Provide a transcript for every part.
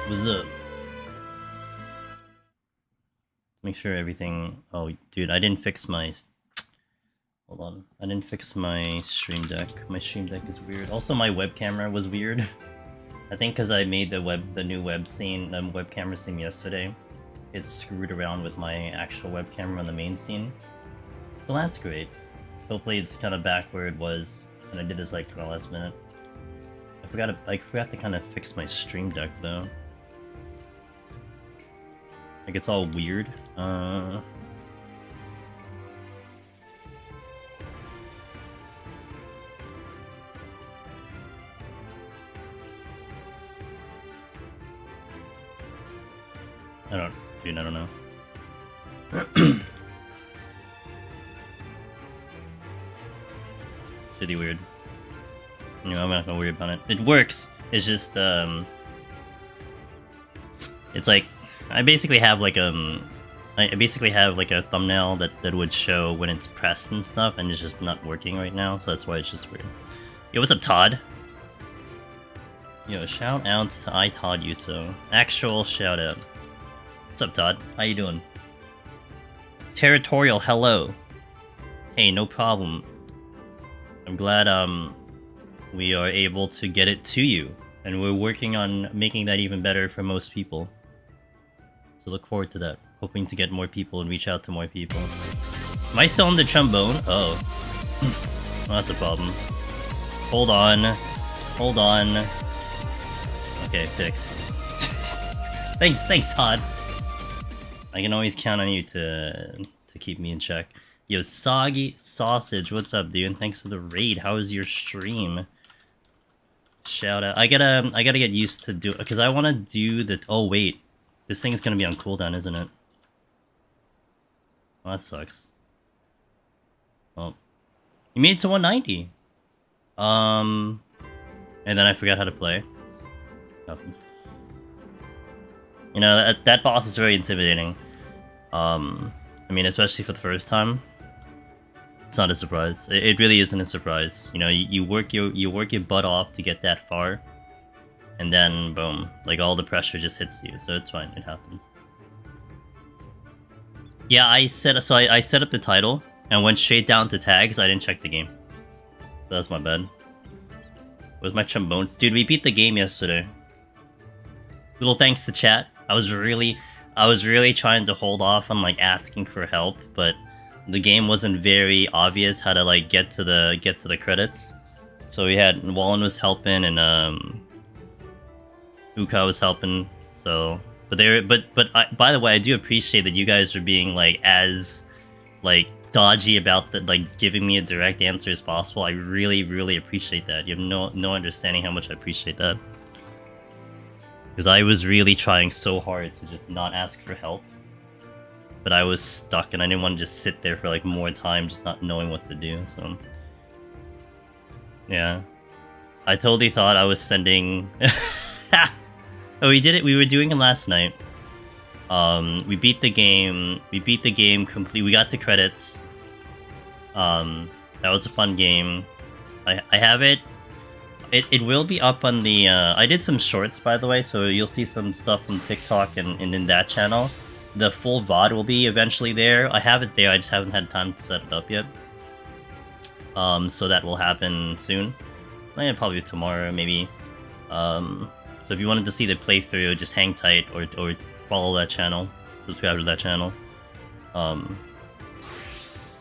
What's up? Make sure everything... Oh, dude, I didn't fix my... Hold on. I didn't fix my stream deck. My stream deck is weird. Also, my web camera was weird. I think because I made the new web camera scene yesterday. It screwed around with my actual web camera on the main scene. So that's great. Hopefully it's kind of back where it was. And I did this like the last minute. I forgot to kind of fix my stream deck though. Like it's all weird. I don't know. Shitty weird. You know, I'm not gonna worry about it. It works. It's just it's like I basically have like a thumbnail that would show when it's pressed and stuff, and it's just not working right now, so that's why it's just weird. Yo, what's up, Todd? Yo, shout outs to Todd Yuso. Actual shout out. What's up, Todd? How you doing? Territorial, hello. Hey, no problem. I'm glad we are able to get it to you, and we're working on making that even better for most people. So look forward to that. Hoping to get more people and reach out to more people. Am I still on the trombone? Oh. Well, that's a problem. Hold on. Hold on. Okay, fixed. Thanks, Todd. I can always count on you to keep me in check. Yo, Soggy Sausage, what's up, dude? Thanks for the raid. How was your stream? Shout out. I gotta get used to do, because I want to do the. Oh wait, this thing's gonna be on cooldown, isn't it? Well, that sucks. Well, you made it to 190. And then I forgot how to play. Happens. You know, that boss is very intimidating. I mean, especially for the first time. It's not a surprise. It really isn't a surprise. You know, you work your butt off to get that far, and then boom, like all the pressure just hits you. So it's fine. It happens. Yeah, I set up the title and went straight down to tags. I didn't check the game, so that's my bad. With my trombone, dude, we beat the game yesterday. Little thanks to chat. I was really trying to hold off on like asking for help, but the game wasn't very obvious how to like get to the credits. So we had Wallen was helping and Uka was helping. So, but by the way, I do appreciate that you guys are being like as like dodgy about the like giving me a direct answer as possible. I really appreciate that. You have no understanding how much I appreciate that. Because I was really trying so hard to just not ask for help. But I was stuck and I didn't want to just sit there for like more time just not knowing what to do, so... Yeah. I totally thought I was sending... Oh, we did it, we were doing it last night. We beat the game complete, we got the credits. That was a fun game. I have it. It will be up on the, I did some shorts, by the way, so you'll see some stuff from TikTok and in that channel. The full VOD will be eventually there. I have it there, I just haven't had time to set it up yet. So that will happen soon. Probably tomorrow, maybe. So if you wanted to see the playthrough, just hang tight or follow that channel. Subscribe to that channel.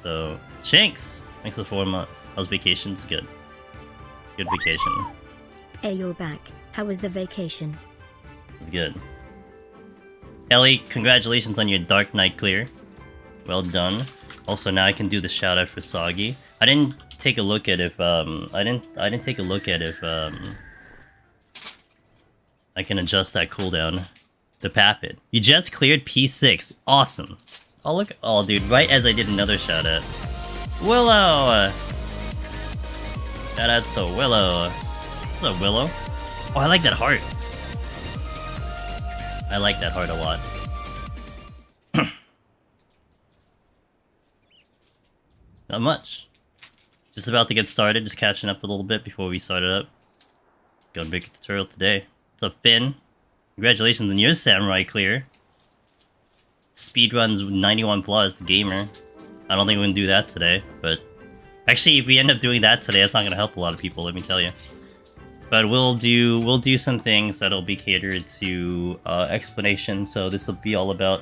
So, Shanks! Thanks for 4 months. How's vacation? It's good. Good vacation. Hey, you're back. How was the vacation? It's good. Ellie, congratulations on your Dark Knight clear. Well done. Also, now I can do the shout out for Soggy. I didn't take a look at if I didn't take a look at if I can adjust that cooldown. The Papid. You just cleared P6. Awesome. Oh look. Oh dude, right as I did another shout out. Willow. Shout out to Willow. What's up, Willow? Oh, I like that heart. I like that heart a lot. Not much. Just about to get started, just catching up a little bit before we started up. Gunbreaker tutorial today. What's up, Finn? Congratulations on your samurai clear. Speedruns 91 plus gamer. I don't think we can do that today, but actually, if we end up doing that today, that's not gonna help a lot of people. Let me tell you. But we'll do some things that'll be catered to explanation. So this will be all about,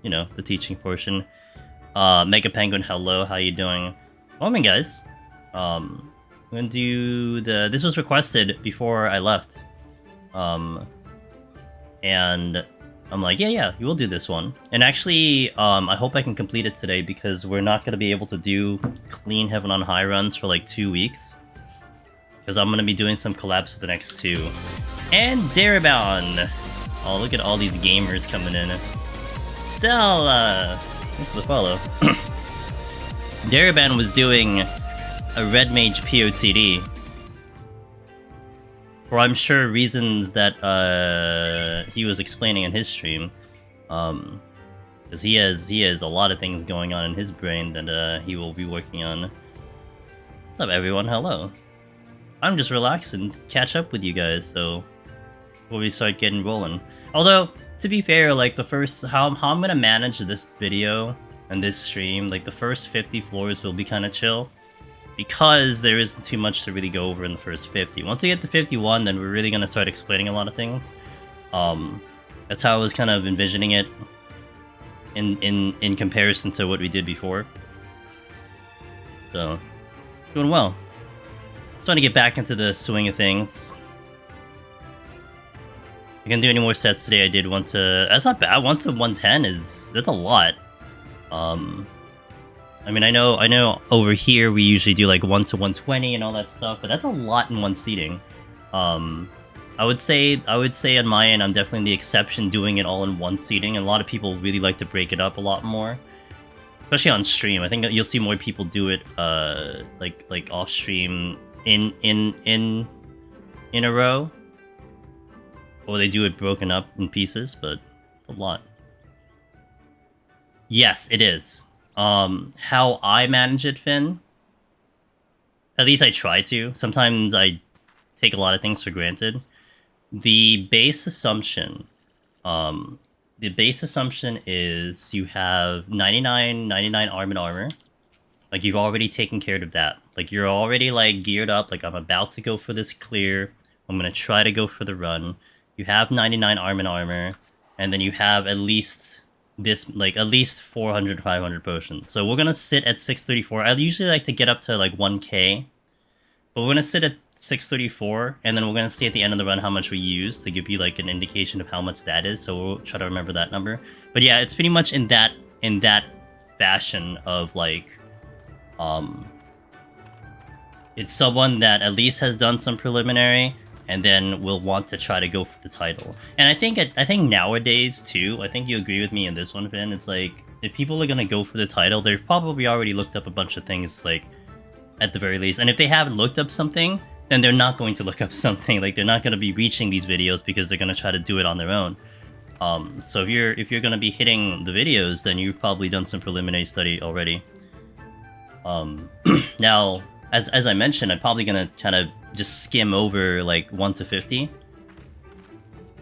you know, the teaching portion. Mega Penguin, hello, how you doing? Welcome, guys. I'm gonna do the. This was requested before I left, and I'm like, yeah, you will do this one. And actually, I hope I can complete it today because we're not gonna be able to do clean Heaven on High runs for like 2 weeks. Because I'm going to be doing some collabs for the next 2. And Darabon! Oh, look at all these gamers coming in. Stella! Thanks for the follow. Darabon was doing a Red Mage POTD. For I'm sure reasons that he was explaining in his stream. Because he has a lot of things going on in his brain that he will be working on. What's up, everyone? Hello. I'm just relaxing to catch up with you guys, so before we start getting rolling. Although, to be fair, like the first how I'm gonna manage this video and this stream, like the first 50 floors will be kind of chill because there isn't too much to really go over in the first 50. Once we get to 51, then we're really gonna start explaining a lot of things. That's how I was kind of envisioning it in comparison to what we did before. So, doing well. Trying to get back into the swing of things. I can't do any more sets today. I did 1 to... That's not bad. 1 to 110 that's a lot. I mean, I know over here we usually do like 1 to 120 and all that stuff, but that's a lot in one seating. I would say on my end, I'm definitely the exception doing it all in one seating, and a lot of people really like to break it up a lot more. Especially on stream. I think you'll see more people do it like off stream in a row, or they do it broken up in pieces, but it's a lot. Yes, it is. How I manage it, Finn, at least I try to. Sometimes I take a lot of things for granted. The base assumption is you have 99 arm and armor. Like, you've already taken care of that. Like, you're already, like, geared up. Like, I'm about to go for this clear. I'm gonna try to go for the run. You have 99 arm and armor. And then you have at least this, like, at least 400, 500 potions. So we're gonna sit at 634. I usually like to get up to, like, 1k. But we're gonna sit at 634. And then we're gonna see at the end of the run how much we use to give you, like, an indication of how much that is. So we'll try to remember that number. But yeah, it's pretty much in that fashion of, like... it's someone that at least has done some preliminary, and then will want to try to go for the title. And I think nowadays too, I think you agree with me in this one, Finn. It's like, if people are gonna go for the title, they've probably already looked up a bunch of things, like, at the very least. And if they haven't looked up something, then they're not going to look up something. Like, they're not gonna be reaching these videos because they're gonna try to do it on their own. So if you're gonna be hitting the videos, then you've probably done some preliminary study already. Now, as I mentioned, I'm probably gonna kind of just skim over like 1 to 50. Only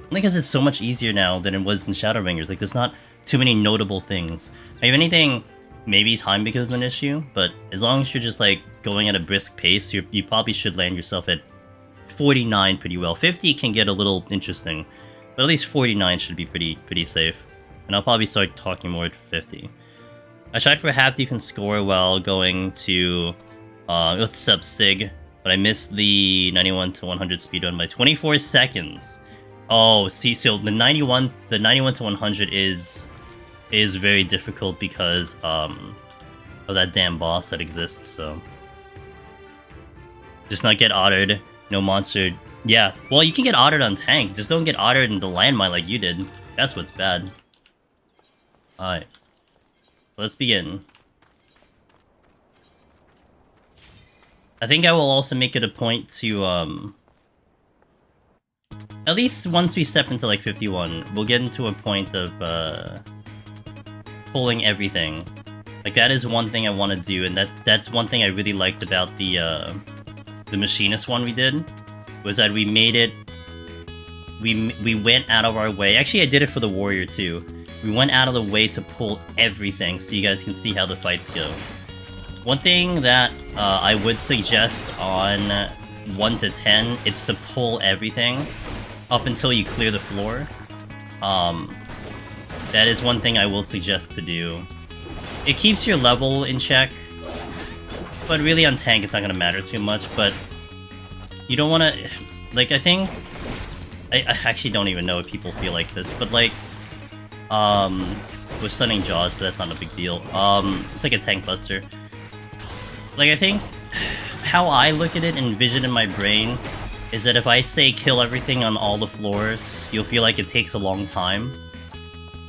because it's so much easier now than it was in Shadowbringers. Like, there's not too many notable things. If anything, maybe time becomes an issue, but as long as you're just like going at a brisk pace, you probably should land yourself at 49 pretty well. 50 can get a little interesting, but at least 49 should be pretty safe. And I'll probably start talking more at 50. I tried for a half decent score while going to what's up, Sig, but I missed the 91 to 100 speedrun by 24 seconds. Oh, see, so the 91 to 100 is very difficult because of that damn boss that exists. So just not get ottered, no monster. Yeah, well, you can get ottered on tank, just don't get ottered in the landmine like you did. That's what's bad. Alright, let's begin. I think I will also make it a point to, at least once we step into, like, 51, we'll get into a point of, pulling everything. Like, that is one thing I want to do, and that's one thing I really liked about the Machinist one we did, was that we made it we went out of our way. Actually, I did it for the warrior too. We went out of the way to pull everything so you guys can see how the fights go. One thing that I would suggest on 1 to 10, it's to pull everything up until you clear the floor. That is one thing I will suggest to do. It keeps your level in check, but really on tank it's not gonna matter too much, but you don't wanna... Like, I think... I actually don't even know if people feel like this, but like... With stunning jaws, but that's not a big deal. It's like a tank buster. Like, I think... How I look at it and envision in my brain is that if I say kill everything on all the floors, you'll feel like it takes a long time.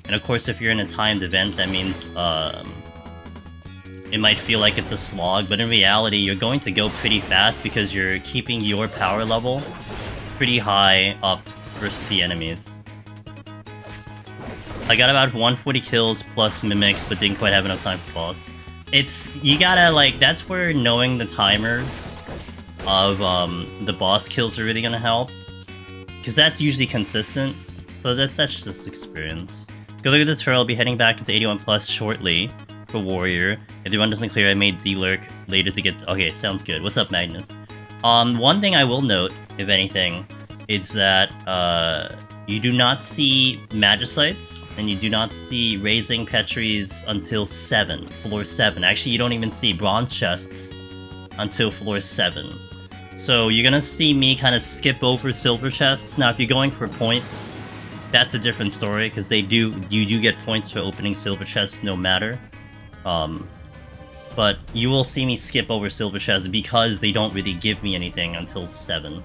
And of course, if you're in a timed event, that means, it might feel like it's a slog, but in reality, you're going to go pretty fast because you're keeping your power level pretty high up versus the enemies. I got about 140 kills plus mimics, but didn't quite have enough time for boss. You gotta, like, that's where knowing the timers of, the boss kills are really gonna help. Because that's usually consistent, so that's just experience. Go look at the tutorial, I'll be heading back into 81 plus shortly for Warrior. If the run doesn't clear, I may de-lurk later to get... Okay, sounds good. What's up, Magnus? One thing I will note, if anything, is that, you do not see Magicites, and you do not see raising Petris until 7, floor 7. Actually, you don't even see bronze chests until floor 7. So you're gonna see me kind of skip over silver chests. Now, if you're going for points, that's a different story, because you do get points for opening silver chests no matter. But you will see me skip over silver chests because they don't really give me anything until 7.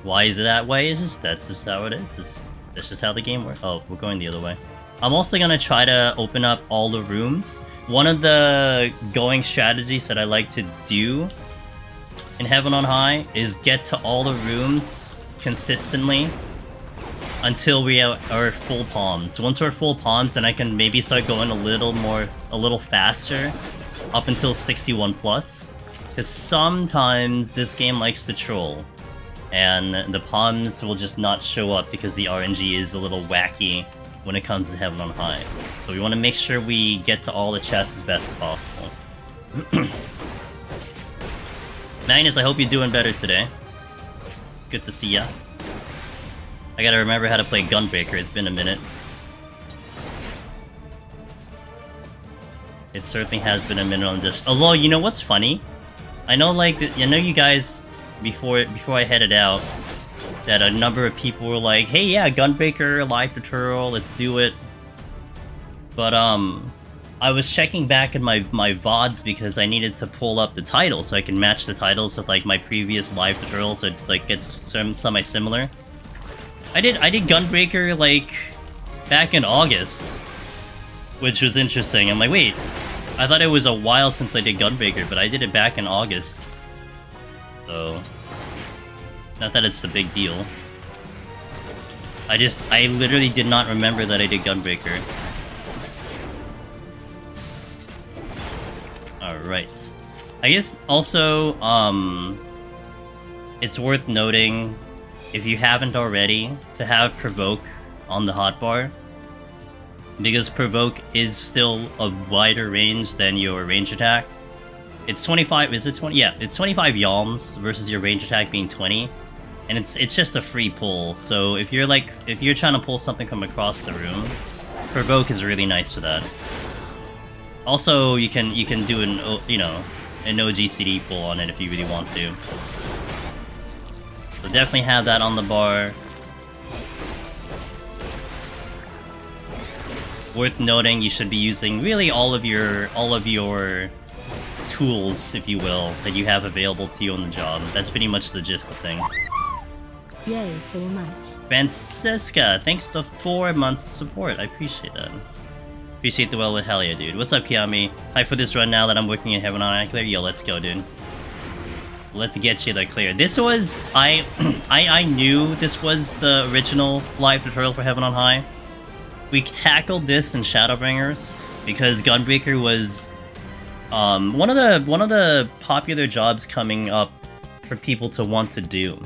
Why is it that way? That's just how it is. That's just how the game works. Oh, we're going the other way. I'm also gonna try to open up all the rooms. One of the going strategies that I like to do in Heaven on High is get to all the rooms consistently until we are full palms. Once we're full palms, then I can maybe start going a little faster up until 61 plus. Because sometimes this game likes to troll, and the palms will just not show up because the RNG is a little wacky when it comes to Heaven on High. So we want to make sure we get to all the chests as best as possible. Magnus, I hope you're doing better today. Good to see ya. I gotta remember how to play Gunbreaker, it's been a minute. It certainly has been a minute on this. Although, you know what's funny? I know, like, I know you guys, before I headed out, that a number of people were like, hey, yeah, Gunbreaker, live tutorial, let's do it. But, I was checking back in my VODs because I needed to pull up the title so I can match the titles with, like, my previous live tutorials so it, like, gets semi-similar. I did Gunbreaker, like, back in August, which was interesting. I'm like, wait, I thought it was a while since I did Gunbreaker, but I did it back in August. So, not that it's a big deal. I literally did not remember that I did Gunbreaker. Alright. I guess also, it's worth noting, if you haven't already, to have Provoke on the hotbar. Because Provoke is still a wider range than your range attack. It's 25, is it 20? Yeah, it's 25 yalms versus your range attack being 20. And it's just a free pull. So if you're trying to pull something from across the room, Provoke is really nice for that. Also, you can do an OGCD pull on it if you really want to. So definitely have that on the bar. Worth noting, you should be using really all of your tools, if you will, that you have available to you on the job. That's pretty much the gist of things. Yay, 4 months. Francisca, thanks to 4 months of support. I appreciate that. Appreciate the well with hell yeah, dude. What's up, Kiami? Hi for this run now that I'm working at Heaven on High clear. Yo, let's go, dude. Let's get you the clear. This was... I knew this was the original live tutorial for Heaven on High. We tackled this in Shadowbringers because Gunbreaker was one of the popular jobs coming up for people to want to do.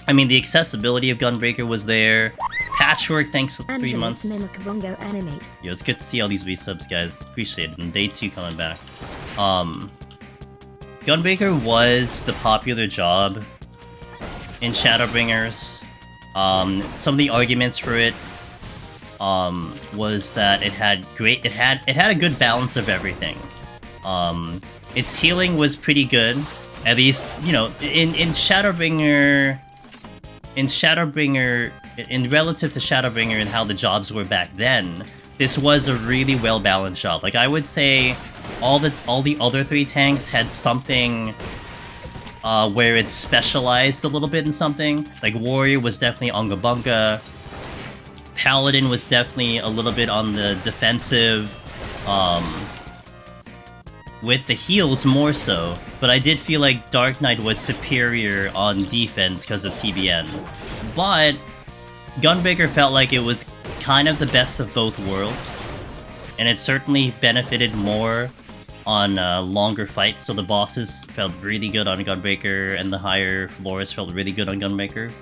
I mean, the accessibility of Gunbreaker was there. Patchwork, thanks for 3 months. Yo, it's good to see all these resubs, guys. Appreciate it. And day 2 coming back. Gunbreaker was the popular job in Shadowbringers. Some of the arguments for it was that it had a good balance of everything. Its healing was pretty good, at least, you know, in Shadowbringer, in relative to Shadowbringer and how the jobs were back then, this was a really well balanced job. Like, I would say all the other 3 tanks had something where it's specialized a little bit in something. Like, Warrior was definitely Unga Bunga. Paladin was definitely a little bit on the defensive, with the heals more so. But I did feel like Dark Knight was superior on defense because of TBN. But Gunbreaker felt like it was kind of the best of both worlds. And it certainly benefited more on longer fights, so the bosses felt really good on Gunbreaker, and the higher floors felt really good on Gunbreaker.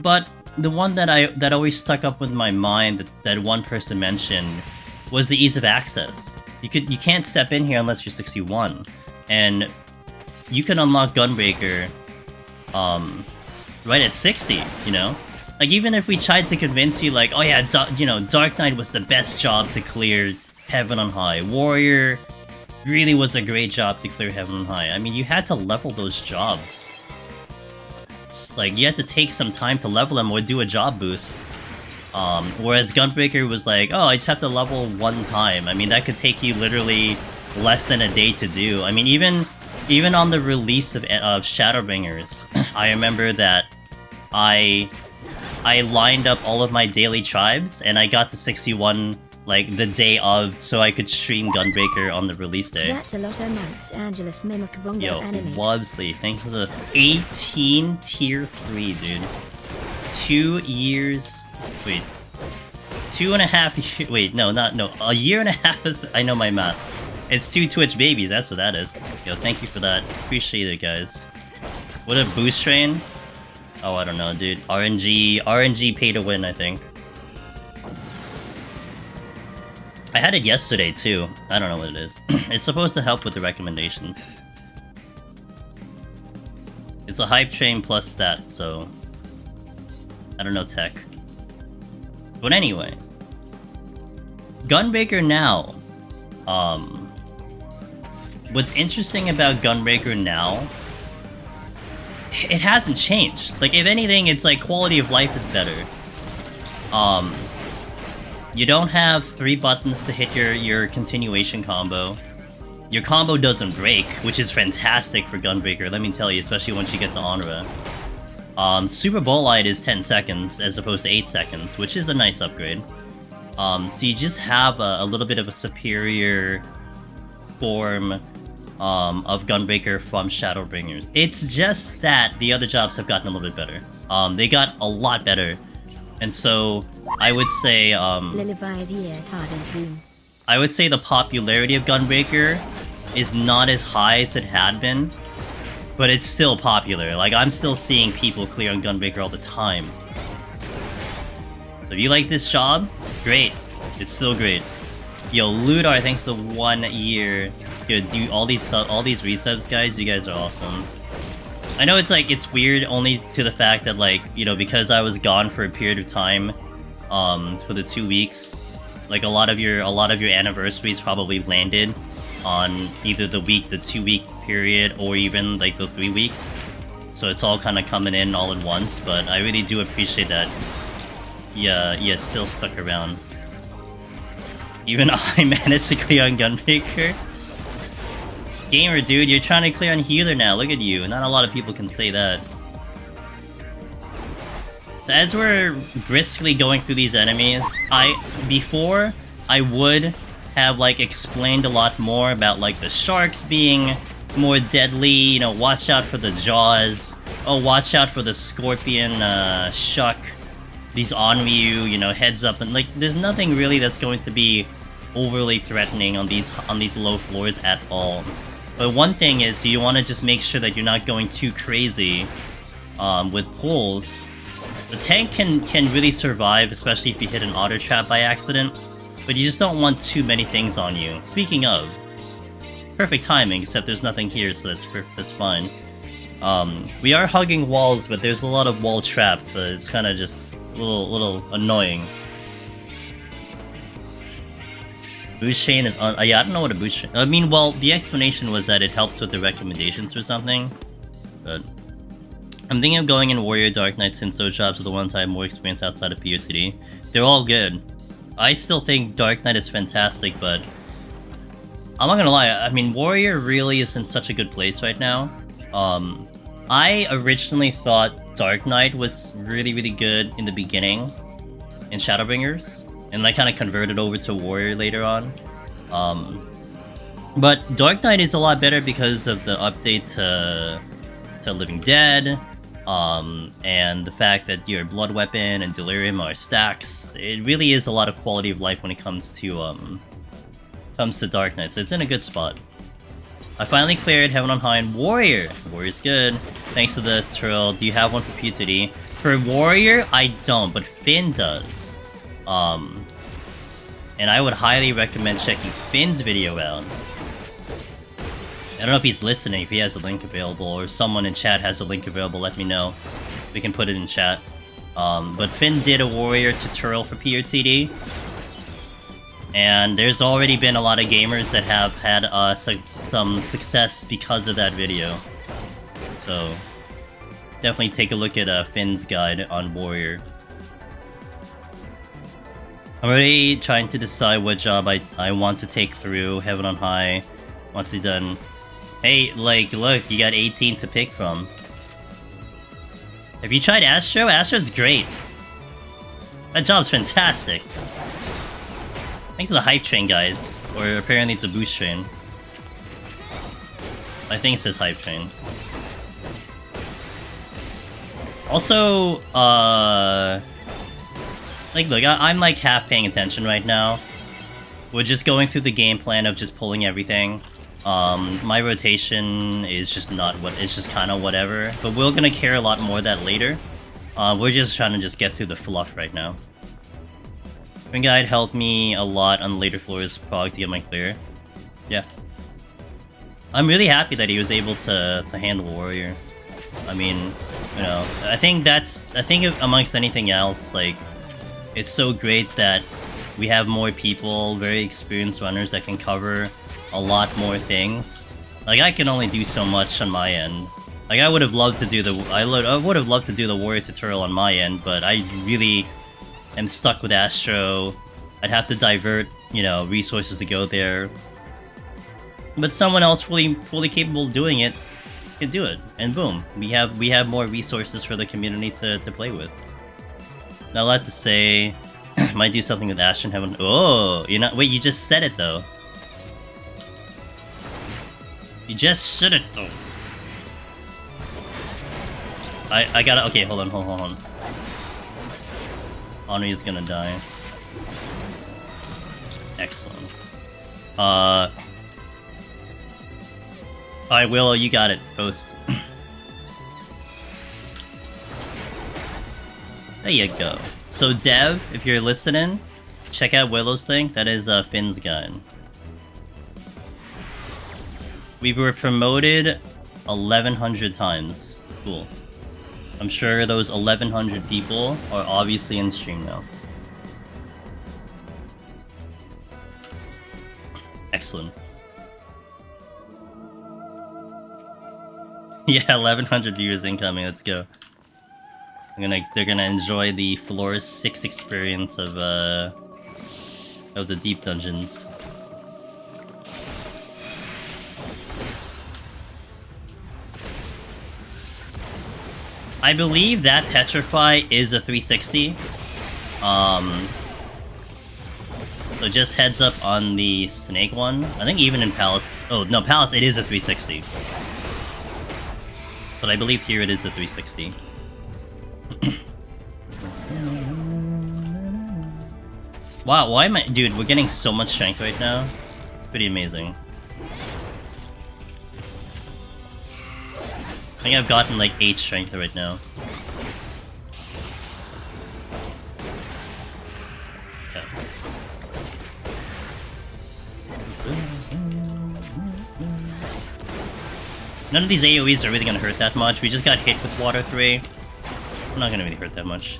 But the one that always stuck up with my mind that one person mentioned was the ease of access. You can't step in here unless you're 61, and you can unlock Gunbreaker right at 60. You know, like, even if we tried to convince you, like, oh yeah, Dark Knight was the best job to clear Heaven on High, Warrior really was a great job to clear Heaven on High. I mean, you had to level those jobs. It's like, you had to take some time to level them or do a job boost. Whereas Gunbreaker was like, oh, I just have to level 1 time. I mean, that could take you literally less than a day to do. I mean, even on the release of Shadowbringers, I remember that I lined up all of my daily tribes, and I got to 61, like, the day of, so I could stream Gunbreaker on the release day. That's a lot of months, Angelus Yo, Wobsley, thanks for the 18 tier 3, dude. 2 years... Wait. 2.5 years... Wait, no, a year and a half is... I know my math. It's 2 Twitch babies, that's what that is. Yo, thank you for that. Appreciate it, guys. What a boost train? Oh, I don't know, dude. RNG pay to win, I think. I had it yesterday, too. I don't know what it is. It's supposed to help with the recommendations. It's a hype train plus stat, so... I don't know tech. But anyway. Gunbreaker now. What's interesting about Gunbreaker now... It hasn't changed. Like, if anything, it's like quality of life is better. You don't have 3 buttons to hit your continuation combo. Your combo doesn't break, which is fantastic for Gunbreaker, let me tell you, especially once you get to Onra. Super Bolide is 10 seconds as opposed to 8 seconds, which is a nice upgrade. So you just have a little bit of a superior form of Gunbreaker from Shadowbringers. It's just that the other jobs have gotten a little bit better. They got a lot better. And so, I would say, I would say the popularity of Gunbreaker is not as high as it had been, but it's still popular. Like, I'm still seeing people clear on Gunbreaker all the time. So if you like this job, great. It's still great. Yo, Ludar, thanks for the 1 year. Yo, dude, all these resubs, guys, you guys are awesome. I know it's like, it's weird only to the fact that, like, you know, because I was gone for a period of time, for the 2 weeks, like, a lot of your anniversaries probably landed on either the 2 week period, or even, like, the 3 weeks. So it's all kind of coming in all at once, but I really do appreciate that. Yeah, still stuck around. Even I managed to clear on Gunbreaker. Gamer, dude, you're trying to clear on Healer now, look at you. Not a lot of people can say that. So as we're briskly going through these enemies, before I would have, like, explained a lot more about, like, the sharks being more deadly, you know, watch out for the jaws, oh, watch out for the scorpion, shuck, these Onryu, you know, heads up, and, like, there's nothing really that's going to be overly threatening on these low floors at all. But one thing is, you want to just make sure that you're not going too crazy with pulls, the tank can really survive, especially if you hit an auto trap by accident. But you just don't want too many things on you. Speaking of, perfect timing, except there's nothing here, so that's fine. We are hugging walls, but there's a lot of wall traps, so it's kind of just a little annoying. Boost chain is on. Yeah, I don't know what a boost chain. I mean, well, the explanation was that it helps with the recommendations or something. But I'm thinking of going in Warrior, Dark Knight, since those jobs are the ones I have more experience outside of POTD. They're all good. I still think Dark Knight is fantastic, but I'm not gonna lie. I mean, Warrior really is in such a good place right now. I originally thought Dark Knight was really good in the beginning in Shadowbringers, and I kind of converted over to Warrior later on. But Dark Knight is a lot better because of the update to Living Dead, and the fact that your Blood Weapon and Delirium are stacks. It really is a lot of quality of life when it comes to Dark Knight, so it's in a good spot. I finally cleared Heaven on High and Warrior. Warrior's good. Thanks to the tutorial. Do you have one for PTD? For Warrior, I don't, but Finn does. And I would highly recommend checking Finn's video out. I don't know if he's listening, if he has a link available, or if someone in chat has a link available, let me know. We can put it in chat. But Finn did a Warrior tutorial for POTD. And there's already been a lot of gamers that have had some success because of that video. So, definitely take a look at Finn's guide on Warrior. I'm already trying to decide what job I want to take through Heaven on High once you're done. Hey, like, look, you got 18 to pick from. Have you tried Astro? Astro's great. That job's fantastic. Thanks to the hype train, guys. Or apparently it's a boost train. I think it says hype train. Also, like, look, I'm like half paying attention right now. We're just going through the game plan of just pulling everything. My rotation is just not what, it's just kind of whatever. But we're gonna care a lot more of that later. We're just trying to just get through the fluff right now. Twin Guide helped me a lot on later floors prog to get my clear. Yeah. I'm really happy that he was able to handle Warrior. I mean, you know, I think amongst anything else, like, it's so great that we have more people, very experienced runners that can cover a lot more things. Like, I can only do so much on my end. Like, I would have loved to do the Warrior tutorial on my end, but I really am stuck with Astro. I'd have to divert, you know, resources to go there. But someone else fully capable of doing it can do it, and boom, we have more resources for the community to play with. Not a lot to say. Might do something with Astro and Heaven. Oh, you're not. Wait, you just said it though. You just said it though. I gotta. Okay, hold on. Honor is gonna die. Excellent. Alright, Willow, you got it. Post. There you go. So, Dev, if you're listening, check out Willow's thing. That is Finn's guide. We were promoted 1,100 times. Cool. I'm sure those 1,100 people are obviously in stream now. Excellent. Yeah, 1,100 viewers incoming. Let's go. They're gonna enjoy the floor 6 experience of the deep dungeons. I believe that Petrify is a 360. So just heads up on the snake one. I think even in Palace... Oh, no, Palace, it is a 360. But I believe here it is a 360. Wow, why am I... Dude, we're getting so much strength right now. Pretty amazing. think I've gotten like 8 strength right now. Yeah. None of these AoEs are really gonna hurt that much. We just got hit with Water 3. Not gonna really hurt that much.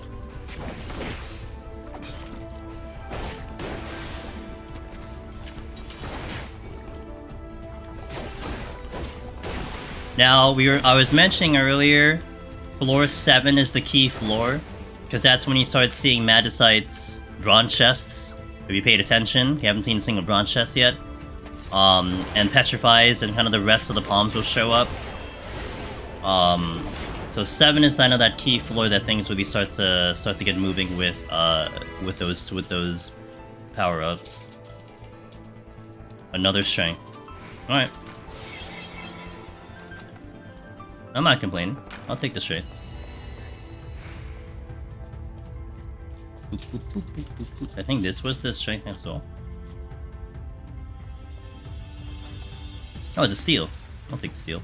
Now, I was mentioning earlier, floor 7 is the key floor, because that's when you start seeing Magicite's bronze chests. If you paid attention, you haven't seen a single bronze chest yet. And Petrifies and kind of the rest of the palms will show up. So 7 is kind of that key floor that things really start to get moving with those power-ups. Another strength. Alright. I'm not complaining. I'll take the straight. I think this was the strength as well. Oh, it's a steal. I'll take the steal.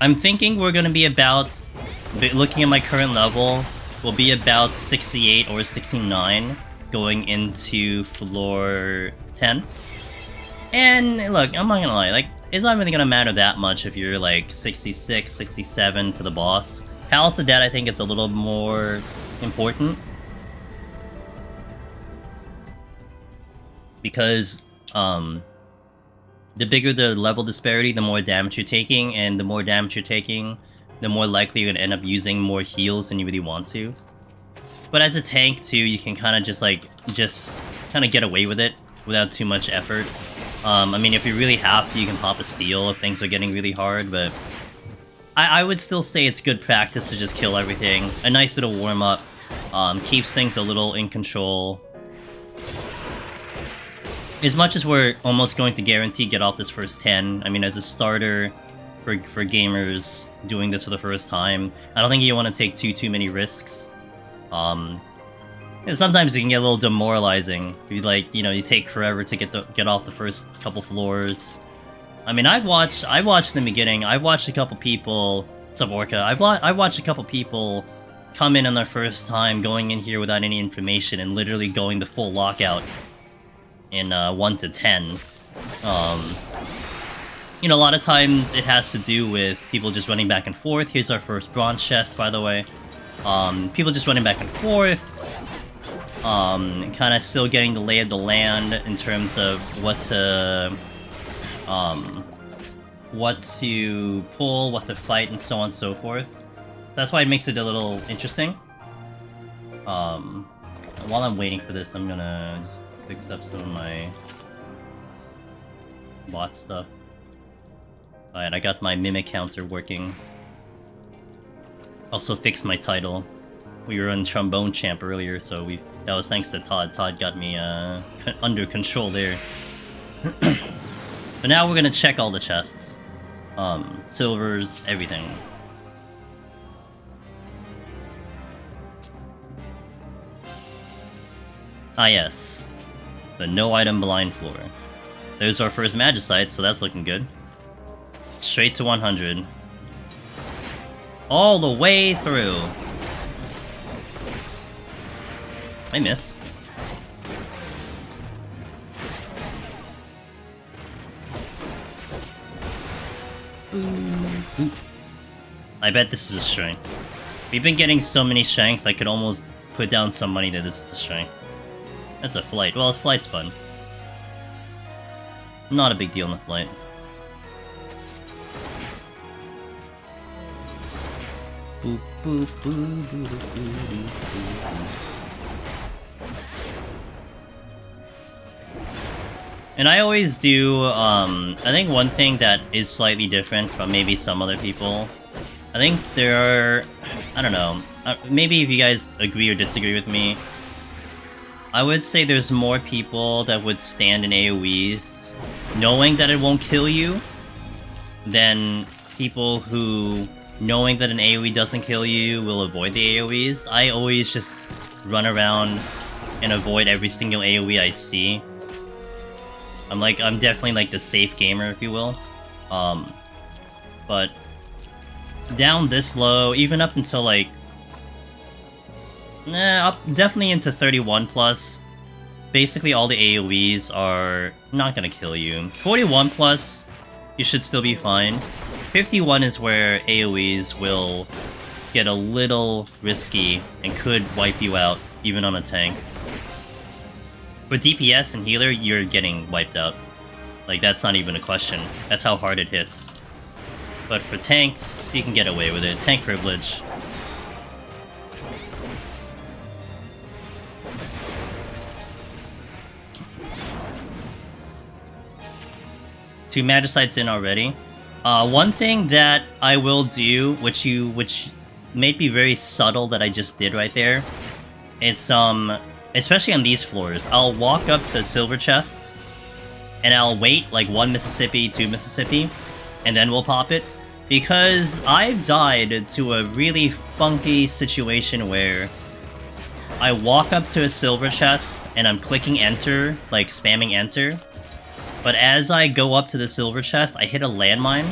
I'm thinking we're gonna be about, looking at my current level, we'll be about 68 or 69 going into floor 10. And look, I'm not gonna lie, like, it's not really gonna matter that much if you're like 66, 67 to the boss. Palace of Dead, I think it's a little more important. Because, the bigger the level disparity, the more damage you're taking, and the more damage you're taking, the more likely you're gonna end up using more heals than you really want to. But as a tank too, you can kind of just kind of get away with it without too much effort. I mean, if you really have to, you can pop a steal if things are getting really hard, but I would still say it's good practice to just kill everything. A nice little warm-up keeps things a little in control. As much as we're almost going to guarantee get off this first 10, I mean, as a starter for gamers doing this for the first time, I don't think you want to take too many risks. And sometimes it can get a little demoralizing. You you take forever to get off the first couple floors. I mean, I watched in the beginning. I watched a couple people. What's up, Orca? I watched a couple people come in on their first time, going in here without any information, and literally going the full lockout in 1 to 10. A lot of times it has to do with people just running back and forth. Here's our first bronze chest, by the way. People just running back and forth. Kind of still getting the lay of the land in terms of what to pull, what to fight, and so on and so forth. So that's why it makes it a little interesting. While I'm waiting for this, I'm gonna just fix up some of my bot stuff. Alright, I got my mimic counter working. Also fixed my title. We were on Trombone Champ earlier, so that was thanks to Todd. Todd got me under control there. But now we're gonna check all the chests. Silvers, everything. Ah yes, the no item blind floor. There's our first Magicite, so that's looking good. Straight to 100. All the way through. I miss. I bet this is a strength. We've been getting so many strengths, I could almost put down some money that this is a strength. That's a flight. Well, flight's fun. Not a big deal in the flight. Boop, boop, boop, boop, boop, boop. And I always do, I think one thing that is slightly different from maybe some other people, I think there are, I don't know, maybe if you guys agree or disagree with me, I would say there's more people that would stand in AoEs knowing that it won't kill you than people who, knowing that an AoE doesn't kill you, will avoid the AoEs. I always just run around and avoid every single AoE I see. I'm definitely like the safe gamer, if you will. But down this low, even up until like, up definitely into 31 plus. Basically, all the AoEs are not gonna kill you. 41 plus, you should still be fine. 51 is where AoEs will get a little risky and could wipe you out, even on a tank. For DPS and healer, you're getting wiped out. Like, that's not even a question. That's how hard it hits. But for tanks, you can get away with it. Tank privilege. Two Magicites in already. One thing that I will do, which may be very subtle that I just did right there, it's especially on these floors, I'll walk up to silver chests, and I'll wait like 1 Mississippi, 2 Mississippi, and then we'll pop it. Because I've died to a really funky situation where I walk up to a silver chest and I'm clicking enter, like spamming enter, but as I go up to the silver chest, I hit a landmine,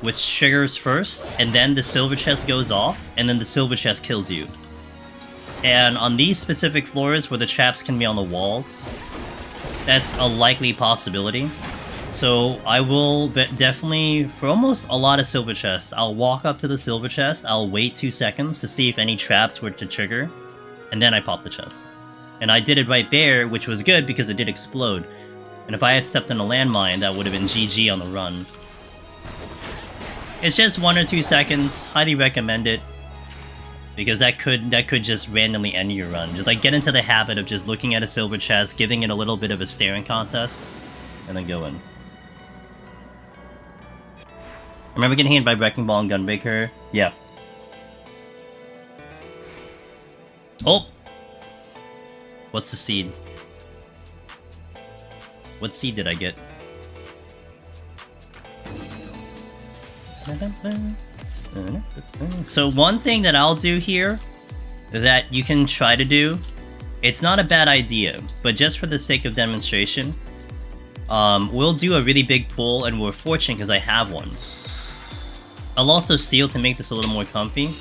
which triggers first, and then the silver chest goes off, and then the silver chest kills you. And on these specific floors where the traps can be on the walls, that's a likely possibility. So I will definitely, for almost a lot of silver chests, I'll walk up to the silver chest, I'll wait 2 seconds to see if any traps were to trigger, and then I pop the chest. And I did it right there, which was good because it did explode. And if I had stepped on a landmine, that would have been GG on the run. It's just 1 or 2 seconds, highly recommend it. Because that could just randomly end your run. Just like get into the habit of just looking at a silver chest, giving it a little bit of a staring contest, and then go in. Remember getting hit by Wrecking Ball and Gunbreaker? Yeah. Oh! What's the seed? What seed did I get? So one thing that I'll do here, that you can try to do, it's not a bad idea, but just for the sake of demonstration, we'll do a really big pull, and we're fortunate because I have one. I'll also seal to make this a little more comfy,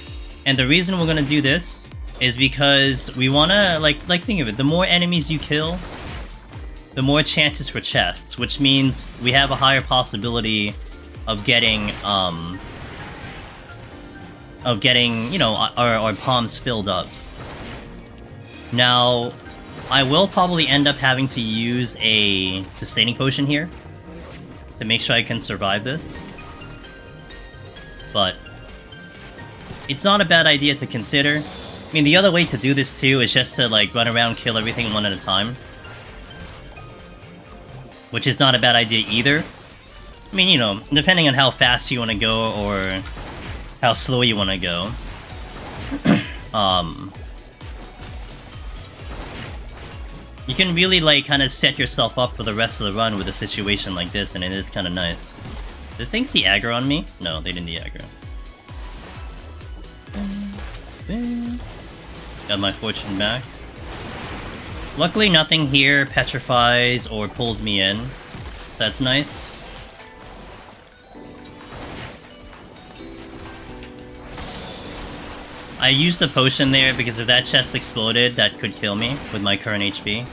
and the reason we're gonna do this is because we wanna, like think of it, the more enemies you kill, the more chances for chests, which means we have a higher possibility of getting, you know, our palms filled up. Now, I will probably end up having to use a sustaining potion here to make sure I can survive this. But it's not a bad idea to consider. I mean, the other way to do this too is just to like run around, kill everything one at a time, which is not a bad idea either. I mean, you know, depending on how fast you want to go or how slow you want to go. You can really like kind of set yourself up for the rest of the run with a situation like this, and it is kind of nice. Did things the aggro on me? No, they didn't the aggro. Got my fortune back. Luckily nothing here petrifies or pulls me in. That's nice. I used the potion there because if that chest exploded, that could kill me with my current HP.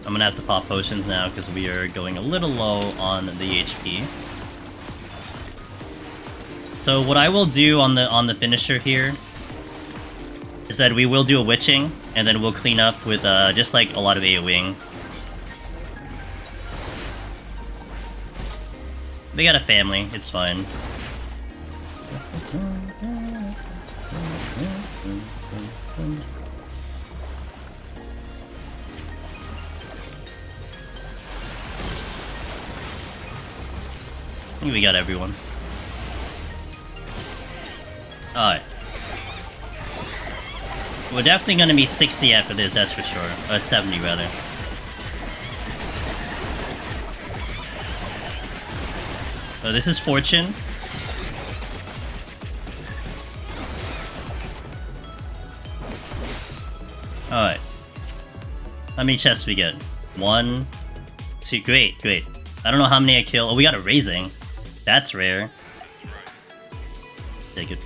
I'm gonna have to pop potions now because we are going a little low on the HP. So what I will do on the finisher here is that we will do a witching, and then we'll clean up with just like a lot of AoEing. We got a family, it's fine. I think we got everyone. Alright. We're definitely gonna be 60 after this, that's for sure. Or 70 rather. So this is Fortune. Alright. How many chests we get? 1, 2. Great, great. I don't know how many I kill. Oh, we got a raising. That's rare. Take it.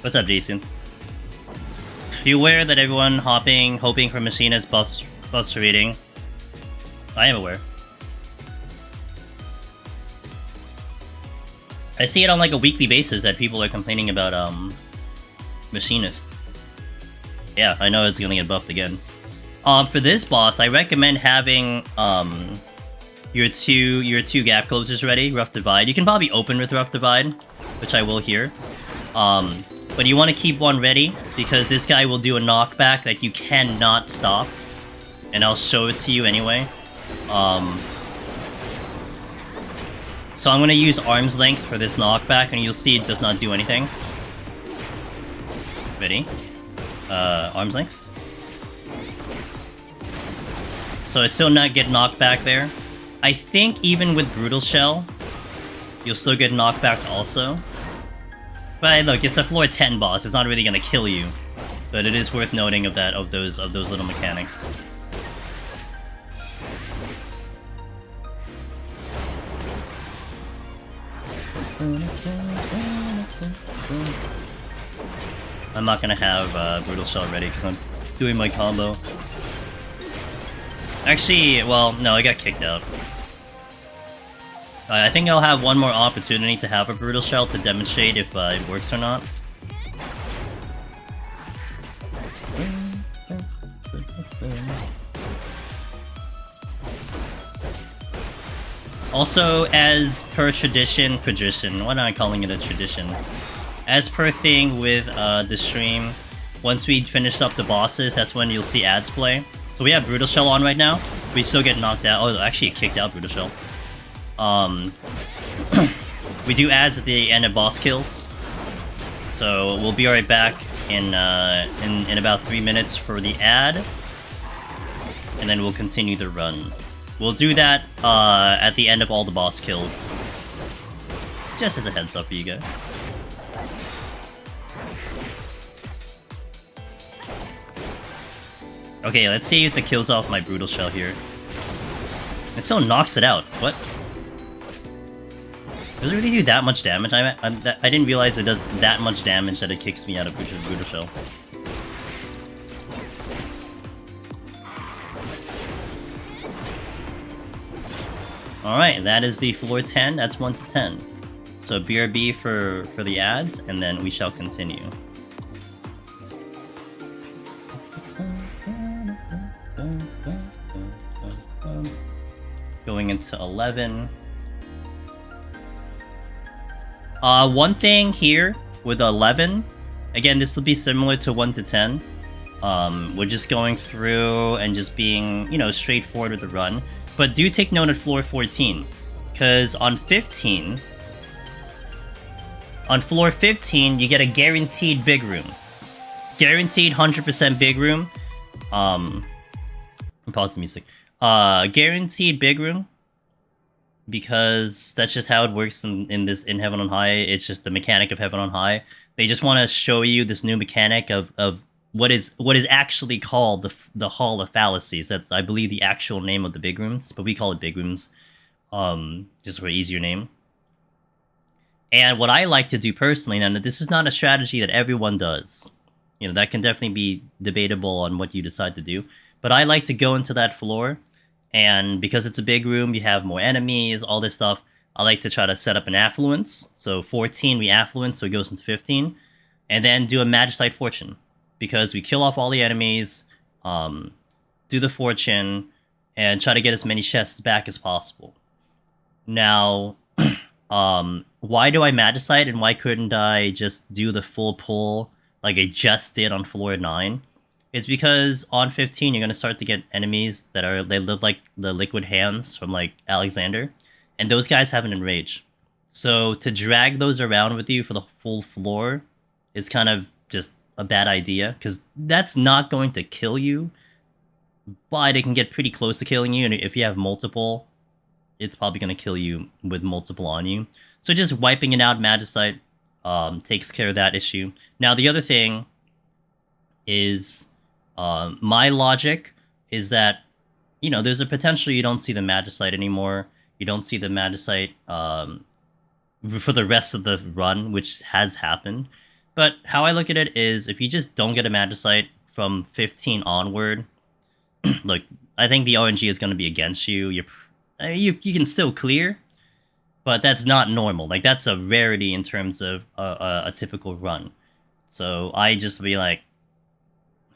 What's up, Jason? Be aware that everyone hoping for Machina's buffs for reading. I am aware. I see it on like a weekly basis that people are complaining about Machinist. Yeah, I know it's gonna get buffed again. For this boss, I recommend having your two gap closers ready. Rough Divide. You can probably open with Rough Divide, which I will here. But you want to keep one ready because this guy will do a knockback that you cannot stop, and I'll show it to you anyway. So I'm gonna use Arm's Length for this knockback, and you'll see it does not do anything. Ready? Arm's Length. So I still not get knocked back there. I think even with Brutal Shell, you'll still get knocked back also. But look, it's a floor 10 boss. It's not really gonna kill you, but it is worth noting of those little mechanics. I'm not gonna have Brutal Shell ready because I'm doing my combo. Actually, well, no, I got kicked out. I think I'll have one more opportunity to have a Brutal Shell to demonstrate if it works or not. Also, as per tradition, why am I calling it a tradition? As per thing with the stream, once we finish up the bosses, that's when you'll see ads play. So we have Brutal Shell on right now. We still get knocked out. Oh, actually it kicked out Brutal Shell. We do ads at the end of boss kills. So we'll be right back in about 3 minutes for the ad. And then we'll continue the run. We'll do that at the end of all the boss kills. Just as a heads up for you guys. Okay, let's see if it kills off my Brutal Shell here. It still knocks it out. What? Does it really do that much damage? I didn't realize it does that much damage that it kicks me out of Brutal Shell. Alright, that is the floor 10. That's 1 to 10. So BRB for the ads, and then we shall continue. Going into 11. One thing here with 11, again, this will be similar to 1 to 10. We're just going through and just being, you know, straightforward with the run. But do take note at floor 14, because on floor 15, you get a guaranteed big room. Guaranteed 100% big room. Pause the music. Guaranteed big room, because that's just how it works in Heaven on High. It's just the mechanic of Heaven on High. They just want to show you this new mechanic of what is actually called the Hall of Fallacies. That's, I believe, the actual name of the big rooms, but we call it big rooms, just for an easier name. And what I like to do personally, now this is not a strategy that everyone does. You know, that can definitely be debatable on what you decide to do. But I like to go into that floor, and because it's a big room, you have more enemies, all this stuff. I like to try to set up an affluence. So 14, we affluence, so it goes into 15. And then do a Magicite Fortune, because we kill off all the enemies, do the Fortune, and try to get as many chests back as possible. Now, why do I Magicite, and why couldn't I just do the full pull like I just did on floor 9? It's because on 15, you're going to start to get enemies they look like the Liquid Hands from, like, Alexander. And those guys have an enrage. So to drag those around with you for the full floor is kind of just a bad idea, because that's not going to kill you, but it can get pretty close to killing you, and if you have multiple, it's probably going to kill you with multiple on you. So just wiping it out, Magicite, takes care of that issue. Now, the other thing is, my logic is that you know, there's a potential you don't see the Magicite anymore. You don't see the Magicite for the rest of the run, which has happened. But how I look at it is, if you just don't get a Magicite from 15 onward, look, I think the RNG is going to be against you. You can still clear, but that's not normal. Like, that's a rarity in terms of a typical run. So I just be like,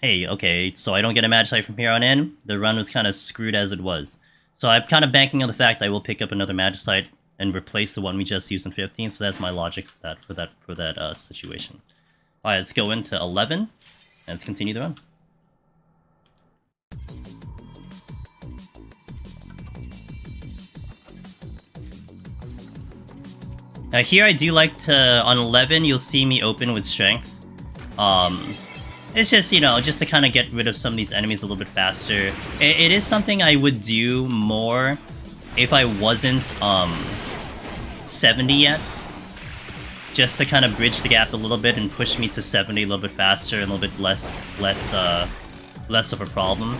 hey, okay, so I don't get a Magicite from here on in. The run was kind of screwed as it was. So I'm kind of banking on the fact I will pick up another Magicite and replace the one we just used in 15. So that's my logic for that situation. All right, let's go into 11 and let's continue the run. Now here I do like to, on 11, you'll see me open with Strength. It's just, you know, just to kind of get rid of some of these enemies a little bit faster. It is something I would do more if I wasn't 70 yet. Just to kind of bridge the gap a little bit and push me to 70 a little bit faster and a little bit less of a problem.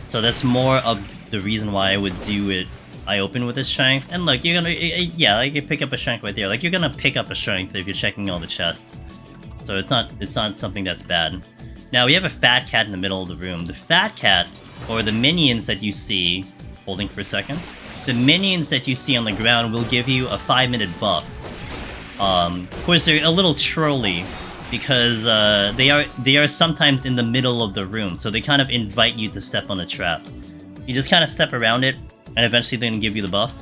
So that's more of the reason why I would do it. I open with a Strength, and look, you're gonna, yeah, like you pick up a Strength right there. Like, you're gonna pick up a Strength if you're checking all the chests. So it's not something that's bad. Now we have a Fat Cat in the middle of the room. The Fat Cat, or the minions that you see, holding for a second, the minions that you see on the ground will give you a 5-minute buff. Of course, they're a little trolly because they are sometimes in the middle of the room, so they kind of invite you to step on a trap. You just kind of step around it, and eventually they're gonna give you the buff.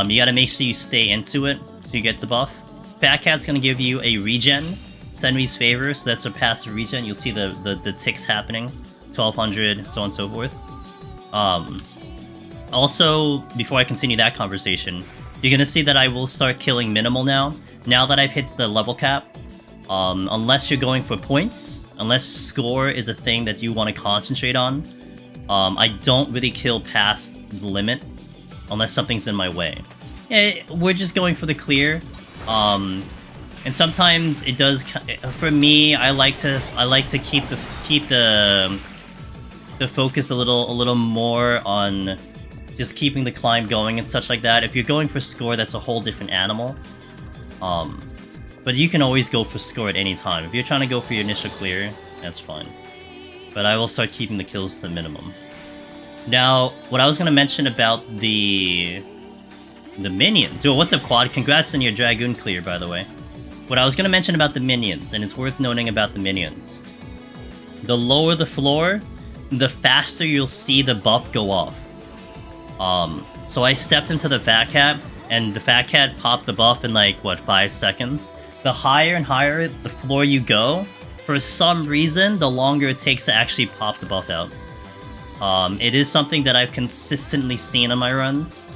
You gotta make sure you stay into it so you get the buff. Fat Cat's gonna give you a regen, Senri's favor, so that's a passive regen. You'll see the ticks happening, 1200, so on and so forth. Also, before I continue that conversation, you're gonna see that I will start killing minimal now that I've hit the level cap. Unless you're going for points, unless score is a thing that you want to concentrate on, I don't really kill past the limit unless something's in my way. Yeah, we're just going for the clear. And sometimes it does. For me, I like to keep the focus a little more on just keeping the climb going and such like that. If you're going for score, that's a whole different animal. But you can always go for score at any time. If you're trying to go for your initial clear, that's fine. But I will start keeping the kills to the minimum. Now, what I was going to mention about the minions. Oh, what's up, Quad? Congrats on your Dragoon clear, by the way. What I was going to mention about the minions, and it's worth noting about the minions. The lower the floor, the faster you'll see the buff go off. So I stepped into the Fat Cat, and the Fat Cat popped the buff in like, what, 5 seconds? The higher and higher the floor you go, for some reason, the longer it takes to actually pop the buff out. It is something that I've consistently seen on my runs,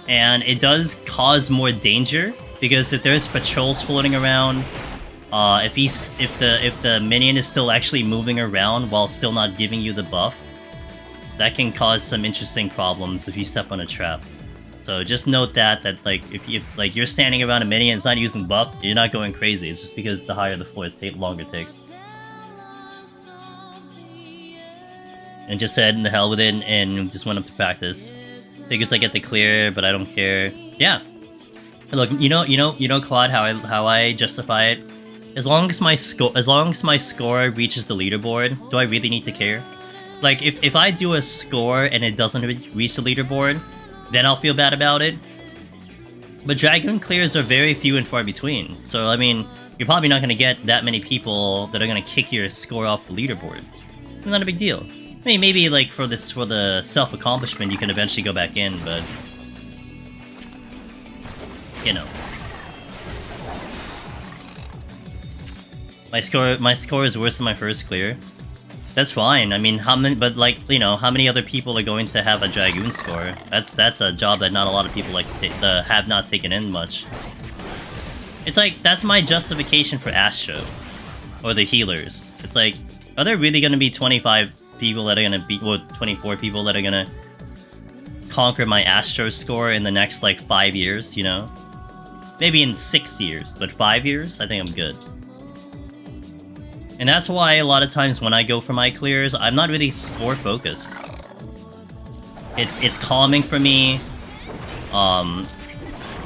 and it does cause more danger, because if there's patrols floating around, if the minion is still actually moving around while still not giving you the buff, that can cause some interesting problems if you step on a trap. So just note that like if you're standing around a minion and it's not using buff, you're not going crazy. It's just because the higher the floor, longer it takes. And just said, the hell with it, and just went up to practice. Figures I get the clear, but I don't care. Yeah. Look, you know, Claude, how I justify it. As long as my score reaches the leaderboard, do I really need to care? Like, if I do a score and it doesn't reach the leaderboard, then I'll feel bad about it. But Dragoon clears are very few and far between. So, I mean, you're probably not going to get that many people that are going to kick your score off the leaderboard. It's not a big deal. I mean, maybe, like, for the self-accomplishment, you can eventually go back in, but... you know. My score is worse than my first clear. That's fine. I mean, how many other people are going to have a Dragoon score? That's a job that not a lot of people have not taken in much. It's like, that's my justification for Astro. Or the healers. It's like, are there really gonna be 25 people that are gonna beat, or 24 people that are gonna conquer my Astro score in the next, like, 5 years, you know? Maybe in 6 years, but 5 years? I think I'm good. And that's why a lot of times when I go for my clears, I'm not really score focused. It's calming for me.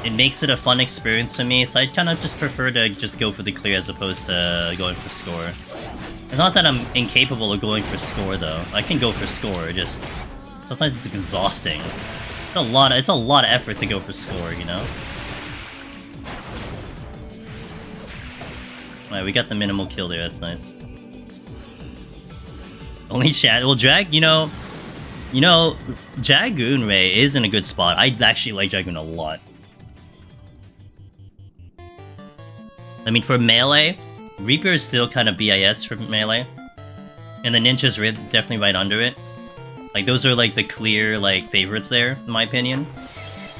It makes it a fun experience for me, so I kind of just prefer to just go for the clear as opposed to going for score. It's not that I'm incapable of going for score though. I can go for score, just sometimes it's exhausting. It's a lot of effort to go for score, you know? Alright, we got the minimal kill there, that's nice. Only chat. Well, you know, Dragoon Ray is in a good spot. I actually like Dragoon a lot. I mean, for melee, Reaper is still kind of BIS for melee. And the Ninja's definitely right under it. Like, those are like the clear, like, favorites there, in my opinion.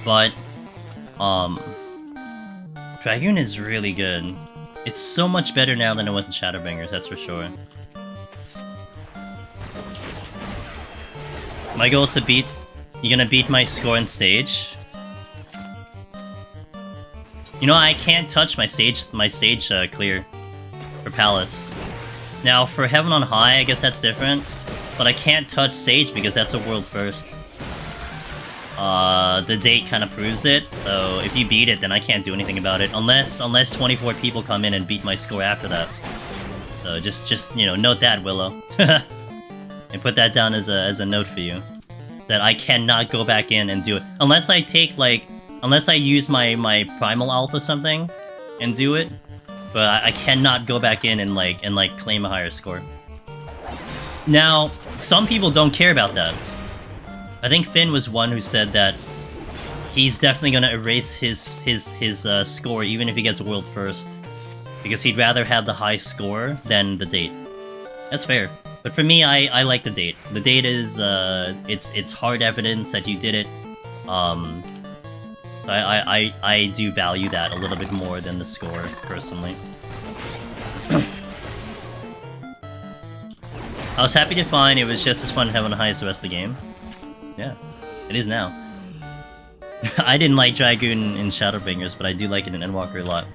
But, Dragoon is really good. It's so much better now than it was in Shadowbringers, that's for sure. My goal is to beat... You're gonna beat my score in Sage? You know, I can't touch my Sage clear for Palace. Now, for Heaven on High, I guess that's different. But I can't touch Sage because that's a world first. The date kind of proves it, so if you beat it, then I can't do anything about it. Unless 24 people come in and beat my score after that. So just you know, note that, Willow. And put that down as a note for you. That I cannot go back in and do it. Unless I take, like... Unless I use my Primal Alt or something and do it. But I cannot go back in and claim a higher score. Now, some people don't care about that. I think Finn was one who said that he's definitely gonna erase his score even if he gets world first. Because he'd rather have the high score than the date. That's fair. But for me, I like the date. The date is, it's hard evidence that you did it. I do value that a little bit more than the score, personally. I was happy to find it was just as fun having a high as the rest of the game. Yeah, it is now. I didn't like Dragoon in Shadowbringers, but I do like it in Endwalker a lot.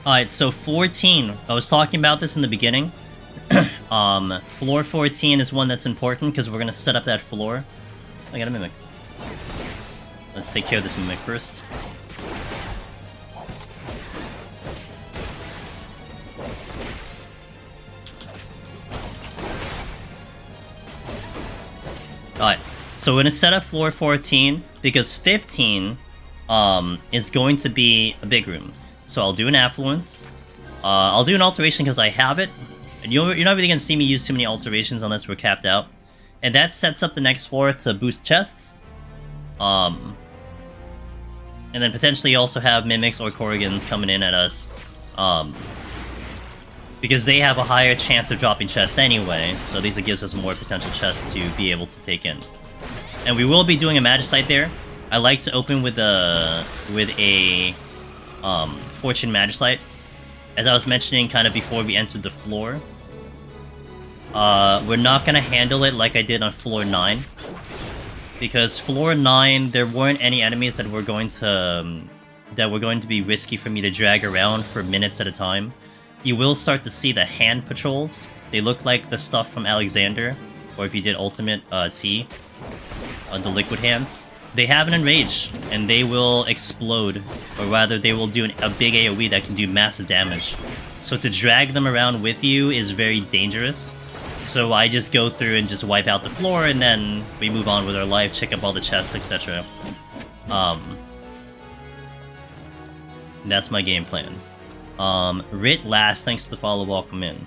Alright, so 14. I was talking about this in the beginning. Floor 14 is one that's important because we're gonna set up that floor. I got a Mimic. Let's take care of this Mimic first. Alright, so we're gonna set up floor 14 because 15 is going to be a big room. So I'll do an Affluence. I'll do an Alteration because I have it. And you're not really gonna see me use too many alterations unless we're capped out. And that sets up the next floor to boost chests. And then potentially also have Mimics or Korrigans coming in at us. Because they have a higher chance of dropping chests anyway. So at least it gives us more potential chests to be able to take in. And we will be doing a Magicite there. I like to open with a Fortune Magicite. As I was mentioning kind of before we entered the floor. We're not gonna handle it like I did on floor 9. Because floor 9, there weren't any enemies that were going to be risky for me to drag around for minutes at a time. You will start to see the hand patrols. They look like the stuff from Alexander, or if you did Ultimate T, the Liquid Hands. They have an enrage, and they will explode, or rather they will do a big AoE that can do massive damage. So to drag them around with you is very dangerous. So I just go through and just wipe out the floor, and then we move on with our life, check up all the chests, etc. That's my game plan. Rit last, thanks to the follow, welcome in.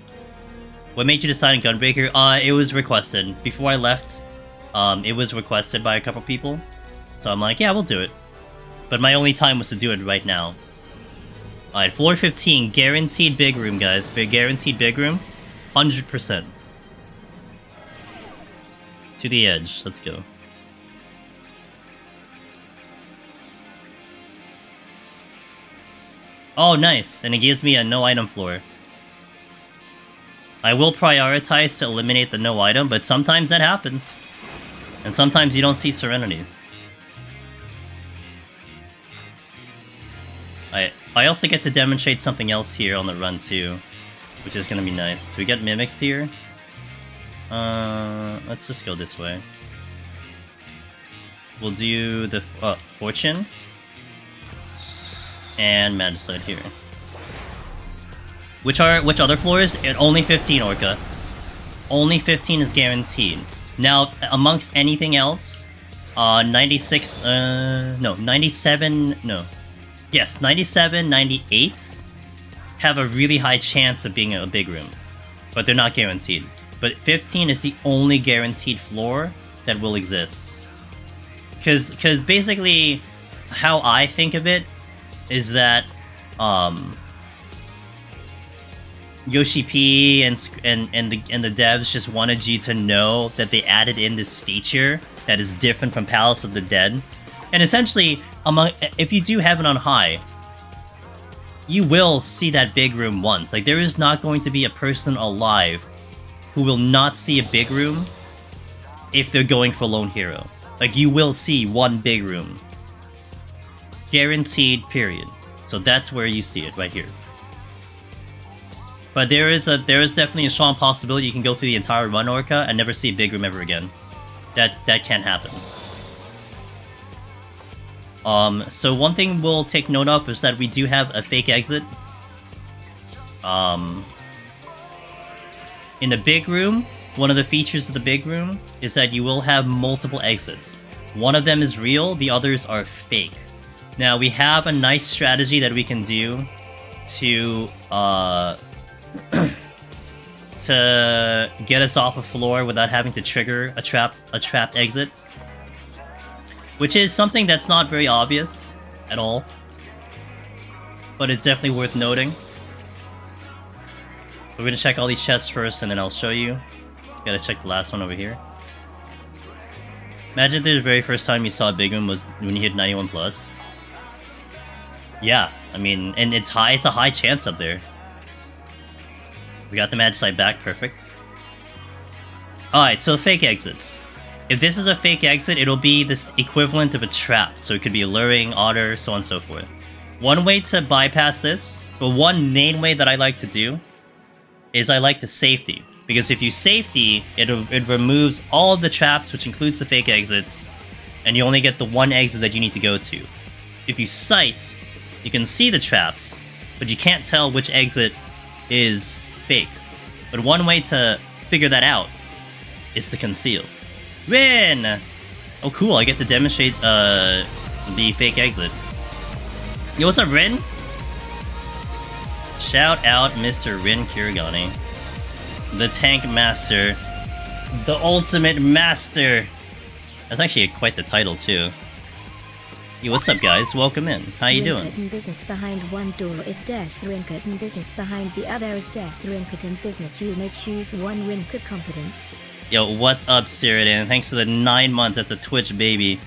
What made you decide on Gunbreaker? It was requested. Before I left, it was requested by a couple people. So I'm like, yeah, we'll do it. But my only time was to do it right now. Alright, floor 15, guaranteed big room, guys. Guaranteed big room. 100%. To the edge, let's go. Oh, nice, and it gives me a no item floor. I will prioritize to eliminate the no item, but sometimes that happens. And sometimes you don't see Serenities. I also get to demonstrate something else here on the run too, which is gonna be nice. We get Mimics here. Let's just go this way. We'll do the Fortune and Magicite here. Which other floors? Only 15 Orca. Only 15 is guaranteed. Now, amongst anything else, 97, yes, 97, 98 have a really high chance of being a big room, but they're not guaranteed. But 15 is the only guaranteed floor that will exist. Because basically, how I think of it is that, Yoshi P and the devs just wanted you to know that they added in this feature that is different from Palace of the Dead. And essentially, if you do Heaven on High, you will see that big room once. Like, there is not going to be a person alive who will not see a big room if they're going for Lone Hero. Like, you will see one big room. Guaranteed, period. So that's where you see it, right here. But there is definitely a strong possibility you can go through the entire run Orca and never see a big room ever again. That can happen. So one thing we'll take note of is that we do have a fake exit. In the big room, one of the features of the big room is that you will have multiple exits. One of them is real, the others are fake. Now we have a nice strategy that we can do to to get us off a floor without having to trigger a trapped exit, which is something that's not very obvious at all, but it's definitely worth noting. We're gonna check all these chests first, and then I'll show you. Gotta check the last one over here. Imagine the very first time you saw a big room was when you hit 91 plus. Yeah, I mean, and it's high. It's a high chance up there. We got the Magicite back, perfect. Alright, so fake exits. If this is a fake exit, it'll be this equivalent of a trap. So it could be alluring, otter, so on and so forth. One way to bypass this, but one main way that I like to do, is I like to safety. Because if you safety, it removes all of the traps, which includes the fake exits, and you only get the one exit that you need to go to. If you sight, you can see the traps, but you can't tell which exit is fake. But one way to figure that out is to conceal. Rin! Oh cool, I get to demonstrate the fake exit. Yo, what's up, Rin? Shout out Mr. Rin Kirigane. The Tank Master. The Ultimate Master! That's actually quite the title, too. Yo, what's up, guys? Welcome in. How you doing? Business behind one door is death. Rinket and business behind the other is death. Rinket and business, you may choose one. Rinket competence. Yo, what's up, Ceridan? Thanks for the 9 months. That's a Twitch baby.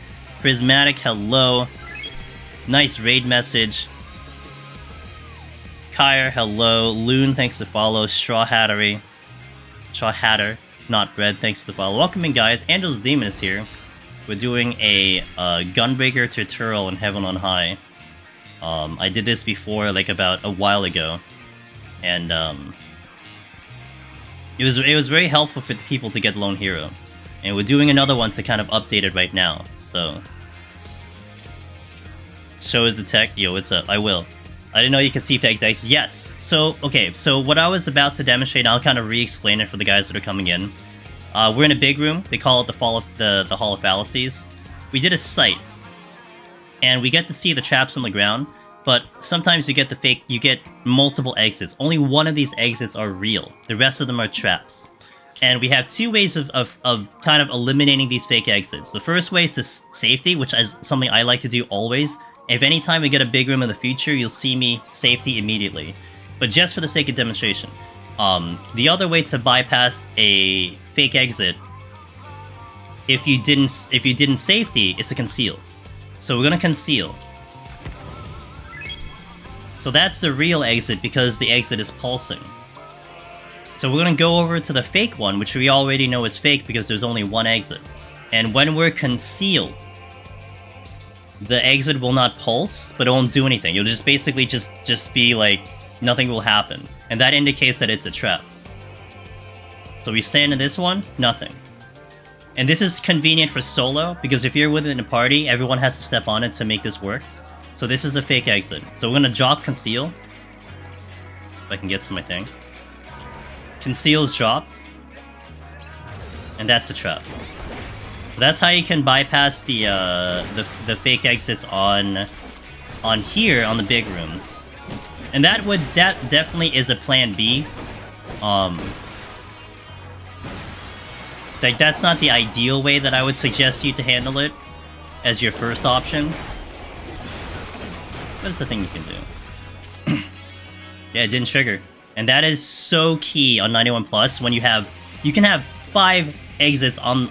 Prismatic, hello. Nice raid message. Kyre, hello. Loon, thanks to follow. Straw Hatter, not Bread, thanks to the follow. Welcome in, guys. Angelus Demon is here. We're doing a Gunbreaker tutorial in Heaven on High. I did this before, like about a while ago, and it was very helpful for the people to get Lone Hero, and we're doing another one to kind of update it right now. So, show us the tech. Yo, what's up? I will. I didn't know you could see fake dice. Yes. So okay. So what I was about to demonstrate, I'll kind of re-explain it for the guys that are coming in. We're in a big room. They call it the Hall of Fallacies. We did a sight, and we get to see the traps on the ground. But sometimes you get multiple exits. Only one of these exits are real. The rest of them are traps. And we have two ways of kind of eliminating these fake exits. The first way is to safety, which is something I like to do always. If any time we get a big room in the future, you'll see me safety immediately. But just for the sake of demonstration. The other way to bypass a fake exit, if you didn't safety, is to conceal. So we're gonna conceal. So that's the real exit because the exit is pulsing. So we're gonna go over to the fake one, which we already know is fake because there's only one exit. And when we're concealed, the exit will not pulse, but it won't do anything. You'll just basically just be like, nothing will happen. And that indicates that it's a trap. So we stand in this one, nothing. And this is convenient for solo, because if you're within a party, everyone has to step on it to make this work. So this is a fake exit. So we're gonna drop Conceal. If I can get to my thing. Conceal's dropped. And that's a trap. So that's how you can bypass the fake exits on here, on the big rooms. And that definitely is a plan B. Like, that's not the ideal way that I would suggest you to handle it as your first option. But it's a thing you can do. Yeah, it didn't trigger. And that is so key on 91 Plus when you can have 5 exits on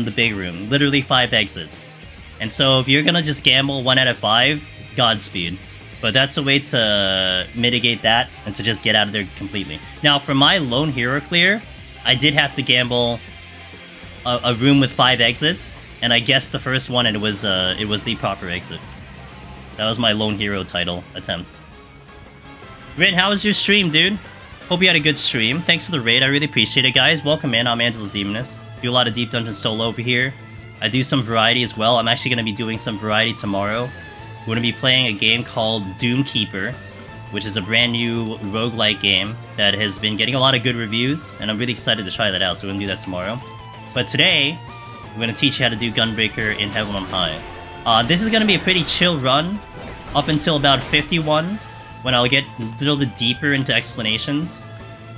the big room. Literally 5 exits. And so if you're gonna just gamble 1 out of 5, Godspeed. But that's a way to mitigate that and to just get out of there completely. Now, for my lone hero clear, I did have to gamble a room with 5 exits, and I guessed the first one, and it was the proper exit. That was my lone hero title attempt. Rin, how was your stream, dude? Hope you had a good stream. Thanks for the raid, I really appreciate it, guys. Welcome in, I'm Angelus Demonus. Do a lot of Deep Dungeon solo over here. I do some variety as well. I'm actually going to be doing some variety tomorrow. We're going to be playing a game called Doomkeeper, which is a brand new roguelike game that has been getting a lot of good reviews, and I'm really excited to try that out, so we're going to do that tomorrow. But today, I'm going to teach you how to do Gunbreaker in Heaven on High. This is going to be a pretty chill run, up until about 51, when I'll get a little bit deeper into explanations.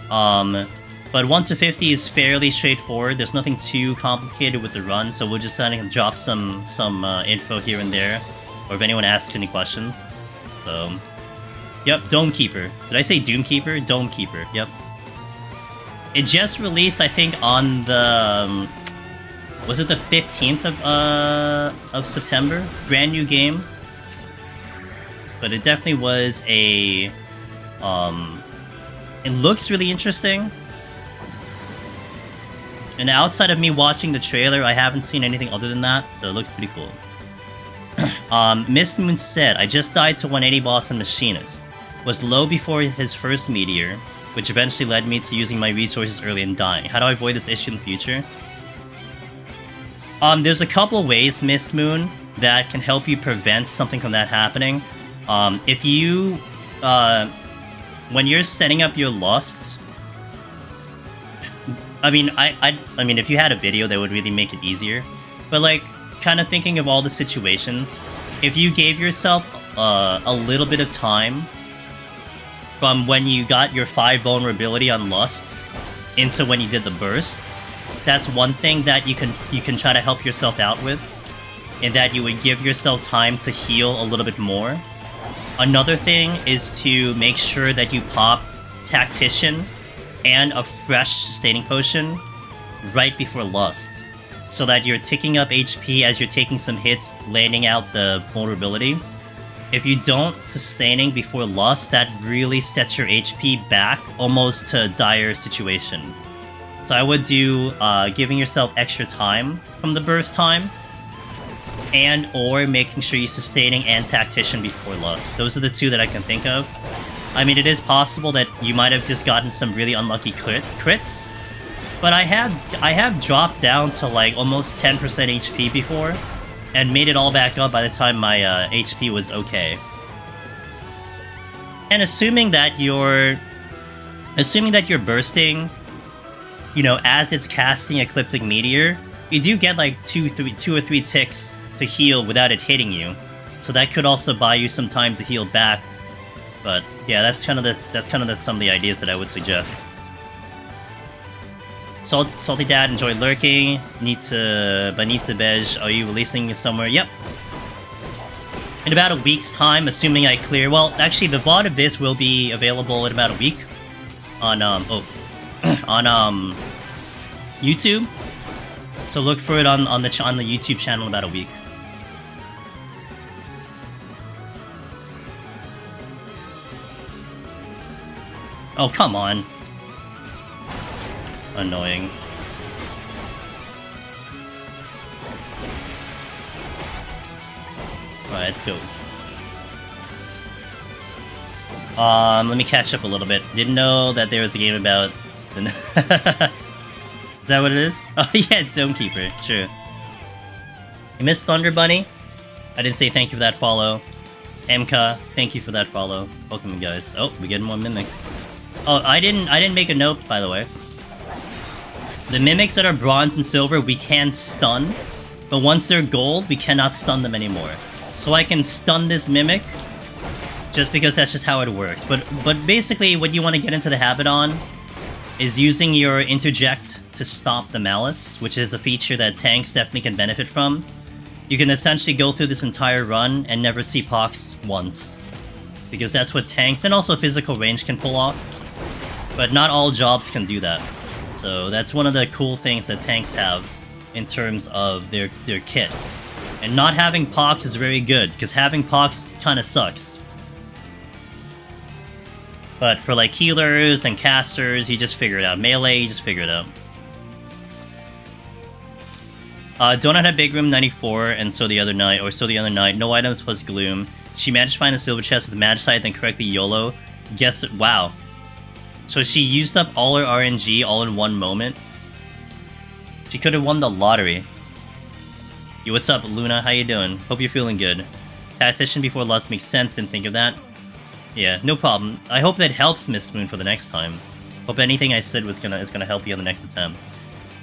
But 1 to 50 is fairly straightforward. There's nothing too complicated with the run, so we'll just kind of drop some info here and there, or if anyone asks any questions. So, yep, Domekeeper. Did I say Doomkeeper? Domekeeper, yep. It just released, I think, on the... was it the 15th of September? Brand new game. But it definitely was a... it looks really interesting. And outside of me watching the trailer, I haven't seen anything other than that, so it looks pretty cool. Mist Moon said, I just died to 180 boss and Machinist. Was low before his first meteor, which eventually led me to using my resources early and dying. How do I avoid this issue in the future? There's a couple ways, Mist Moon, that can help you prevent something from that happening. If you, when you're setting up your lusts, I mean, I mean, if you had a video, that would really make it easier. But like, kind of thinking of all the situations, if you gave yourself a little bit of time from when you got your 5 vulnerability on lust into when you did the burst, that's one thing that you can try to help yourself out with, in that you would give yourself time to heal a little bit more. Another thing is to make sure that you pop Tactician and a fresh sustaining potion right before lust, so that you're ticking up HP as you're taking some hits, landing out the vulnerability. If you don't sustaining before lust, that really sets your HP back almost to a dire situation. So I would do giving yourself extra time from the burst time, and or making sure you're sustaining and Tactician before lust. Those are the 2 that I can think of. I mean, it is possible that you might have just gotten some really unlucky crits, but I have dropped down to like almost 10% HP before, and made it all back up by the time my HP was okay. And assuming that you're bursting, you know, as it's casting Ecliptic Meteor, you do get like 2 or 3 ticks to heal without it hitting you, so that could also buy you some time to heal back. But yeah, that's kind of some of the ideas that I would suggest. Salty Dad, enjoy lurking. Need to Bej, are you releasing somewhere? Yep. In about a week's time, assuming I clear. Well, actually, the VOD of this will be available in about a week on on YouTube. So look for it on the YouTube channel in about a week. Oh, come on. Annoying. Alright, let's go. Let me catch up a little bit. Didn't know that there was a game about... Is that what it is? Oh yeah, Dome Keeper, true. You missed Thunder Bunny? I didn't say thank you for that follow. MK, thank you for that follow. Welcome, guys. Oh, we're getting more mimics. Oh, I didn't make a note, by the way. The mimics that are bronze and silver, we can stun, but once they're gold, we cannot stun them anymore. So I can stun this mimic, just because that's just how it works. But basically, what you want to get into the habit on is using your Interject to stop the Malice, which is a feature that tanks definitely can benefit from. You can essentially go through this entire run and never see Pox once. Because that's what tanks, and also physical range, can pull off. But not all jobs can do that. So that's one of the cool things that tanks have in terms of their kit. And not having Pox is very good, because having Pox kinda sucks. But for like healers and casters, you just figure it out. Melee, you just figure it out. Donut had Big Room 94, and so the other night. No items plus Gloom. She managed to find a silver chest with Magicite, then correctly YOLO. Guess it. Wow. So she used up all her RNG all in one moment. She could have won the lottery. Yo, what's up, Luna? How you doing? Hope you're feeling good. Tactician before lust makes sense. Didn't think of that. Yeah, no problem. I hope that helps Miss Spoon for the next time. Hope anything I said is gonna help you on the next attempt.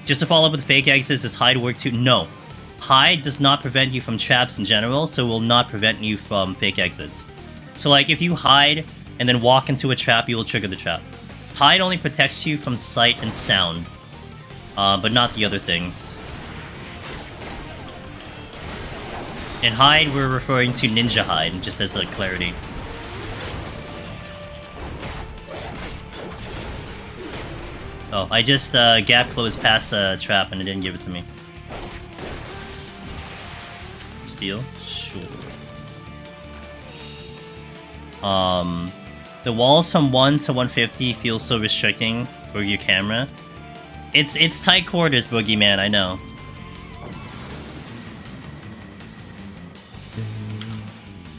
Just to follow up with fake exits, does hide work too? No. Hide does not prevent you from traps in general, so will not prevent you from fake exits. So like, if you hide and then walk into a trap, you will trigger the trap. Hide only protects you from sight and sound, but not the other things. In hide, we're referring to ninja hide, just as a clarity. Oh, I just gap closed past a trap and it didn't give it to me. Steal? Sure. The walls from 1 to 150 feel so restricting for your camera. It's tight quarters, Boogeyman, I know.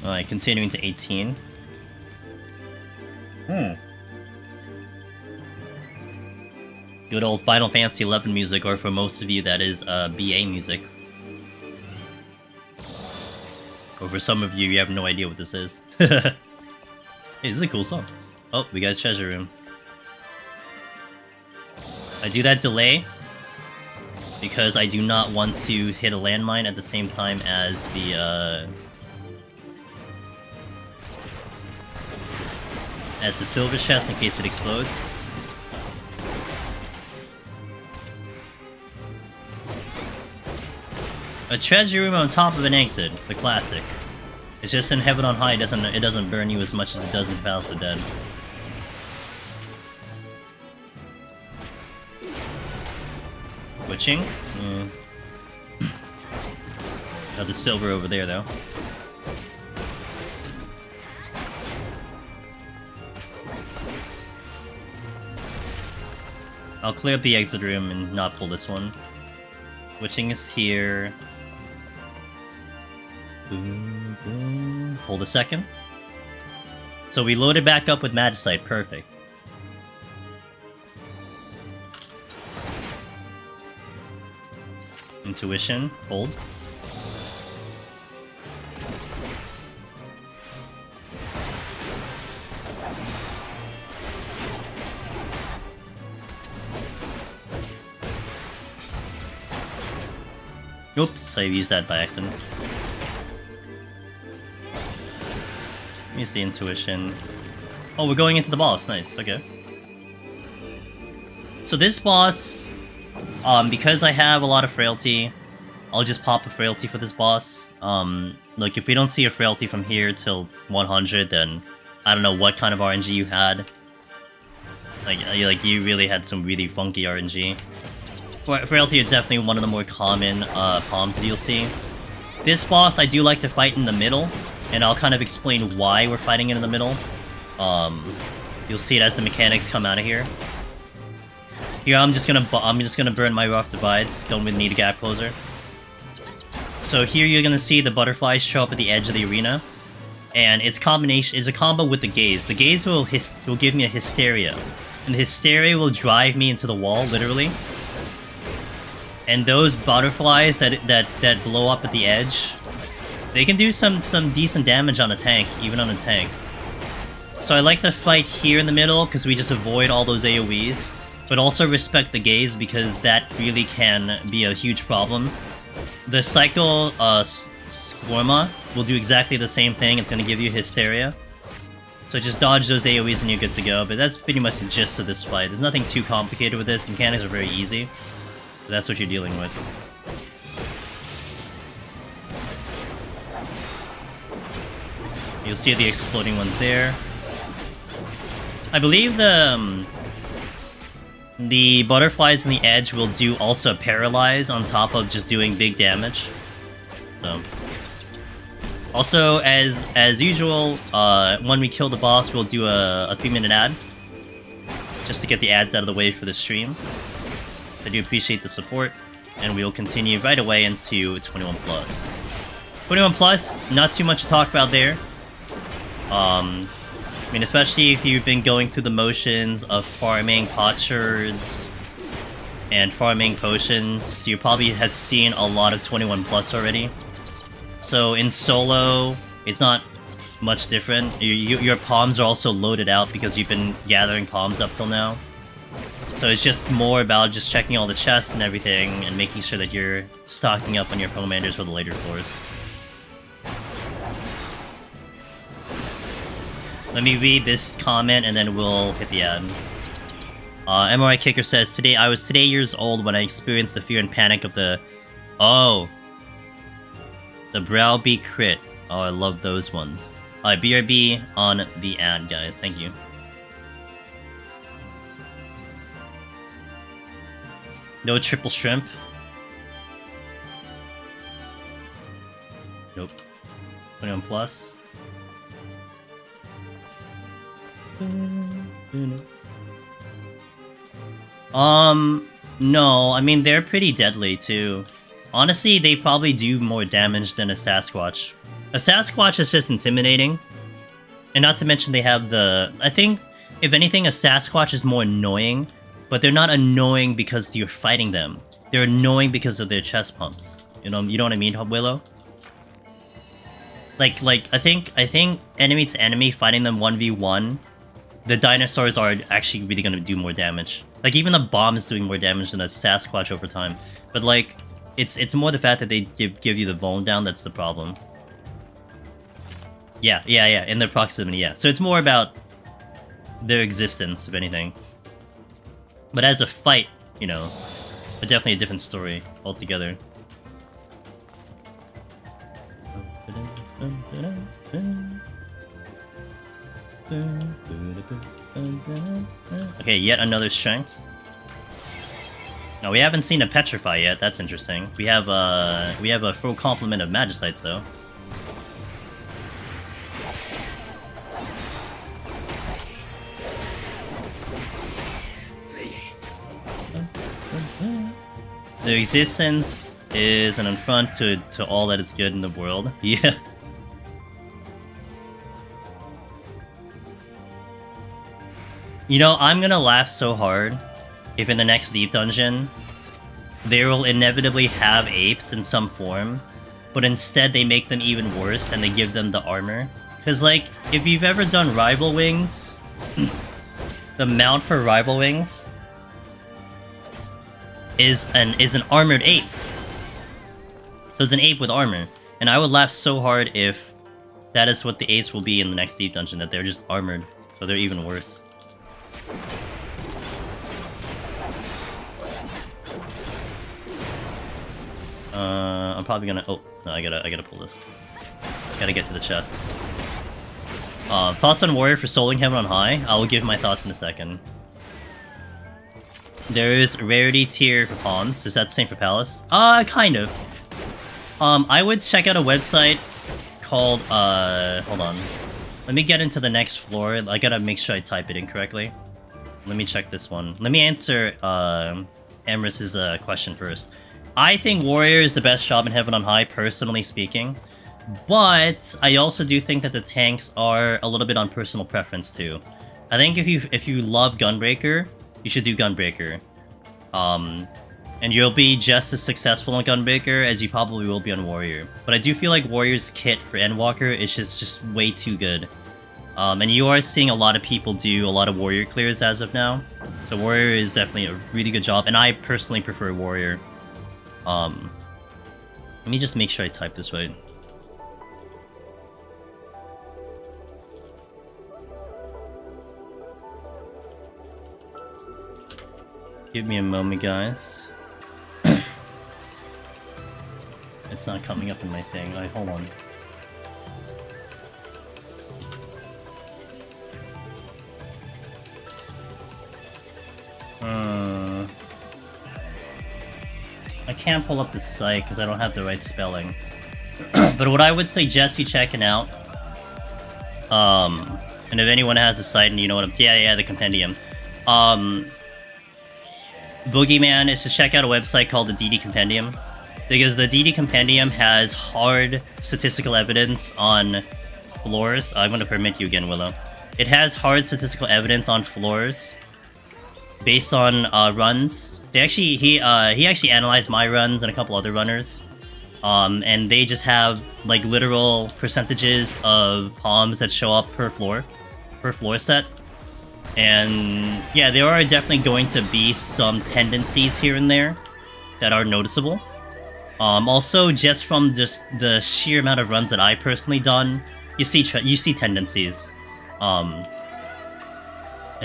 Alright, continuing to 18. Good old Final Fantasy XI music, or for most of you, that is BA music. Or for some of you, you have no idea what this is. Hey, this is a cool song. Oh, we got a treasure room. I do that delay because I do not want to hit a landmine at the same time as the silver chest in case it explodes. A treasure room on top of an exit, the classic. It's just in Heaven on High, it doesn't burn you as much as it does in Palace of the Dead. Witching? Oh, the silver over there, though. I'll clear up the exit room and not pull this one. Witching is here. Boom, boom. Hold a second. So we loaded back up with Magicite, perfect. Intuition, hold. Oops, I used that by accident. Use the intuition. Oh, we're going into the boss, nice, okay. So this boss, because I have a lot of frailty, I'll just pop a frailty for this boss. Look, if we don't see a frailty from here till 100, then I don't know what kind of RNG you had. Like you really had some really funky RNG. Frailty is definitely one of the more common palms that you'll see. This boss I do like to fight in the middle, and I'll kind of explain why we're fighting it in the middle. You'll see it as the mechanics come out of here. Here I'm just gonna burn my rough divides. Don't really need a gap closer. So here you're gonna see the butterflies show up at the edge of the arena, and it's a combo with the gaze. The gaze will give me a hysteria, and the hysteria will drive me into the wall, literally. And those butterflies that blow up at the edge, they can do some decent damage on a tank, even on a tank. So I like to fight here in the middle, because we just avoid all those AoEs. But also respect the gaze, because that really can be a huge problem. The Cycle Squirma will do exactly the same thing. It's going to give you Hysteria. So just dodge those AoEs and you're good to go. But that's pretty much the gist of this fight. There's nothing too complicated with this. The mechanics are very easy. But that's what you're dealing with. You'll see the exploding ones there. I believe the butterflies on the edge will do also paralyze on top of just doing big damage. So, also as usual, when we kill the boss, we'll do a 3-minute ad just to get the ads out of the way for the stream. I do appreciate the support, and we'll continue right away into 21 plus. 21 plus, not too much to talk about there. I mean, especially if you've been going through the motions of farming potsherds and farming potions, you probably have seen a lot of 21 plus already. So in solo, it's not much different. Your palms are also loaded out because you've been gathering palms up till now. So it's just more about just checking all the chests and everything and making sure that you're stocking up on your Pomanders for the later floors. Let me read this comment and then we'll hit the ad. MRI Kicker says, I was today years old when I experienced the fear and panic of the... Oh! The Browbeat crit. Oh, I love those ones. Alright, BRB on the ad, guys. Thank you. No triple shrimp. Nope. 21 plus. No, I mean, they're pretty deadly, too. Honestly, they probably do more damage than a Sasquatch. A Sasquatch is just intimidating. And not to mention they have the... I think, if anything, a Sasquatch is more annoying, but they're not annoying because you're fighting them. They're annoying because of their chest pumps. You know what I mean, Willow? Like, I think enemy to enemy, fighting them 1v1, the dinosaurs are actually really gonna do more damage. Like, even the bomb is doing more damage than a Sasquatch over time. But, like, it's more the fact that they give you the vuln down that's the problem. Yeah, in their proximity, yeah. So it's more about their existence, if anything. But as a fight, you know, definitely a different story altogether. Okay, yet another strength. Now we haven't seen a petrify yet. That's interesting. We have a full complement of Magicites though. Their existence is an affront to all that is good in the world. Yeah. You know, I'm gonna laugh so hard if in the next deep dungeon they will inevitably have apes in some form, but instead they make them even worse and they give them the armor. Cause like, if you've ever done Rival Wings, the mount for Rival Wings is an armored ape. So it's an ape with armor. And I would laugh so hard if that is what the apes will be in the next deep dungeon, that they're just armored, so they're even worse. I'm probably gonna... Oh, no, I gotta pull this. Gotta get to the chest. Thoughts on Warrior for soloing Heaven on High? I will give my thoughts in a second. There is rarity tier for pawns. Is that the same for Palace? Kind of. I would check out a website called, hold on. Let me get into the next floor. I gotta make sure I type it in correctly. Let me check this one. Let me answer, Emrys's, question first. I think Warrior is the best job in Heaven on High, personally speaking. But I also do think that the tanks are a little bit on personal preference, too. I think if you love Gunbreaker, you should do Gunbreaker. And you'll be just as successful on Gunbreaker as you probably will be on Warrior. But I do feel like Warrior's kit for Endwalker is just way too good. And you are seeing a lot of people do a lot of Warrior clears as of now. So Warrior is definitely a really good job, and I personally prefer Warrior. Let me just make sure I type this right. Give me a moment, guys. It's not coming up in my thing. Alright, hold on. I can't pull up the site because I don't have the right spelling. But what I would suggest you checking out, and if anyone has the site and you know what I'm... Yeah, the compendium. Boogeyman is to check out a website called the DD Compendium. Because the DD Compendium has hard statistical evidence on floors. I'm going to permit you again, Willow. It has hard statistical evidence on floors based on runs. He actually analyzed my runs and a couple other runners. And they just have like literal percentages of palms that show up per floor set. And yeah, there are definitely going to be some tendencies here and there that are noticeable. Also, just from just the sheer amount of runs that I personally done, you see tendencies. And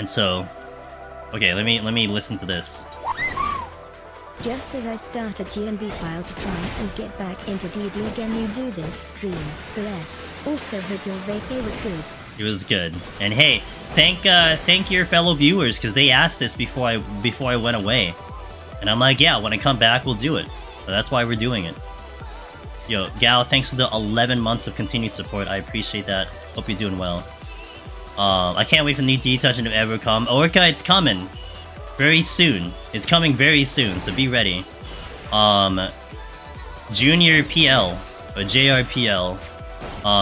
so, okay, let me listen to this. Just as I start a GNB file to try and get back into DD again, you do this stream. Bless. Also hope your vacay was good. It was good. And hey, thank your fellow viewers, because they asked this before I went away. And I'm like, yeah, when I come back, we'll do it. So that's why we're doing it. Yo, Gao, thanks for the 11 months of continued support. I appreciate that. Hope you're doing well. I can't wait for new D-Touch to ever come. Orca, it's coming. Very soon. It's coming very soon, so be ready. Junior PL, or JRPL.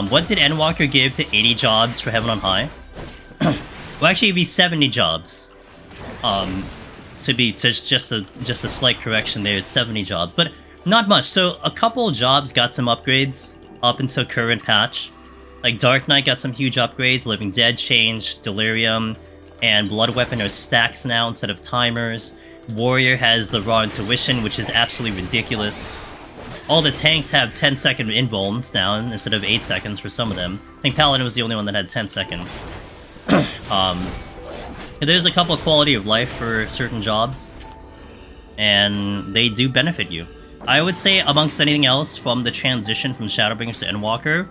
What did Endwalker give to 80 jobs for Heaven on High? Well, actually, it'd be 70 jobs. Just a slight correction there. It's 70 jobs, but not much. So a couple jobs got some upgrades up until current patch. Like Dark Knight got some huge upgrades. Living Dead changed. Delirium and Blood Weapon are stacks now instead of timers. Warrior has the raw intuition, which is absolutely ridiculous. All the tanks have 10-second invulns now instead of 8 seconds for some of them. I think Paladin was the only one that had 10 seconds. There's a couple of quality of life for certain jobs, and they do benefit you. I would say, amongst anything else, from the transition from Shadowbringers to Endwalker,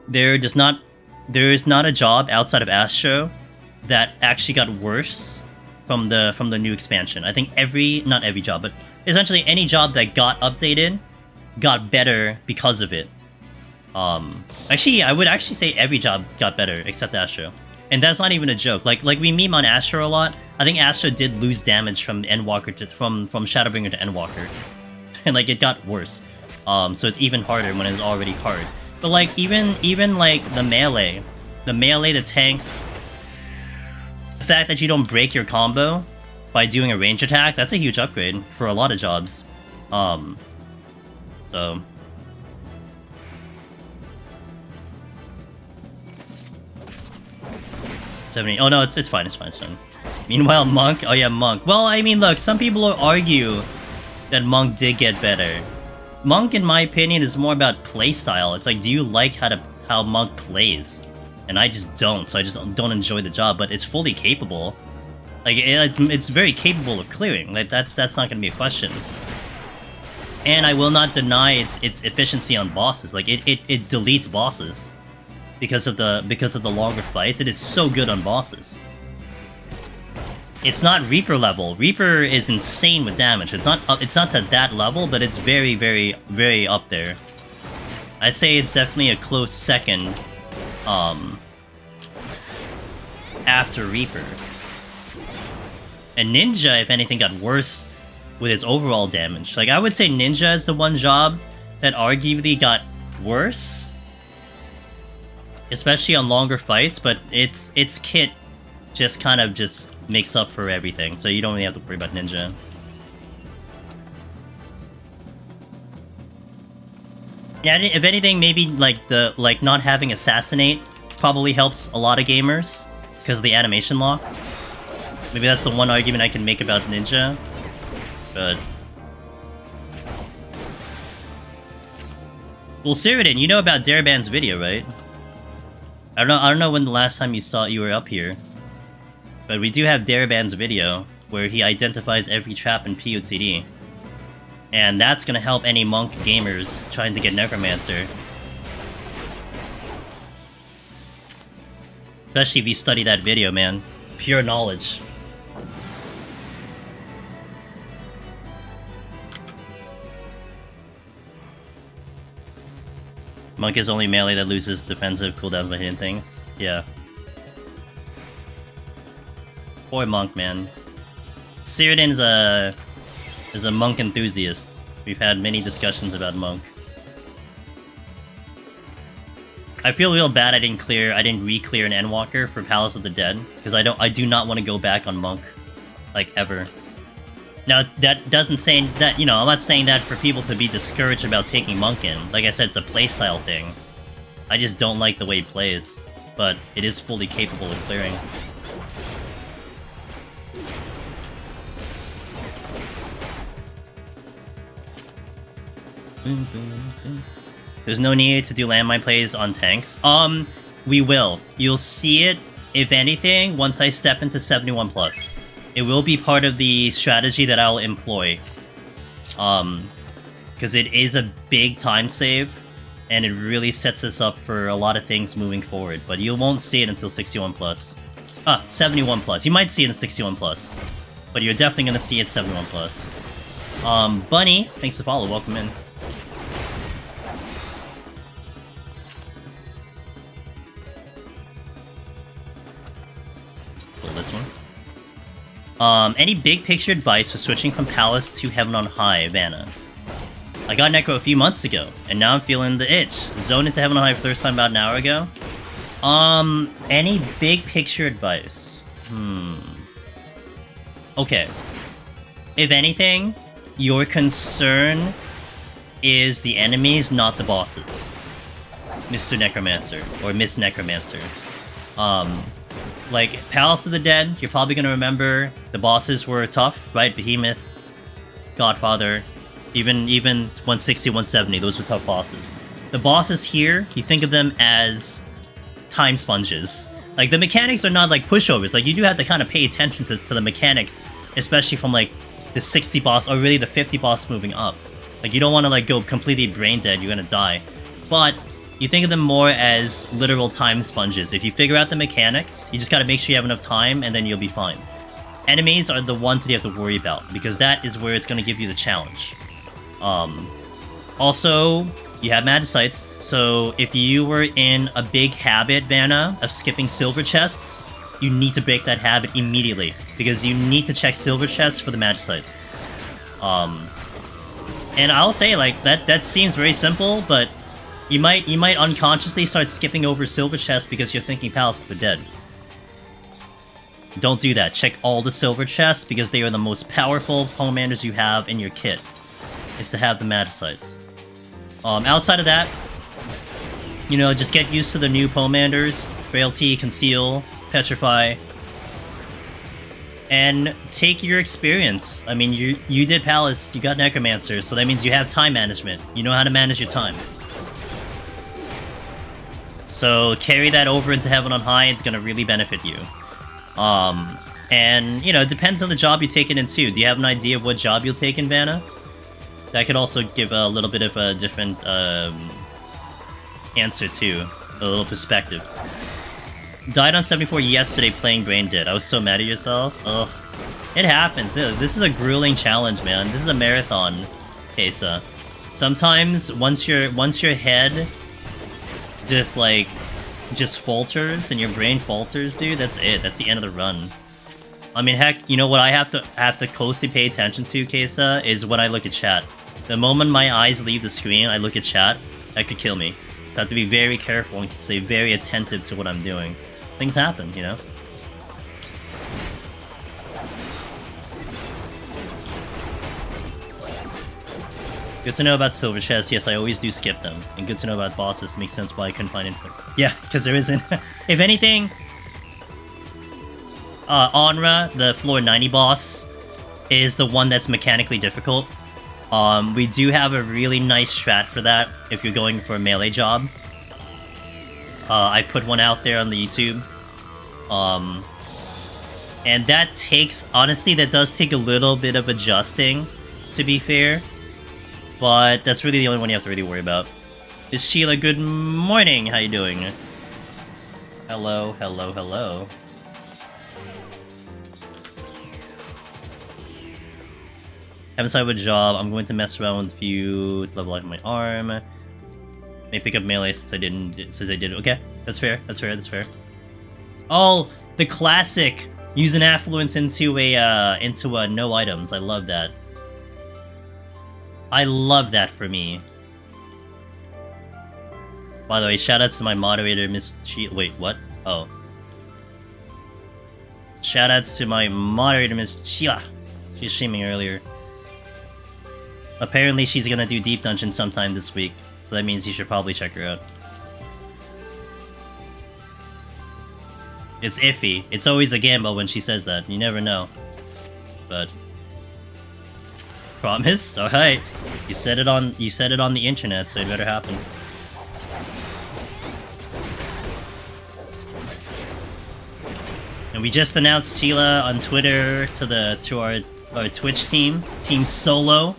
there is not a job outside of Astro that actually got worse from the new expansion. I think not every job, but essentially any job that got updated got better because of it. Actually, I would actually say every job got better except Astro. And that's not even a joke. Like we meme on Astro a lot. I think Astro did lose damage from Endwalker from Shadowbringer to Endwalker. And like it got worse. So it's even harder when it's already hard. But like even like the melee, the tanks, the fact that you don't break your combo by doing a range attack, that's a huge upgrade for a lot of jobs. So 70. Oh no, it's fine. Meanwhile, Monk. Oh yeah, Monk. Well, I mean, look, some people will argue that Monk did get better. Monk, in my opinion, is more about playstyle. It's like, do you like how Monk plays? And I just don't, so I just don't enjoy the job. But it's fully capable. Like it's very capable of clearing. Like that's not gonna be a question. And I will not deny its efficiency on bosses. Like it deletes bosses because of the longer fights. It is so good on bosses. It's not Reaper level. Reaper is insane with damage. It's not to that level, but it's very, very, very up there. I'd say it's definitely a close second after Reaper. And Ninja, if anything, got worse with its overall damage. Like, I would say Ninja is the one job that arguably got worse, especially on longer fights, but its kit just kind of just makes up for everything, so you don't really have to worry about Ninja. Yeah, if anything, maybe like not having assassinate probably helps a lot of gamers because of the animation lock. Maybe that's the one argument I can make about Ninja, but well, Cyrodian, you know about Daraban's video, right? I don't know when the last time you were up here, but we do have Daraban's video where he identifies every trap in POTD. And that's gonna help any monk gamers trying to get Necromancer. Especially if you study that video, man. Pure knowledge. Monk is only melee that loses defensive cooldowns by hitting things. Yeah. Poor Monk, man. Cyrodian is a Monk enthusiast. We've had many discussions about Monk. I feel real bad I didn't re-clear an Endwalker for Palace of the Dead, because I do not want to go back on Monk. Like, ever. Now, that doesn't say that, you know, I'm not saying that for people to be discouraged about taking Monk in. Like I said, it's a playstyle thing. I just don't like the way he plays. But it is fully capable of clearing. There's no need to do landmine plays on tanks. We will. You'll see it, if anything, once I step into 71+. It will be part of the strategy that I'll employ. Because it is a big time save, and it really sets us up for a lot of things moving forward. But you won't see it until 61+. 71+. You might see it in 61+. But you're definitely going to see it 71+. Bunny, thanks for the follow. Welcome in. This one. Any big picture advice for switching from Palace to Heaven on High, Vanna? I got Necro a few months ago, and now I'm feeling the itch. Zoned into Heaven on High for the first time about an hour ago. Any big picture advice? Okay. If anything, your concern is the enemies, not the bosses. Mr. Necromancer, or Miss Necromancer. Like, Palace of the Dead, you're probably gonna remember the bosses were tough, right? Behemoth, Godfather, even 160, 170, those were tough bosses. The bosses here, you think of them as time sponges. Like, the mechanics are not like pushovers, like, you do have to kind of pay attention to the mechanics, especially from, like, the 60 boss, or really the 50 boss moving up. Like, you don't want to, like, go completely brain dead, you're gonna die. But you think of them more as literal time sponges. If you figure out the mechanics, you just gotta make sure you have enough time, and then you'll be fine. Enemies are the ones that you have to worry about, because that is where it's gonna give you the challenge. Also, you have Magicites, so if you were in a big habit, Vanna, of skipping silver chests, you need to break that habit immediately, because you need to check silver chests for the Magicites. And I'll say, like, that seems very simple, but you might unconsciously start skipping over silver chests because you're thinking Palace of the Dead. Don't do that. Check all the silver chests because they are the most powerful Pomanders you have in your kit. Is to have the Magicites. Outside of that, you know, just get used to the new Pomanders. Frailty, Conceal, Petrify. And take your experience. I mean, you did Palace, you got Necromancer, so that means you have time management. You know how to manage your time. So carry that over into Heaven on High, it's gonna really benefit you. And, you know, it depends on the job you take it in too. Do you have an idea of what job you'll take in Vanna? That could also give a little bit of a different answer too. A little perspective. Died on 74 yesterday playing Brain Dead. I was so mad at yourself. Ugh. It happens. This is a grueling challenge, man. This is a marathon, Kesa. Sometimes, once your head just falters and your brain falters, dude, that's it. That's the end of the run. I mean, heck, you know what I have to closely pay attention to, Kesa, is when I look at chat. The moment my eyes leave the screen, I look at chat, that could kill me. So I have to be very careful and stay very attentive to what I'm doing. Things happen, you know? Good to know about silver chests. Yes, I always do skip them. And good to know about bosses. Makes sense why I couldn't find anything. Yeah, because there isn't. If anything, Onra, the floor 90 boss, is the one that's mechanically difficult. We do have a really nice strat for that if you're going for a melee job. I put one out there on the YouTube. And that takes, honestly, that does take a little bit of adjusting, to be fair. But that's really the only one you have to really worry about. Is Sheila, good morning, how you doing? Hello, hello, hello. Haven't started with a job, I'm going to mess around with a few to level up my arm. May pick up melee since I did. Okay, that's fair, that's fair, that's fair. Oh, the classic! Use an affluence into a no items. I love that. I love that for me. By the way, shoutouts to my moderator, Miss Sheila. Wait, what? Oh. Shoutouts to my moderator, Miss Sheila. She was streaming earlier. Apparently, she's gonna do Deep Dungeon sometime this week, so that means you should probably check her out. It's iffy. It's always a gamble when she says that. You never know. But promise? Alright. You said it on the internet, so it better happen. And we just announced Sheila on Twitter to our Twitch team, Team Solo.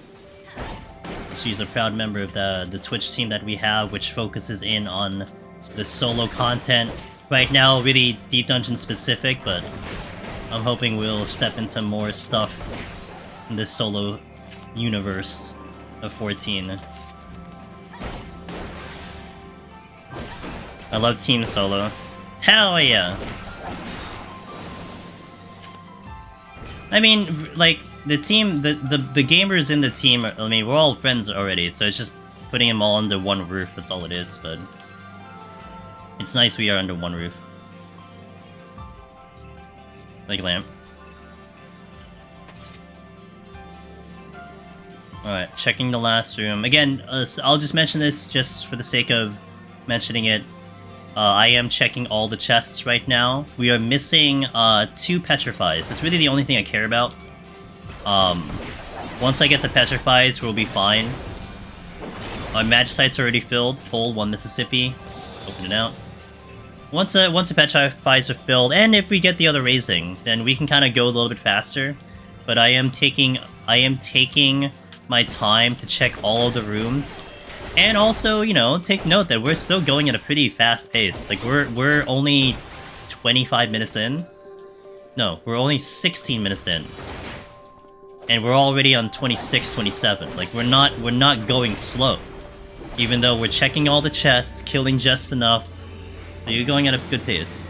She's a proud member of the Twitch team that we have, which focuses in on the solo content. Right now, really Deep Dungeon specific, but I'm hoping we'll step into more stuff in this solo universe of 14. I love Team Solo. Hell yeah! I mean, like, the team, the gamers in the team, I mean, we're all friends already, so it's just putting them all under one roof, that's all it is, but it's nice we are under one roof. Like lamp. Alright, checking the last room. Again, I'll just mention this just for the sake of mentioning it. I am checking all the chests right now. We are missing 2 petrifies. That's really the only thing I care about. Once I get the petrifies, we'll be fine. Our Magicite's already filled. Full 1 Mississippi. Open it out. Once the petrifies are filled, and if we get the other raising, then we can kind of go a little bit faster. But I am taking my time to check all of the rooms, and also, you know, take note that we're still going at a pretty fast pace. Like we're only 25 minutes in. No, we're only 16 minutes in, and we're already on 26, 27. Like we're not going slow, even though we're checking all the chests, killing just enough. So you're going at a good pace.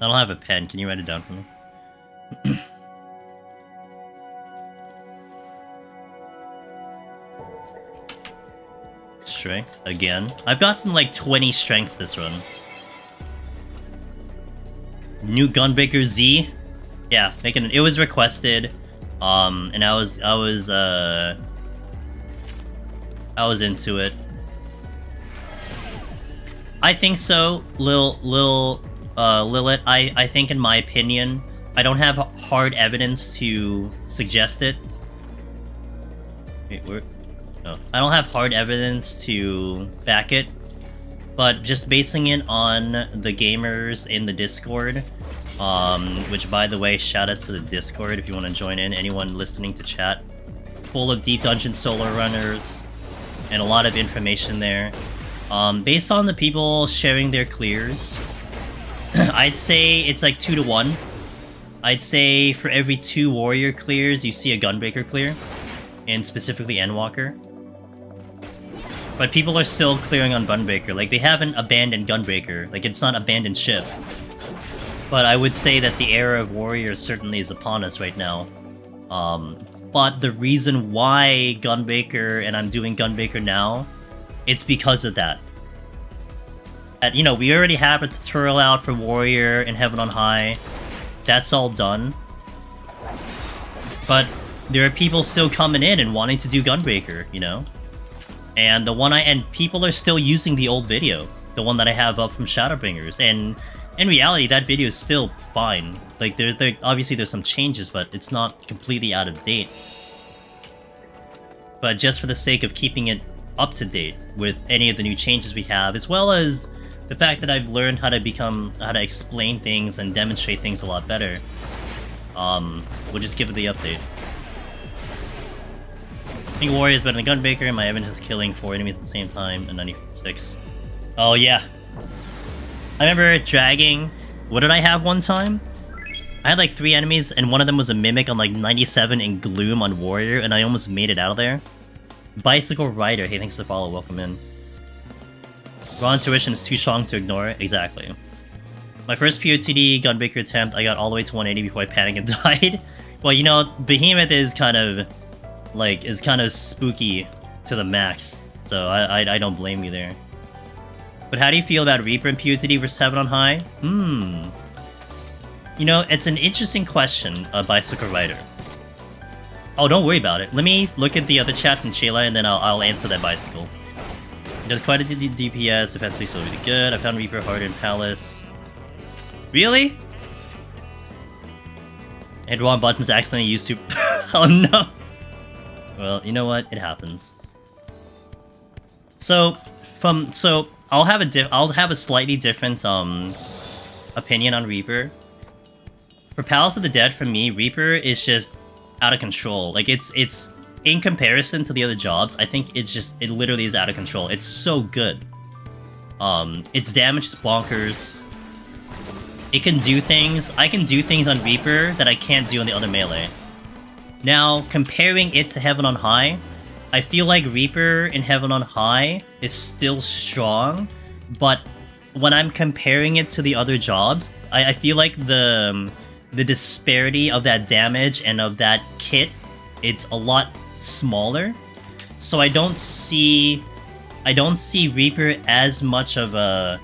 I don't have a pen. Can you write it down for me? Strength again. I've gotten like 20 strengths this run. New Gunbreaker Z. Yeah, it was requested. And I was into it. I think so, Lilith. I think, in my opinion, I don't have hard evidence to suggest it. Wait, no, I don't have hard evidence to back it, but just basing it on the gamers in the Discord, which, by the way, shout out to the Discord if you want to join in. Anyone listening to chat, full of Deep Dungeon solo runners, and a lot of information there. Based on the people sharing their clears, I'd say it's like 2 to 1. I'd say for every 2 warrior clears, you see a Gunbreaker clear, and specifically Endwalker. But people are still clearing on Gunbreaker. Like, they haven't abandoned Gunbreaker. Like, it's not abandoned ship. But I would say that the era of warriors certainly is upon us right now. But the reason why Gunbreaker, and I'm doing Gunbreaker now, it's because of that. You know, we already have a tutorial out for Warrior and Heaven on High. That's all done. But there are people still coming in and wanting to do Gunbreaker, you know? And people are still using the old video, the one that I have up from Shadowbringers, and in reality, that video is still fine. Like, obviously there's some changes, but it's not completely out of date. But just for the sake of keeping it up to date with any of the new changes we have, as well as the fact that I've learned how to explain things and demonstrate things a lot better, we'll just give it the update. I think Warrior is better than Gunbreaker, and my Evan is killing 4 enemies at the same time, and 96. Oh yeah. I remember dragging... What did I have one time? I had like 3 enemies, and one of them was a Mimic on like 97 and Gloom on Warrior, and I almost made it out of there. Bicycle Rider, hey, thanks for the follow, welcome in. Raw Intuition is too strong to ignore. Exactly. My first POTD Gunbreaker attempt, I got all the way to 180 before I panicked and died. Well, you know, Behemoth is kind of spooky to the max, so I don't blame you there. But how do you feel about Reaper and POTD versus Heaven on High? You know, it's an interesting question, Bicycle Rider. Oh, don't worry about it. Let me look at the other chat from Shayla, and then I'll answer that Bicycle. It does quite a DPS, defensively still really good. I found Reaper harder in Palace. Really? Hit wrong buttons, accidentally used to... Oh no! Well, you know what? It happens. So I'll have a slightly different opinion on Reaper. For Palace of the Dead, for me, Reaper is just out of control. Like it's in comparison to the other jobs, I think it literally is out of control. It's so good. Its damage is bonkers. It can do things. I can do things on Reaper that I can't do on the other melee. Now, comparing it to Heaven on High, I feel like Reaper in Heaven on High is still strong, but when I'm comparing it to the other jobs, I feel like the disparity of that damage and of that kit, it's a lot smaller. So I don't see Reaper as much of a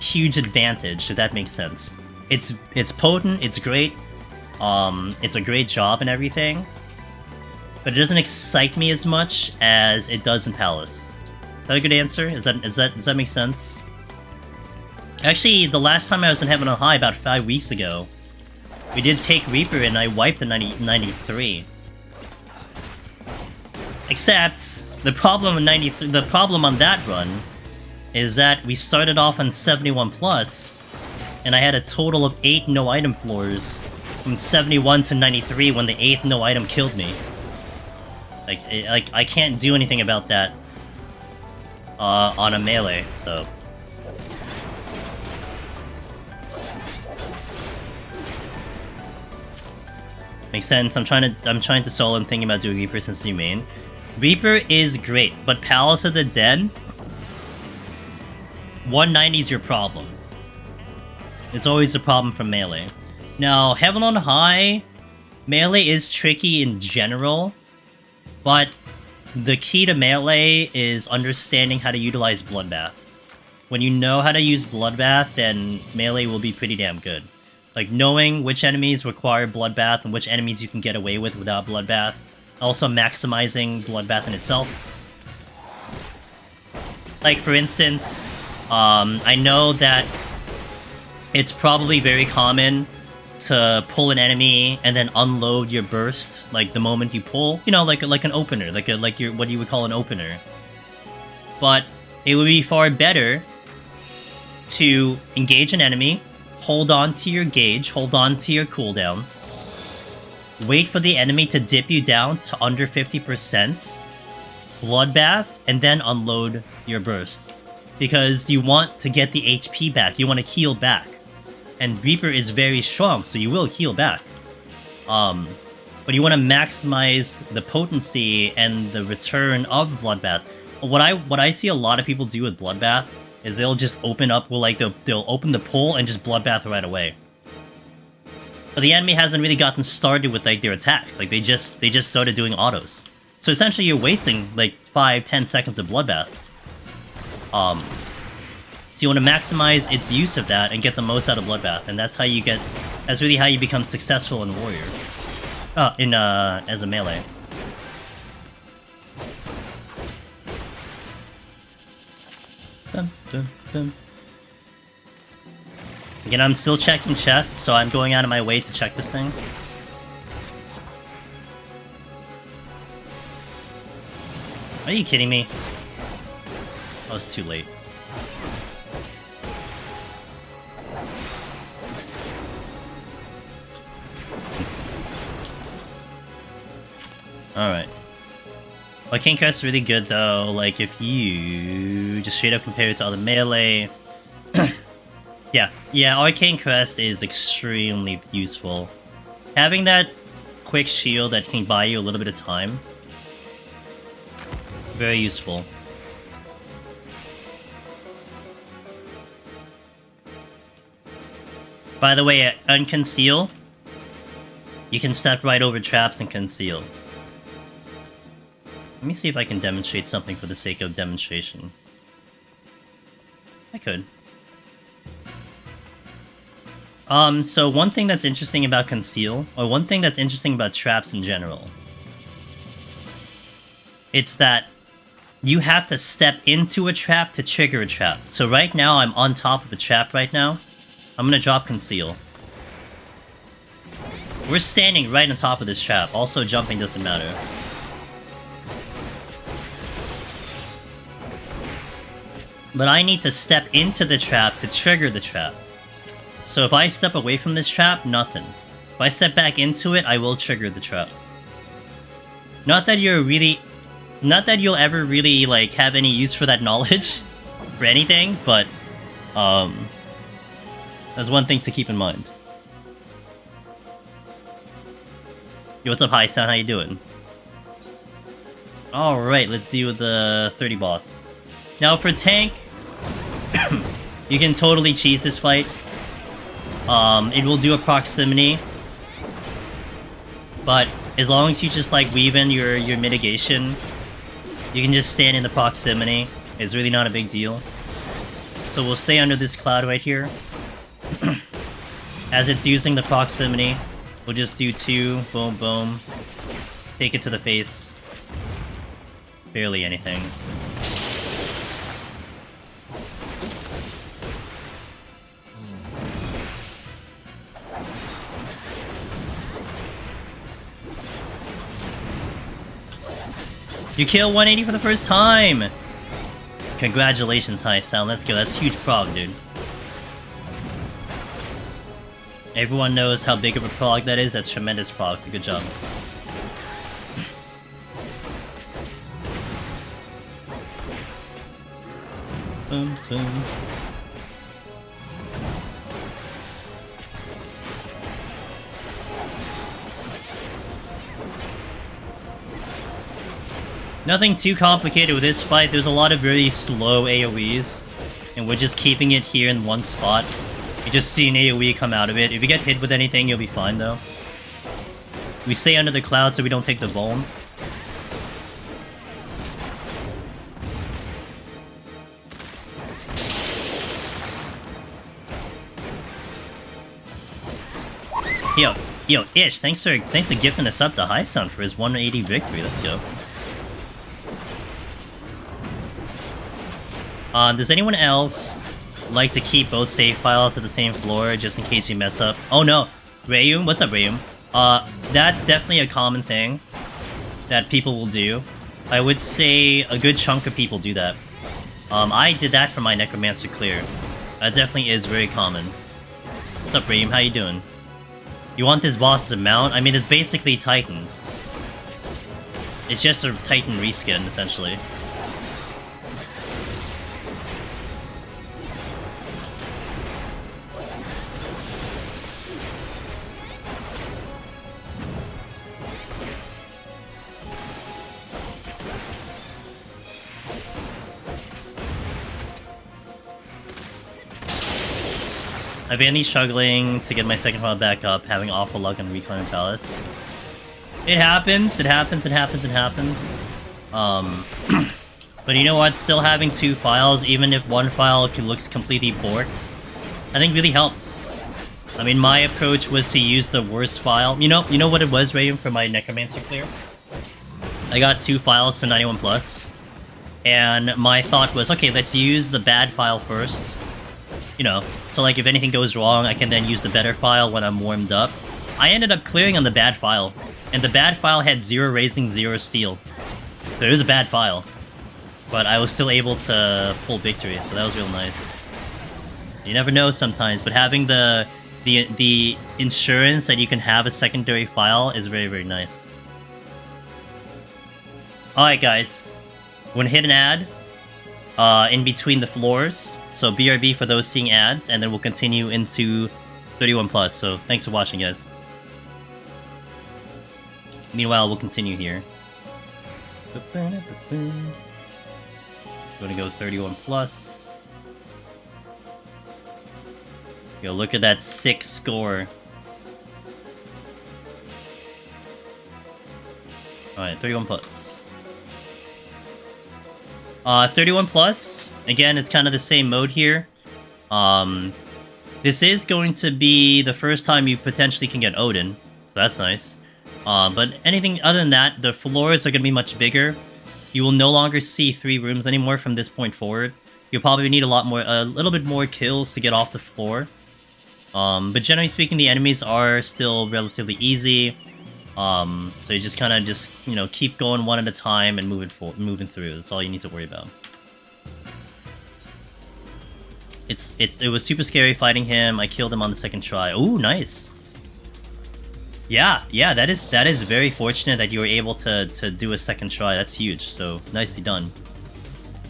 huge advantage, if that makes sense. It's potent, it's great, it's a great job and everything, but it doesn't excite me as much as it does in Palace. Is that a good answer? Does that make sense? Actually, the last time I was in Heaven on High, about 5 weeks ago, we did take Reaper and I wiped the 93. Except the problem on that run is that we started off on 71 plus, and I had a total of 8 no item floors from 71 to 93 when the 8th no item killed me. Like I can't do anything about that on a melee, so. Makes sense. I'm trying to solo and thinking about doing Reaper since you main. Reaper is great, but Palace of the Dead, 190 is your problem. It's always a problem for melee. Now, Heaven on High, melee is tricky in general, but the key to melee is understanding how to utilize Bloodbath. When you know how to use Bloodbath, then melee will be pretty damn good. Like, knowing which enemies require Bloodbath and which enemies you can get away with without Bloodbath. Also maximizing Bloodbath in itself. Like, for instance, I know that it's probably very common to pull an enemy and then unload your burst, like, the moment you pull. You know, like an opener, like your what you would call an opener. But it would be far better to engage an enemy, hold on to your gauge, hold on to your cooldowns, wait for the enemy to dip you down to under 50%, Bloodbath, and then unload your burst. Because you want to get the HP back, you want to heal back. And Reaper is very strong, so you will heal back. But you want to maximize the potency and the return of Bloodbath. What I see a lot of people do with Bloodbath is they'll just open up, they'll open the pull and just Bloodbath right away. But the enemy hasn't really gotten started with their attacks. Like they just started doing autos. So essentially you're wasting like 5-10 seconds of Bloodbath. So you want to maximize its use of that and get the most out of Bloodbath, and that's how you get. That's really how you become successful in Warrior. As a melee. Dun, dun, dun. Again, I'm still checking chests, so I'm going out of my way to check this thing. Are you kidding me? Oh, it's too late. Alright. Arcane Crest is really good though, like if you just straight up compare it to other melee. Yeah, Arcane Crest is extremely useful. Having that quick shield that can buy you a little bit of time. Very useful. By the way, Unconceal, you can step right over traps and conceal. Let me see if I can demonstrate something for the sake of demonstration. I could. So one thing that's interesting about Conceal, or one thing that's interesting about traps in general, it's that you have to step into a trap to trigger a trap. So right now, I'm on top of a trap right now. I'm gonna drop Conceal. We're standing right on top of this trap. Also, jumping doesn't matter. But I need to step into the trap to trigger the trap. So if I step away from this trap, nothing. If I step back into it, I will trigger the trap. Not that you'll ever really, like, have any use for that knowledge for anything, but, that's one thing to keep in mind. Yo, what's up, High Sound? How you doing? Alright, let's deal with the 30 boss. Now for tank, you can totally cheese this fight. It will do a proximity, but as long as you just like weave in your mitigation, you can just stand in the proximity. It's really not a big deal. So we'll stay under this cloud right here. As it's using the proximity, we'll just do 2, boom, boom, take it to the face. Barely anything. You kill 180 for the first time! Congratulations, High Sound. Let's go. That's huge prog, dude. Everyone knows how big of a prog that is. That's tremendous prog, so good job. Boom, boom. Nothing too complicated with this fight. There's a lot of very slow AoEs, and we're just keeping it here in one spot. You just see an AoE come out of it. If you get hit with anything, you'll be fine though. We stay under the cloud so we don't take the vuln. Yo, Ish, thanks for gifting us up to High Sound for his 180 victory. Let's go. Does anyone else like to keep both save files at the same floor just in case you mess up? Oh no, Rayum, what's up, Rayum? That's definitely a common thing that people will do. I would say a good chunk of people do that. I did that for my Necromancer clear. That definitely is very common. What's up, Rayum? How you doing? You want this boss as a mount? I mean, it's basically Titan. It's just a Titan reskin, essentially. I've been struggling to get my second file back up, having awful luck on Recon and Palace. It happens, it happens, it happens, it happens. But you know what? Still having 2 files, even if one file looks completely borked, I think really helps. I mean, my approach was to use the worst file. You know what it was, Raven, for my Necromancer clear? I got 2 files to 91+. And my thought was, okay, let's use the bad file first. You know, so like if anything goes wrong, I can then use the better file when I'm warmed up. I ended up clearing on the bad file. And the bad file had 0 raising, 0 steal. So it was a bad file. But I was still able to pull victory, so that was real nice. You never know sometimes, but having the insurance that you can have a secondary file is very, very nice. Alright guys, we're gonna hit an ad in between the floors, so BRB for those seeing ads, and then we'll continue into 31+, so thanks for watching guys. Meanwhile, we'll continue here. Gonna go 31+. Yo, look at that 6 score. Alright, 31+. 31+, again, it's kind of the same mode here. This is going to be the first time you potentially can get Odin, so that's nice. But anything other than that, the floors are going to be much bigger. You will no longer see 3 rooms anymore from this point forward. You'll probably need a little bit more kills to get off the floor. But generally speaking, the enemies are still relatively easy. So you just kind of you know, keep going one at a time and moving through. That's all you need to worry about. It was super scary fighting him. I killed him on the 2nd try. Ooh, nice. Yeah, that is very fortunate that you were able to do a 2nd try. That's huge. So nicely done.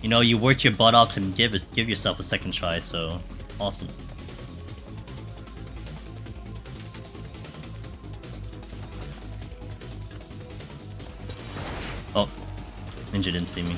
You know, you worked your butt off to give yourself a 2nd try. So awesome. Oh, Ninja didn't see me.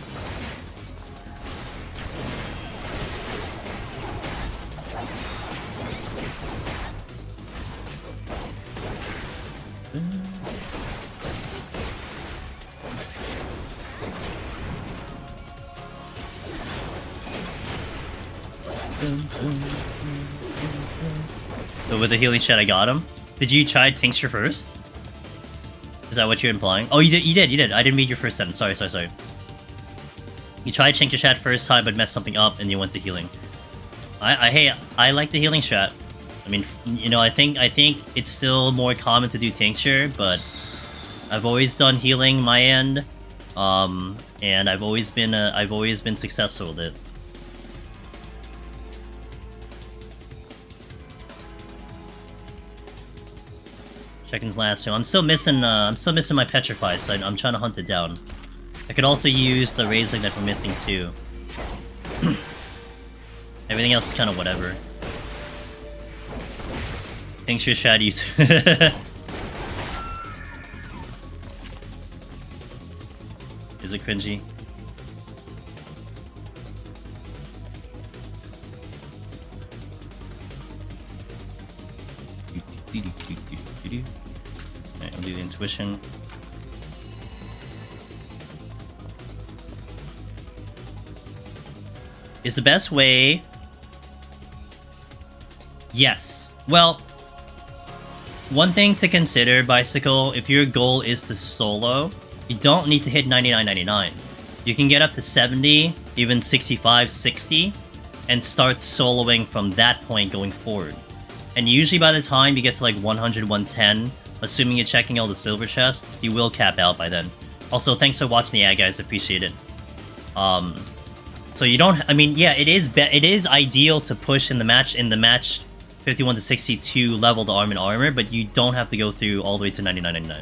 So with the healing shot, I got him. Did you try Tincture first? Is that what you're implying? Oh, you did. I didn't read your first sentence. Sorry. You tried Tincture shot first time, but messed something up, and you went to healing. I like the healing shot. I mean, you know, I think it's still more common to do Tincture, but I've always done healing my end, and I've always been successful with it. Check-in's last two. I'm still missing my Petrify, so I'm trying to hunt it down. I could also use the Raising that we're missing too. Everything else is kind of whatever. Thanks for your chat, you. Is it cringy? Alright, I'll do the intuition. Is the best way... Yes. Well, one thing to consider, Bicycle, if your goal is to solo, you don't need to hit 99.99. You can get up to 70, even 65, 60, and start soloing from that point going forward. And usually by the time you get to like 100, 110, assuming you're checking all the silver chests, you will cap out by then. Also, thanks for watching the ad, guys. Appreciate it. So you don't... I mean, yeah, it is ideal to push in the match 51 to 62 level the armor, but you don't have to go through all the way to 99.99.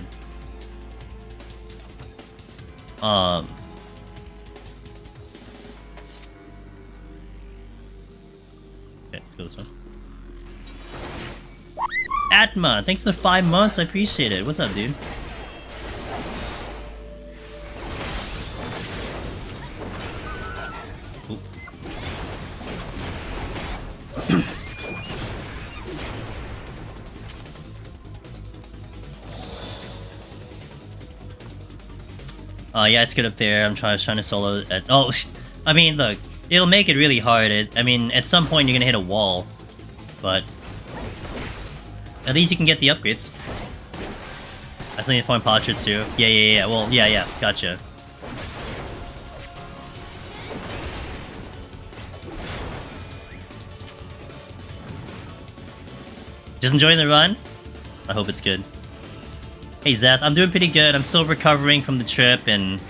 Okay, let's go this one. Atma, thanks for the 5 months. I appreciate it. What's up, dude? Yeah, it's good up there. I'm trying to solo at... Oh, I mean, look. It'll make it really hard. I mean, at some point you're gonna hit a wall. But... at least you can get the upgrades. I think it's point portraits too. Yeah. Well, yeah. Gotcha. Just enjoying the run? I hope it's good. Hey Zeth, I'm doing pretty good. I'm still recovering from the trip and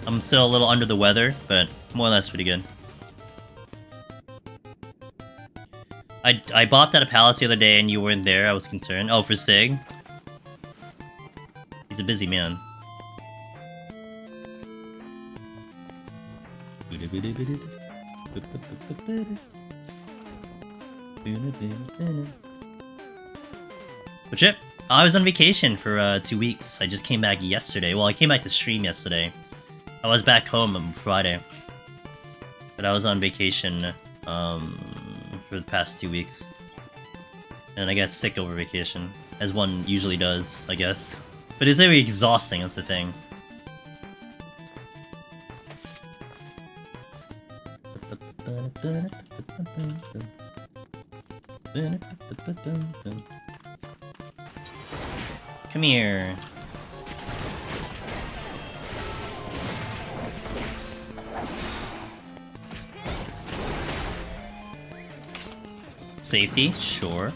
I'm still a little under the weather, but more or less pretty good. I bopped at a palace the other day and you weren't there. I was concerned. Oh, for Sig? He's a busy man. What's up? I was on vacation for 2 weeks. I just came back yesterday. Well, I came back to stream yesterday. I was back home on Friday. But I was on vacation for the past 2 weeks. And I got sick over vacation. As one usually does, I guess. But it's very exhausting, that's the thing. Come here. Safety, sure.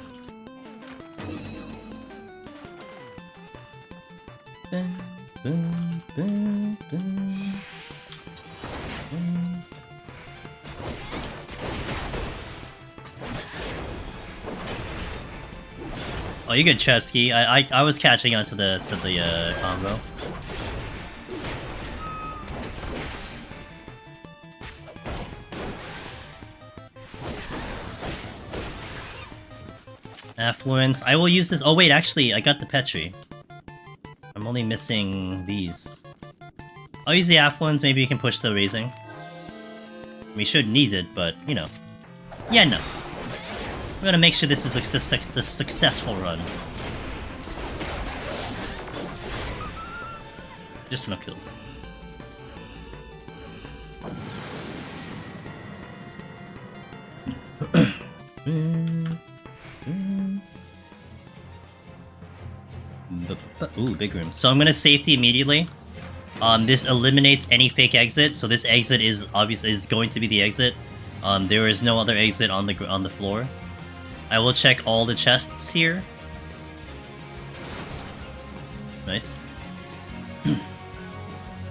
Oh, you good, Chevsky. I was catching on to the combo. Affluence. I will use this. Oh wait, actually, I got the Petri. I'm only missing these. I'll use the Affluence. Maybe you can push the raising. We should need it, but you know. Yeah, no. We're gonna make sure this is a successful run. Just enough kills. Ooh, big room. So I'm gonna safety immediately. This eliminates any fake exit. So this exit is obviously going to be the exit. There is no other exit on the floor. I will check all the chests here. Nice.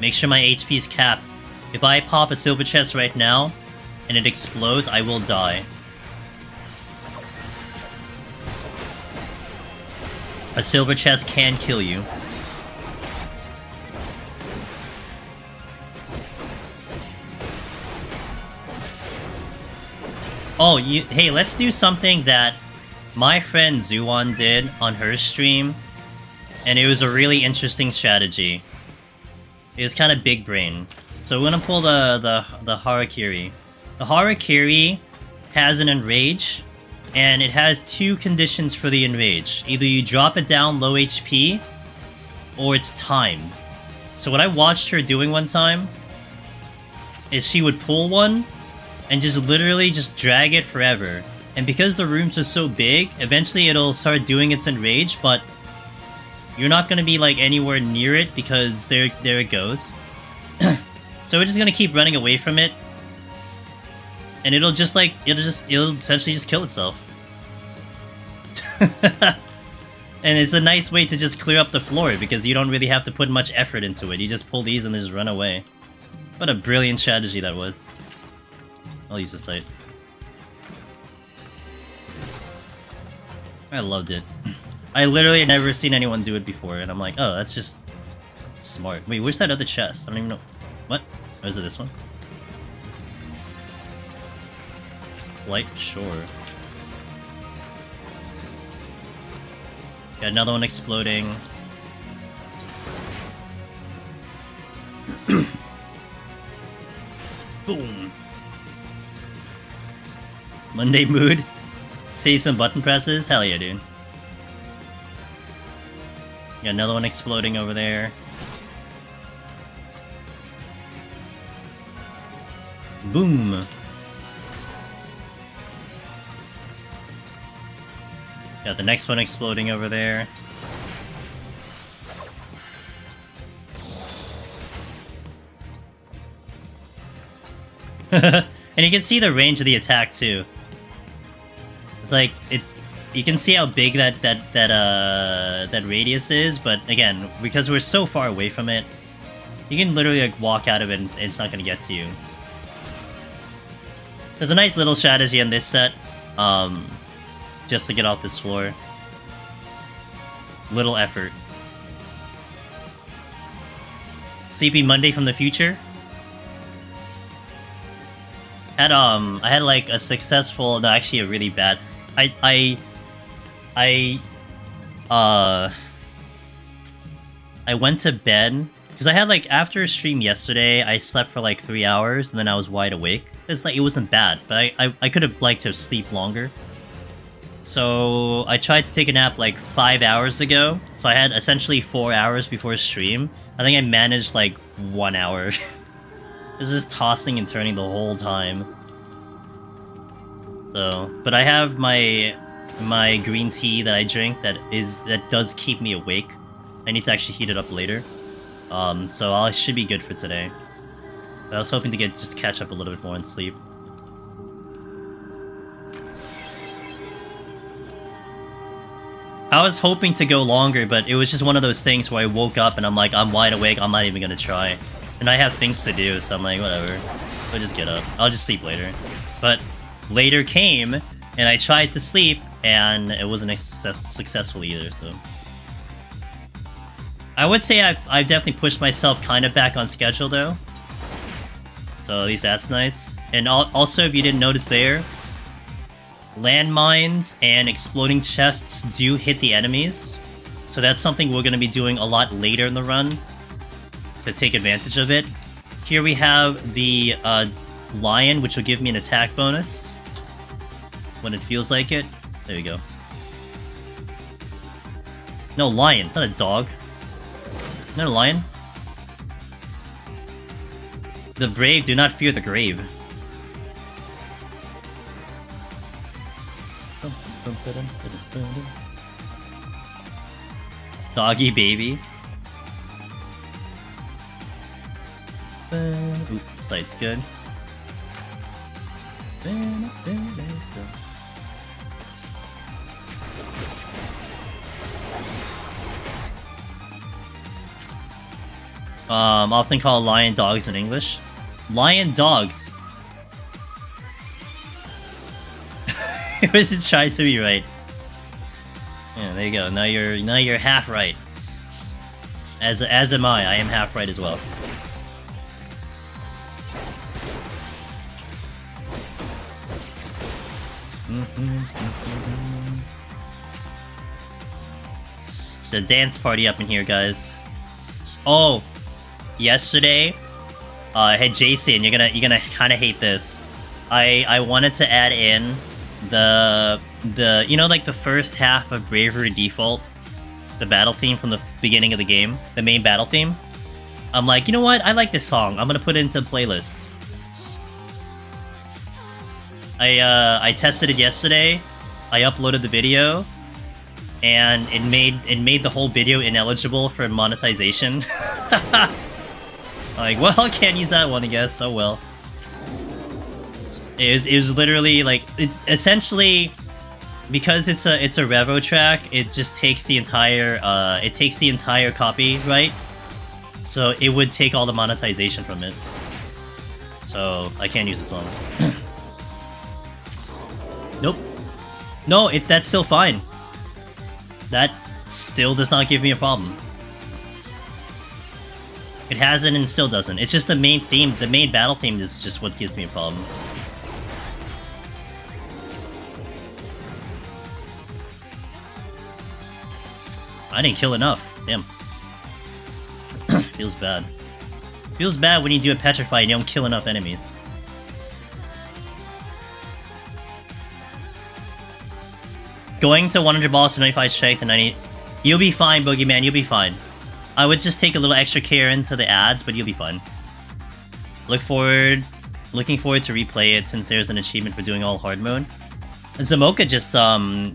Make sure my HP is capped. If I pop a silver chest right now and it explodes, I will die. A silver chest can kill you. Oh, hey, let's do something that my friend Zuan did on her stream, and it was a really interesting strategy. It was kind of big brain. So we're gonna pull the Harakiri. The Harakiri has an enrage, and it has two conditions for the enrage. Either you drop it down low HP, or it's timed. So what I watched her doing one time is she would pull one, and just literally just drag it forever. And because the rooms are so big, eventually it'll start doing its enrage, but you're not gonna be like anywhere near it because there it goes. So we're just gonna keep running away from it, and it'll essentially just kill itself. And it's a nice way to just clear up the floor because you don't really have to put much effort into it. You just pull these and just run away. What a brilliant strategy that was. I'll use the site. I loved it. I literally had never seen anyone do it before, and I'm like, oh, that's just smart. Wait, where's that other chest? I don't even know. What? Oh, is it this one? Light? Sure. Got another one exploding. Boom. Monday mood? See some button presses? Hell yeah, dude. Got another one exploding over there. Boom. Got the next one exploding over there. And you can see the range of the attack too. It's like it. You can see how big that radius is, but again, because we're so far away from it, you can literally like walk out of it and it's not gonna get to you. There's a nice little strategy in this set, just to get off this floor. Little effort. Sleepy Monday from the future. I had like a successful, no, actually a really bad. I went to bed because I had like after a stream yesterday, I slept for like 3 hours and then I was wide awake. It's like it wasn't bad, but I could have liked to sleep longer. So I tried to take a nap like 5 hours ago. So I had essentially 4 hours before stream. I think I managed like 1 hour. It's just tossing and turning the whole time. So, but I have my green tea that I drink that does keep me awake. I need to actually heat it up later. So I should be good for today. But I was hoping to just catch up a little bit more in sleep. I was hoping to go longer, but it was just one of those things where I woke up and I'm like, I'm wide awake, I'm not even gonna try. And I have things to do, so I'm like, whatever. I'll just get up. I'll just sleep later. But later came, and I tried to sleep, and it wasn't successful either, so... I would say I've definitely pushed myself kind of back on schedule, though. So at least that's nice. And also, if you didn't notice there, landmines and exploding chests do hit the enemies. So that's something we're going to be doing a lot later in the run to take advantage of it. Here we have the lion, which will give me an attack bonus when it feels like it. There you go. No, lion. It's not a dog. Isn't that a lion? The brave do not fear the grave. Doggy baby. Oop, sight's good. Often called lion dogs in English. Lion dogs. It was just trying to be right. Yeah, there you go. Now you're half right. As am I. I am half right as well. The dance party up in here, guys. Oh, yesterday, hey Jason, you're gonna kind of hate this. I wanted to add in the you know, like the first half of Bravery Default, the battle theme from the beginning of the game, the main battle theme. I'm like, you know what? I like this song. I'm gonna put it into playlists. I tested it yesterday. I uploaded the video, and it made the whole video ineligible for monetization. Like, well, I can't use that one, I guess. Oh well. It was literally like, essentially, because it's a Revo track. It just takes the entire copyright, so it would take all the monetization from it. So I can't use the song. Nope. No, that's still fine. That still does not give me a problem. It hasn't and still doesn't. It's just the main theme, the main battle theme is just what gives me a problem. I didn't kill enough. Damn. Feels bad. Feels bad when you do a petrify and you don't kill enough enemies. Going to 100 balls to 95 strength and 90... You'll be fine, Boogeyman, you'll be fine. I would just take a little extra care into the ads, but you'll be fine. Look forward Looking forward to replay it since there's an achievement for doing all hard mode. And Zamoka just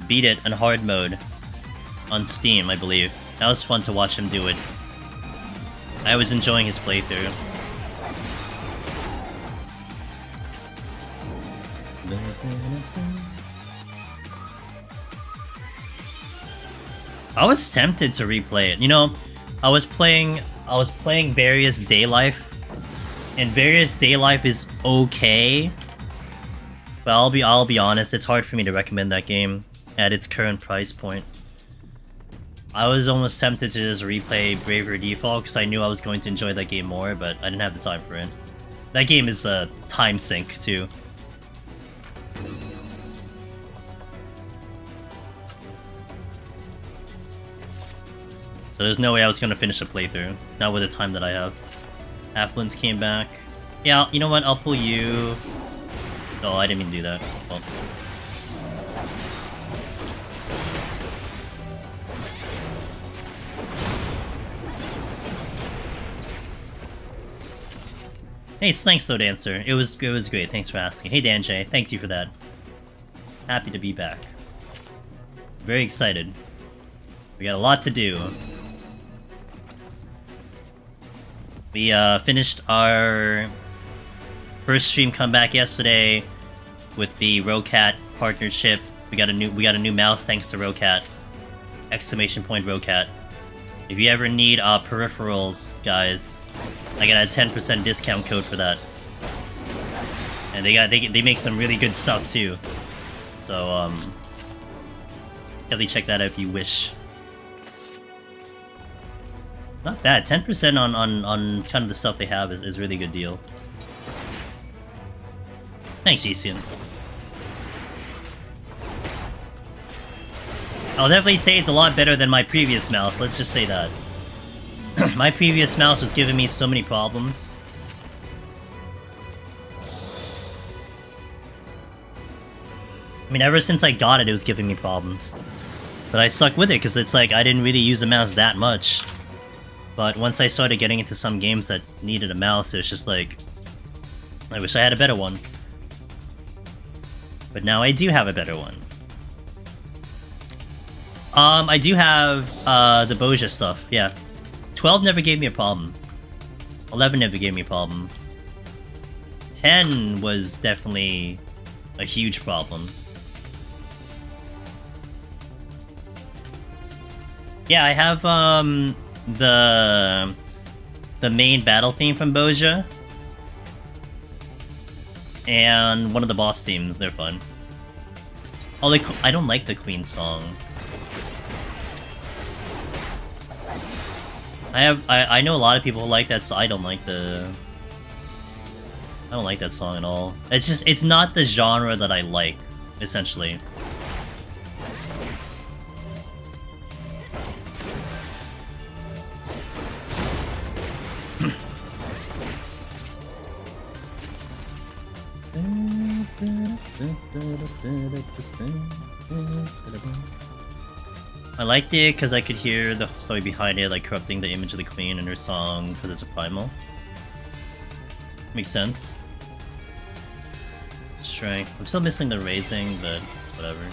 beat it in hard mode on Steam, I believe. That was fun to watch him do it. I was enjoying his playthrough. I was tempted to replay it. You know, I was playing Various Day Life, and Various Day Life is okay. But I'll be honest, it's hard for me to recommend that game at its current price point. I was almost tempted to just replay Bravery Default because I knew I was going to enjoy that game more, but I didn't have the time for it. That game is a time sink too. So there's no way I was going to finish a playthrough, not with the time that I have. Affluence came back. Yeah, you know what, I'll pull you... Oh, I didn't mean to do that. Well. Hey, thanks, Slow Dancer. It was great. Thanks for asking. Hey, Danjay. Thank you for that. Happy to be back. Very excited. We got a lot to do. We finished our first stream comeback yesterday with the Rocat partnership. We got a new mouse thanks to Rocat. Exclamation point Rocat. If you ever need peripherals, guys, I got a 10% discount code for that. And they make some really good stuff too. So definitely check that out if you wish. Not bad. 10% on kind of the stuff they have is a really good deal. Thanks, Jisung. I'll definitely say it's a lot better than my previous mouse, let's just say that. My previous mouse was giving me so many problems. I mean, ever since I got it, it was giving me problems. But I stuck with it, because it's like, I didn't really use the mouse that much. But once I started getting into some games that needed a mouse, it was just like... I wish I had a better one. But now I do have a better one. I do have, the Boja stuff, yeah. 12 never gave me a problem. 11 never gave me a problem. 10 was definitely a huge problem. Yeah, I have, the main battle theme from Boja. And one of the boss themes, they're fun. Oh, I don't like the Queen song. I know a lot of people who like that, so I don't like that song at all. It's not the genre that I like, essentially. I liked it because I could hear the story behind it, like corrupting the image of the queen in her song because it's a primal. Makes sense. Strength. I'm still missing the raising, but it's whatever.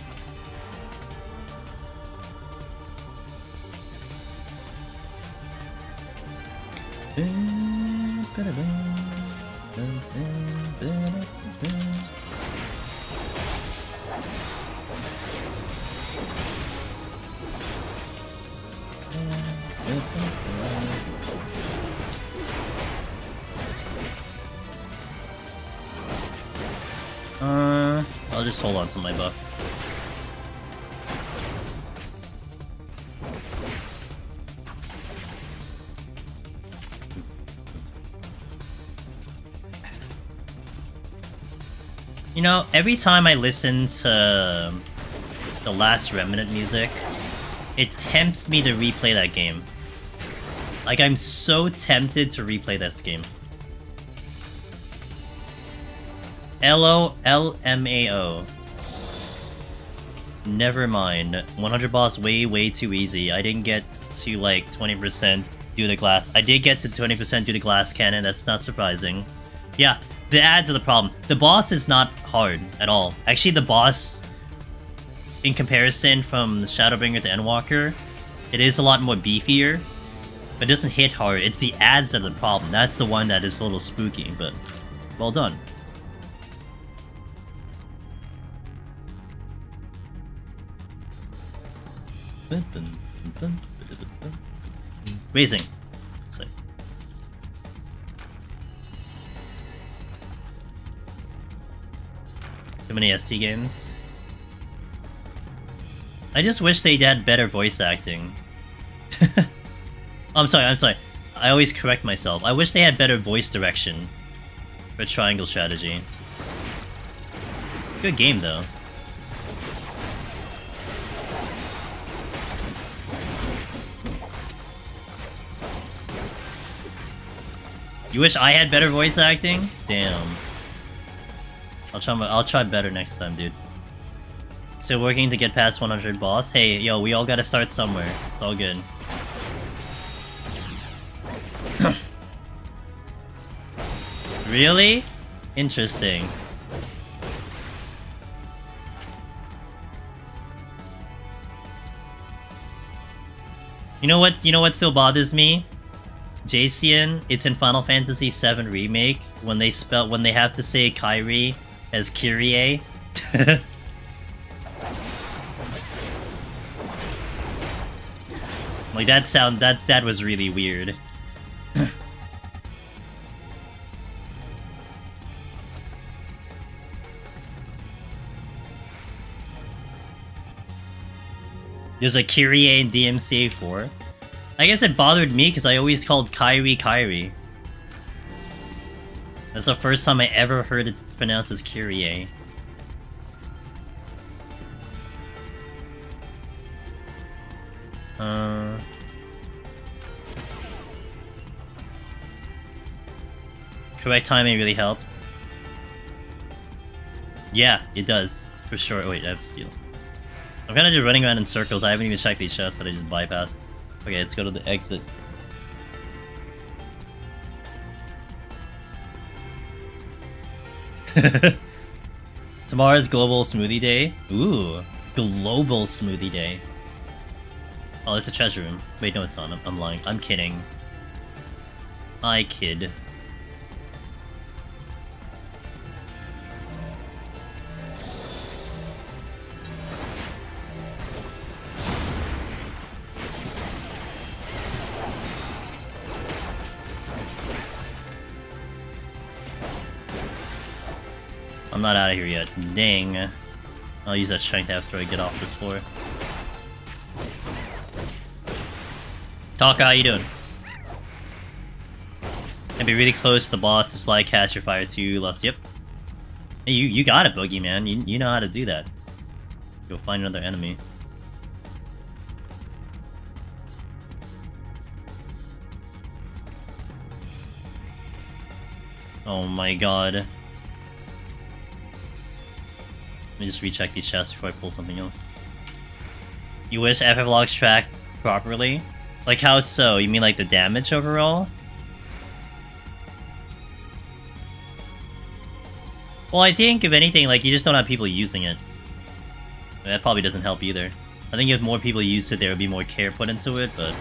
I'll just hold on to my buff. You know, every time I listen to the Last Remnant music, it tempts me to replay that game. Like, I'm so tempted to replay this game. LOLMAO. Never mind. 100 boss way too easy. I didn't get to like 20% due to glass. I did get to 20% due to glass cannon. That's not surprising. Yeah, The ads are the problem. The boss is not hard at all. Actually, the boss, in comparison from Shadowbringer to Endwalker, it is a lot more beefier, but it doesn't hit hard. It's the ads that are the problem. That's the one that is a little spooky, but well done. Raising. So. Too many ST games. I just wish they had better voice acting. I'm sorry. I always correct myself. I wish they had better voice direction for triangle strategy. Good game though. You wish I had better voice acting? Damn. I'll try better next time, dude. Still working to get past 100 boss? Hey, yo, we all gotta start somewhere. It's all good. Really? Interesting. You know what still bothers me? Jason, it's in Final Fantasy VII Remake when they have to say Kairi as Kyrie. Like that was really weird. There's a Kyrie in DMCA 4. I guess it bothered me because I always called Kairi. That's the first time I ever heard it pronounced as Kyrie. Correct timing really helped. Yeah, it does. For sure. Oh, wait, I have steel. I'm kind of just running around in circles. I haven't even checked these chests that I just bypassed. Okay, let's go to the exit. Tomorrow's Global Smoothie Day. Ooh, Global Smoothie Day. Oh, it's a treasure room. Wait, no, it's not. I'm lying. I'm kidding. I kid. I'm not out of here yet. Dang. I'll use that strength after I get off this floor. Taka, how you doing? And be really close to the boss to slide cast your fire 2 lost. Yep. Hey, you got it, Boogie, man. You know how to do that. Go find another enemy. Oh my god. Let me just recheck these chests before I pull something else. You wish FF logs tracked properly? Like how so? You mean like the damage overall? Well, I think if anything, like you just don't have people using it. That probably doesn't help either. I think if more people used it, there would be more care put into it, but...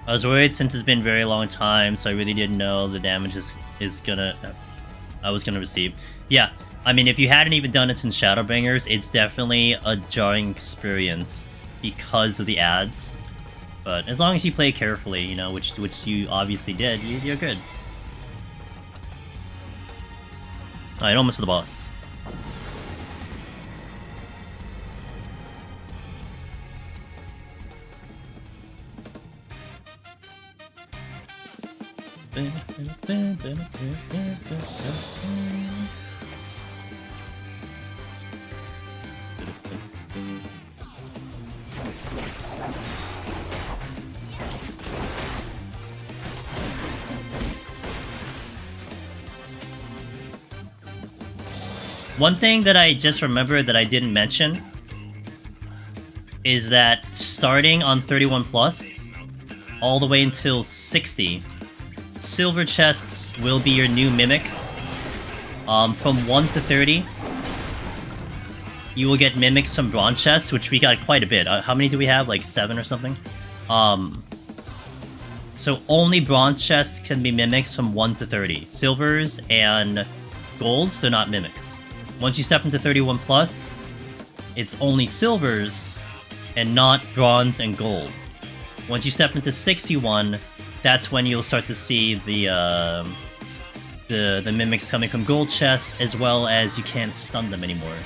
I was worried since it's been a very long time, so I really didn't know the damage I was gonna receive. Yeah, I mean, if you hadn't even done it since Shadowbringers, it's definitely a jarring experience because of the ads. But as long as you play carefully, you know, which you obviously did, you're good. Alright, almost to the boss. One thing that I just remembered that I didn't mention is that starting on 31 plus, all the way until 60, silver chests will be your new mimics. From 1 to 30, you will get mimics from bronze chests, which we got quite a bit. How many do we have? Like 7 or something? So only bronze chests can be mimics from 1 to 30. Silvers and golds, they're not mimics. Once you step into 31 plus, it's only silvers and not bronze and gold. Once you step into 61, that's when you'll start to see the mimics coming from gold chests, as well as you can't stun them anymore.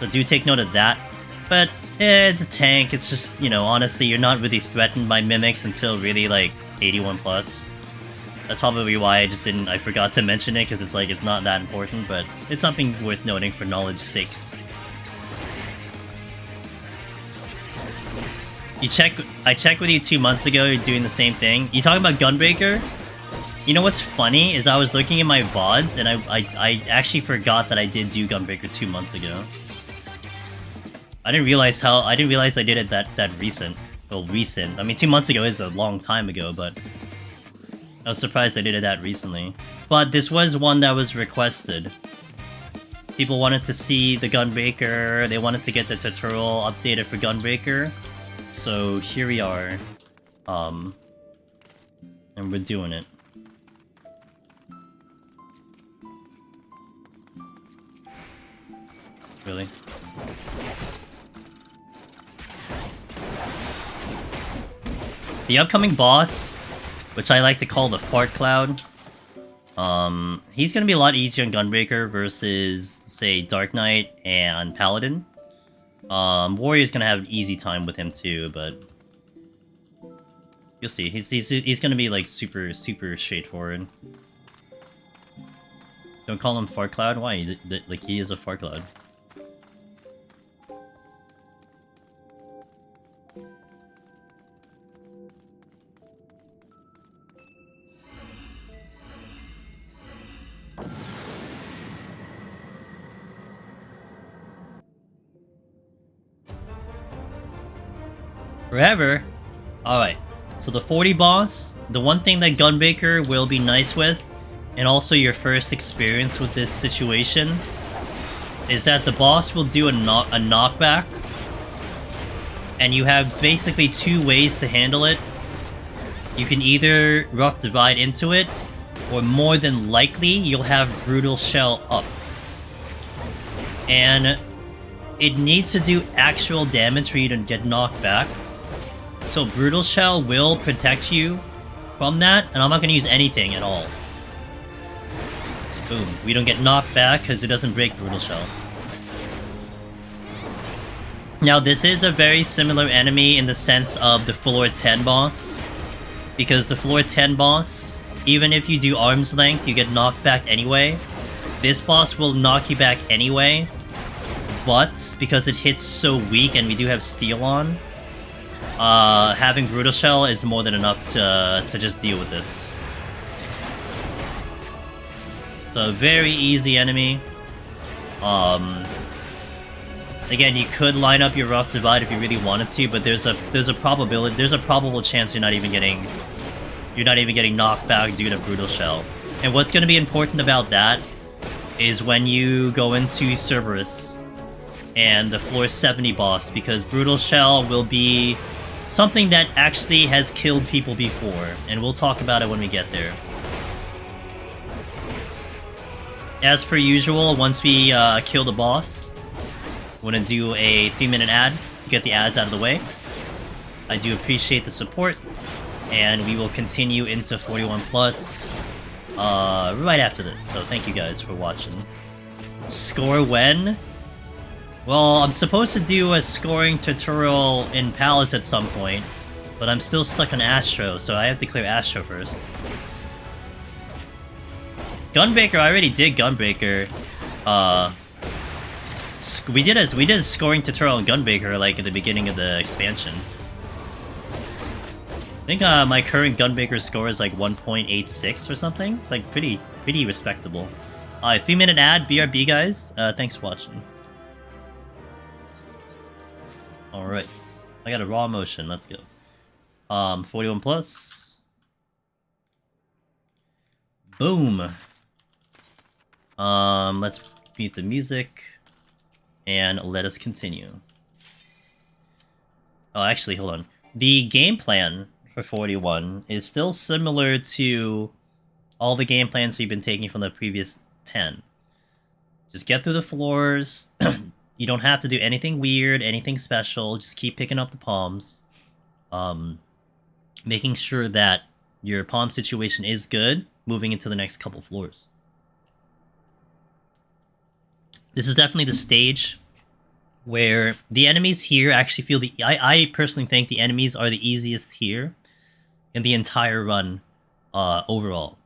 So do take note of that. But it's a tank, it's just, you know, honestly, you're not really threatened by mimics until really, like, 81 plus. That's probably why I forgot to mention it, because it's like, it's not that important, but it's something worth noting for knowledge's sakes. I checked with you 2 months ago, you're doing the same thing. You talking about Gunbreaker? You know what's funny is I was looking at my VODs, and I actually forgot that I did do Gunbreaker 2 months ago. I didn't realize I did it that recent. Well, recent. I mean, 2 months ago is a long time ago, but I was surprised I did it that recently. But this was one that was requested. People wanted to see the Gunbreaker, they wanted to get the tutorial updated for Gunbreaker. So here we are. And we're doing it. Really? The upcoming boss, which I like to call the Fart Cloud, he's gonna be a lot easier in Gunbreaker versus, say, Dark Knight and Paladin. Warrior's gonna have an easy time with him too, but you'll see. He's gonna be like super straightforward. Don't call him Fart Cloud. Why? Like, he is a Fart Cloud. Forever. Alright, so the 40 boss, the one thing that Gunbreaker will be nice with, and also your first experience with this situation, is that the boss will do a knockback, and you have basically 2 ways to handle it. You can either Rough Divide into it, or more than likely, you'll have Brutal Shell up. And it needs to do actual damage for you to get knocked back. So Brutal Shell will protect you from that, and I'm not going to use anything at all. Boom. We don't get knocked back because it doesn't break Brutal Shell. Now this is a very similar enemy in the sense of the floor 10 boss. Because the floor 10 boss, even if you do arm's length, you get knocked back anyway. This boss will knock you back anyway. But because it hits so weak and we do have steel on, having Brutal Shell is more than enough to just deal with this. It's a very easy enemy. Again, you could line up your Rough Divide if you really wanted to, but there's a probable chance you're not even getting knocked back due to Brutal Shell. And what's going to be important about that is when you go into Cerberus and the floor 70 boss, because Brutal Shell will be something that actually has killed people before, and we'll talk about it when we get there. As per usual, once we kill the boss, we're gonna do a 3-minute ad to get the ads out of the way. I do appreciate the support, and we will continue into 41 plus right after this, so thank you guys for watching. Score when? Well, I'm supposed to do a scoring tutorial in Palace at some point, but I'm still stuck on Astro, so I have to clear Astro first. Gunbreaker, I already did Gunbreaker. We did a scoring tutorial on Gunbreaker like at the beginning of the expansion. I think my current Gunbreaker score is like 1.86 or something. It's like pretty respectable. Alright, 3-minute ad, BRB guys. Thanks for watching. Alright. I got a raw motion, let's go. 41 plus. Boom. Let's mute the music. And let us continue. Oh, actually, hold on. The game plan for 41 is still similar to all the game plans we've been taking from the previous 10. Just get through the floors. You don't have to do anything weird, anything special. Just keep picking up the palms. Making sure that your palm situation is good, moving into the next couple floors. This is definitely the stage where the enemies here actually feel the... I personally think the enemies are the easiest here in the entire run overall.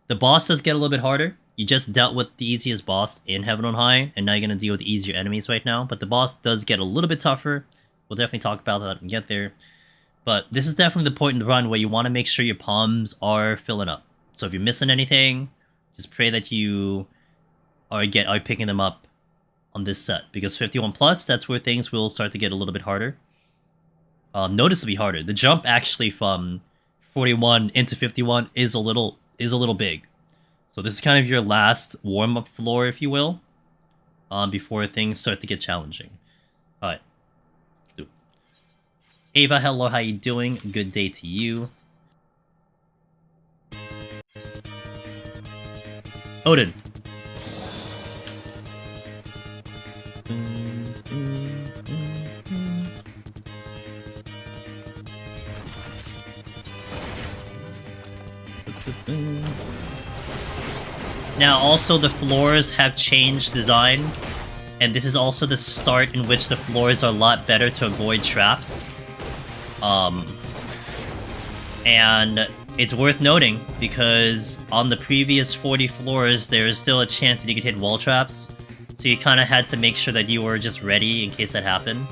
The boss does get a little bit harder. You just dealt with the easiest boss in Heaven on High, and now you're going to deal with easier enemies right now. But the boss does get a little bit tougher. We'll definitely talk about that when we get there. But this is definitely the point in the run where you want to make sure your palms are filling up. So if you're missing anything, just pray that you are picking them up on this set. Because 51 plus, that's where things will start to get a little bit harder. Noticeably harder. The jump actually from 41 into 51 is a little big. So this is kind of your last warm-up floor, if you will, before things start to get challenging. Alright. Ava, hello, how you doing? Good day to you. Odin. Now, also, the floors have changed design, and this is also the start in which the floors are a lot better to avoid traps. And it's worth noting, because on the previous 40 floors, there is still a chance that you could hit wall traps, so you kind of had to make sure that you were just ready in case that happened.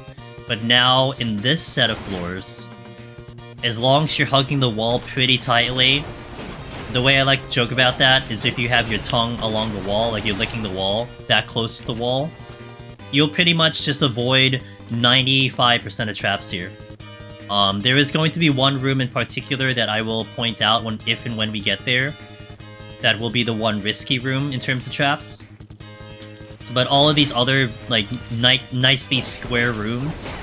But now, in this set of floors, as long as you're hugging the wall pretty tightly, the way I like to joke about that is if you have your tongue along the wall, like you're licking the wall, that close to the wall, you'll pretty much just avoid 95% of traps here. There is going to be one room in particular that I will point out if and when we get there. That will be the one risky room in terms of traps. But all of these other, like, nicely square rooms,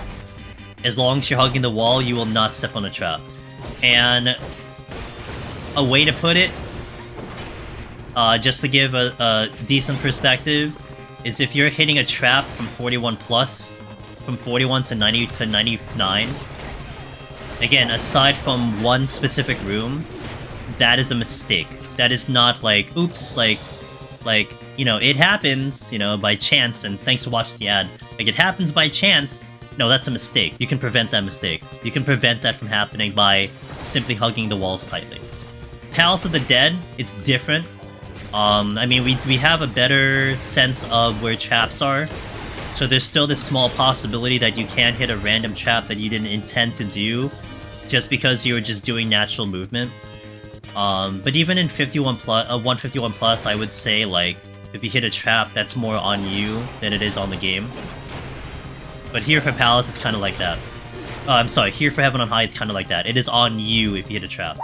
as long as you're hugging the wall, you will not step on a trap. And a way to put it, just to give a decent perspective, is if you're hitting a trap from 41 plus, from 41 to 90 to 99, again, aside from one specific room, that is a mistake. That is not like, oops, like, you know, it happens, you know, by chance, and thanks for watching the ad. Like, it happens by chance. No, that's a mistake. You can prevent that mistake. You can prevent that from happening by simply hugging the walls tightly. Palace of the Dead, it's different. I mean, we have a better sense of where traps are, so there's still this small possibility that you can hit a random trap that you didn't intend to do, just because you were just doing natural movement. But even in 151 plus, I would say, like, if you hit a trap, that's more on you than it is on the game. But here for Palace, it's kind of like that. I'm sorry, here for Heaven on High, it's kind of like that. It is on you if you hit a trap.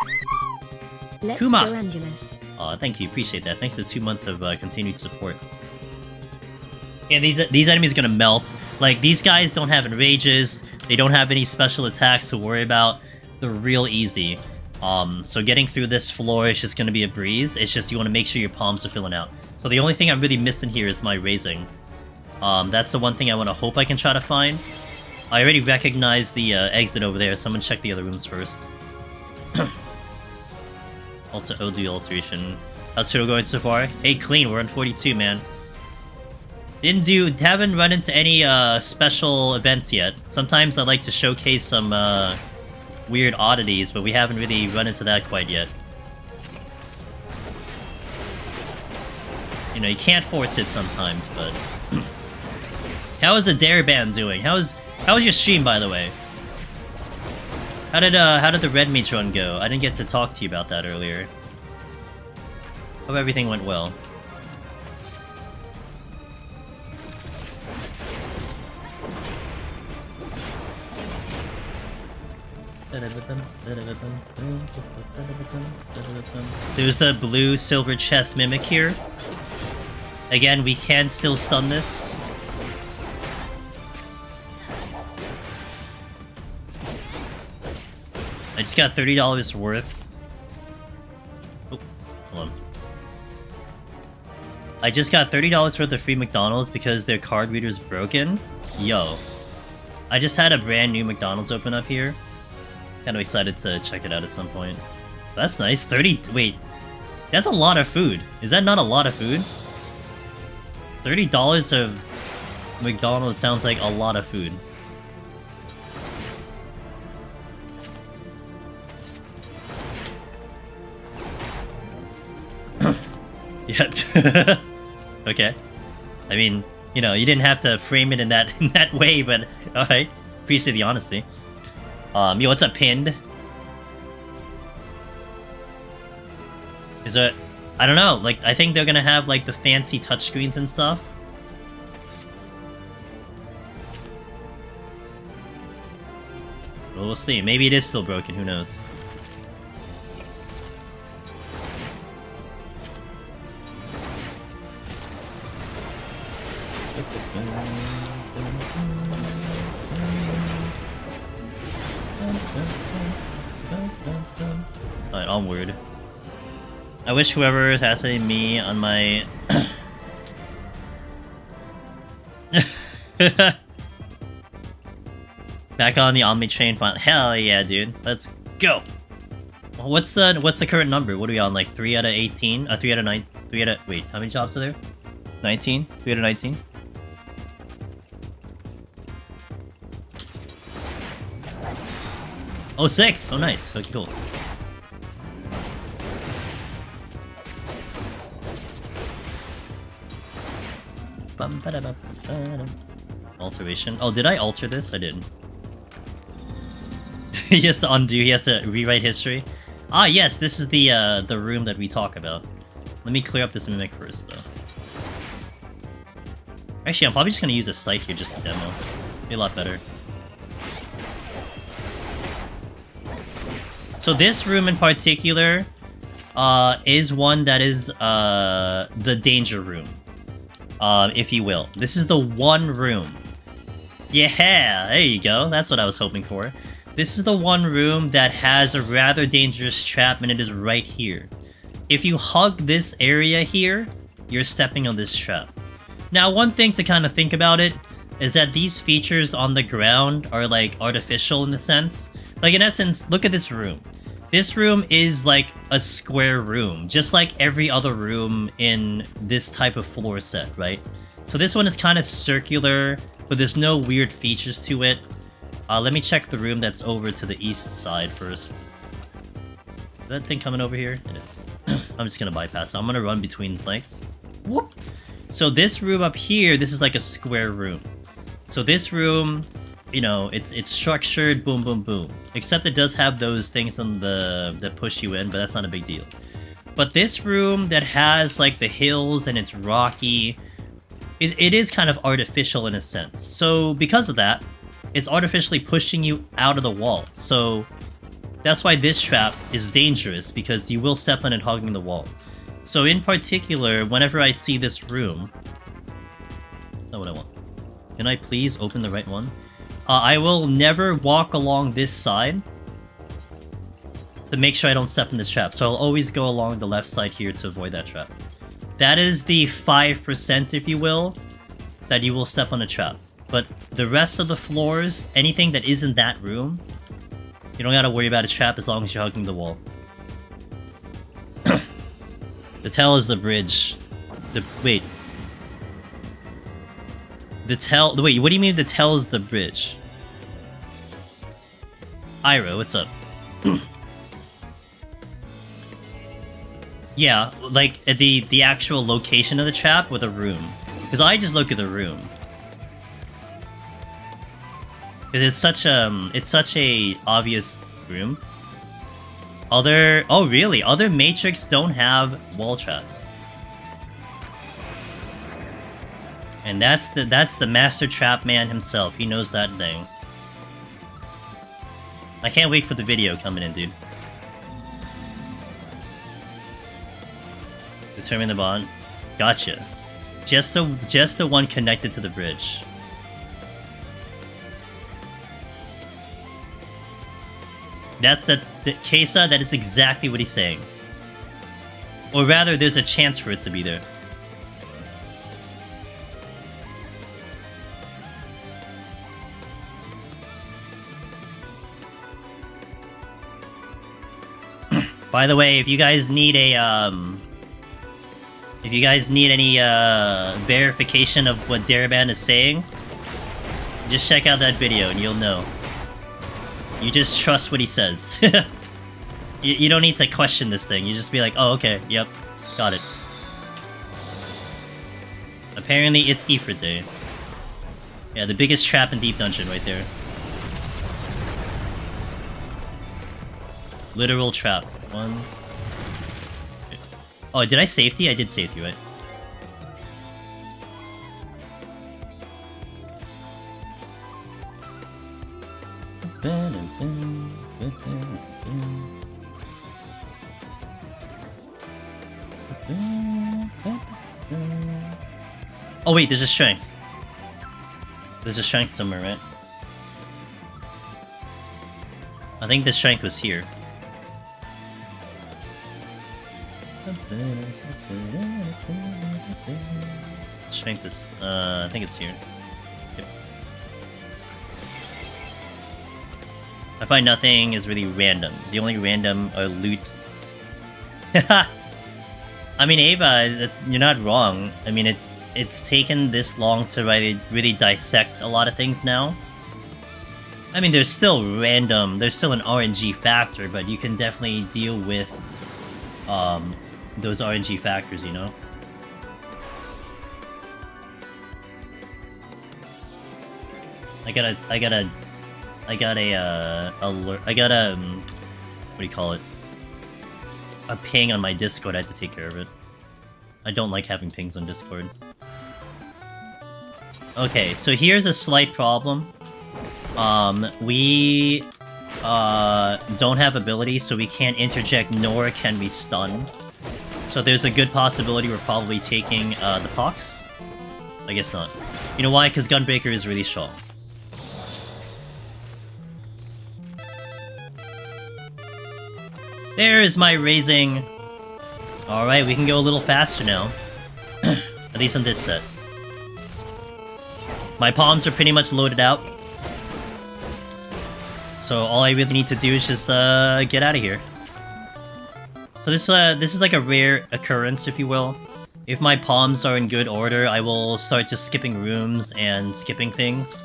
Let's Kuma! go, Angelus. Thank you, appreciate that. Thanks for the 2 months of continued support. Yeah, these enemies are gonna melt. Like, these guys don't have enrages, they don't have any special attacks to worry about. They're real easy. So getting through this floor is just gonna be a breeze. It's just you want to make sure your palms are filling out. So the only thing I'm really missing here is my raising. That's the one thing I want to hope I can try to find. I already recognize the exit over there, so I'm gonna check the other rooms first. OD alteration. How's Shiro going so far? Hey, clean, we're on 42, man. Haven't run into any special events yet. Sometimes I like to showcase some weird oddities, but we haven't really run into that quite yet. You know, you can't force it sometimes, but... How is the Dare Band doing? How was your stream, by the way? How did the Red Meat run go? I didn't get to talk to you about that earlier. Hope everything went well. There's the blue silver chest mimic here. Again, we can still stun this. I just got $30 worth. Oh, hold on. I just got $30 worth of free McDonald's because their card reader's broken. Yo. I just had a brand new McDonald's open up here. Kind of excited to check it out at some point. That's nice. 30... Wait. That's a lot of food. Is that not a lot of food? $30 of McDonald's sounds like a lot of food. Yep. Okay. I mean, you know, you didn't have to frame it in that way, but alright. Appreciate the honesty. Yo, what's up, Pinned? Is it... I don't know, like, I think they're gonna have, like, the fancy touchscreens and stuff. Well, we'll see. Maybe it is still broken, who knows. Alright, onward. I wish whoever is asking me on my... Back on the Omni train font. Hell yeah, dude. Let's go! What's the current number? What are we on? Like 3 out of 18? 3 out of 9? 3 out of... Wait, how many jobs are there? 19? 3 out of 19? Oh, 6! Oh, nice. Okay, cool. Alteration. Oh, did I alter this? I didn't. He has to undo. He has to rewrite history. Ah, yes. This is the room that we talk about. Let me clear up this mimic first, though. Actually, I'm probably just gonna use a site here just to demo. Be a lot better. So this room in particular is one that is the danger room. If you will. This is the one room. Yeah, there you go. That's what I was hoping for. This is the one room that has a rather dangerous trap, and it is right here. If you hug this area here, you're stepping on this trap. Now, one thing to kind of think about it is that these features on the ground are, like, artificial in a sense. Like, in essence, look at this room. This room is like a square room, just like every other room in this type of floor set, right? So this one is kind of circular, but there's no weird features to it. Let me check the room that's over to the east side first. Is that thing coming over here? It is. I'm just gonna bypass it. I'm gonna run between legs. Whoop! So this room up here, this is like a square room. So this room, you know, it's structured, boom, boom, boom. Except it does have those things on that push you in, but that's not a big deal. But this room that has like the hills and it's rocky, it is kind of artificial in a sense. So because of that, it's artificially pushing you out of the wall. So that's why this trap is dangerous, because you will step on it hugging the wall. So in particular, whenever I see this room... That's not what I want. Can I please open the right one? I will never walk along this side to make sure I don't step in this trap. So I'll always go along the left side here to avoid that trap. That is the 5%, if you will, that you will step on a trap. But the rest of the floors, anything that isn't that room, you don't gotta worry about a trap as long as you're hugging the wall. The tail is the bridge. Wait, what do you mean the tail is the bridge? Iro, what's up? Yeah, like the actual location of the trap or the room? Because I just look at the room. Because it's such a obvious room. Oh really? Other Matrix don't have wall traps. And that's the master trap man himself. He knows that thing. I can't wait for the video coming in, dude. Determine the bond. Gotcha. Just the one connected to the bridge. That's the Kesa, that is exactly what he's saying. Or rather, there's a chance for it to be there. By the way, if you guys need a, if you guys need any, verification of what Daraban is saying, just check out that video and you'll know. You just trust what he says. you don't need to question this thing, you just be like, oh, okay, yep, got it. Apparently it's Ifrit Day. Yeah, the biggest trap in Deep Dungeon right there. Literal trap. One. Oh, did I safety? I did safety, right? Oh wait, there's a strength. There's a strength somewhere, right? I think the strength was here. Strength is, I think it's here. Yep. I find nothing is really random. The only random are loot. I mean, Ava, you're not wrong. I mean, it's taken this long to really dissect a lot of things now. I mean, there's still random, there's still an RNG factor, but you can definitely deal with those RNG factors, you know? I got a what do you call it? A ping on my Discord, I had to take care of it. I don't like having pings on Discord. Okay, so here's a slight problem. We don't have ability, so we can't interject, nor can we stun. So there's a good possibility we're probably taking the Pox. I guess not. You know why? Because Gunbreaker is really strong. There is my raising. Alright, we can go a little faster now. At least on this set. My palms are pretty much loaded out. So all I really need to do is just get out of here. So this is like a rare occurrence, if you will. If my palms are in good order, I will start just skipping rooms and skipping things.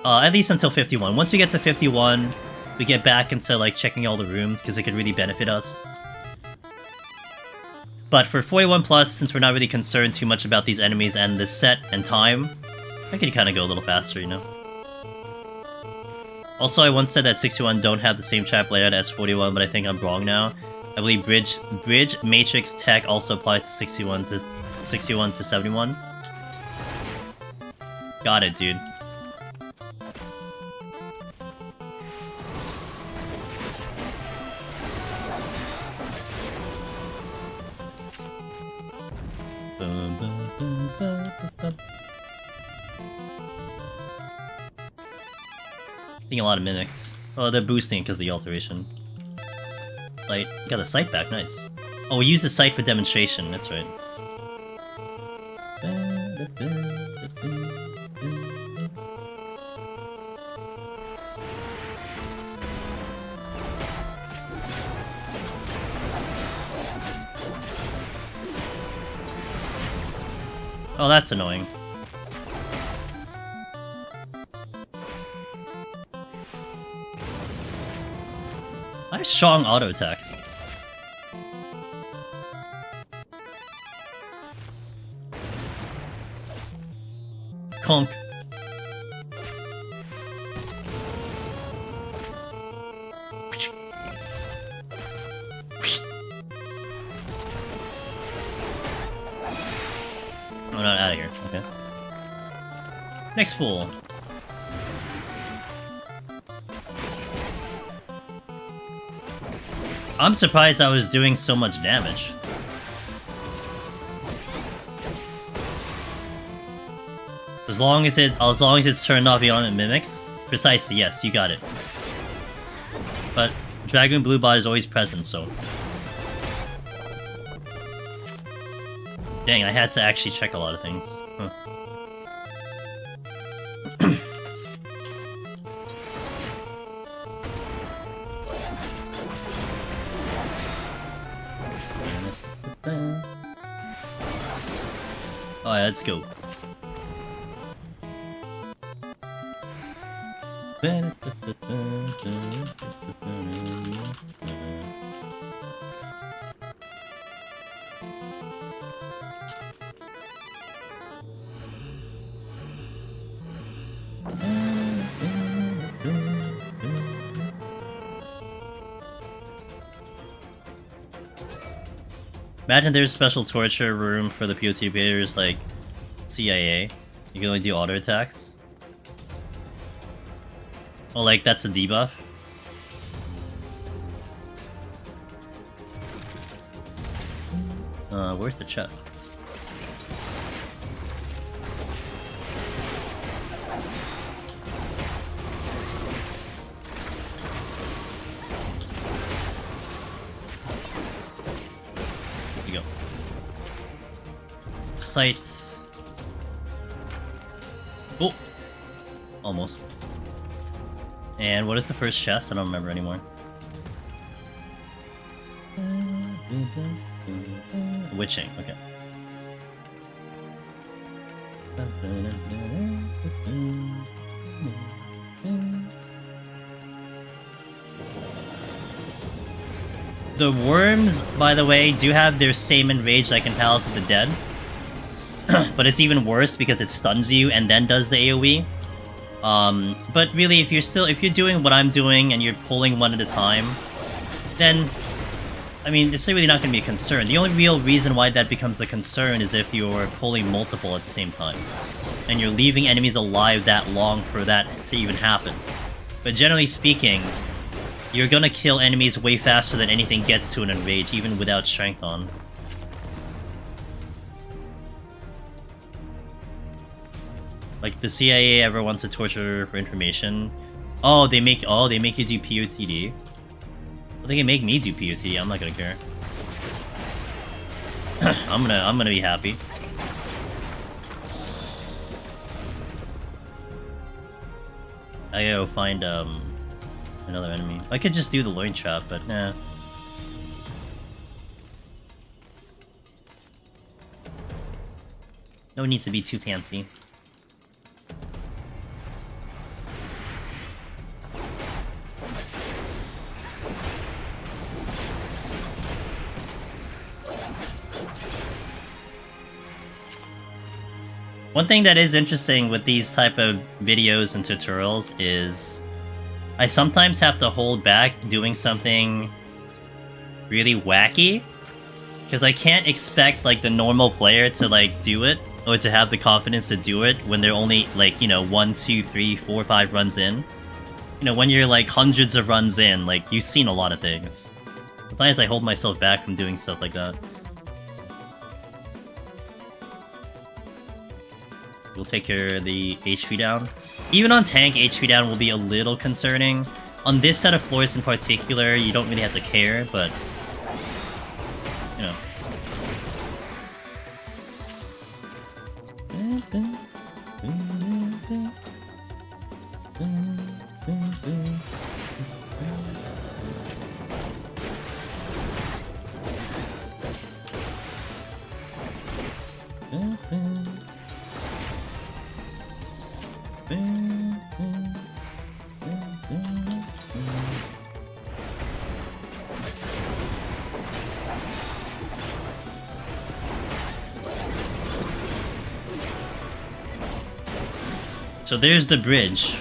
At least until 51. Once we get to 51, we get back into like checking all the rooms because it could really benefit us. But for 41+, since we're not really concerned too much about these enemies and this set and time, I could kind of go a little faster, you know? Also, I once said that 61 don't have the same trap layout as 41, but I think I'm wrong now. I believe Bridge Matrix Tech also applies to 61 to 71. Got it, dude. Seeing a lot of mimics. Oh, they're boosting because of the alteration. Sight. Got the sight back, nice. Oh, we use the sight for demonstration, that's right. Oh, that's annoying. I have strong auto attacks. Conk. Oh, not out of here. Okay. Next pool. I'm surprised I was doing so much damage. As long as it's turned off beyond it mimics. Precisely, yes, you got it. But Dragoon Blue Bot is always present, so. Dang, I had to actually check a lot of things. Huh. Alright, let's go. Imagine there's a special torture room for the POT players like CIA. You can only do auto attacks. Oh, like that's a debuff? Where's the chest? Here we go. Sight. Oh! Almost. And what is the first chest? I don't remember anymore. Witching, okay. The worms, by the way, do have their same enrage like in Palace of the Dead. But it's even worse because it stuns you and then does the AoE. But really, if you're doing what I'm doing and you're pulling one at a time, then, I mean, it's really not going to be a concern. The only real reason why that becomes a concern is if you're pulling multiple at the same time. And you're leaving enemies alive that long for that to even happen. But generally speaking, you're gonna kill enemies way faster than anything gets to an enrage, even without strength on. Like, the CIA ever wants to torture for information. Oh, they make you do POTD. Well, they can make me do POTD, I'm not gonna care. I'm gonna be happy. I gotta go find another enemy. I could just do the loin trap, but nah. No need to be too fancy. One thing that is interesting with these type of videos and tutorials is I sometimes have to hold back doing something really wacky, because I can't expect like the normal player to like do it or to have the confidence to do it when they're only like, you know, 1, 2, 3, 4, 5 runs in. You know, when you're like hundreds of runs in, like you've seen a lot of things. Sometimes I hold myself back from doing stuff like that. We'll take care of the HP down. Even on tank, HP down will be a little concerning. On this set of floors in particular, you don't really have to care, but... you know. So there's the bridge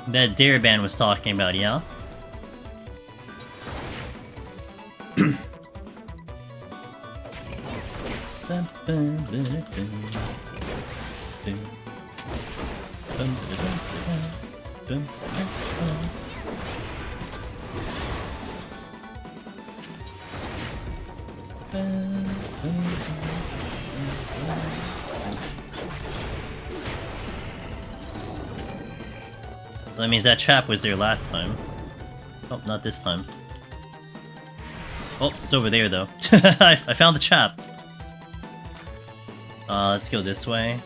that Daraband was talking about, yeah? That means that trap was there last time. Oh, not this time. Oh, it's over there though. I found the trap. Let's go this way.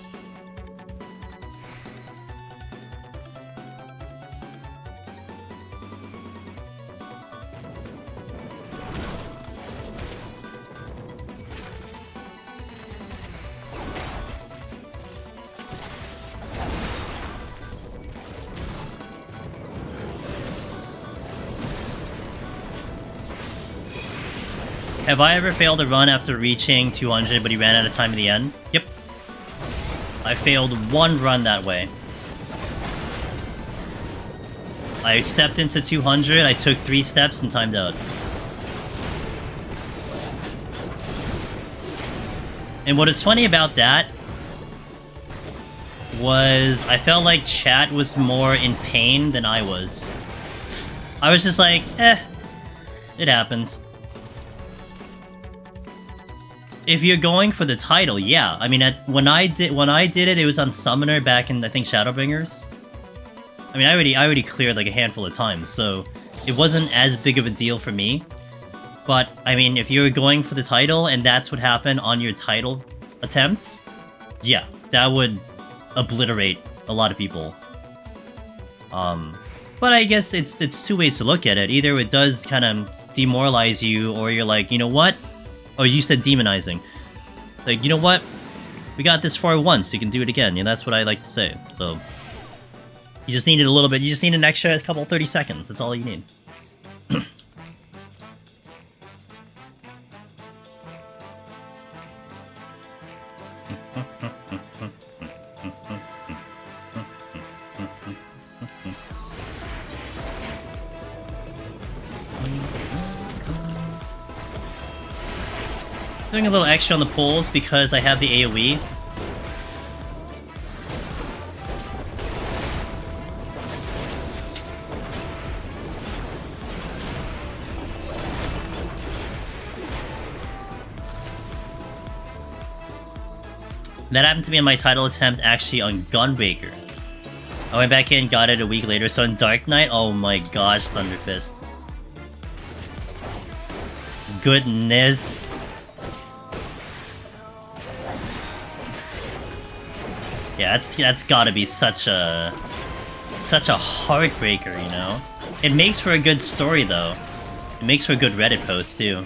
Have I ever failed a run after reaching 200 but he ran out of time in the end? Yep. I failed one run that way. I stepped into 200, I took 3 steps and timed out. And what is funny about that was I felt like chat was more in pain than I was. I was just like, it happens. If you're going for the title, yeah. I mean, when I did it, it was on Summoner back in, I think, Shadowbringers. I mean, I already cleared like a handful of times, so it wasn't as big of a deal for me. But I mean, if you're going for the title and that's what happened on your title attempts, yeah, that would obliterate a lot of people. But I guess it's two ways to look at it. Either it does kind of demoralize you, or you're like, you know what? Oh, you said demonizing. Like, you know what? We got this far once, you can do it again. Yeah, that's what I like to say. So, you just needed a little bit. You just need an extra couple 30 seconds. That's all you need. Doing a little extra on the pulls because I have the AoE. That happened to me on my title attempt actually on Gunbreaker. I went back in, got it a week later, so in Dark Knight, oh my gosh, Thunderfist. Goodness. Yeah, that's gotta be such a heartbreaker, you know? It makes for a good story, though. It makes for a good Reddit post, too.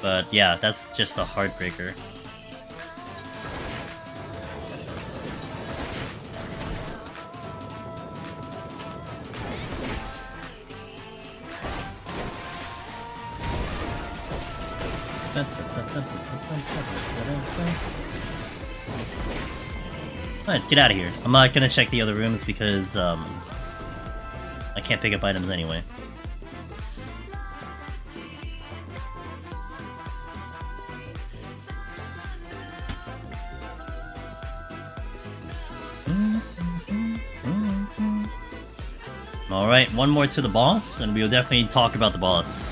But yeah, that's just a heartbreaker. Let's get out of here. I'm not gonna check the other rooms because I can't pick up items anyway. Alright, one more to the boss, and we'll definitely talk about the boss.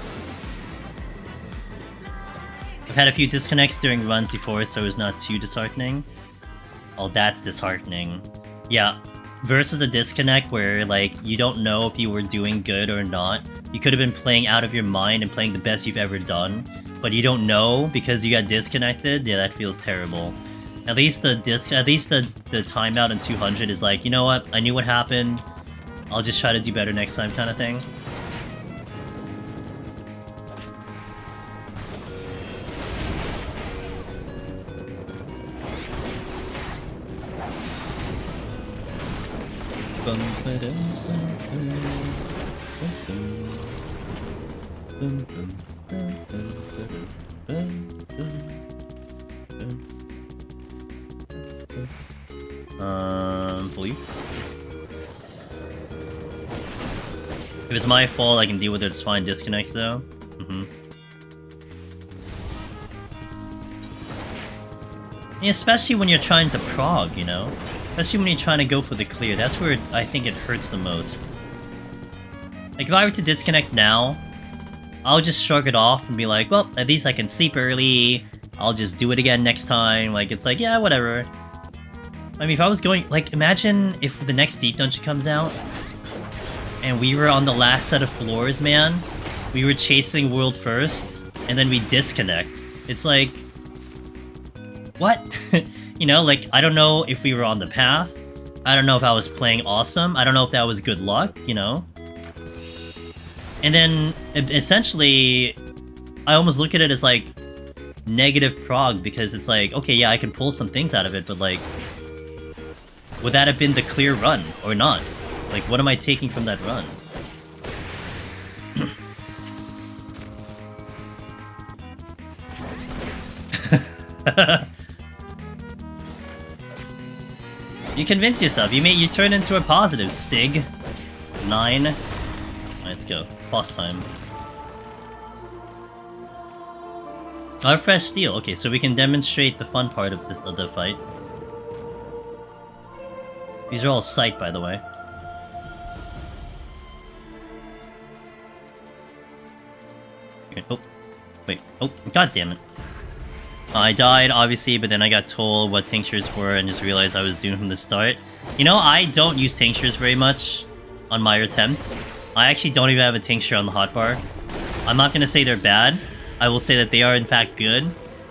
I've had a few disconnects during runs before, so it's not too disheartening. Oh, that's disheartening. Yeah, versus a disconnect where, like, you don't know if you were doing good or not. You could have been playing out of your mind and playing the best you've ever done, but you don't know because you got disconnected. Yeah, that feels terrible. At least the timeout in 200 is like, you know what? I knew what happened. I'll just try to do better next time, kind of thing. Believe. If it's my fault, I can deal with it. It's fine. Disconnects though. Yeah, especially when you're trying to prog, you know? Especially when you're trying to go for the clear. That's where I think it hurts the most. Like, if I were to disconnect now, I'll just shrug it off and be like, well, at least I can sleep early. I'll just do it again next time. Like, it's like, yeah, whatever. I mean, if I was going... Like, imagine if the next Deep Dungeon comes out and we were on the last set of floors, man. We were chasing world first, and then we disconnect. It's like... What? You know, like, I don't know if we were on the path. I don't know if I was playing awesome. I don't know if that was good luck, you know? And then, essentially, I almost look at it as, like, negative prog, because it's like, okay, yeah, I can pull some things out of it, but, like, would that have been the clear run, or not? Like, what am I taking from that run? You convince yourself. You turn into a positive, Sig. 9. Alright, let's go. Boss time. Our fresh steel. Okay, so we can demonstrate the fun part of the fight. These are all sight, by the way. Okay, oh. Wait. Oh, god damn it. I died, obviously, but then I got told what tinctures were and just realized I was doomed from the start. You know, I don't use tinctures very much on my attempts. I actually don't even have a tincture on the hotbar. I'm not gonna say they're bad. I will say that they are in fact good,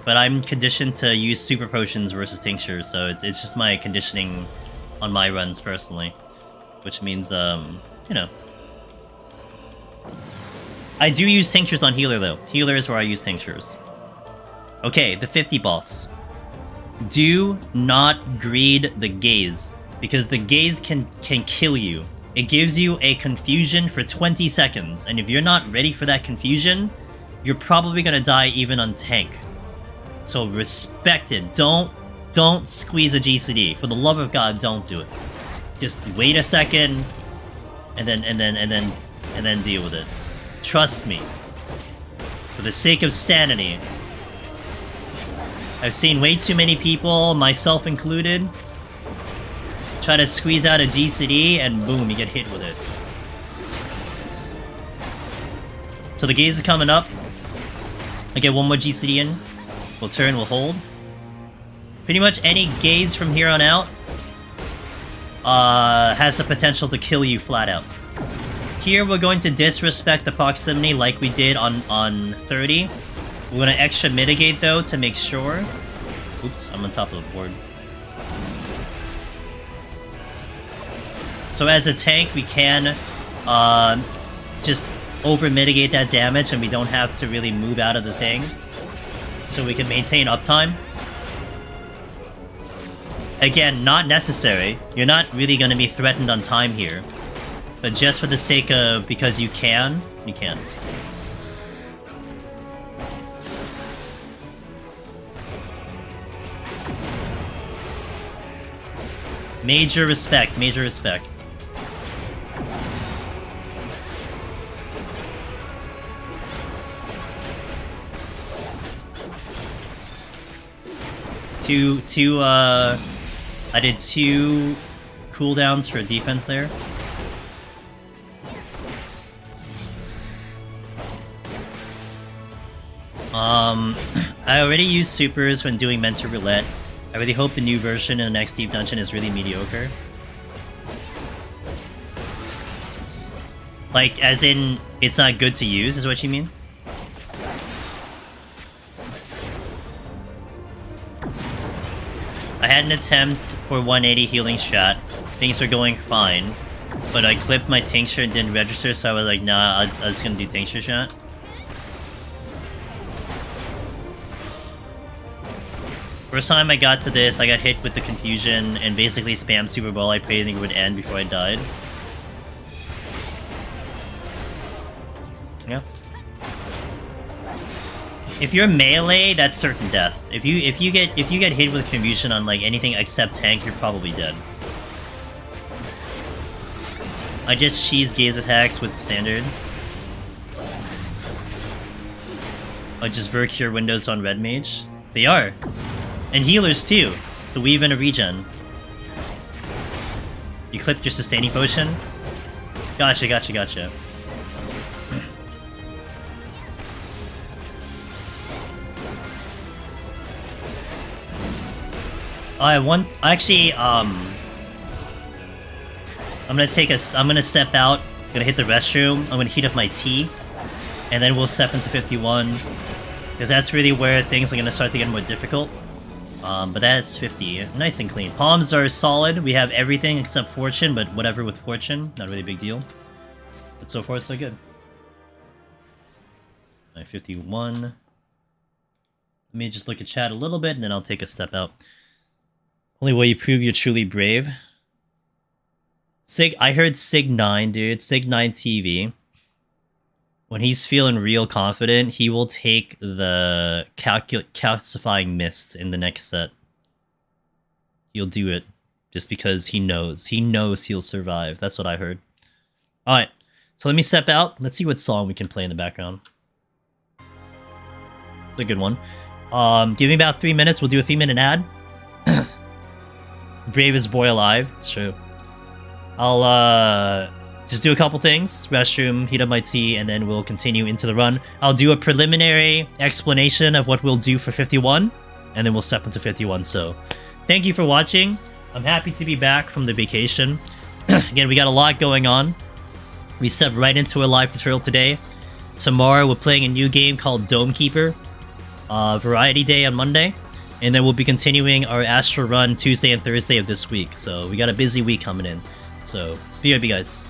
but I'm conditioned to use super potions versus tinctures, so it's just my conditioning on my runs personally. Which means, you know. I do use tinctures on healer though. Healer is where I use tinctures. Okay, the 50 boss. Do not greed the gaze, because the gaze can kill you. It gives you a confusion for 20 seconds, and if you're not ready for that confusion, you're probably gonna die even on tank. So respect it. Don't squeeze a GCD. For the love of God, don't do it. Just wait a second, and then deal with it. Trust me. For the sake of sanity. I've seen way too many people, myself included, try to squeeze out a GCD and boom, you get hit with it. So the gaze is coming up. I get one more GCD in. We'll turn, we'll hold. Pretty much any gaze from here on out has the potential to kill you flat out. Here we're going to disrespect the proximity like we did on 30. We're gonna extra mitigate though to make sure. Oops, I'm on top of the board. So as a tank, we can just over mitigate that damage, and we don't have to really move out of the thing, so we can maintain uptime. Again, not necessary. You're not really gonna be threatened on time here, but just for the sake of because you can, you can. Major respect, major respect. I did 2 cooldowns for defense there. I already use supers when doing Mentor Roulette. I really hope the new version in the next Deep Dungeon is really mediocre. Like, as in, it's not good to use, is what you mean? I had an attempt for 180 healing strat. Things were going fine. But I clipped my tincture and didn't register, so I was like, nah, I was just gonna do tincture shot. First time I got to this, I got hit with the confusion and basically spammed Super Bowl. I prayed it would end before I died. Yeah. If you're melee, that's certain death. If you get hit with confusion on like anything except tank, you're probably dead. I just cheese gaze attacks with standard. I just Vercure windows on red mage. They are. And healers too, to weave in a regen. You clipped your sustaining potion? Gotcha, gotcha, gotcha. I want actually I'm gonna step out, gonna hit the restroom, I'm gonna heat up my tea, and then we'll step into 51. Because that's really where things are gonna start to get more difficult. But that's 50. Nice and clean. Palms are solid. We have everything except Fortune, but whatever with Fortune. Not really a big deal. But so far, so good. 51. Let me just look at chat a little bit, and then I'll take a step out. Only way you prove you're truly brave. I heard Sig9, dude. Sig9 TV. When he's feeling real confident, he will take the calcifying mist in the next set. He'll do it. Just because he knows. He knows he'll survive. That's what I heard. Alright. So let me step out. Let's see what song we can play in the background. It's a good one. Give me about 3 minutes. We'll do a 3-minute ad. Bravest boy alive. It's true. I'll, just do a couple things. Restroom, heat up my tea, and then we'll continue into the run. I'll do a preliminary explanation of what we'll do for 51, and then we'll step into 51. So, thank you for watching. I'm happy to be back from the vacation. Again, we got a lot going on. We stepped right into a live tutorial today. Tomorrow, we're playing a new game called Dome Keeper. Variety Day on Monday. And then we'll be continuing our Astro Run Tuesday and Thursday of this week. So, we got a busy week coming in. So, BRB guys.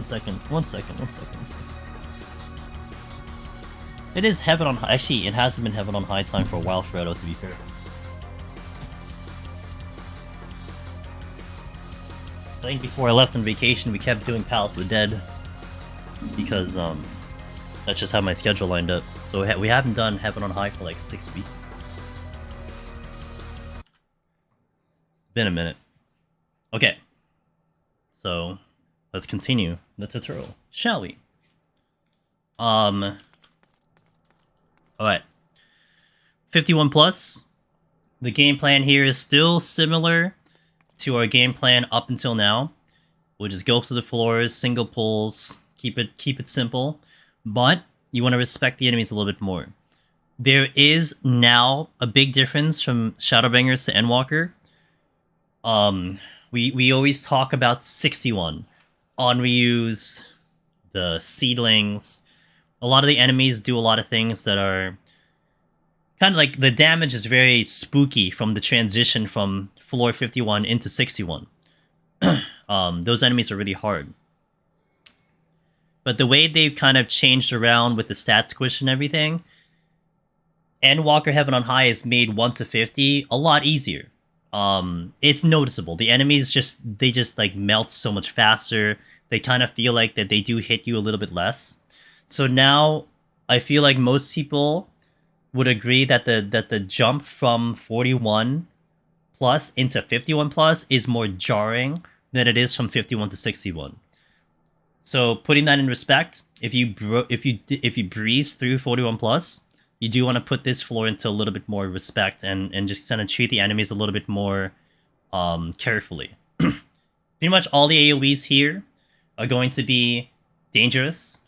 second. It is Heaven on High. Actually, it hasn't been Heaven on High time for a while, Fredo, to be fair. I think before I left on vacation, we kept doing Palace of the Dead. Because, that's just how my schedule lined up. So we haven't done Heaven on High for like 6 weeks. It's been a minute. Okay. So, let's continue the tutorial, shall we? Alright. 51 plus. The game plan here is still similar to our game plan up until now. We'll just go through the floors, single pulls, keep it simple. But you want to respect the enemies a little bit more. There is now a big difference from Shadowbringers to Endwalker. We always talk about 61. On-reuse, the seedlings. A lot of the enemies do a lot of things that are kind of like the damage is very spooky from the transition from floor 51 into 61. Those enemies are really hard. But the way they've kind of changed around with the stat squish and everything, Endwalker Heaven on High has made 1 to 50 a lot easier. It's noticeable. The enemies just like melt so much faster. They kind of feel like that they do hit you a little bit less. So now I feel like most people would agree that the jump from 41 plus into 51 plus is more jarring than it is from 51 to 61. So putting that in respect, if you breeze through 41 plus, you do want to put this floor into a little bit more respect and just kind of treat the enemies a little bit more carefully. Pretty much all the AoEs here are going to be dangerous.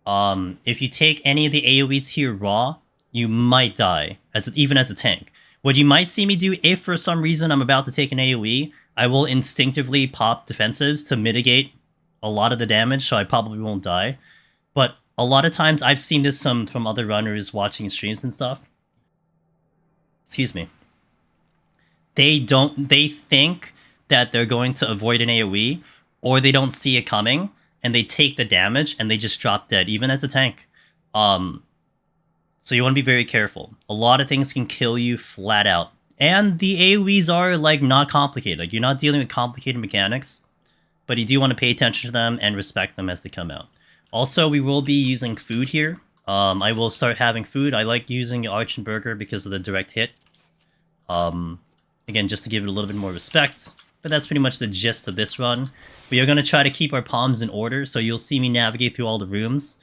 If you take any of the AoEs here raw, you might die, even as a tank. What you might see me do, if for some reason I'm about to take an AoE, I will instinctively pop defensives to mitigate a lot of the damage, so I probably won't die. But a lot of times, I've seen this from other runners watching streams and stuff. Excuse me. They think that they're going to avoid an AoE, or they don't see it coming, and they take the damage, and they just drop dead, even as a tank. So you want to be very careful. A lot of things can kill you flat out. And the AoEs are, like, not complicated. Like, you're not dealing with complicated mechanics, but you do want to pay attention to them and respect them as they come out. Also, we will be using food here. I will start having food. I like using Arch and Burger because of the direct hit. Again, just to give it a little bit more respect. But that's pretty much the gist of this run. We are going to try to keep our palms in order, so you'll see me navigate through all the rooms.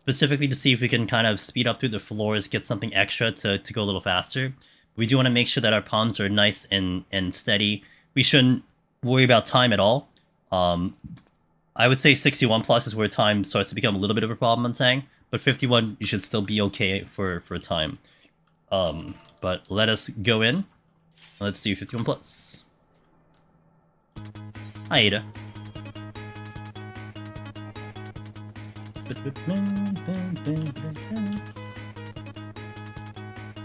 Specifically to see if we can kind of speed up through the floors, get something extra to go a little faster. We do want to make sure that our palms are nice and steady. We shouldn't worry about time at all. I would say 61 plus is where time starts to become a little bit of a problem, I'm saying. But 51, you should still be okay for time. But let us go in. Let's do 51 plus. Hi, Ada.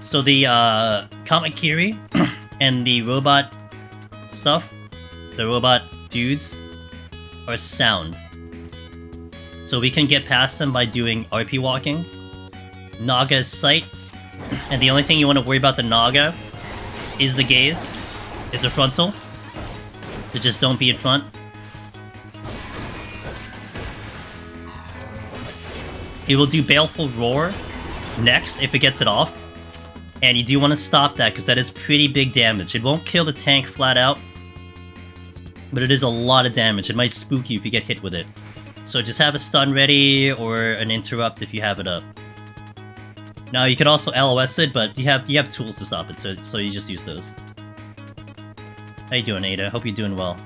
So the Harakiri and the robot stuff, the robot dudes, are sound. So we can get past them by doing RP walking. Naga is sight, and the only thing you want to worry about the Naga is the gaze. It's a frontal. So just don't be in front. It will do Baleful Roar next if it gets it off. And you do want to stop that because that is pretty big damage. It won't kill the tank flat out, but it is a lot of damage. It might spook you if you get hit with it. So just have a stun ready or an interrupt if you have it up. Now you can also LOS it, but you have tools to stop it, so you just use those. How you doing, Ada? Hope you're doing well.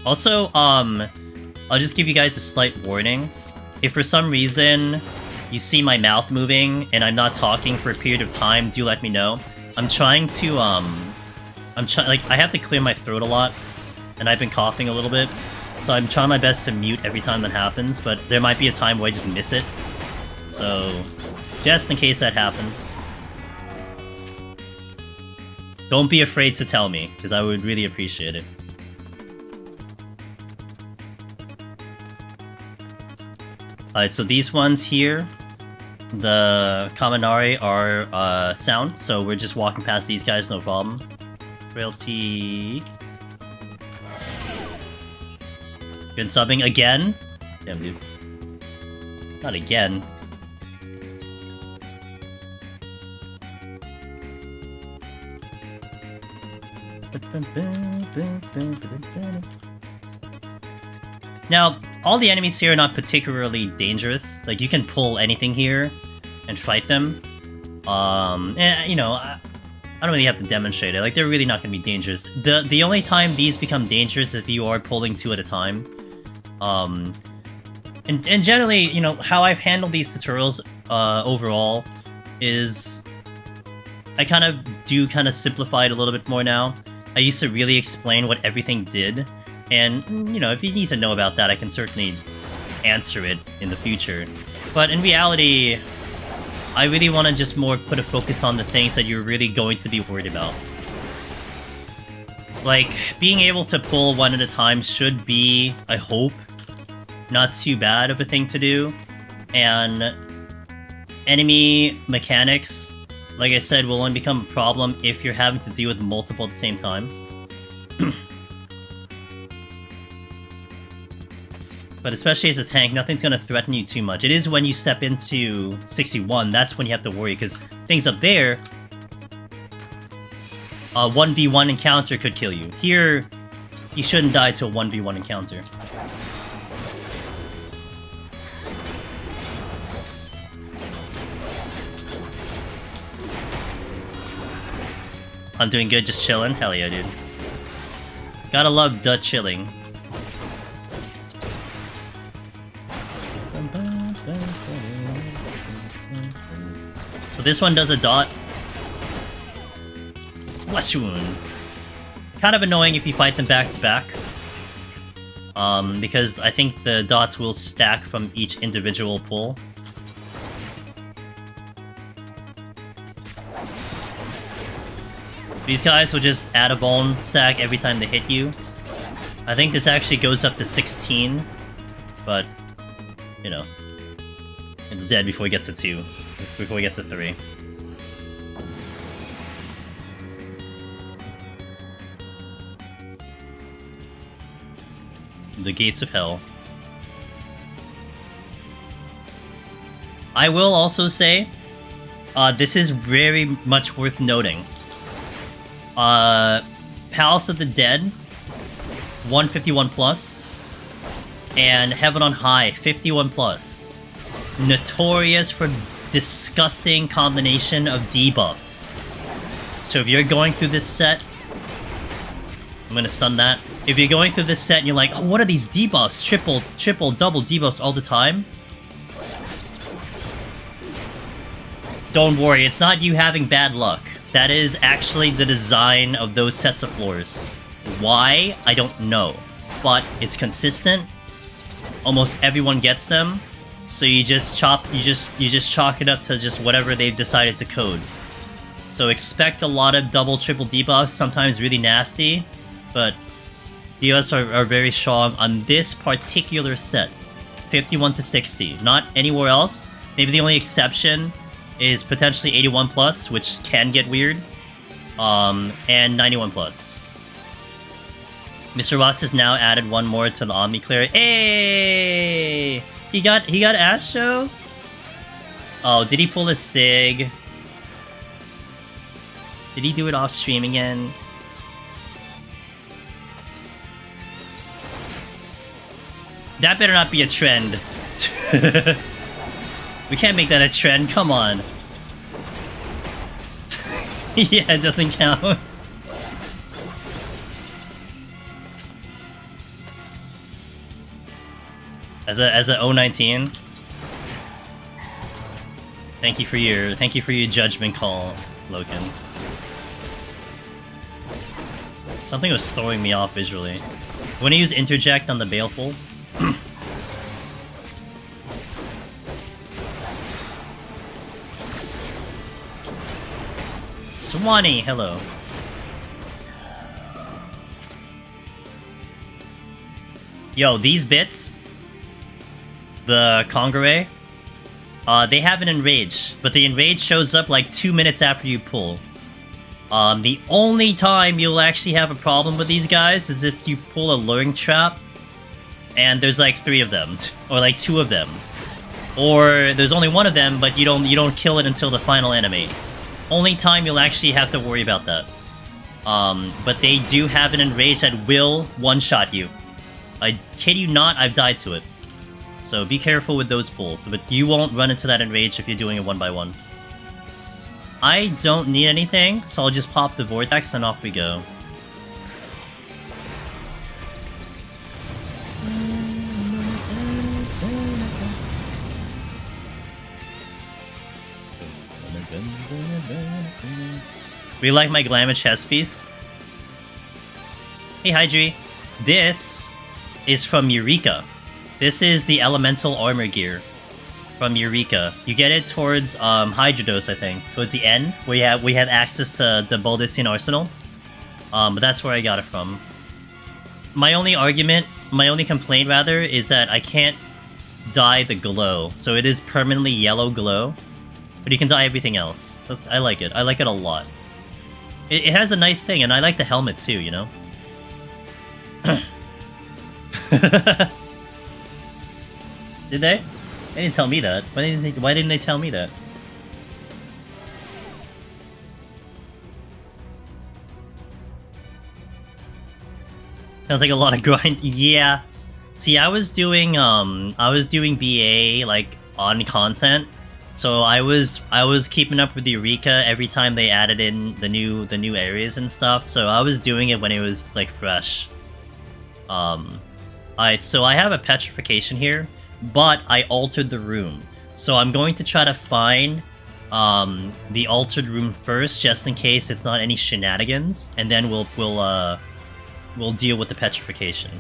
Also, I'll just give you guys a slight warning. If for some reason you see my mouth moving and I'm not talking for a period of time, do let me know. I'm trying to, I have to clear my throat a lot, and I've been coughing a little bit, so I'm trying my best to mute every time that happens, but there might be a time where I just miss it. So, just in case that happens, don't be afraid to tell me, because I would really appreciate it. Alright, so these ones here, the Kaminari are sound, so we're just walking past these guys, no problem. Frailty. Good subbing again? Damn, dude. Not again. Now, all the enemies here are not particularly dangerous. Like, you can pull anything here and fight them. And, you know, I don't really have to demonstrate it. Like, they're really not going to be dangerous. The only time these become dangerous is if you are pulling 2 at a time. And generally, you know, how I've handled these tutorials overall is I kind of simplify it a little bit more now. I used to really explain what everything did, and, you know, if you need to know about that, I can certainly answer it in the future. But in reality, I really want to just more put a focus on the things that you're really going to be worried about. Like, being able to pull 1 at a time should be, I hope, not too bad of a thing to do. And enemy mechanics, like I said, will only become a problem if you're having to deal with multiple at the same time. But especially as a tank, nothing's gonna threaten you too much. It is when you step into 61, that's when you have to worry, because things up there, a 1v1 encounter could kill you. Here, you shouldn't die to a 1v1 encounter. I'm doing good, just chilling? Hell yeah, dude. Gotta love the chilling. So this one does a dot. Flesh wound. Kind of annoying if you fight them back to back. Because I think the dots will stack from each individual pull. These guys will just add a bone stack every time they hit you. I think this actually goes up to 16, but, you know, it's dead before it gets to 2, before it gets to 3. The Gates of Hell. I will also say, this is very much worth noting. Palace of the Dead, 151 plus, and Heaven on High, 51 plus. Notorious for disgusting combination of debuffs. So if you're going through this set, I'm gonna stun that. If you're going through this set and you're like, oh, what are these debuffs? Triple, double debuffs all the time? Don't worry, it's not you having bad luck. That is actually the design of those sets of floors. Why? I don't know. But it's consistent. Almost everyone gets them. So you just chalk it up to just whatever they've decided to code. So expect a lot of double, triple debuffs, sometimes really nasty, but debuffs are very strong on this particular set. 51 to 60. Not anywhere else. Maybe the only exception is potentially 81 plus, which can get weird, and 91 plus. Mr. Ross has now added one more to the Omni Clear. Hey, he got Astro. Oh, did he pull a Sig? Did he do it off stream again? That better not be a trend. We can't make that a trend, come on. Yeah, it doesn't count. As a 019. Thank you for your judgment call, Logan. Something was throwing me off visually. When I use Interject on the Baleful. Swanee, hello. Yo, these bits. the Kongorei, they have an enrage, but the enrage shows up like 2 minutes after you pull. The only time you'll actually have a problem with these guys is if you pull a luring trap, and there's like 3 of them, or like 2 of them, or there's only 1 of them, but you don't kill it until the final enemy. Only time you'll actually have to worry about that. But they do have an enrage that will one-shot you. I kid you not, I've died to it. So be careful with those pulls, but you won't run into that enrage if you're doing it 1x1. I don't need anything, so I'll just pop the vortex and off we go. We like my glamour chest piece. Hey Hydri, this is from Eureka. This is the elemental armor gear from Eureka. You get it towards Hydrodose, I think, towards the end, where we have access to the Baldician Arsenal. But that's where I got it from. My only complaint rather, is that I can't dye the glow, so it is permanently yellow glow. But you can dye everything else. I like it. I like it a lot. It has a nice thing, and I like the helmet too, you know? Did they? They didn't tell me that. Why didn't they tell me that? Sounds like a lot of grind. Yeah. See, I was doing BA like on content, so I was keeping up with the Eureka every time they added in the new areas and stuff. So I was doing it when it was like fresh. So I have a petrification here, but I altered the room. So I'm going to try to find the altered room first, just in case it's not any shenanigans, and then we'll deal with the petrification.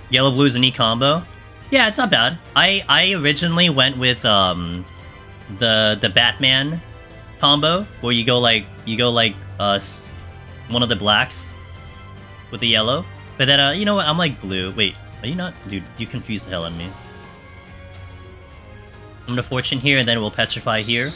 Yellow blue's an E combo. Yeah, it's not bad. I originally went with the Batman combo, where you go like one of the blacks with the yellow. But then you know what? I'm like blue. Wait, are you not? Dude, you confused the hell out of me. I'm gonna fortune here, and then we'll petrify here.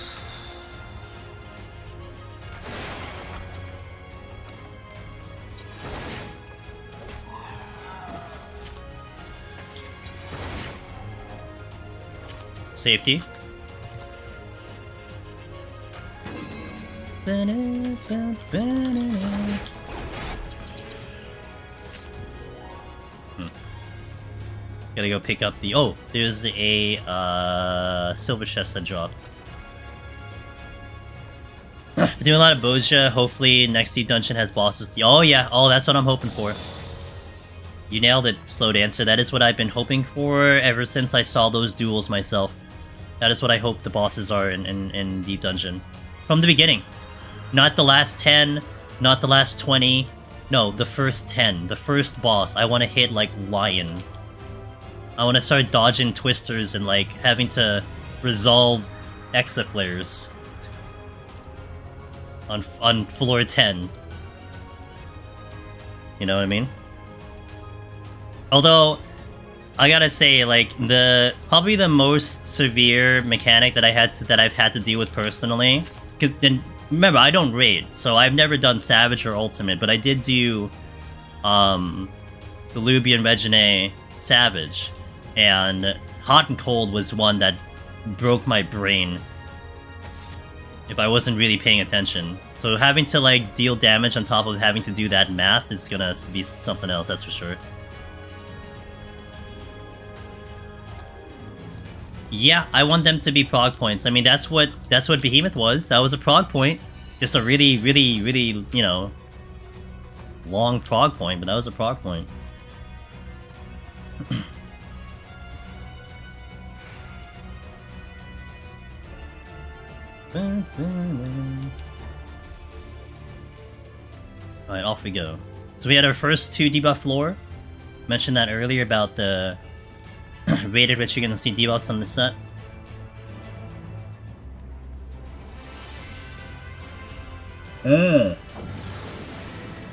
Safety. Gotta go pick up the... Oh, there's a silver chest that dropped. Doing a lot of Boja. Hopefully next deep dungeon has bosses. Oh yeah, oh that's what I'm hoping for. You nailed it, Slow Dancer. That is what I've been hoping for ever since I saw those duels myself. That is what I hope the bosses are in Deep Dungeon. From the beginning. Not the last 10, not the last 20. No, the first 10. The first boss. I want to hit like Lion. I want to start dodging twisters and like having to resolve Exa flares. On floor 10. You know what I mean? Although, I gotta say, like, probably the most severe mechanic that I've had to deal with personally. And remember, I don't raid, so I've never done Savage or Ultimate, but I did do the Lubian Regine Savage, and Hot and Cold was one that broke my brain if I wasn't really paying attention. So having to like deal damage on top of having to do that math is gonna be something else, that's for sure. Yeah, I want them to be prog points. I mean, that's what Behemoth was. That was a prog point. Just a really, really, really, you know, long prog point, but that was a prog point. Alright, off we go. So we had our first 2 debuff floor. Mentioned that earlier about the rated which you're gonna see debuffs on the set.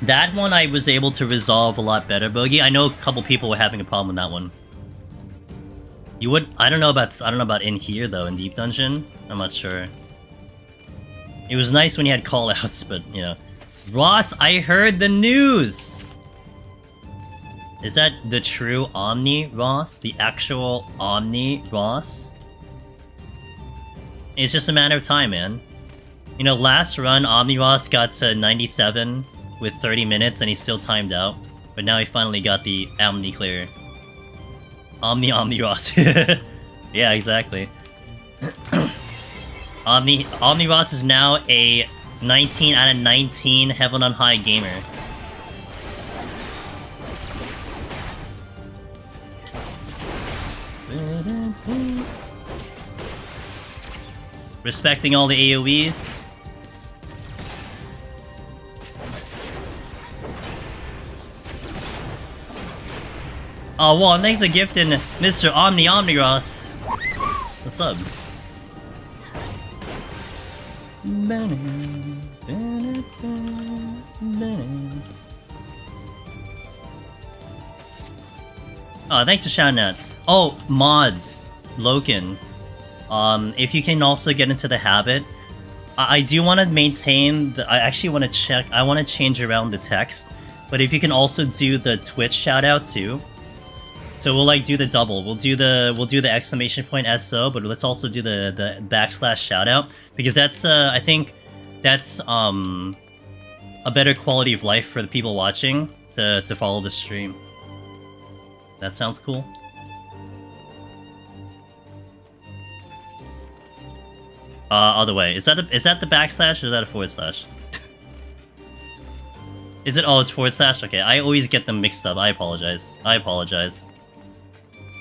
That one I was able to resolve a lot better, Bogey. I know a couple people were having a problem with that one. You would... I don't know about in here, though, in Deep Dungeon. I'm not sure. It was nice when you had call-outs, but, you know. Ross, I heard the news! Is that the true Omni, Ross? The actual Omni, Ross? It's just a matter of time, man. You know, last run, Omni Ross got to 97 with 30 minutes, and he's still timed out. But now he finally got the Omni clear. Omni Ross. Yeah, exactly. Omni Ross is now a 19 out of 19 Heaven on High gamer. Respecting all the AoEs. Oh, well, thanks for gifting Mr. Omni Ross. What's up? Oh, thanks for shouting out. Oh, mods. Loken. If you can also get into the habit, I do want to maintain I actually want to check. I want to change around the text, but if you can also do the Twitch shout out too. So we'll like do the double. We'll do the exclamation point SO, but let's also do the backslash shout out, because that's I think that's a better quality of life for the people watching to follow the stream. That sounds cool. Other way. Is that the backslash or is that a forward slash? Is it? Oh, it's forward slash? Okay, I always get them mixed up. I apologize.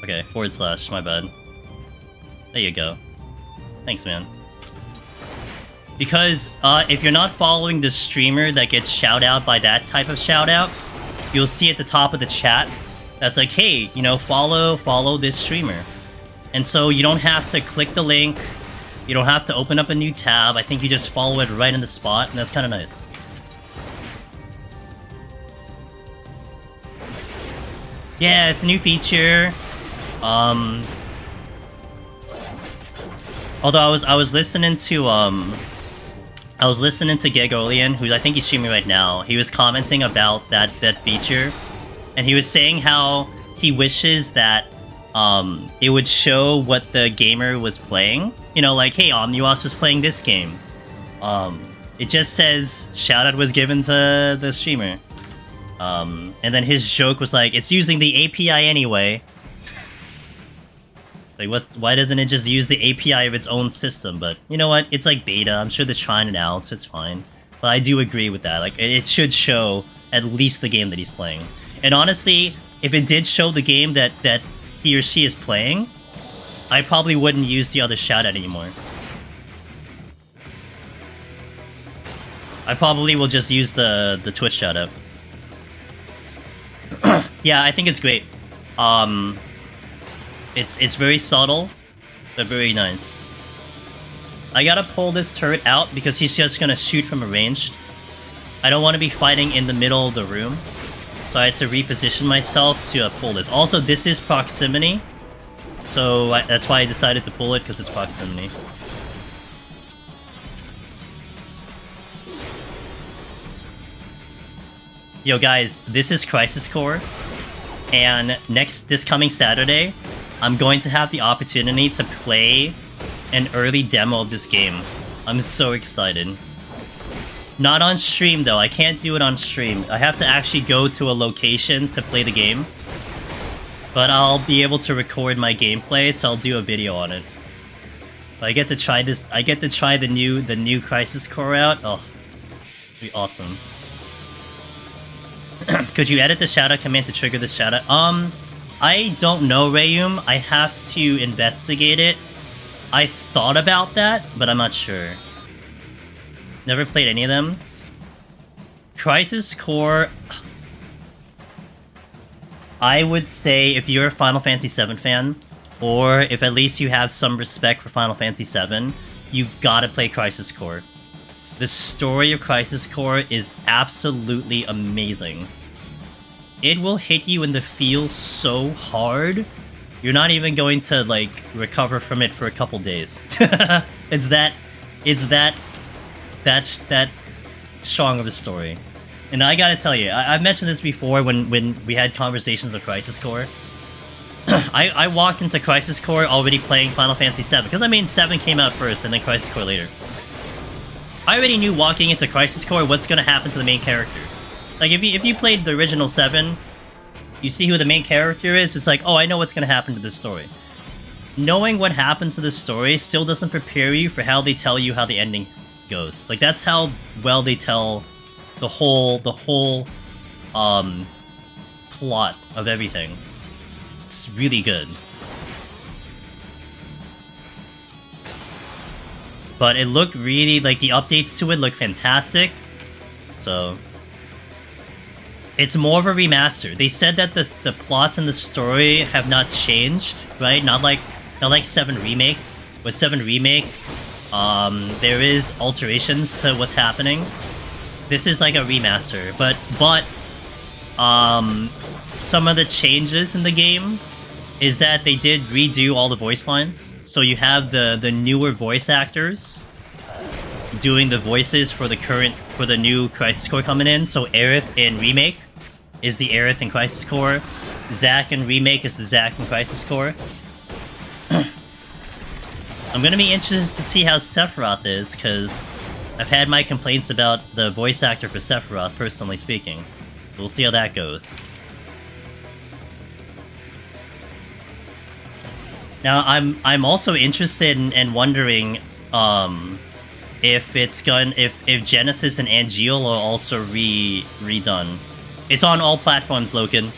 Okay, forward slash, my bad. There you go. Thanks, man. Because, if you're not following the streamer that gets shout out by that type of shout out, you'll see at the top of the chat that's like, hey, you know, follow this streamer. And so you don't have to click the link, you don't have to open up a new tab, I think you just follow it right in the spot, and that's kind of nice. Yeah, it's a new feature. Although I was listening to Gegolian, who I think he's streaming right now. He was commenting about that feature, and he was saying how he wishes that it would show what the gamer was playing. You know, like, hey, Omniwas was playing this game. It just says shoutout was given to the streamer. And then his joke was like, it's using the API anyway. Like, why doesn't it just use the API of its own system? But you know what? It's like beta. I'm sure they're trying it out, so it's fine. But I do agree with that. Like, it should show at least the game that he's playing. And honestly, if it did show the game that he or she is playing, I probably wouldn't use the other shoutout anymore. I probably will just use the Twitch shoutout. Yeah, I think it's great. It's very subtle, but very nice. I gotta pull this turret out because he's just gonna shoot from a ranged. I don't want to be fighting in the middle of the room, so I had to reposition myself to pull this. Also, this is proximity, so that's why I decided to pull it, because it's proximity. Yo guys, this is Crisis Core, and this coming Saturday, I'm going to have the opportunity to play an early demo of this game. I'm so excited. Not on stream though, I can't do it on stream. I have to actually go to a location to play the game. But I'll be able to record my gameplay, so I'll do a video on it. But I get to try this. I get to try the new Crisis Core out. Oh, it'd be awesome. Could you edit the shoutout command to trigger the shoutout? I don't know, Rayum. I have to investigate it. I thought about that, but I'm not sure. Never played any of them. Crisis Core, I would say if you're a Final Fantasy VII fan, or if at least you have some respect for Final Fantasy VII, you gotta play Crisis Core. The story of Crisis Core is absolutely amazing. It will hit you in the feel so hard, you're not even going to, like, recover from it for a couple days. It's that strong of a story. And I gotta tell you, I've mentioned this before when we had conversations of Crisis Core. I walked into Crisis Core already playing Final Fantasy VII, because I mean 7 came out first and then Crisis Core later. I already knew walking into Crisis Core what's gonna happen to the main character. Like, if you played the original 7, you see who the main character is, it's like, oh, I know what's gonna happen to this story. Knowing what happens to this story still doesn't prepare you for how they tell you how the ending goes. Like, that's how well they tell the whole plot of everything. It's really good. But it looked really, like, the updates to it look fantastic. So it's more of a remaster. They said that the plots and the story have not changed, right? Not like 7 Remake. With 7 Remake, there is alterations to what's happening. This is like a remaster, but some of the changes in the game is that they did redo all the voice lines. So you have the newer voice actors doing the voices for the new Crisis Core coming in. So Aerith in Remake is the Aerith in Crisis Core. Zack in Remake is the Zack in Crisis Core. I'm gonna be interested to see how Sephiroth is, because I've had my complaints about the voice actor for Sephiroth, personally speaking. We'll see how that goes. Now, I'm also interested in wondering if Genesis and Angeal are also redone. It's on all platforms, Loken.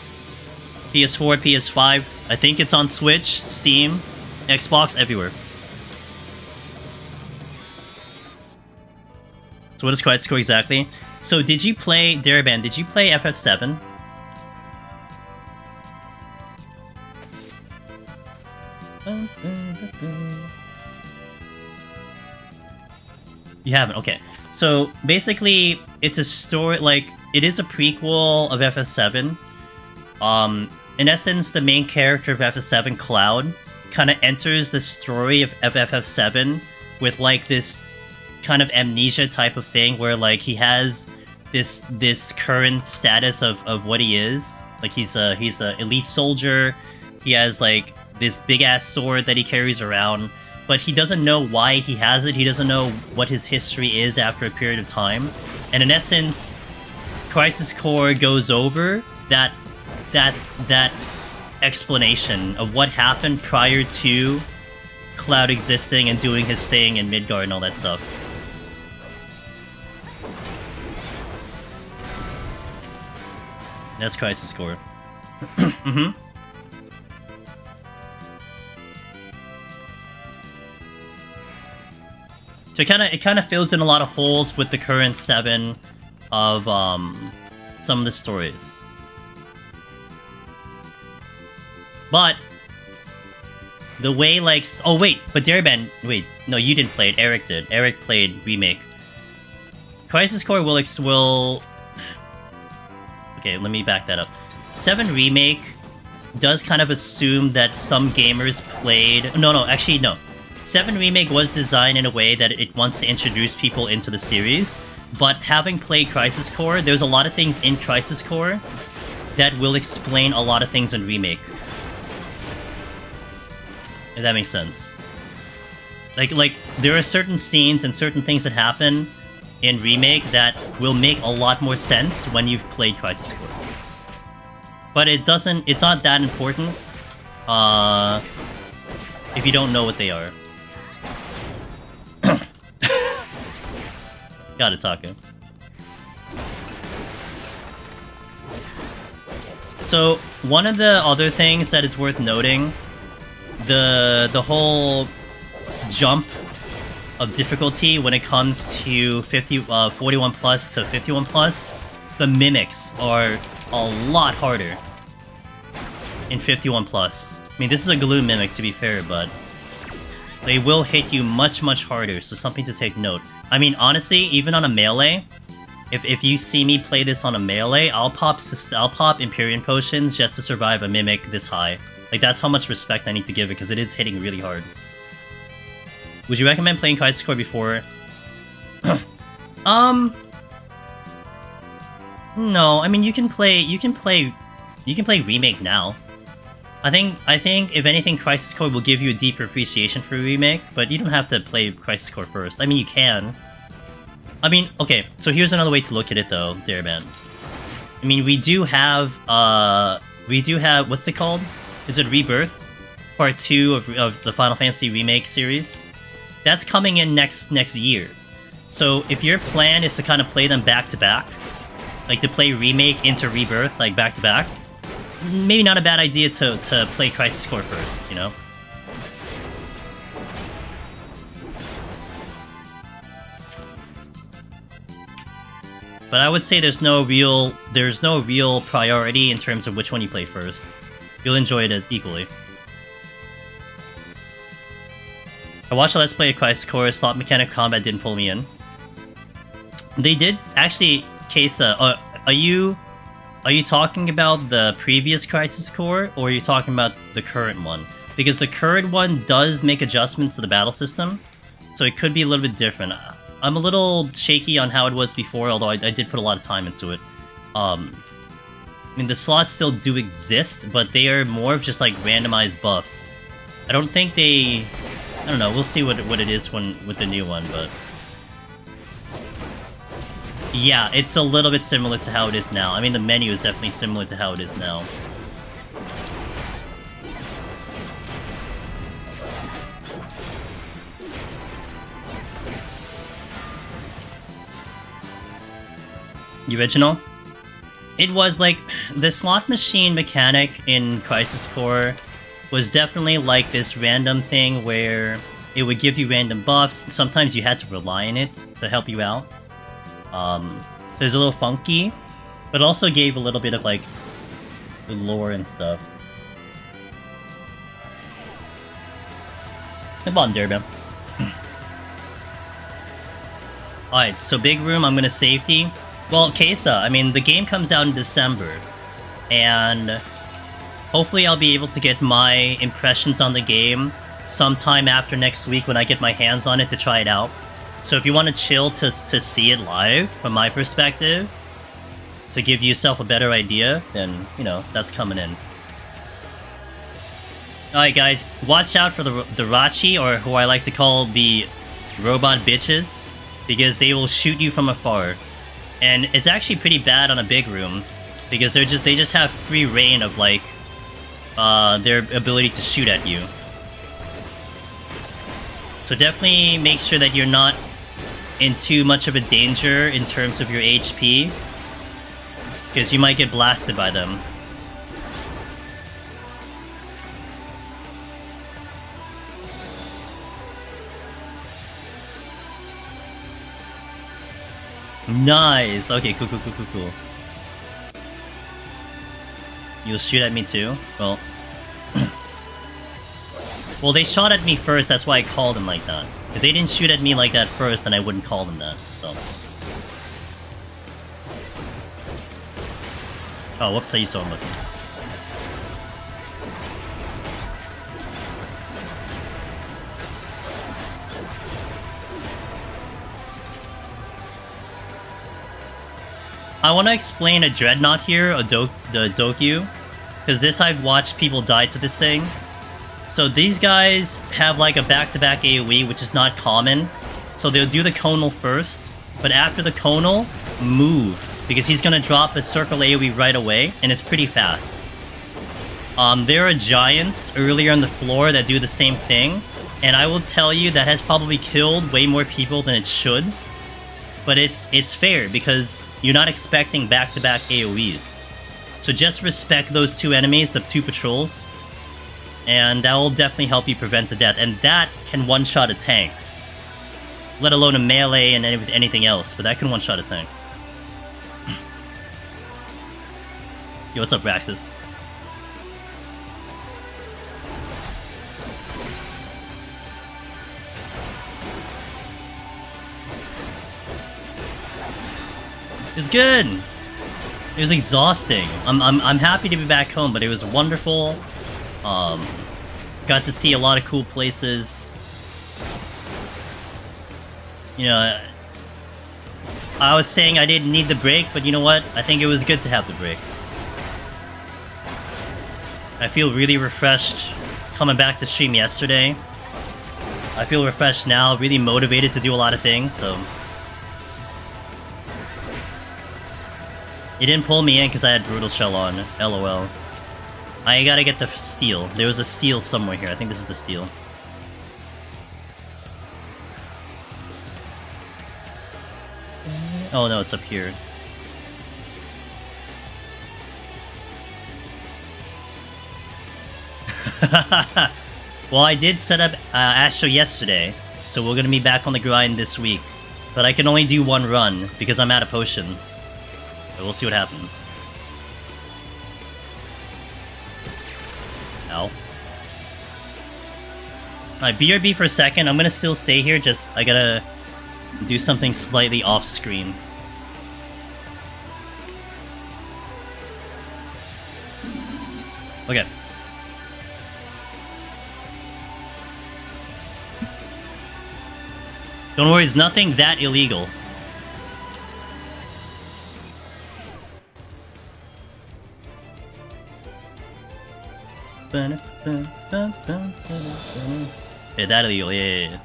PS4, PS5. I think it's on Switch, Steam, Xbox, everywhere. So what is Crisis Core exactly? So did you play, Daraban, did you play FF7? You haven't, okay. So basically, it's a story, like, it is a prequel of FF7. In essence, the main character of FF7, Cloud, kind of enters the story of FF7 with, like, this kind of amnesia type of thing where, like, he has this current status of what he is. Like, he's a elite soldier. He has, like, this big-ass sword that he carries around, but he doesn't know why he has it. He doesn't know what his history is after a period of time. And in essence, Crisis Core goes over that explanation of what happened prior to Cloud existing and doing his thing in Midgard and all that stuff. That's Crisis Core. Mm-hmm. So it kind of fills in a lot of holes with the current 7 of some of the stories. But the way, like, oh wait, but Daraban, wait, no, you didn't play it. Eric did. Eric played Remake. Crisis Core will okay, let me back that up. 7 Remake does kind of assume that some gamers played. No, actually no. 7 Remake was designed in a way that it wants to introduce people into the series, but having played Crisis Core, there's a lot of things in Crisis Core that will explain a lot of things in Remake. If that makes sense. Like there are certain scenes and certain things that happen in Remake that will make a lot more sense when you've played Crisis Core. But it's not that important if you don't know what they are. Gotta talk it. So, one of the other things that is worth noting, the whole jump of difficulty when it comes to 41 plus to 51 plus, the mimics are a lot harder in 51 plus. I mean, this is a glue mimic to be fair, but they will hit you much harder, so something to take note. I mean, honestly, even on a melee, if you see me play this on a melee, I'll pop Empyrean Potions just to survive a Mimic this high. Like, that's how much respect I need to give it, because it is hitting really hard. Would you recommend playing Crisis Core before? No, I mean, you can play Remake now. I think if anything, Crisis Core will give you a deeper appreciation for Remake, but you don't have to play Crisis Core first. I mean, you can. I mean, okay, so here's another way to look at it though, Dareman. I mean, we do have, what's it called? Is it Rebirth? Part 2 of the Final Fantasy Remake series? That's coming in next year. So if your plan is to kind of play them back to back, like to play Remake into Rebirth, like back to back, maybe not a bad idea to play Crisis Core first, you know? But I would say there's no real priority in terms of which one you play first. You'll enjoy it as equally. I watched a Let's Play of Crisis Core. Slot mechanic combat didn't pull me in. They did actually. Kesa, are you talking about the previous Crisis Core, or are you talking about the current one? Because the current one does make adjustments to the battle system, so it could be a little bit different. I'm a little shaky on how it was before, although I did put a lot of time into it. I mean, the slots still do exist, but they are more of just like randomized buffs. I don't think they... I don't know, we'll see what it is with the new one, but... Yeah, it's a little bit similar to how it is now. I mean, the menu is definitely similar to how it is now. The original? It was like, the slot machine mechanic in Crisis Core was definitely like this random thing where it would give you random buffs. Sometimes you had to rely on it to help you out. So it was a little funky, but also gave a little bit of like the lore and stuff. Come on, Derby. Alright, so big room, I'm gonna safety. Well, Kesa, I mean, the game comes out in December, and hopefully I'll be able to get my impressions on the game sometime after next week when I get my hands on it to try it out. So if you want to chill to see it live, from my perspective, to give yourself a better idea, then, you know, that's coming in. Alright guys, watch out for the Rachi, or who I like to call the robot bitches, because they will shoot you from afar. And it's actually pretty bad on a big room, because they just have free reign of, like, their ability to shoot at you. So definitely make sure that you're not in too much of a danger in terms of your HP, because you might get blasted by them. Nice! Okay, cool. You'll shoot at me too? Well... Well, they shot at me first, that's why I called them like that. If they didn't shoot at me like that first, then I wouldn't call them that, so... Oh, whoops, I used so much. I want to explain a Dreadnought here, the Dokyu, because this I've watched people die to this thing. So these guys have like a back-to-back AoE, which is not common. So they'll do the conal first, but after the conal, move, because he's gonna drop a circle AoE right away, and it's pretty fast. There are giants earlier on the floor that do the same thing, and I will tell you that has probably killed way more people than it should. But it's fair, because you're not expecting back-to-back AoEs. So just respect those two enemies, the two patrols, and that will definitely help you prevent a death. And that can one-shot a tank. Let alone a melee and anything else, but that can one-shot a tank. Yo, what's up, Raxus? It was good. It was exhausting. I'm happy to be back home, but it was wonderful. Got to see a lot of cool places. You know, I was saying I didn't need the break, but you know what? I think it was good to have the break. I feel really refreshed coming back to stream yesterday. I feel refreshed now, really motivated to do a lot of things, so... It didn't pull me in because I had Brutal Shell on, lol. I gotta get the steel. There was a steel somewhere here, I think this is the steel. Oh no, it's up here. Well, I did set up Astro yesterday, so we're gonna be back on the grind this week. But I can only do one run, because I'm out of potions. So we'll see what happens. Ow. Alright, BRB for a second. I'm gonna still stay here, just I gotta do something slightly off screen. Okay. Don't worry, it's nothing that illegal. Yeah, that illegal, yeah.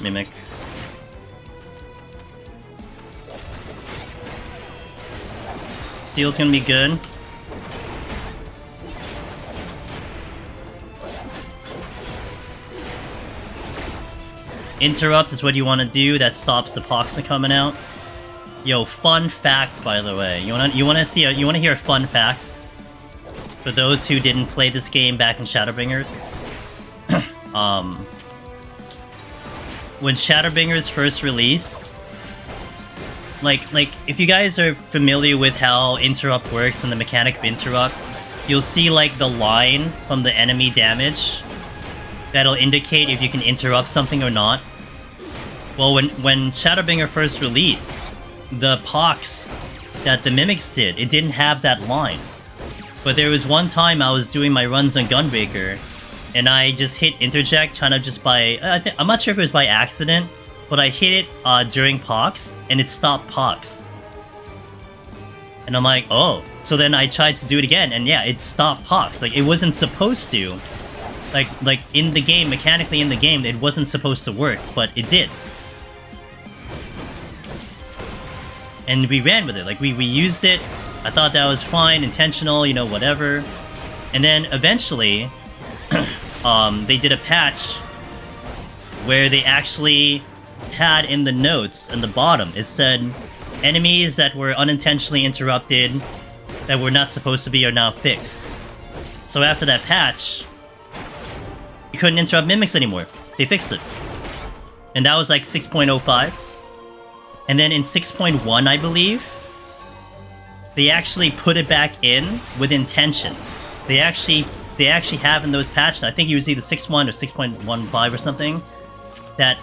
Mimic. Steel's gonna be good. Interrupt is what you want to do. That stops the Poxon coming out. Yo, fun fact, by the way. You wanna hear a fun fact? For those who didn't play this game back in Shadowbringers, when Shadowbringers first released, like if you guys are familiar with how interrupt works and the mechanic of interrupt, you'll see like the line from the enemy damage that'll indicate if you can interrupt something or not. Well, when Shadowbringer first released, the pox that the mimics did, it didn't have that line. But there was one time I was doing my runs on Gunbreaker, and I just hit Interject kind of just by... I'm not sure if it was by accident, but I hit it during pox, and it stopped pox. And I'm like, oh. So then I tried to do it again, and yeah, it stopped pox. Like, it wasn't supposed to. Like in the game, mechanically in the game, it wasn't supposed to work, but it did. And we ran with it, like we used it. I thought that was fine, intentional, you know, whatever. And then eventually, they did a patch where they actually had in the notes in the bottom, it said, enemies that were unintentionally interrupted, that were not supposed to be, are now fixed. So after that patch, you couldn't interrupt mimics anymore. They fixed it. And that was like 6.05. And then in 6.1, I believe, they actually put it back in with intention. They actually have in those patches, I think it was either 6.1 or 6.15 or something, that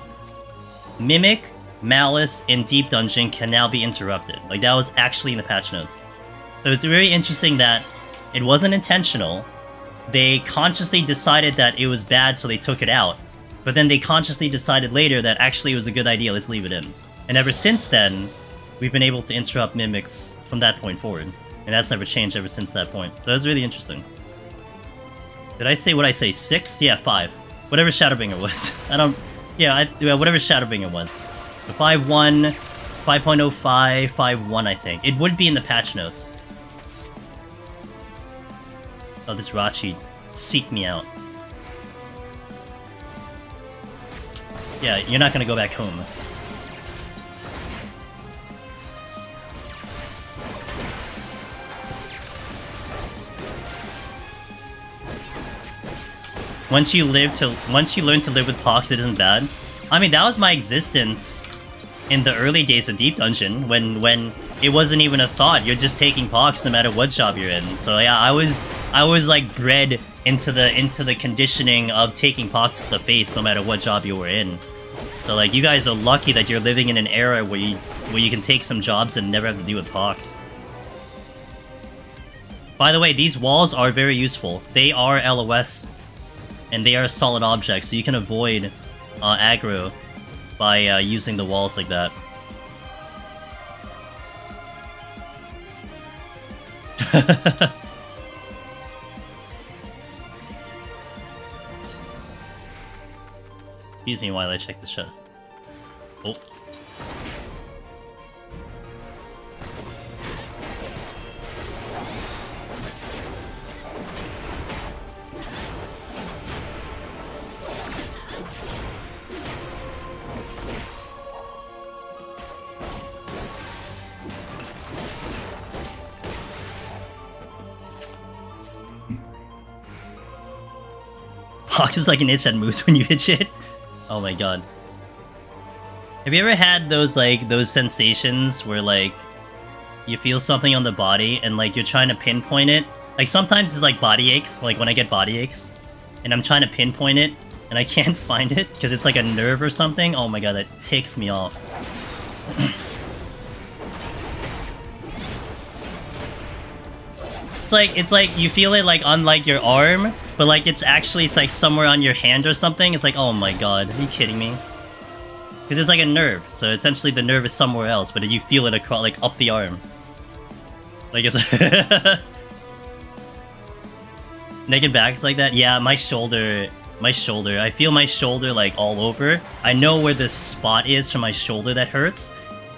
Mimic, Malice, and Deep Dungeon can now be interrupted. Like, that was actually in the patch notes. So it's very interesting that it wasn't intentional. They consciously decided that it was bad, so they took it out. But then they consciously decided later that actually it was a good idea, let's leave it in. And ever since then, we've been able to interrupt mimics from that point forward. And that's never changed ever since that point. So that was really interesting. Did I say what I say? 6? Yeah, 5. Whatever Shadowbringer was. I don't... Yeah, whatever Shadowbringer was. The 5.1, 5.05, 5.1, I think. It would be in the patch notes. Oh, this Rachi seeked me out. Yeah, you're not gonna go back home. Once you learn to live with Pox, it isn't bad. I mean, that was my existence in the early days of Deep Dungeon, when it wasn't even a thought. You're just taking pox no matter what job you're in. So yeah, I was like bred into the conditioning of taking pox to the face no matter what job you were in. So like, you guys are lucky that you're living in an era where you can take some jobs and never have to deal with pox. By the way, these walls are very useful. They are LOS, and they are solid objects, so you can avoid aggro by using the walls like that. Excuse me while I check the chest. Oh. Pox is like an itch that moves when you itch it. Oh my god. Have you ever had those sensations where like you feel something on the body and like you're trying to pinpoint it? Like sometimes it's like body aches, like when I get body aches and I'm trying to pinpoint it and I can't find it because it's like a nerve or something. Oh my god, that ticks me off. It's like you feel it like on like your arm, but like it's like somewhere on your hand or something. It's like, oh my god, are you kidding me? Because it's like a nerve, so essentially the nerve is somewhere else, but you feel it across, like up the arm. Like it's neck and back is like that. Yeah, my shoulder. I feel my shoulder like all over. I know where the spot is for my shoulder that hurts,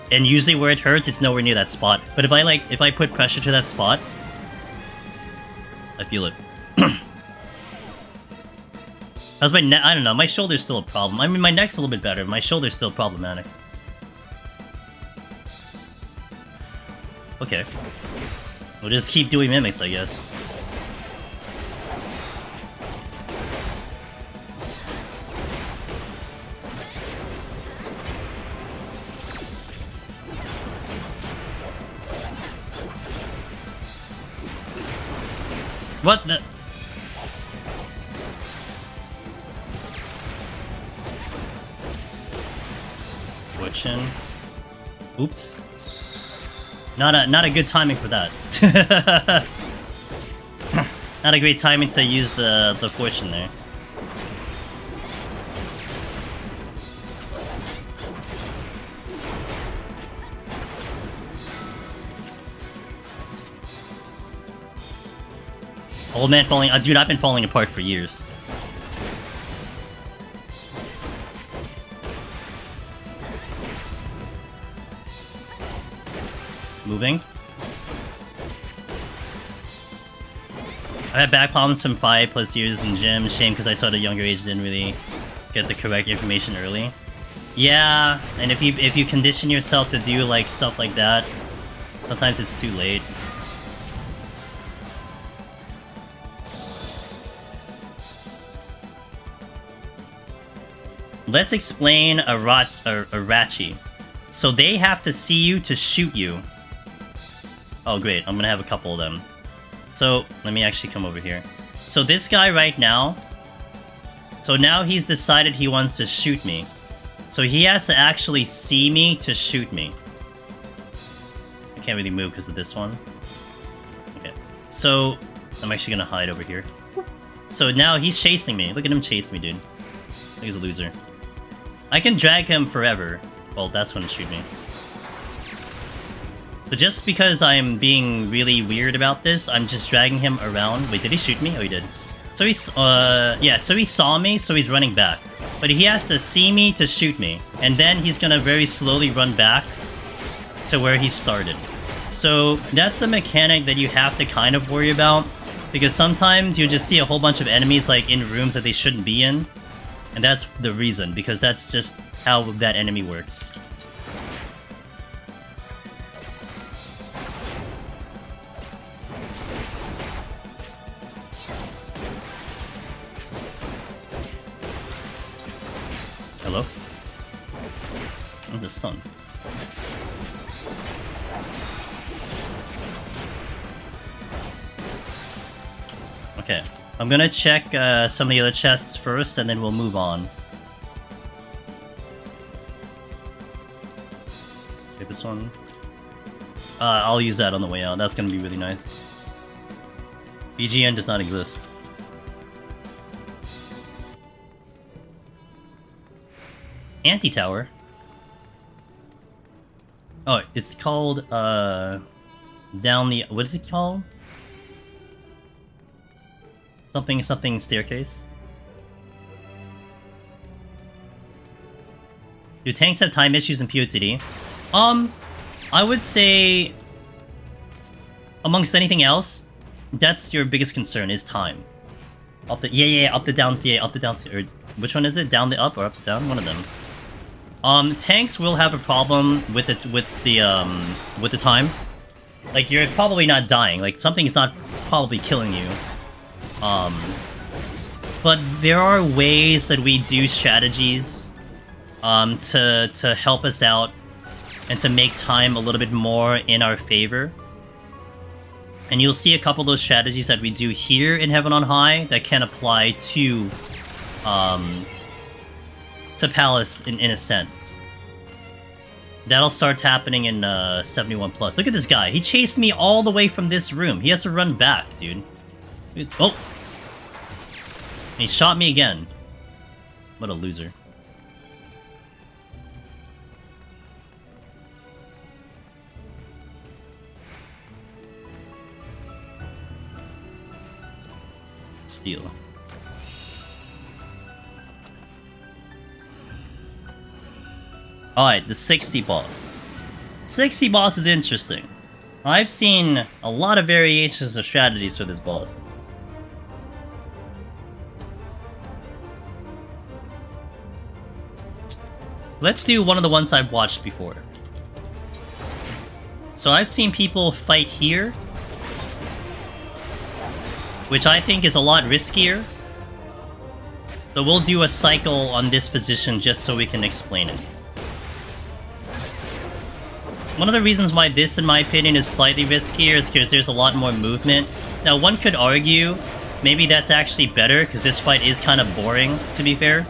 and usually where it hurts, it's nowhere near that spot. But if I put pressure to that spot, I feel it. How's my neck? I don't know. My shoulder's still a problem. I mean, my neck's a little bit better. My shoulder's still problematic. Okay. We'll just keep doing mimics, I guess. What the? Fortune. Oops. Not a good timing for that. Not a great timing to use the fortune there. Old man falling. Dude, I've been falling apart for years. Moving. I had back problems from 5+ years in gym. Shame because I saw at a younger age, didn't really get the correct information early. Yeah, and if you condition yourself to do like stuff like that, sometimes it's too late. Let's explain a Rachi. So they have to see you to shoot you. Oh great, I'm gonna have a couple of them. So, let me actually come over here. So this guy right now... So now he's decided he wants to shoot me. So he has to actually see me to shoot me. I can't really move because of this one. Okay. So, I'm actually gonna hide over here. So now he's chasing me. Look at him chase me, dude. I think he's a loser. I can drag him forever. Well, that's when it shoot me. So just because I'm being really weird about this, I'm just dragging him around. Wait, did he shoot me? Oh, he did. So he's, yeah, so he saw me, so he's running back. But he has to see me to shoot me. And then he's gonna very slowly run back to where he started. So that's a mechanic that you have to kind of worry about. Because sometimes you just see a whole bunch of enemies like in rooms that they shouldn't be in. And that's the reason, because that's just how that enemy works. Hello? Oh, the stun. Okay. I'm gonna check some of the other chests first, and then we'll move on. Okay, this one. I'll use that on the way out. That's gonna be really nice. BGN does not exist. Anti-tower? Oh, it's called, down the... What is it called? Something staircase? Do tanks have time issues in POTD? I would say... Amongst anything else, that's your biggest concern, is time. Up the... Yeah, up the down... Yeah, up the down... Or, which one is it? Down the up or up the down? One of them. Tanks will have a problem with the time. Like, you're probably not dying. Like, something's not probably killing you. But there are ways that we do strategies, to help us out and to make time a little bit more in our favor. And you'll see a couple of those strategies that we do here in Heaven on High that can apply to Palace in a sense. That'll start happening in 71+. Look at this guy. He chased me all the way from this room. He has to run back, dude. Oh! And he shot me again. What a loser. Steal. Alright, the 60 boss. 60 boss is interesting. I've seen a lot of variations of strategies for this boss. Let's do one of the ones I've watched before. So I've seen people fight here, which I think is a lot riskier. But we'll do a cycle on this position just so we can explain it. One of the reasons why this, in my opinion, is slightly riskier is because there's a lot more movement. Now, one could argue maybe that's actually better, because this fight is kind of boring, to be fair.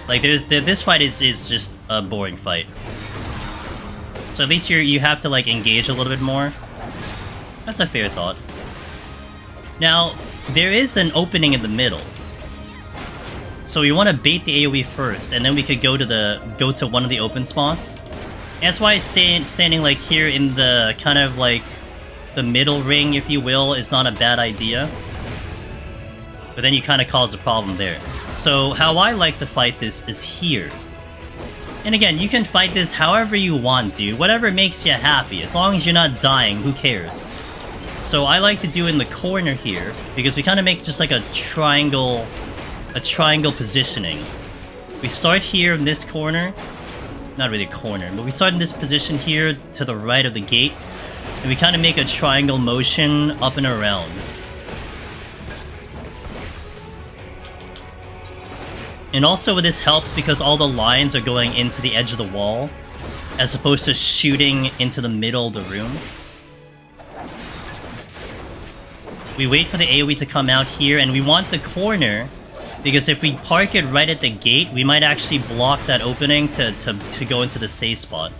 Like, this fight is just a boring fight. So at least you have to, like, engage a little bit more. That's a fair thought. Now, there is an opening in the middle. So we want to bait the AoE first, and then we could go to one of the open spots. And that's why standing like here in the kind of like the middle ring, if you will, is not a bad idea. But then you kind of cause a problem there. So how I like to fight this is here. And again, you can fight this however you want to, whatever makes you happy. As long as you're not dying, who cares? So I like to do in the corner here, because we kind of make just like a triangle positioning. We start here in this corner, not really a corner, but we start in this position here to the right of the gate, and we kind of make a triangle motion up and around. And also this helps because all the lines are going into the edge of the wall, as opposed to shooting into the middle of the room. We wait for the AoE to come out here, and we want the corner, because if we park it right at the gate, we might actually block that opening to go into the safe spot.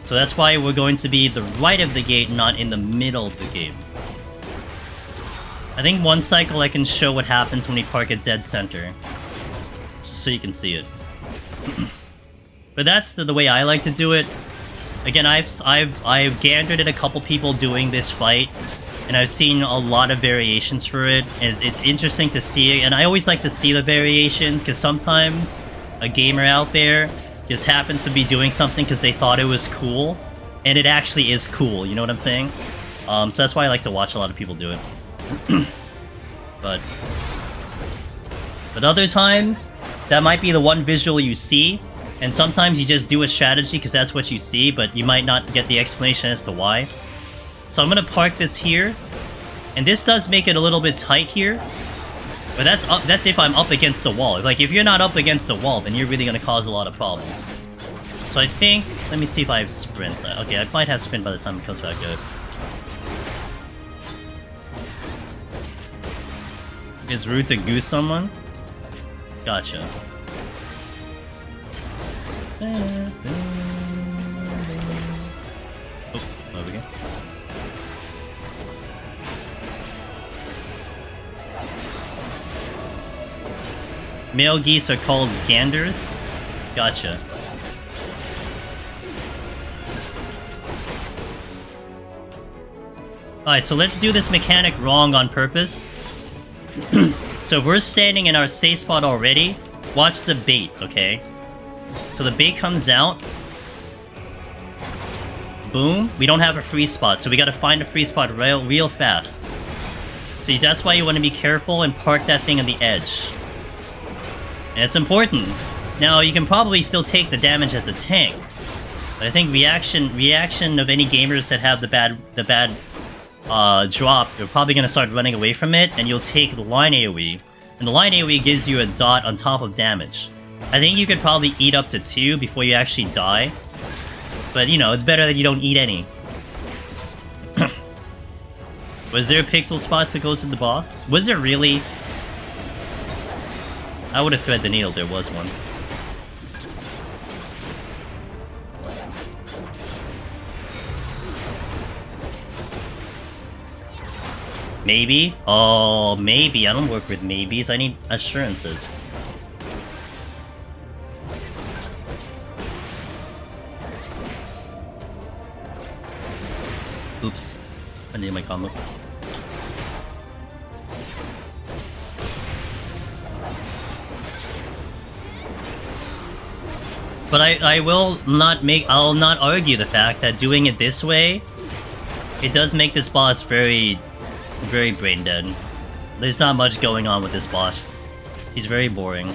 So that's why we're going to be the right of the gate, not in the middle of the gate. I think one cycle I can show what happens when we park at dead center, just so you can see it. But that's the way I like to do it. Again, I've gathered at a couple people doing this fight, and I've seen a lot of variations for it, and it's interesting to see, and I always like to see the variations, because sometimes a gamer out there just happens to be doing something because they thought it was cool, and it actually is cool, you know what I'm saying? So that's why I like to watch a lot of people do it. But other times, that might be the one visual you see, and sometimes you just do a strategy because that's what you see, but you might not get the explanation as to why. So I'm gonna park this here, and this does make it a little bit tight here, but that's if I'm up against the wall. Like, if you're not up against the wall, then you're really gonna cause a lot of problems. So I think, let me see if I have sprint. Okay, I might have sprint by the time it comes back good. Is rude to goose someone? Gotcha. Oh, over again. Male geese are called ganders? Gotcha. Alright, so let's do this mechanic wrong on purpose. So if we're standing in our safe spot already, watch the bait, okay? So the bait comes out. Boom. We don't have a free spot, so we gotta find a free spot real fast. So that's why you want to be careful and park that thing on the edge. And it's important. Now, you can probably still take the damage as a tank. But I think reaction of any gamers that have the bad drop, you're probably going to start running away from it, and you'll take the line AoE. And the line AoE gives you a dot on top of damage. I think you could probably eat up to 2 before you actually die. But, you know, it's better that you don't eat any. Was there a pixel spot to go to the boss? Was there really? I would have thread the needle, there was one. Maybe? Oh, maybe. I don't work with maybes. I need assurances. Oops. I need my combo. But I'll not argue the fact that doing it this way, it does make this boss very brain dead. There's not much going on with this boss. He's very boring.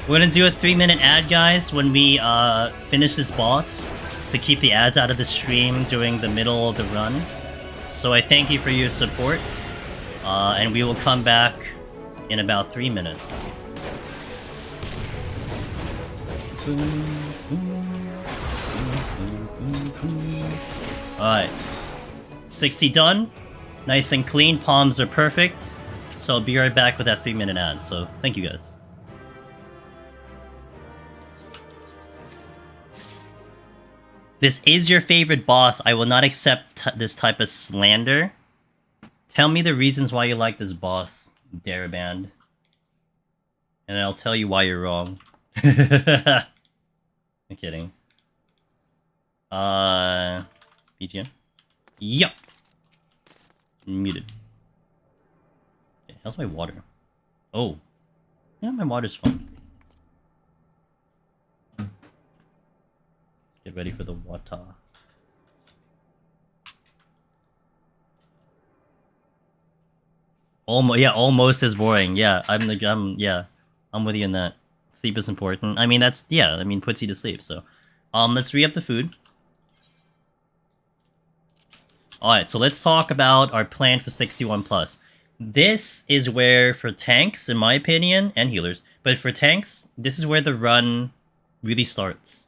We're gonna do a 3-minute ad, guys, when we finish this boss, to keep the ads out of the stream during the middle of the run. So I thank you for your support, and we will come back in about 3 minutes. Alright. 60 done. Nice and clean, palms are perfect. So I'll be right back with that 3-minute ad, so thank you guys. This is your favorite boss. I will not accept this type of slander. Tell me the reasons why you like this boss, Daraband. And I'll tell you why you're wrong. I'm kidding. BGM? Yup! Muted. Okay, how's my water? Oh. Yeah, my water's fine. Get ready for the water. Almost as boring. Yeah, I'm with you on that. Sleep is important. I mean, puts you to sleep, so. Let's re-up the food. Alright, so let's talk about our plan for 61+. This is where, for tanks, in my opinion, and healers, but for tanks, this is where the run really starts.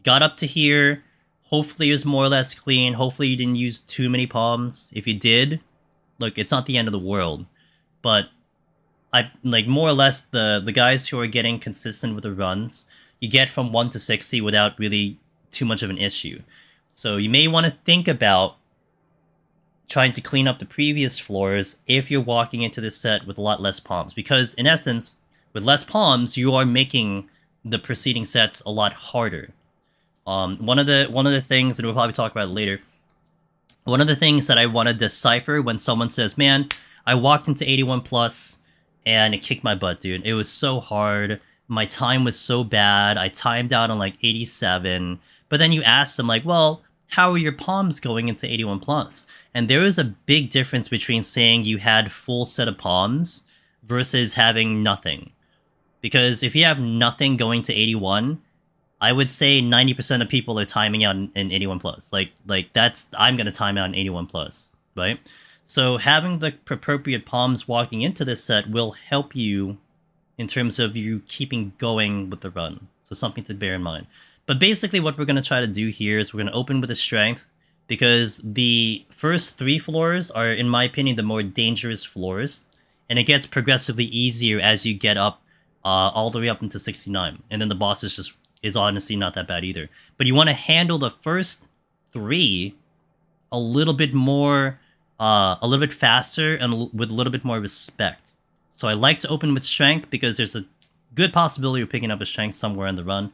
Got up to here, hopefully it was more or less clean, hopefully you didn't use too many palms. If you did, look, it's not the end of the world. But, more or less, the guys who are getting consistent with the runs, you get from 1 to 60 without really too much of an issue. So you may want to think about trying to clean up the previous floors if you're walking into this set with a lot less palms. Because, in essence, with less palms, you are making the preceding sets a lot harder. One of the things that we'll probably talk about later, one of the things that I want to decipher when someone says, man, I walked into 81+ and it kicked my butt, dude. It was so hard. My time was so bad. I timed out on like 87. But then you ask them like, well, how are your palms going into 81+? And there is a big difference between saying you had full set of palms versus having nothing. Because if you have nothing going to 81, I would say 90% of people are timing out in 81 plus. Like that's I'm gonna time out in 81 plus, right? So having the appropriate palms walking into this set will help you in terms of you keeping going with the run. So something to bear in mind. But basically what we're gonna try to do here is we're gonna open with a strength, because the first 3 floors are, in my opinion, the more dangerous floors, and it gets progressively easier as you get up all the way up into 69, and then the boss is honestly not that bad either. But you want to handle the first 3 a little bit more, a little bit faster, and with a little bit more respect. So I like to open with strength because there's a good possibility of picking up a strength somewhere in the run,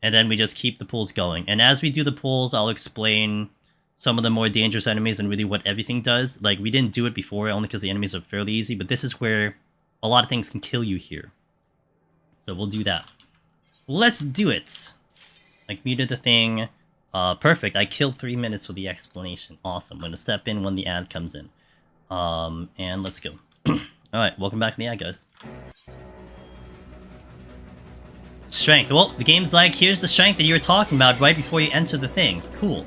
and then we just keep the pulls going. And as we do the pulls, I'll explain some of the more dangerous enemies and really what everything does. Like, we didn't do it before only because the enemies are fairly easy, but this is where a lot of things can kill you here. So we'll do that. Let's do it! Like, muted the thing. Perfect. I killed 3 minutes with the explanation. Awesome. I'm gonna step in when the ad comes in. And let's go. Alright, welcome back to the ad, guys. Strength. Well, the game's like, here's the strength that you were talking about right before you enter the thing. Cool.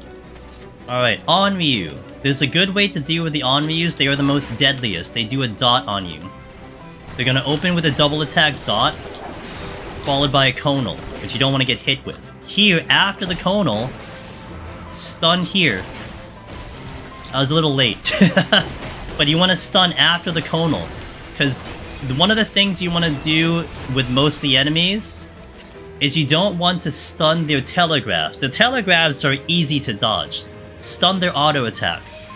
Alright, Onryu. There's a good way to deal with the Onryus. They are the most deadliest. They do a dot on you. They're gonna open with a double attack dot, followed by a conal, which you don't want to get hit with. Here, after the conal, stun here. I was a little late. But you want to stun after the conal, because one of the things you want to do with most of the enemies is you don't want to stun their telegraphs. The telegraphs are easy to dodge. Stun their auto attacks.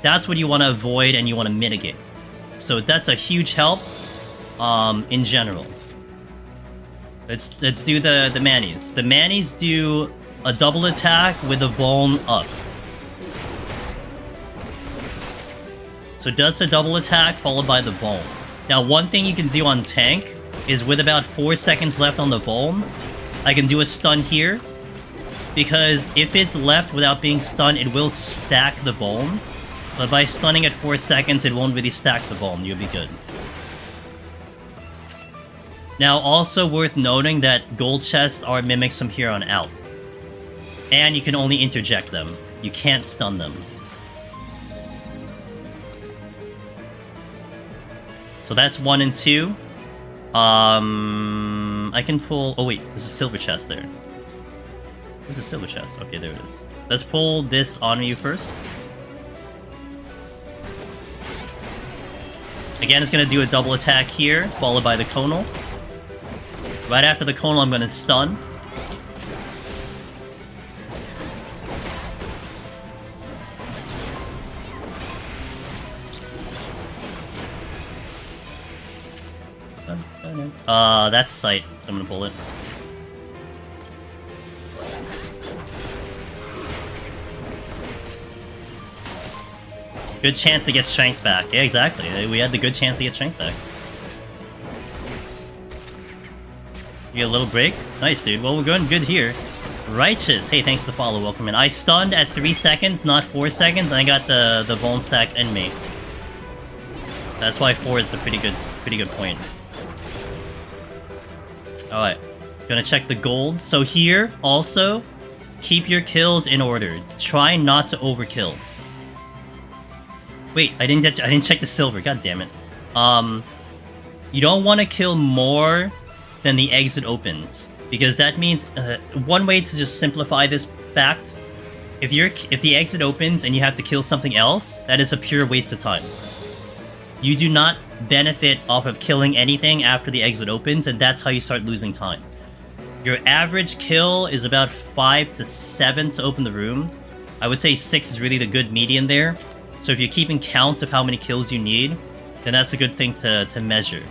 That's what you want to avoid and you want to mitigate. So that's a huge help in general. Let's do the manis. The manis do a double attack with a vuln up. So it does a double attack followed by the vuln. Now one thing you can do on tank is with about 4 seconds left on the vuln, I can do a stun here. Because if it's left without being stunned, it will stack the vuln. But by stunning at 4 seconds, it won't really stack the vuln. You'll be good. Now, also worth noting that gold chests are mimics from here on out. And you can only interject them. You can't stun them. So that's 1 and 2. I can pull... Oh wait, there's a silver chest there. Where's the silver chest? Okay, there it is. Let's pull this on you first. Again, it's going to do a double attack here, followed by the conal. Right after the conal, I'm going to stun. That's sight, so I'm going to pull it. Good chance to get strength back. Yeah, exactly. We had the good chance to get strength back. You get a little break? Nice, dude. Well, we're going good here. Righteous. Hey, thanks for the follow. Welcome in. I stunned at 3 seconds, not 4 seconds, and I got the vuln stacked in me. That's why 4 is a pretty good point. Alright. Gonna check the gold. So here, also, keep your kills in order. Try not to overkill. Wait, I didn't check the silver. God damn it. You don't want to kill more than the exit opens, because that means one way to just simplify this fact: if the exit opens and you have to kill something else, that is a pure waste of time. You do not benefit off of killing anything after the exit opens, and that's how you start losing time. Your average kill is about 5 to 7 to open the room. I would say 6 is really the good median there. So if you're keeping count of how many kills you need, then that's a good thing to measure.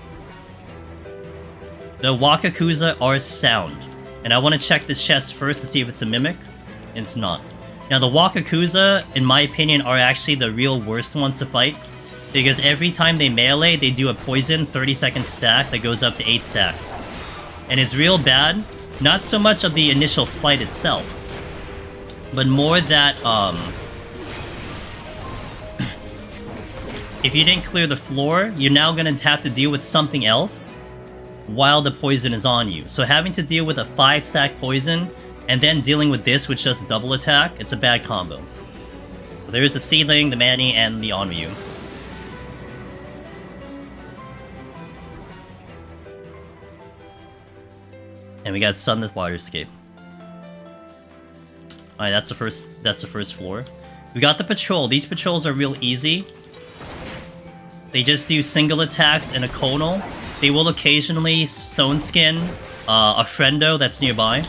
The Wakakusa are sound, and I want to check this chest first to see if it's a mimic. It's not. Now the Wakakusa, in my opinion, are actually the real worst ones to fight, because every time they melee, they do a poison 30-second stack that goes up to 8 stacks. And it's real bad, not so much of the initial fight itself, but more that, if you didn't clear the floor, you're now gonna have to deal with something else while the poison is on you. So having to deal with a 5-stack poison, and then dealing with this, which does double attack, it's a bad combo. So there's the Seedling, the Manny, and the Onryu. And we got Sun with Water Escape. Alright, that's the first floor. We got the patrol. These patrols are real easy. They just do single attacks and a conal. They will occasionally stone skin a friendo that's nearby,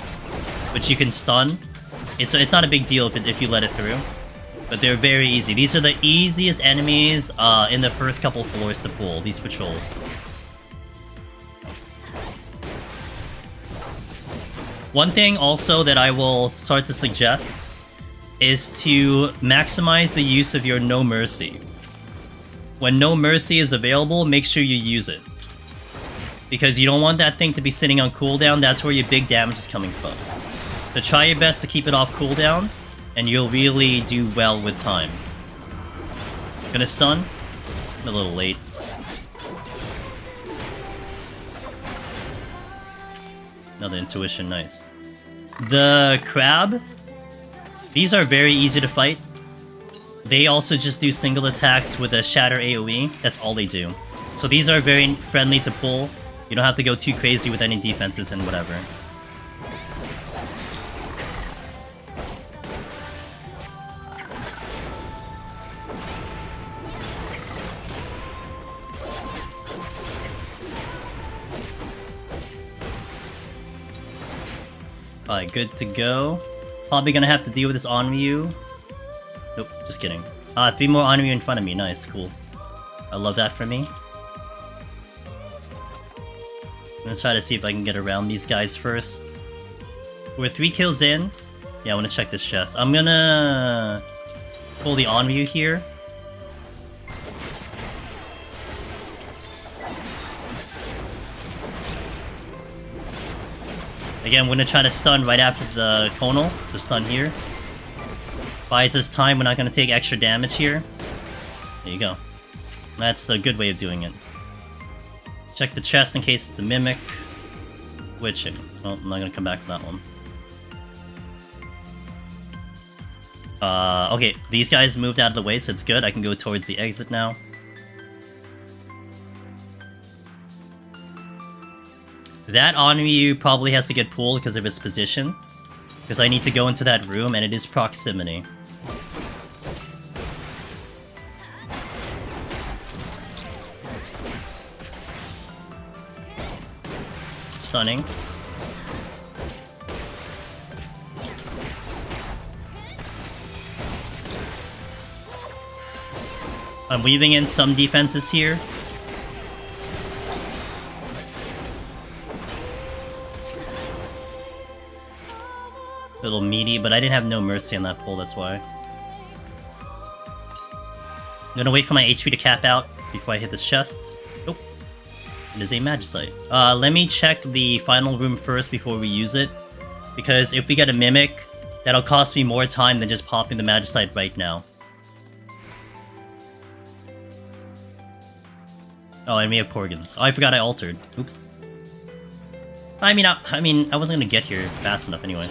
which you can stun. It's not a big deal if you let it through, but they're very easy. These are the easiest enemies in the first couple floors to pull. These patrols. One thing also that I will start to suggest is to maximize the use of your No Mercy. When No Mercy is available, make sure you use it. Because you don't want that thing to be sitting on cooldown, that's where your big damage is coming from. So try your best to keep it off cooldown, and you'll really do well with time. Gonna stun? I'm a little late. Another intuition, nice. The crab, these are very easy to fight. They also just do single attacks with a shatter AoE, that's all they do. So these are very friendly to pull. You don't have to go too crazy with any defenses and whatever. Alright, good to go. Probably gonna have to deal with this Onryu. Nope, just kidding. 3 more Onryu in front of me, nice, cool. I love that for me. I'm gonna try to see if I can get around these guys first. We're 3 kills in. Yeah, I wanna check this chest. I'm gonna pull the Onryu here. Again, we're gonna try to stun right after the conal, so stun here. Buys us time, we're not gonna take extra damage here. There you go. That's the good way of doing it. Check the chest in case it's a mimic. Which, well, I'm not gonna come back to that one. Okay, these guys moved out of the way, so it's good. I can go towards the exit now. That Onryu probably has to get pulled because of his position. Because I need to go into that room, and it is proximity. Stunning. I'm weaving in some defenses here. A little meaty, but I didn't have No Mercy on that pull, that's why. I'm gonna wait for my HP to cap out before I hit this chest. Nope. It is a Magicite. Let me check the final room first before we use it. Because if we get a Mimic, that'll cost me more time than just popping the Magicite right now. Oh, and we have Korgans. Oh, I forgot I altered. Oops. I mean, I wasn't gonna get here fast enough anyway.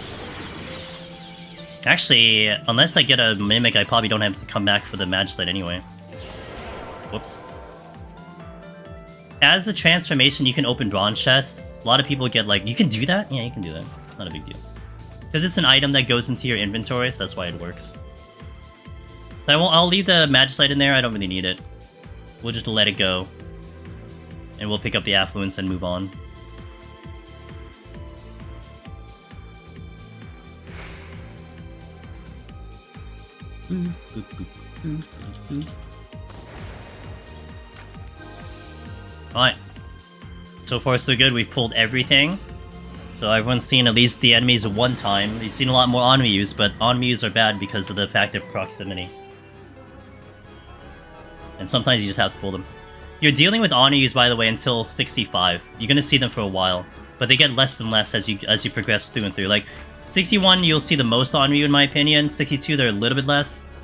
Actually, unless I get a Mimic, I probably don't have to come back for the Magicite anyway. Whoops. As a transformation, you can open bronze chests. A lot of people get like, you can do that? Yeah, you can do that. Not a big deal. Because it's an item that goes into your inventory, so that's why it works. So I'll leave the Magicite in there, I don't really need it. We'll just let it go. And we'll pick up the Affluence and move on. Alright. So far so good, we've pulled everything. So everyone's seen at least the enemies one time. You've seen a lot more Onryus, but Onryus are bad because of the fact of proximity. And sometimes you just have to pull them. You're dealing with Onryus, by the way, until 65. You're gonna see them for a while. But they get less and less as you progress through and through. Like, 61, you'll see the most Onryu in my opinion. 62, they're a little bit less.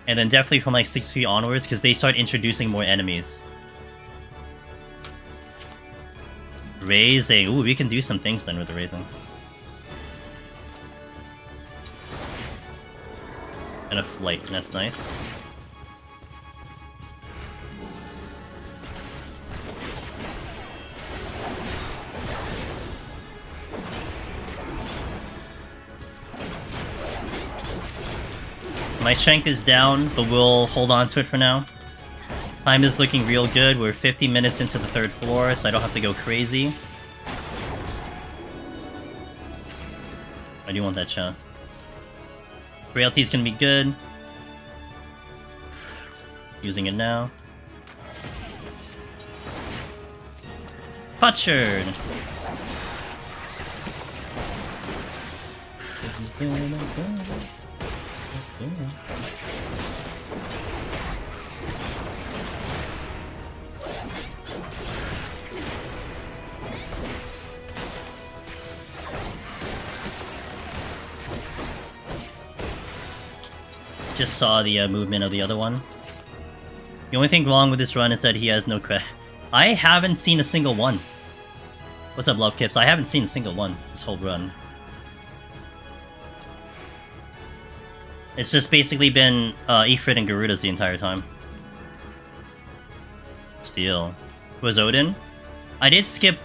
And then definitely from like 63 onwards, because they start introducing more enemies. Raising. Ooh, we can do some things then with the raising. And a flight, that's nice. My strength is down, but we'll hold on to it for now. Time is looking real good. We're 50 minutes into the 3rd floor, so I don't have to go crazy. I do want that chest. Frailty's gonna be good. Using it now. Potchard! Just saw the movement of the other one. The only thing wrong with this run is that he has no credit. I haven't seen a single one. What's up, Love Kips? I haven't seen a single one this whole run. It's just basically been Ifrit and Garuda's the entire time. Steel. Was Odin? I skipped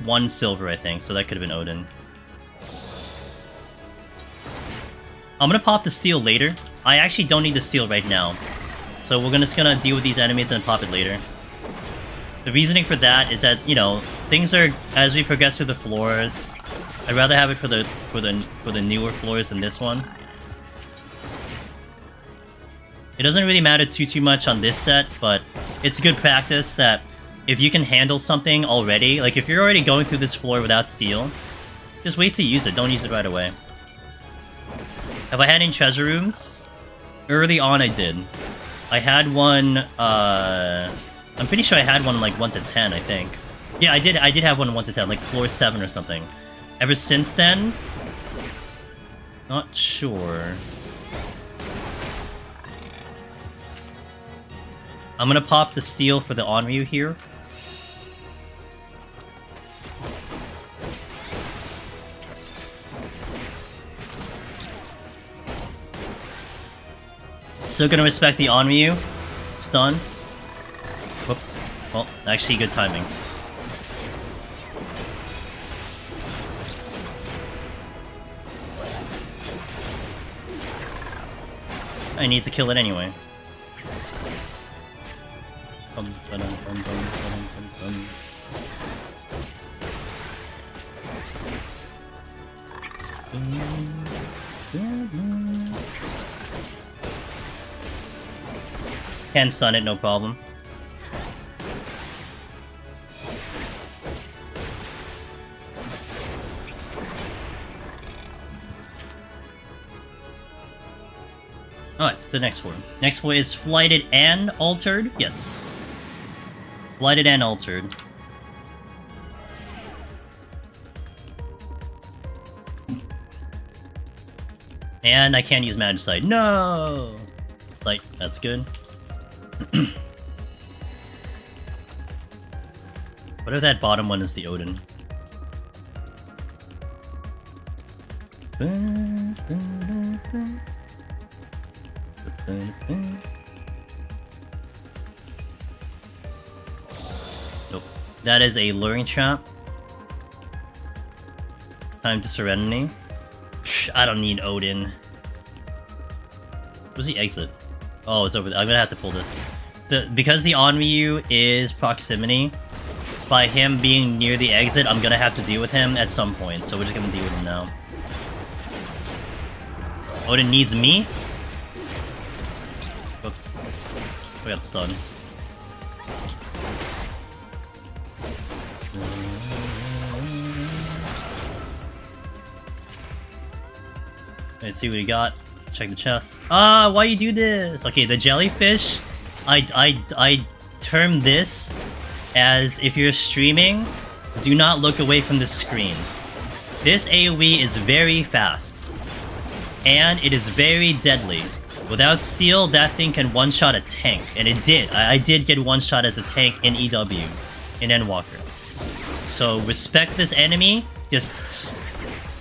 one silver, I think, so that could have been Odin. I'm gonna pop the steel later. I actually don't need the steel right now. So we're just gonna deal with these enemies and pop it later. The reasoning for that is that, you know, things are, as we progress through the floors, I'd rather have it for the newer floors than this one. It doesn't really matter too much on this set, but it's good practice that if you can handle something already, like if you're already going through this floor without steel, just wait to use it, don't use it right away. Have I had any treasure rooms? Early on I did. I had one, I'm pretty sure I had one like 1 to 10, I think. Yeah, I did have one 1 to 10, like floor 7 or something. Ever since then, not sure. I'm gonna pop the steel for the Onryu here. Still gonna respect the Onryu. Stun. Whoops. Well, actually good timing. I need to kill it anyway. Can stun it, no problem. Alright, the next one. Next one is Flighted and Altered? Yes. Flighted and Altered. And I can't use Magicite. No! Like, that's good. What if that bottom one is the Odin? Nope. That is a luring trap. Time to Serenity. I don't need Odin. Where's the exit? Oh, it's over there. I'm gonna have to pull this. Because the Onryu is proximity, by him being near the exit, I'm gonna have to deal with him at some point, so we're just gonna deal with him now. Odin needs me? Whoops. We got stun. Let's see what we got. Check the chest. Ah, why you do this? Okay, the jellyfish, I term this as if you're streaming, do not look away from the screen. This AoE is very fast, and it is very deadly. Without steel, that thing can one-shot a tank, and it did. I did get one-shot as a tank in EW, in Endwalker. So respect this enemy, just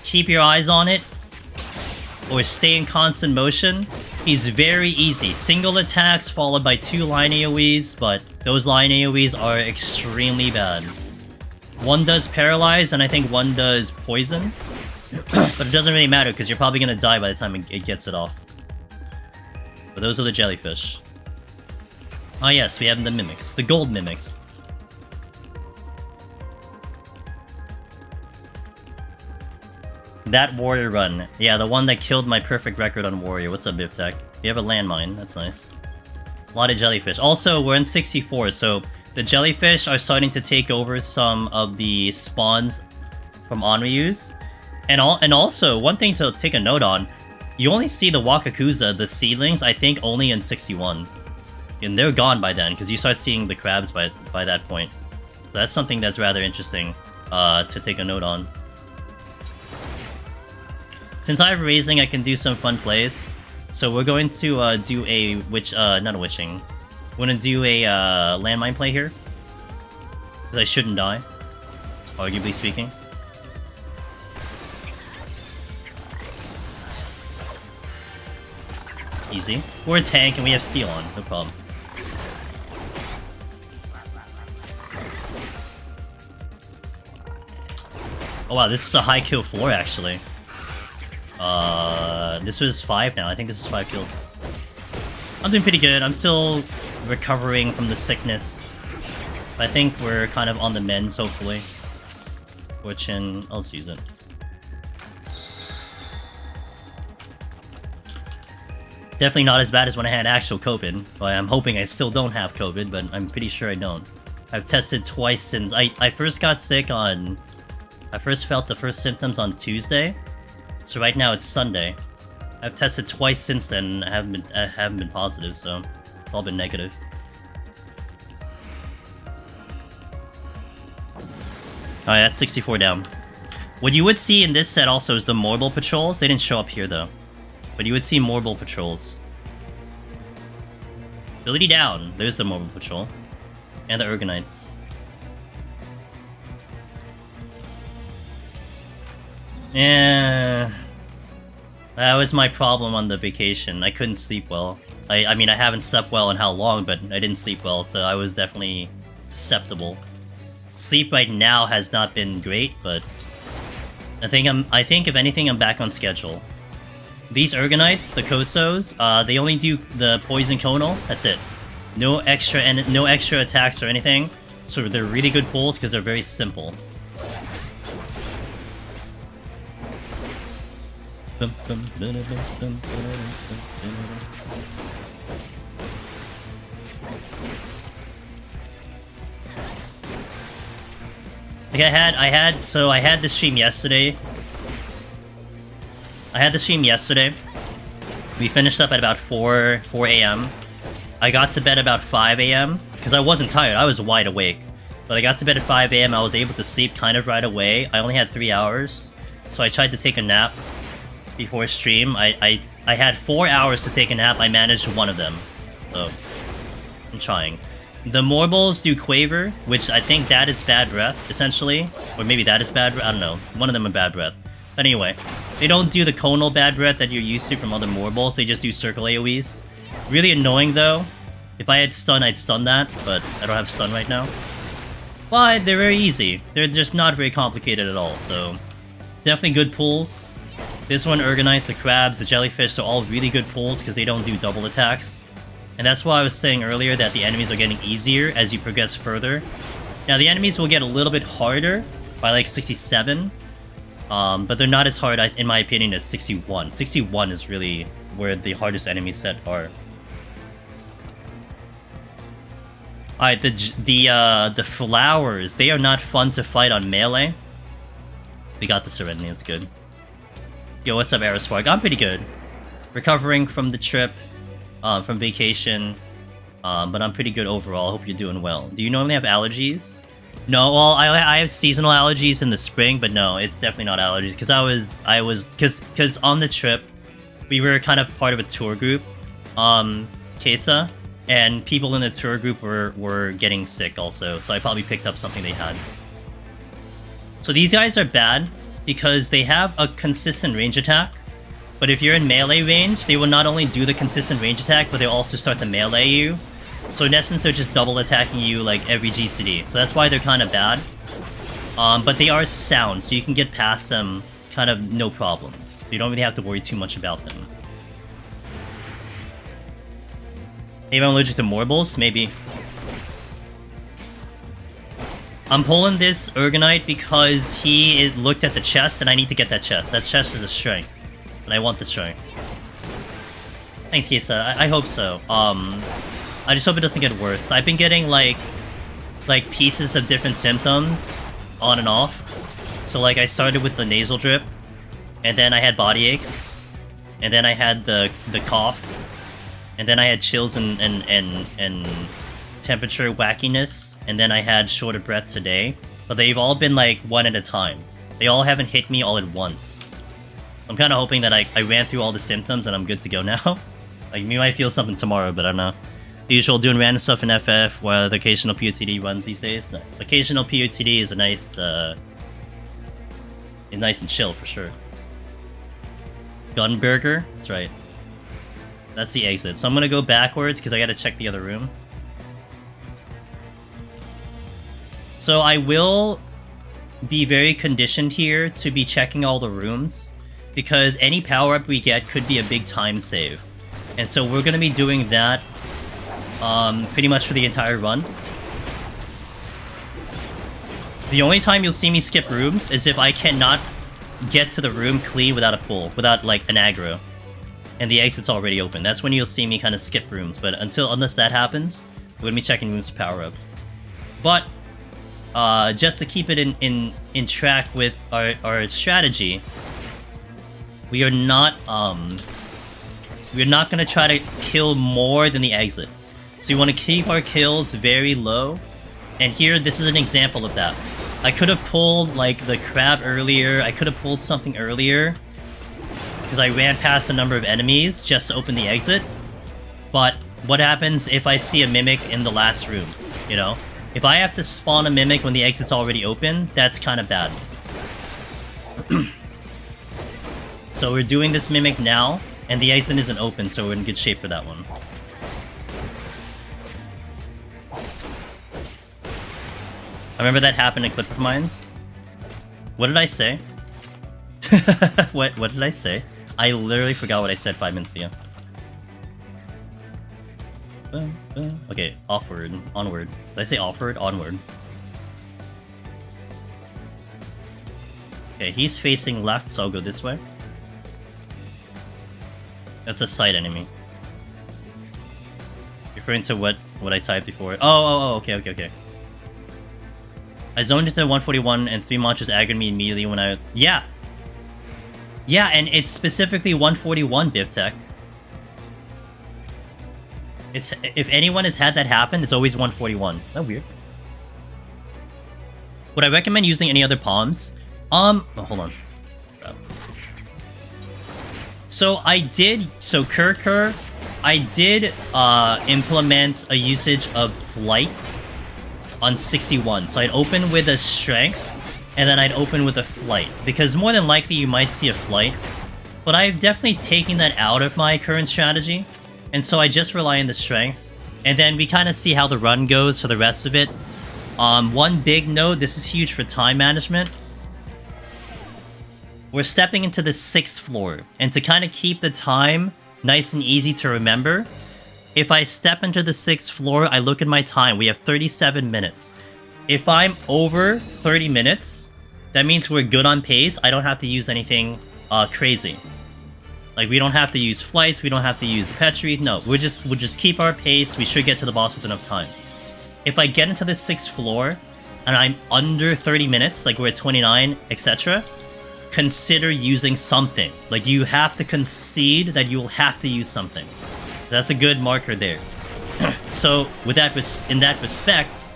keep your eyes on it, or stay in constant motion. He's very easy. Single attacks followed by 2 line AoEs, but those line AoEs are extremely bad. One does paralyze, and I think one does poison. But it doesn't really matter, because you're probably going to die by the time it gets it off. But those are the jellyfish. Ah yes, we have the mimics. The gold mimics. That warrior run. Yeah, the one that killed my perfect record on warrior. What's up, Biptech? You have a landmine. That's nice. A lot of jellyfish. Also, we're in 64, so the jellyfish are starting to take over some of the spawns from Onryu's. And also, one thing to take a note on, you only see the Wakakusa, the seedlings, I think only in 61. And they're gone by then, because you start seeing the crabs by that point. So that's something that's rather interesting to take a note on. Since I have raising, I can do some fun plays. So we're going to do a not a witching. We're gonna do a landmine play here. Because I shouldn't die, arguably speaking. Easy. We're a tank and we have steel on, no problem. Oh wow, this is a high kill floor actually. This was 5 now. I think this is 5 kills. I'm doing pretty good. I'm still recovering from the sickness. I think we're kind of on the mends, hopefully. Fortune, let's use it. Definitely not as bad as when I had actual COVID, but I'm hoping I still don't have COVID, but I'm pretty sure I don't. I've tested twice since I first got sick on... I first felt the first symptoms on Tuesday, so right now it's Sunday. I've tested twice since then, and I haven't been positive, so it's all been negative. Alright, that's 64 down. What you would see in this set also is the Morble patrols. They didn't show up here though. But you would see Morble patrols. Ability down. There's the Morble patrol. And the Ergonites. Yeah. That was my problem on the vacation. I couldn't sleep well. I mean, I haven't slept well in how long, but I didn't sleep well, so I was definitely susceptible. Sleep right now has not been great, but I think if anything, I'm back on schedule. These Ergonites, the Kosos, they only do the poison conal. That's it. No extra attacks or anything. So they're really good pulls because they're very simple. Like I had the stream yesterday. We finished up at about 4 a.m. I got to bed about 5 a.m. because I wasn't tired. I was wide awake. But I got to bed at 5 a.m. I was able to sleep kind of right away. I only had 3 hours. So I tried to take a nap before stream. I had 4 hours to take a nap. I managed one of them. So I'm trying. The Morbles do Quaver, which I think that is Bad Breath, essentially. Or maybe that is Bad Breath, I don't know. One of them are Bad Breath. But anyway, they don't do the conal Bad Breath that you're used to from other Morbles, they just do circle AoEs. Really annoying though. If I had stun, I'd stun that, but I don't have stun right now. But they're very easy. They're just not very complicated at all, so... Definitely good pulls. This one, Ergonites, the crabs, the jellyfish, are all really good pulls because they don't do double attacks. And that's why I was saying earlier that the enemies are getting easier as you progress further. Now, the enemies will get a little bit harder by like 67. But they're not as hard, in my opinion, as 61. 61 is really where the hardest enemy set are. Alright, the flowers, they are not fun to fight on melee. We got the Serenity, that's good. Yo, what's up, Aerospark? I'm pretty good. Recovering from the trip, from vacation, but I'm pretty good overall. Hope you're doing well. Do you normally have allergies? No, well, I have seasonal allergies in the spring, but no, it's definitely not allergies. Because on the trip, we were kind of part of a tour group, Kesa, and people in the tour group were getting sick also, so I probably picked up something they had. So these guys are bad because they have a consistent range attack. But if you're in melee range, they will not only do the consistent range attack, but they'll also start to melee you. So in essence, they're just double attacking you like every GCD. So that's why they're kind of bad. But they are sound, so you can get past them kind of no problem. So you don't really have to worry too much about them. Maybe I'm allergic to Morbles? Maybe. I'm pulling this Urgonite because he looked at the chest and I need to get that chest. That chest is a strength. And I want the strength. Thanks, Kisa. I hope so. I just hope it doesn't get worse. I've been getting like pieces of different symptoms on and off. So like I started with the nasal drip, and then I had body aches, and then I had the cough, and then I had chills and temperature wackiness, and then I had short of breath today. But they've all been like one at a time. They all haven't hit me all at once. I'm kind of hoping that I ran through all the symptoms and I'm good to go now. Like, we might feel something tomorrow, but I don't know. The usual doing random stuff in FF while the occasional POTD runs these days. Nice. Occasional POTD is a nice, nice and chill for sure. Gunbreaker? That's right. That's the exit. So I'm gonna go backwards because I gotta check the other room. So I will be very conditioned here to be checking all the rooms, because any power-up we get could be a big time save. And so we're gonna be doing that pretty much for the entire run. The only time you'll see me skip rooms is if I cannot get to the room clean without a pull, without like an aggro, and the exit's already open. That's when you'll see me kind of skip rooms. But unless that happens, we're gonna be checking rooms for power-ups. But just to keep it in track with our strategy, we are not gonna try to kill more than the exit. So we want to keep our kills very low. And here, this is an example of that. I could have pulled like the crab earlier. I could have pulled something earlier because I ran past a number of enemies just to open the exit. But what happens if I see a mimic in the last room? You know, if I have to spawn a mimic when the exit's already open, that's kind of bad. So we're doing this mimic now, and the exit isn't open, so we're in good shape for that one. I remember that happened in a clip of mine. What did I say? What did I say? I literally forgot what I said 5 minutes ago. Okay, offward, onward. Did I say offward? Onward. Okay, he's facing left, so I'll go this way. That's a side enemy. Referring to what I typed before. Oh, okay. I zoned into 141 and 3 monsters aggroed me immediately when I... Yeah! Yeah, and it's specifically 141, Bivtech. It's... If anyone has had that happen, it's always 141. Isn't that weird? Would I recommend using any other palms? Oh, hold on. So I did... So Kurkur, I did implement a usage of flights on 61. So I'd open with a strength, and then I'd open with a flight. Because more than likely you might see a flight. But I've definitely taken that out of my current strategy. And so I just rely on the strength. And then we kind of see how the run goes for the rest of it. One big note, this is huge for time management. We're stepping into the 6th floor. And to kind of keep the time nice and easy to remember, if I step into the 6th floor, I look at my time. We have 37 minutes. If I'm over 30 minutes, that means we're good on pace. I don't have to use anything crazy. Like, we don't have to use flights. We don't have to use Petri. No, we'll just keep our pace. We should get to the boss with enough time. If I get into the 6th floor and I'm under 30 minutes, like we're at 29, etc., consider using something. Like, you have to concede that you will have to use something. That's a good marker there. So, with that in that respect,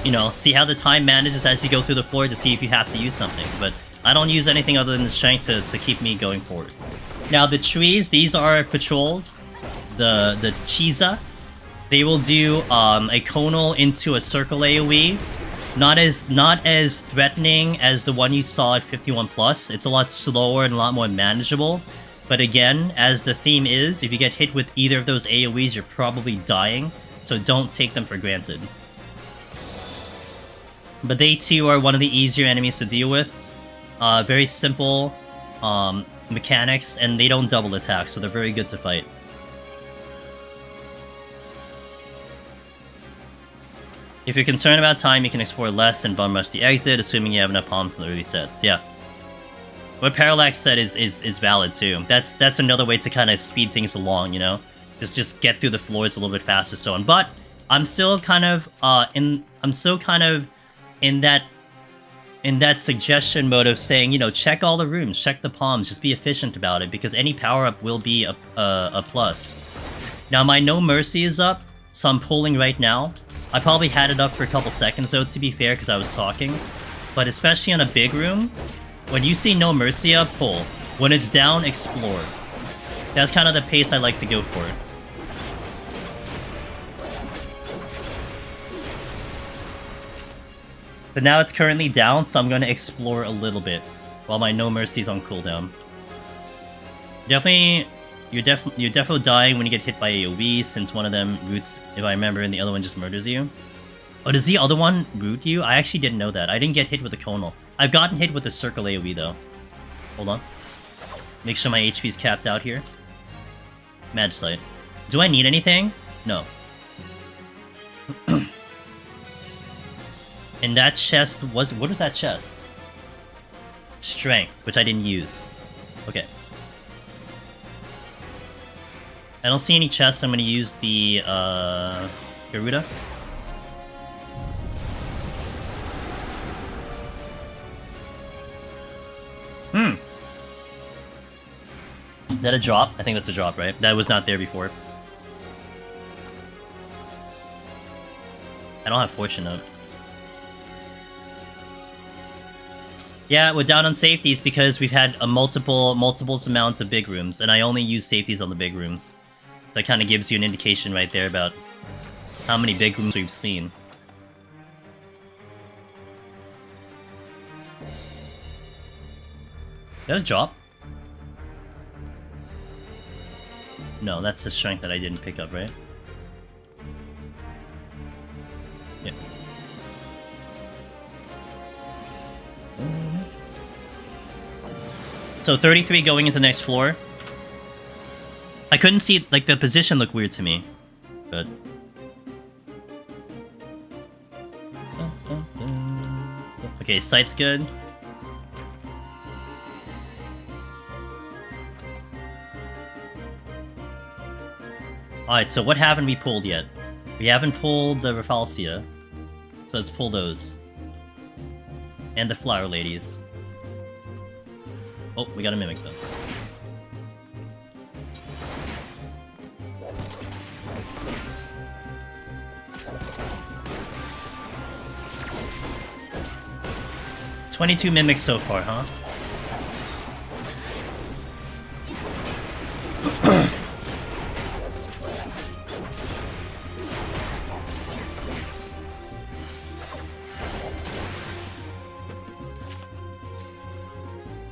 you know, see how the time manages as you go through the floor to see if you have to use something. But I don't use anything other than the strength to keep me going forward. Now, the trees, these are patrols. The Chiza, they will do a conal into a circle AoE, Not as threatening as the one you saw at 51+. It's a lot slower and a lot more manageable. But again, as the theme is, if you get hit with either of those AoEs, you're probably dying. So don't take them for granted. But they too are one of the easier enemies to deal with. Very simple mechanics, and they don't double attack, so they're very good to fight. If you're concerned about time, you can explore less and bum rush the exit, assuming you have enough palms in the early sets. Yeah. What Parallax said is valid too. That's another way to kind of speed things along, you know? Just get through the floors a little bit faster, so on. But I'm still kind of in that suggestion mode of saying, you know, check all the rooms, check the palms, just be efficient about it, because any power-up will be a plus. Now, my No Mercy is up, so I'm pulling right now. I probably had it up for a couple seconds, though, to be fair, because I was talking. But especially on a big room, when you see No Mercy up, pull. When it's down, explore. That's kind of the pace I like to go for. But now it's currently down, so I'm going to explore a little bit while my No Mercy's on cooldown. You're definitely dying when you get hit by AoE, since one of them roots, if I remember, and the other one just murders you. Oh, does the other one root you? I actually didn't know that. I didn't get hit with the conal. I've gotten hit with the circle AoE, though. Hold on. Make sure my HP's capped out here. Magicite. Do I need anything? No. And that chest was... What is that chest? Strength, which I didn't use. Okay. I don't see any chests. I'm going to use the Garuda. Is that a drop? I think that's a drop, right? That was not there before. I don't have Fortune up. Yeah, we're down on safeties because we've had a multiples amount of big rooms, and I only use safeties on the big rooms. So that kind of gives you an indication right there about how many big rooms we've seen. Is that a drop? No, that's the strength that I didn't pick up, right? Yeah. So 33 going into the next floor. I couldn't see, like, the position looked weird to me, but... Okay, sight's good. Alright, so what haven't we pulled yet? We haven't pulled the Rafflesia, so let's pull those. And the Flower Ladies. Oh, we got a Mimic though. $22 Mimics so far, huh?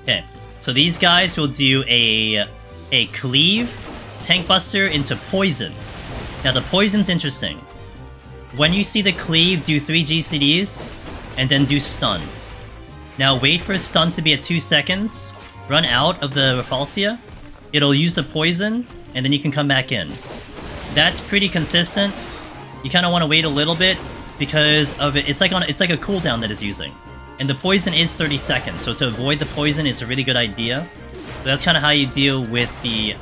Okay, so these guys will do a cleave, tank buster into poison. Now the poison's interesting. When you see the cleave, do 3 GCDs, and then do stun. Now wait for a stun to be at 2 seconds, run out of the Rafflesia, it'll use the poison, and then you can come back in. That's pretty consistent. You kind of want to wait a little bit, because of it. It's like a cooldown that it's using. And the poison is 30 seconds, so to avoid the poison is a really good idea. So that's kind of how you deal with the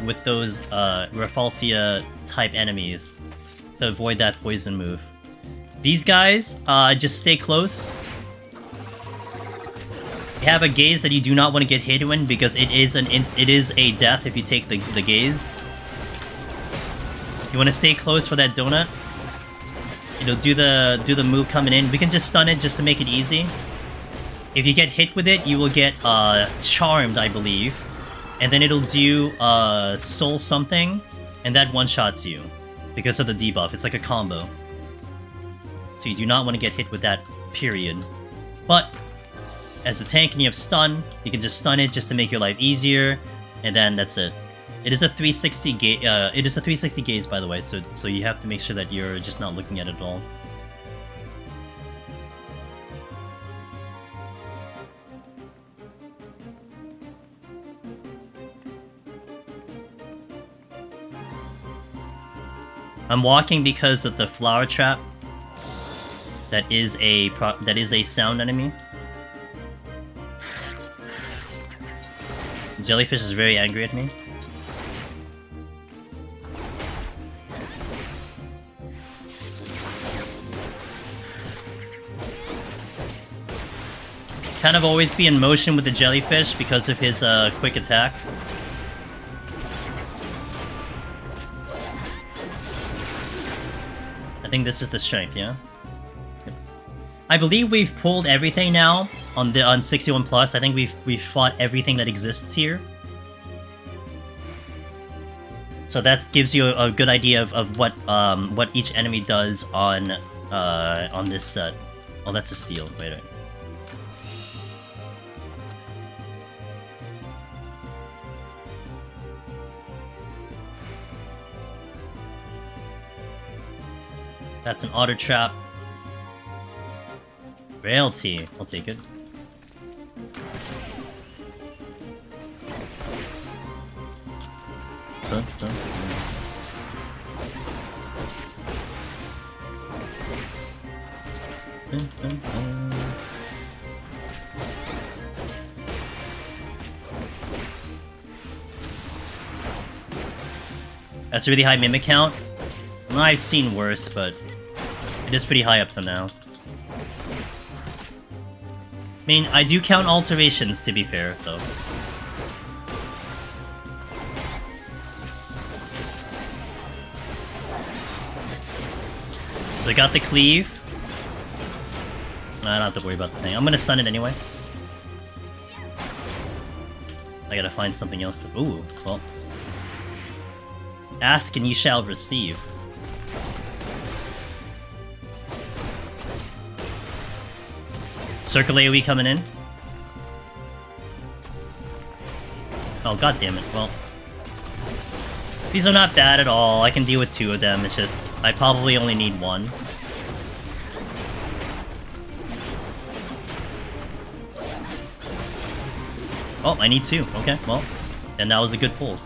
with those Rafflesia type enemies, to avoid that poison move. These guys, just stay close. You have a gaze that you do not want to get hit in, because it is a death if you take the gaze. You want to stay close for that donut. You know, do the move coming in. We can just stun it just to make it easy. If you get hit with it, you will get charmed, I believe, and then it'll do soul something, and that one-shots you because of the debuff. It's like a combo. So you do not want to get hit with that, period. But as a tank and you have stun, you can just stun it just to make your life easier, and then that's it. It is a 360 gaze. It is a 360 gaze, by the way. So you have to make sure that you're just not looking at it at all. I'm walking because of the flower trap. That is a sound enemy. The jellyfish is very angry at me. Kind of always be in motion with the jellyfish because of his quick attack. I think this is the strength, yeah? Yep. I believe we've pulled everything now on 61 plus. I think we've fought everything that exists here. So that gives you a good idea of what each enemy does on this set. Oh, that's a steal. Wait. That's an auto trap. Frailty. I'll take it. That's a really high mimic count. I've seen worse, but it is pretty high up to now. I mean, I do count alterations, to be fair, so... So I got the cleave. Nah, I don't have to worry about the thing. I'm gonna stun it anyway. I gotta find something else to... Ooh, well... Ask and you shall receive. Circle AoE coming in. Oh, god damn it. Well, these are not bad at all. I can deal with 2 of them. It's just I probably only need 1. Oh, I need 2. Okay, well, then that was a good pull.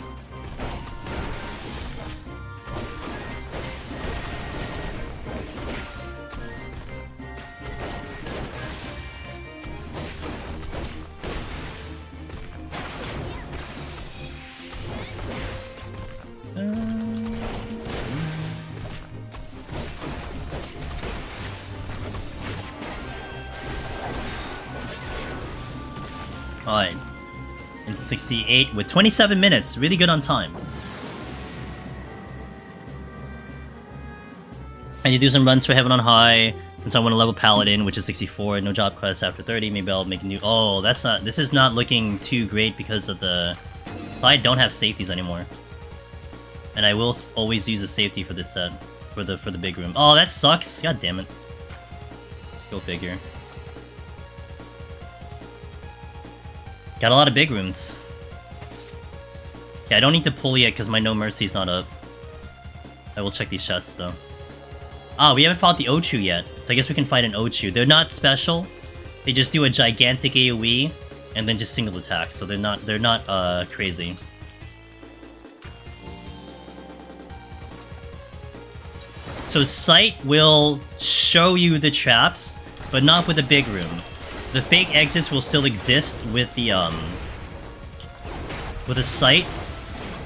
Alright. In 68 with 27 minutes. Really good on time. I need to do some runs for Heaven on High. Since I want to level Paladin, which is 64. No job quest after 30. Maybe I'll make a new... Oh, that's not... This is not looking too great because of the... I don't have safeties anymore. And I will always use a safety for this set. For the big room. Oh, that sucks. God damn it. Go figure. Got a lot of big rooms. Yeah, I don't need to pull yet because my No Mercy's not up. I will check these chests though. Ah, we haven't fought the Ochu yet, so I guess we can fight an Ochu. They're not special. They just do a gigantic AoE and then just single attack, so they're not crazy. So Sight will show you the traps, but not with the big room. The fake exits will still exist with the with a sight,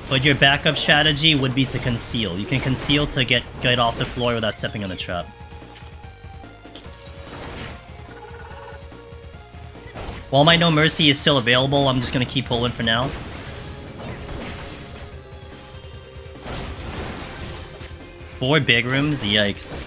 but your backup strategy would be to conceal. You can conceal to get off the floor without stepping on a trap. While my No Mercy is still available, I'm just gonna keep pulling for now. Four big rooms? Yikes.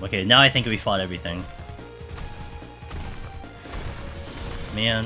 Okay, now I think we fought everything. Man.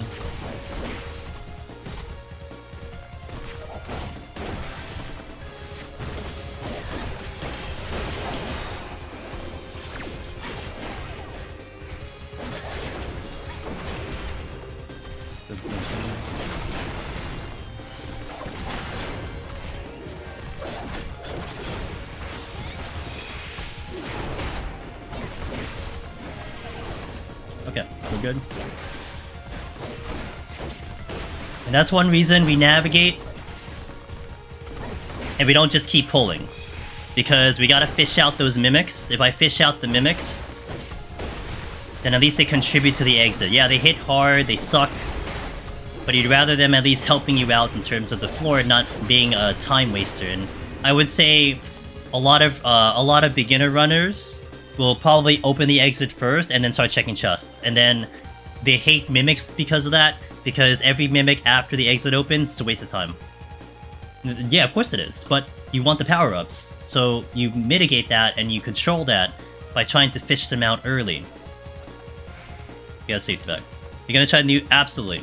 Okay, we're good. And that's one reason we navigate and we don't just keep pulling. Because we gotta fish out those mimics. If I fish out the mimics, then at least they contribute to the exit. Yeah, they hit hard, they suck, but you'd rather them at least helping you out in terms of the floor, not being a time waster. And I would say a lot of beginner runners will probably open the exit first and then start checking chests. And then they hate mimics because of that, because every mimic after the exit opens is a waste of time. Yeah, of course it is, but you want the power-ups, so you mitigate that and you control that by trying to fish them out early. You got safety back. You're gonna try new? Absolutely.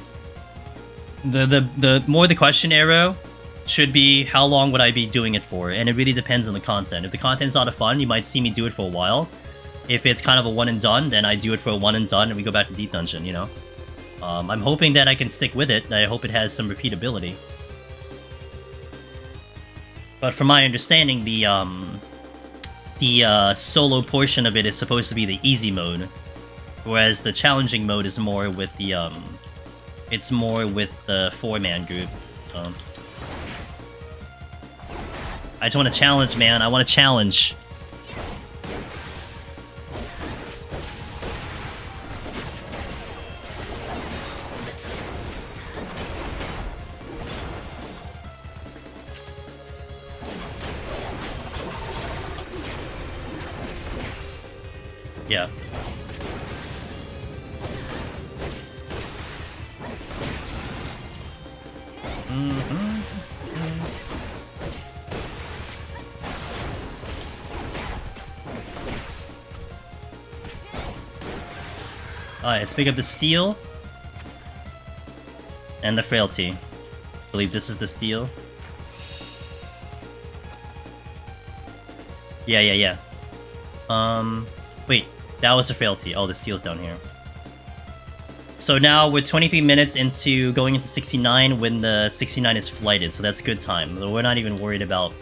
The more the question arrow should be how long would I be doing it for, and it really depends on the content. If the content's a lot of fun, you might see me do it for a while. If it's kind of a one and done, then I do it for a one and done and we go back to Deep Dungeon, you know? I'm hoping that I can stick with it, I hope it has some repeatability. But from my understanding, the solo portion of it is supposed to be the easy mode, whereas the challenging mode is more with the it's more with the 4-man group. I just want to challenge, man. I want to challenge. Yeah. Alright, let's pick up the steel and the frailty. I believe this is the steel. Yeah. Wait, that was the frailty. Oh, the steel's down here. So now we're 23 minutes into going into 69 when the 69 is flighted, so that's a good time. We're not even worried about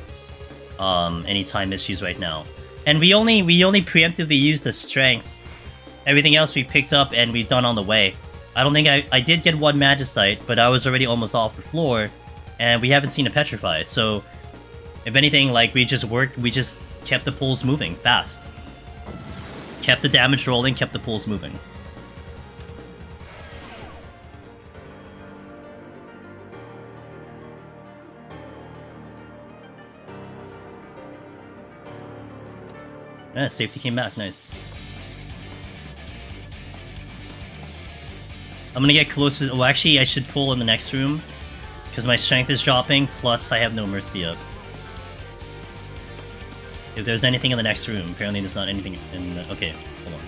any time issues right now. And we only preemptively use the strength. Everything else we picked up and we've done on the way. I don't think I did get one Magicite, but I was already almost off the floor, and we haven't seen a Petrify. So, if anything, like, we just kept the pulls moving fast. Kept the damage rolling, kept the pulls moving. Yeah, safety came back, nice. I'm gonna get closer. Well, actually, I should pull in the next room, because my strength is dropping, plus I have no mercy up. If there's anything in the next room, apparently there's not anything in the... Okay, hold on.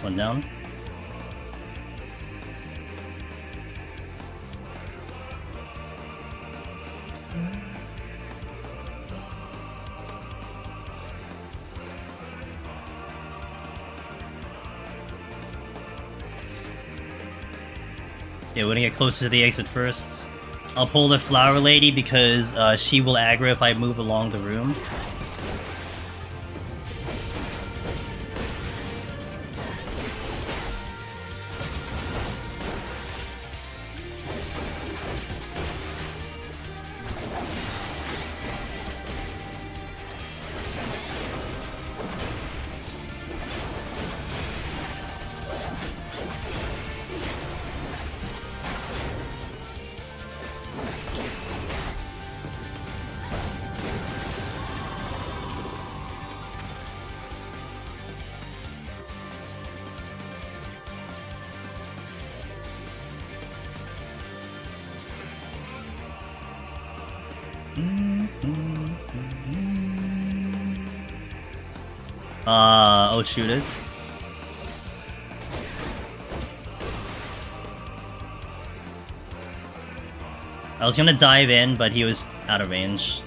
One down. Yeah, we're gonna get closer to the exit first. I'll pull the flower lady because she will aggro if I move along the room. Oh, shooters. I was gonna dive in, but he was out of range.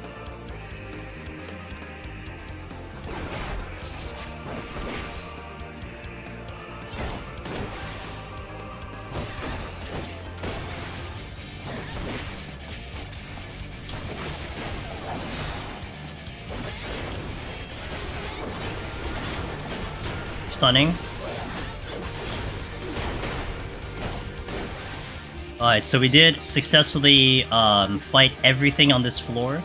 Stunning. Alright, so we did successfully fight everything on this floor.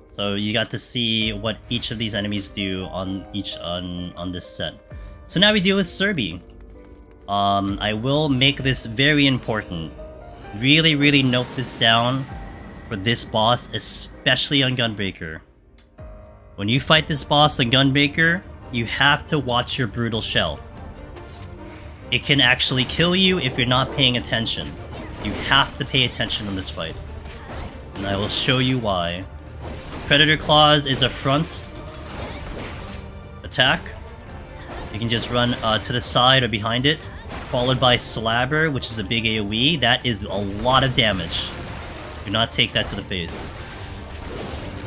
So you got to see what each of these enemies do on this set. So now we deal with Serbi. I will make this very important. Really note this down for this boss, especially on Gunbreaker. When you fight this boss on Gunbreaker, you have to watch your Brutal Shell. It can actually kill you if you're not paying attention. You have to pay attention in this fight. And I will show you why. Predator Claws is a front attack. You can just run to the side or behind it. Followed by Slabber, which is a big AoE. That is a lot of damage. Do not take that to the face.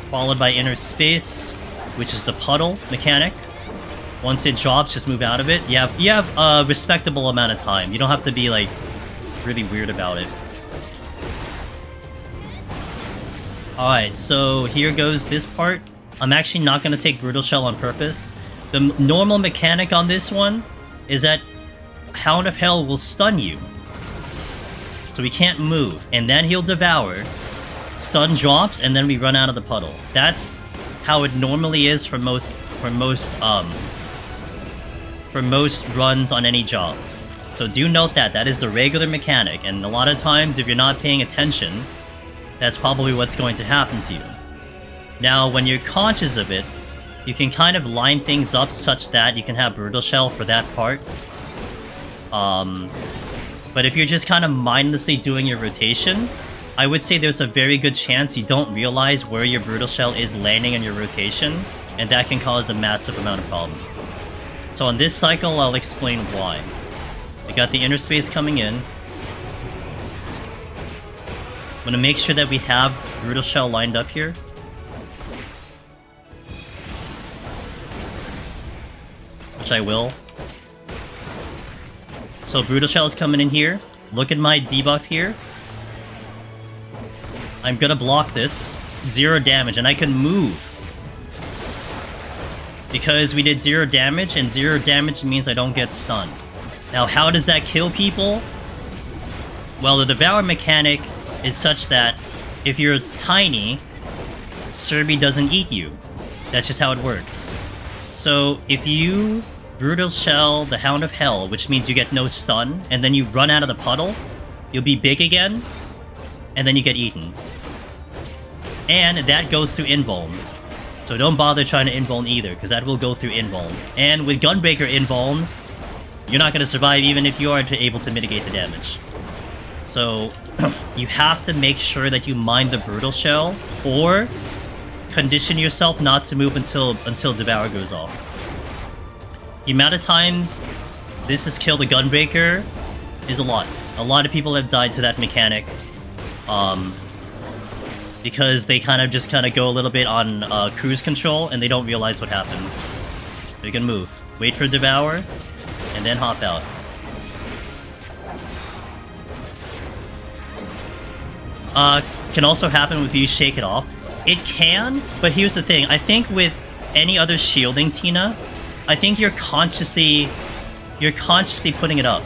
Followed by Inner Space, which is the puddle mechanic. Once it drops, just move out of it. You have a respectable amount of time. You don't have to be like really weird about it. Alright, so here goes this part. I'm actually not going to take Brutal Shell on purpose. The normal mechanic on this one is that Hound of Hell will stun you. So we can't move. And then he'll devour. Stun drops, and then we run out of the puddle. That's how it normally is for most runs on any job. So do note that that is the regular mechanic, and a lot of times if you're not paying attention, that's probably what's going to happen to you. Now, when you're conscious of it, you can kind of line things up such that you can have Brutal Shell for that part. But if you're just kind of mindlessly doing your rotation, I would say there's a very good chance you don't realize where your Brutal Shell is landing in your rotation, and that can cause a massive amount of problem. So on this cycle, I'll explain why. We got the Inner Space coming in. I'm gonna make sure that we have Brutal Shell lined up here. Which I will. So Brutal Shell is coming in here. Look at my debuff here. I'm gonna block this. 0 damage, and I can move. Because we did 0 damage, and 0 damage means I don't get stunned. Now, how does that kill people? Well, the Devour mechanic is such that if you're tiny, Serbi doesn't eat you. That's just how it works. So, if you Brutal Shell the Hound of Hell, which means you get no stun, and then you run out of the puddle, you'll be big again, and then you get eaten. And that goes through invuln. So don't bother trying to invuln either, because that will go through invuln. And with Gunbreaker invuln, you're not going to survive even if you are able to mitigate the damage. So you have to make sure that you mind the Brutal Shell, or condition yourself not to move until Devour goes off. The amount of times this has killed a Gunbreaker is a lot. A lot of people have died to that mechanic. Because they kind of go a little bit on cruise control, and they don't realize what happened. You can move. Wait for Devour, and then hop out. Can also happen if you shake it off. It can, but here's the thing. I think with any other shielding Tina, I think you're consciously putting it up.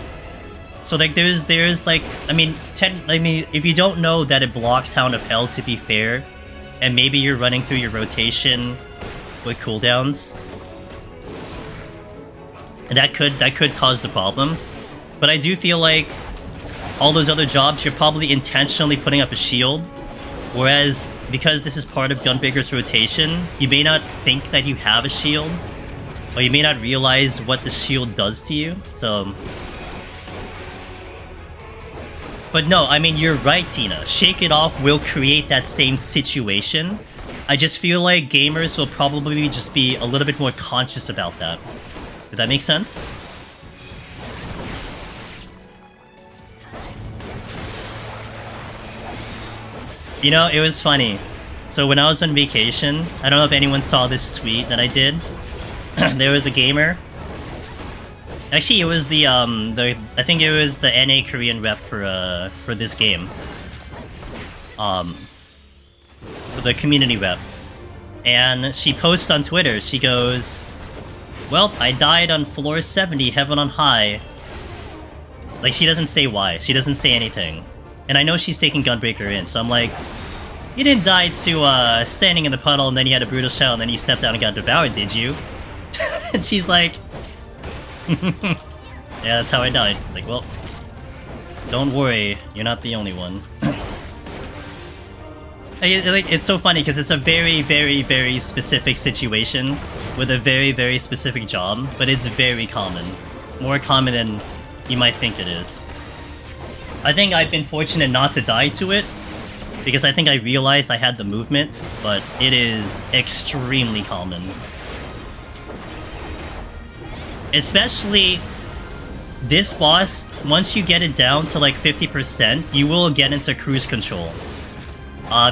So like there's like, I mean, if you don't know that it blocks Hound of Hell, to be fair, and maybe you're running through your rotation with cooldowns, and that could cause the problem. But I do feel like all those other jobs, you're probably intentionally putting up a shield, whereas because this is part of Gunbreaker's rotation, you may not think that you have a shield, or you may not realize what the shield does to you. So But no, I mean, you're right, Tina. Shake It Off will create that same situation. I just feel like gamers will probably just be a little bit more conscious about that. Did that make sense? You know, it was funny. So when I was on vacation, I don't know if anyone saw this tweet that I did. There was a gamer. Actually, it was the I think it was the NA Korean rep for this game. The community rep. And she posts on Twitter, she goes, "Well, I died on floor 70, heaven on high." Like, she doesn't say why. She doesn't say anything. And I know she's taking Gunbreaker in, so I'm like, you didn't die to standing in the puddle and then you had a brutal shell and then you stepped down and got devoured, did you? And she's like, yeah, that's how I died. Like, well, don't worry, you're not the only one. It's so funny because it's a very, very, very specific situation with a very, very specific job, but it's very common. More common than you might think it is. I think I've been fortunate not to die to it, because I think I realized I had the movement, but it is extremely common. Especially this boss, once you get it down to like 50%, you will get into cruise control.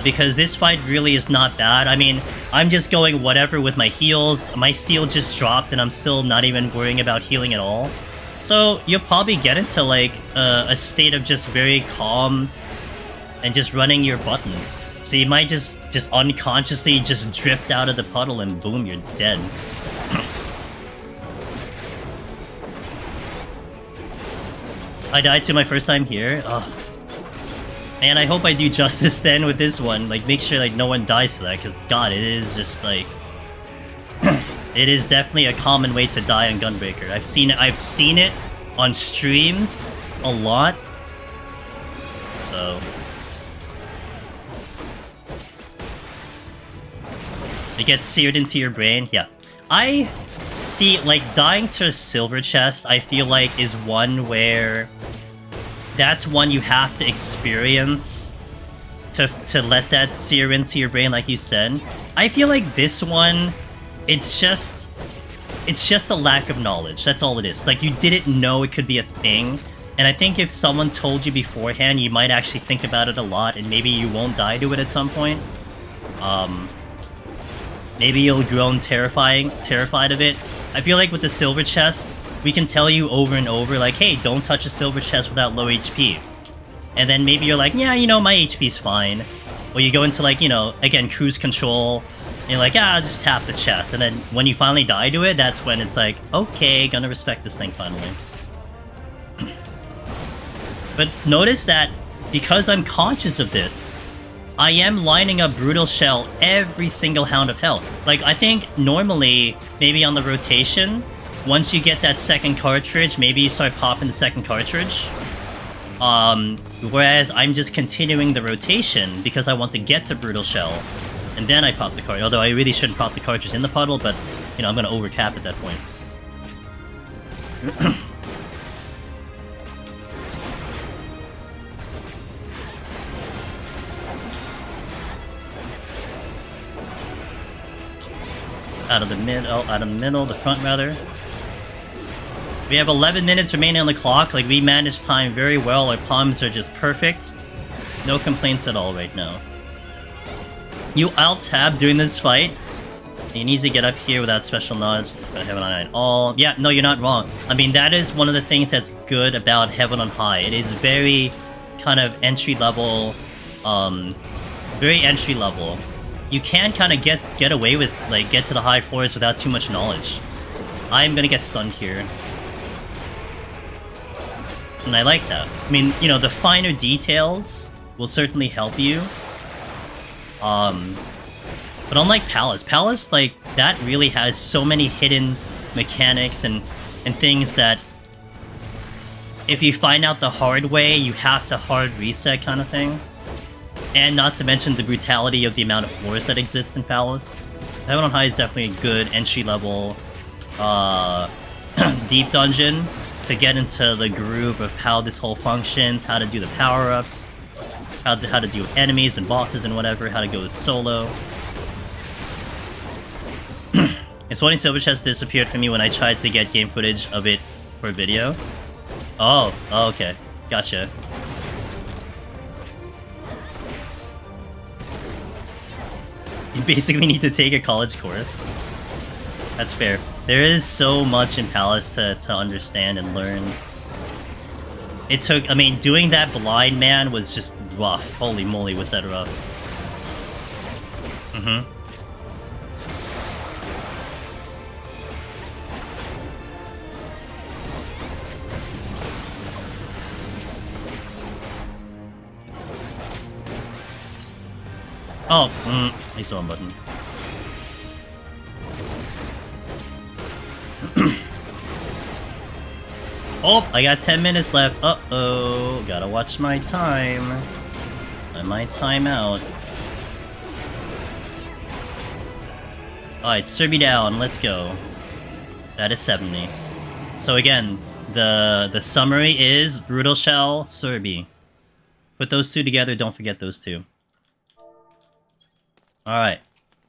Because this fight really is not bad. I mean, I'm just going whatever with my heals. My seal just dropped and I'm still not even worrying about healing at all. So you'll probably get into like a state of just very calm and just running your buttons. So you might just unconsciously just drift out of the puddle and boom, you're dead. I died to my first time here. Ugh. Man, I hope I do justice then with this one. Like, make sure like no one dies to that, because god, it is just like it is definitely a common way to die on Gunbreaker. I've seen it on streams a lot. So it gets seared into your brain. Yeah. I see, like, dying to a silver chest, I feel like is one where that's one you have to experience to let that sear into your brain, like you said. I feel like this one, it's just a lack of knowledge. That's all it is. Like, you didn't know it could be a thing, and I think if someone told you beforehand, you might actually think about it a lot, and maybe you won't die to it at some point. Maybe you'll grow terrified of it. I feel like with the silver chests, we can tell you over and over, like, hey, don't touch a silver chest without low HP. And then maybe you're like, yeah, you know, my HP's fine. Or you go into, like, you know, again, cruise control, and you're like, ah, I'll just tap the chest. And then when you finally die to it, that's when it's like, okay, gonna respect this thing finally. But notice that because I'm conscious of this, I am lining up Brutal Shell every single Hound of Hell. Like, I think normally, maybe on the rotation, once you get that second cartridge, maybe you start popping the second cartridge. Whereas I'm just continuing the rotation because I want to get to Brutal Shell, and then I pop the cartridge. Although I really shouldn't pop the cartridge in the puddle, but, you know, I'm gonna overcap at that point. Out of the middle, the front rather. We have 11 minutes remaining on the clock. Like, we managed time very well. Our palms are just perfect. No complaints at all right now. You alt-tab during this fight. You need to get up here without special nods. Heaven on High at all. Yeah, no, you're not wrong. I mean, that is one of the things that's good about Heaven on High. It is very kind of entry-level, very entry-level. You can kind of get away with, like, get to the high floors without too much knowledge. I'm gonna get stunned here. And I like that. I mean, you know, the finer details will certainly help you. But unlike Palace, like, that really has so many hidden mechanics and things that if you find out the hard way, you have to hard reset kind of thing. And not to mention the brutality of the amount of floors that exist in Palace. Heaven on High is definitely a good entry-level, deep dungeon. to get into the groove of how this whole functions, how to do the power-ups, how to deal with enemies and bosses and whatever, how to go with solo. It's funny, Silverch has disappeared from me when I tried to get game footage of it for video. Oh, okay. Gotcha. You basically need to take a college course. That's fair. There is so much in Palace to understand and learn. It took, I mean, doing that blind man was just rough. Holy moly, was that rough. Mm-hmm. Oh, I saw a button. Oh, I got 10 minutes left. Uh-oh, gotta watch my time. I might time out. Alright, Serby down, let's go. That is 70. So again, the summary is Brutal Shell, Serby. Put those two together, don't forget those two. Alright.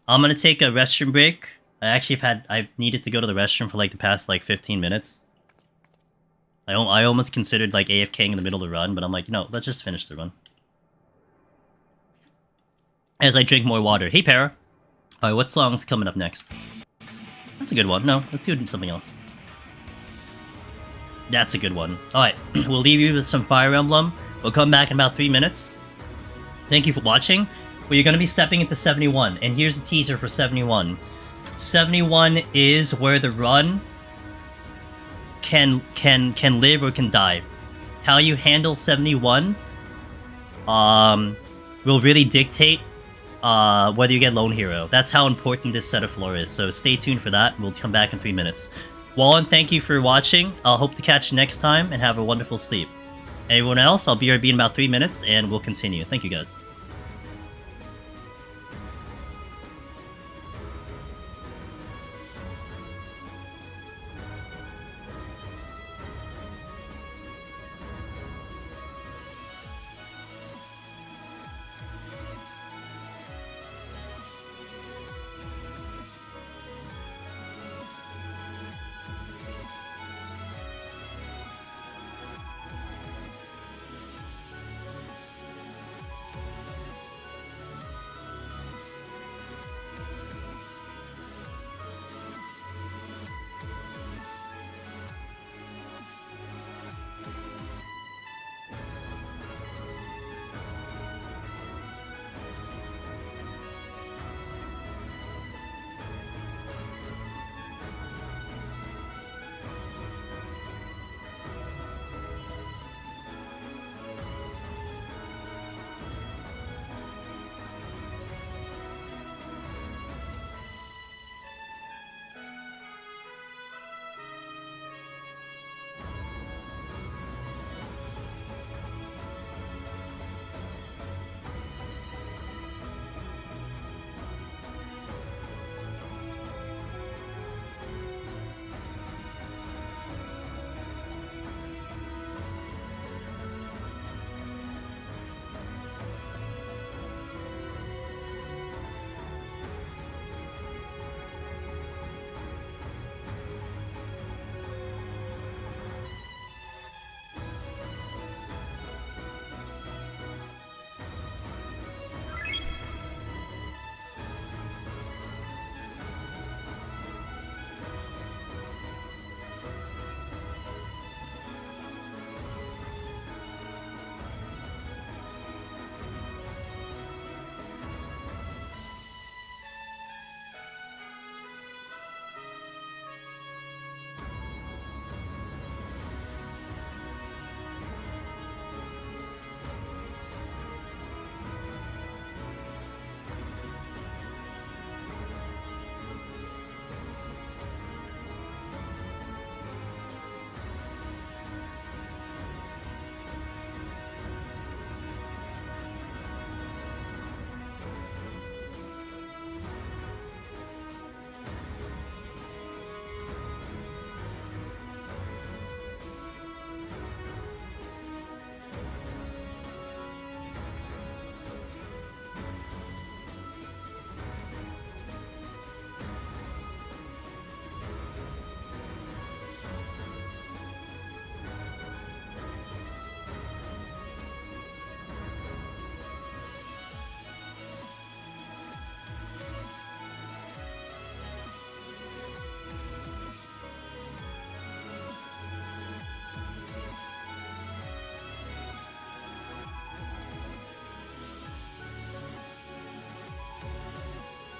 I'm gonna take a restroom break. I've needed to go to the restroom for like the past like 15 minutes. I almost considered like AFKing in the middle of the run, but I'm like, no, let's just finish the run. As I drink more water. Hey, Para. Alright, what song's coming up next? That's a good one. No, let's do something else. That's a good one. Alright, we'll leave you with some Fire Emblem. We'll come back in about 3 minutes. Thank you for watching. Well, you're going to be stepping into 71, and here's a teaser for 71. 71 is where the run can live or can die. How you handle 71 will really dictate whether you get Lone Hero. That's how important this set of floor is, so stay tuned for that. We'll come back in 3 minutes. Wallen, thank you for watching. I'll hope to catch you next time, and have a wonderful sleep. Everyone else, I'll BRB in about 3 minutes, and we'll continue. Thank you, guys.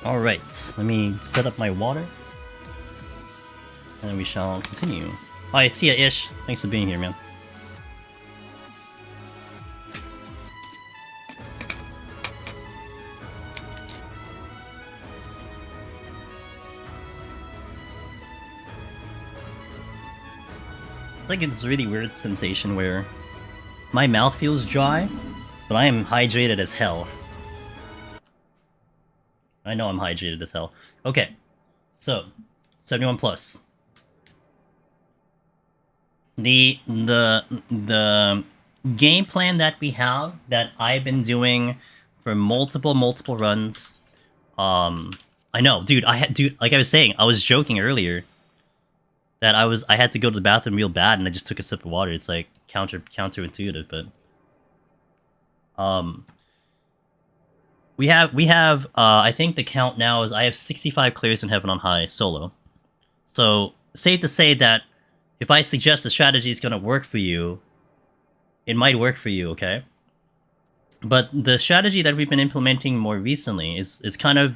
Alright, let me set up my water. And then we shall continue. Oh, I see ya, Ish. Thanks for being here, man. Like it's a really weird sensation where my mouth feels dry, but I am hydrated as hell. I know I'm hydrated as hell. Okay, so 71 plus. The game plan that we have that I've been doing for multiple runs. I know, dude. Like I was saying, I was joking earlier that I had to go to the bathroom real bad, and I just took a sip of water. It's like counterintuitive, but we have I think the count now is I have 65 clears in Heaven on High solo. So safe to say that if I suggest a strategy is gonna work for you, it might work for you, okay? But the strategy that we've been implementing more recently is kind of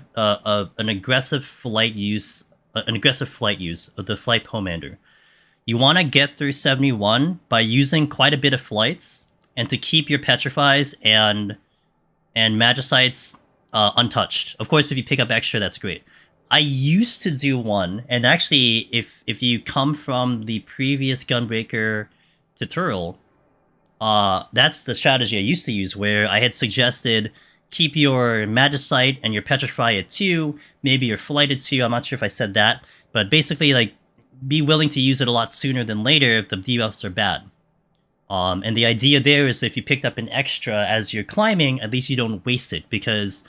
an aggressive flight use of the Flight Pomander. You want to get through 71 by using quite a bit of flights, and to keep your Petrifies and Magicites untouched. Of course, if you pick up extra, that's great. I used to do one, and actually, if you come from the previous Gunbreaker tutorial, that's the strategy I used to use, where I had suggested keep your Magicite and your Petrify at 2, maybe your Flight at 2, I'm not sure if I said that, but basically, like, be willing to use it a lot sooner than later if the debuffs are bad. And the idea there is if you picked up an extra as you're climbing, at least you don't waste it, because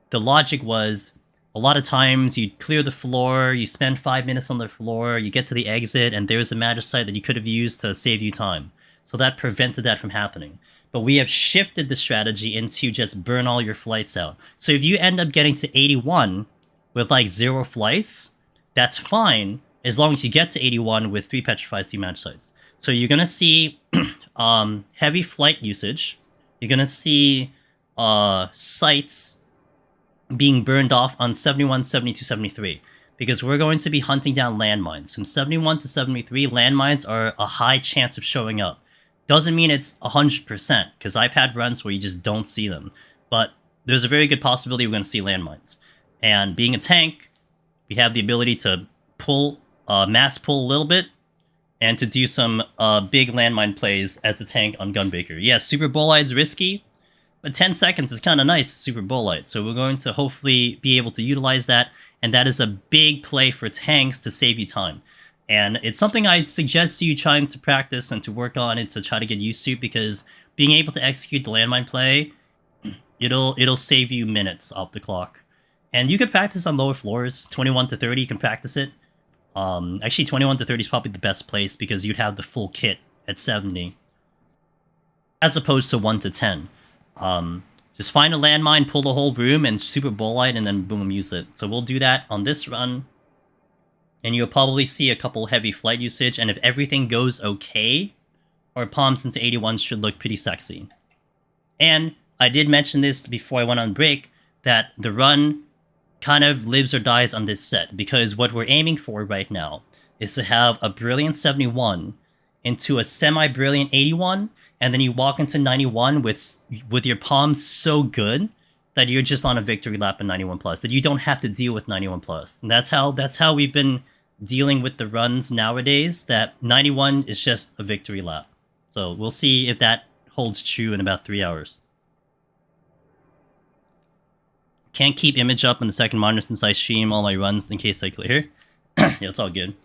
the logic was, a lot of times you clear the floor, you spend 5 minutes on the floor, you get to the exit, and there's a Magicite that you could have used to save you time. So that prevented that from happening. But we have shifted the strategy into just burn all your flights out. So if you end up getting to 81 with like 0 flights, that's fine, as long as you get to 81 with 3 Petrifies, 3 Magicites. So you're going to see heavy flight usage. You're going to see sites being burned off on 71, 72, 73. Because we're going to be hunting down landmines. From 71 to 73, landmines are a high chance of showing up. Doesn't mean it's 100%, because I've had runs where you just don't see them. But there's a very good possibility we're going to see landmines. And being a tank, we have the ability to pull, mass pull a little bit, and to do some big landmine plays as a tank on Gunbreaker. Yes, Super Bolide's risky, but 10 seconds is kind of nice, Super Bolide. So we're going to hopefully be able to utilize that, and that is a big play for tanks to save you time. And it's something I'd suggest you trying to practice and to work on it to try to get used to, because being able to execute the landmine play, it'll save you minutes off the clock. And you can practice on lower floors, 21 to 30, you can practice it. Actually, 21 to 30 is probably the best place, because you'd have the full kit at 70, as opposed to 1 to 10. Just find a landmine, pull the whole room, and Super Bolide, and then boom, use it. So we'll do that on this run. And you'll probably see a couple heavy flight usage, and if everything goes okay, our palms into 81 should look pretty sexy. And I did mention this before I went on break, that the run kind of lives or dies on this set, because what we're aiming for right now is to have a brilliant 71 into a semi-brilliant 81, and then you walk into 91 with your palms so good that you're just on a victory lap in 91 plus, that you don't have to deal with 91 plus. And that's how we've been dealing with the runs nowadays, that 91 is just a victory lap. So we'll see if that holds true in about 3 hours. Can't keep image up on the second monitor since I stream all my runs in case I clear. Yeah, it's all good.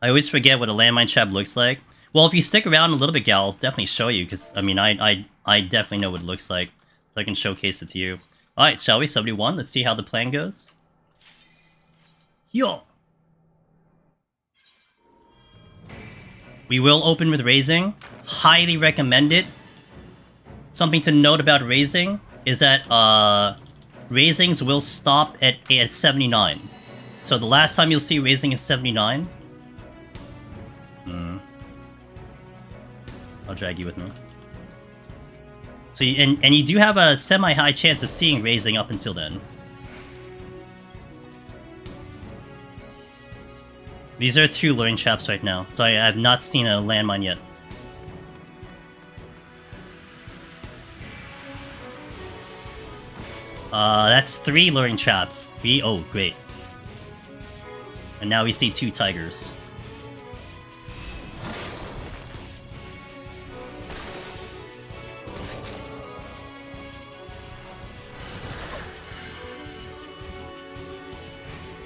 I always forget what a landmine trap looks like. Well, if you stick around a little bit, Gal, I'll definitely show you, because, I mean, I definitely know what it looks like, so I can showcase it to you. Alright, shall we? 71, let's see how the plan goes. Yo! We will open with raising. Highly recommend it. Something to note about raising is that raisings will stop at 79. So the last time you'll see raising is 79. I'll drag you with me. So and you do have a semi-high chance of seeing raising up until then. These are 2 luring traps right now, so I have not seen a landmine yet. That's 3 luring traps. Oh, great. And now we see 2 tigers.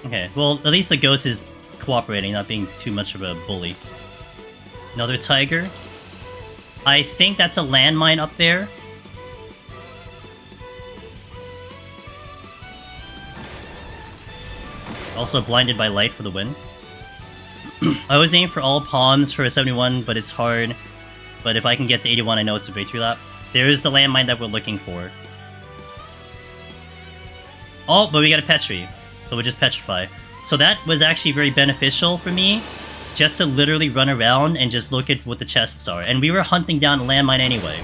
Okay, well, at least the ghost is cooperating, not being too much of a bully. Another tiger. I think that's a landmine up there. Also blinded by light for the win. I always aim for all palms for a 71, but it's hard. But if I can get to 81, I know it's a victory lap. There is the landmine that we're looking for. Oh, but we got a Petri. So we'll just petrify. So that was actually very beneficial for me, just to literally run around and just look at what the chests are. And we were hunting down a landmine anyway.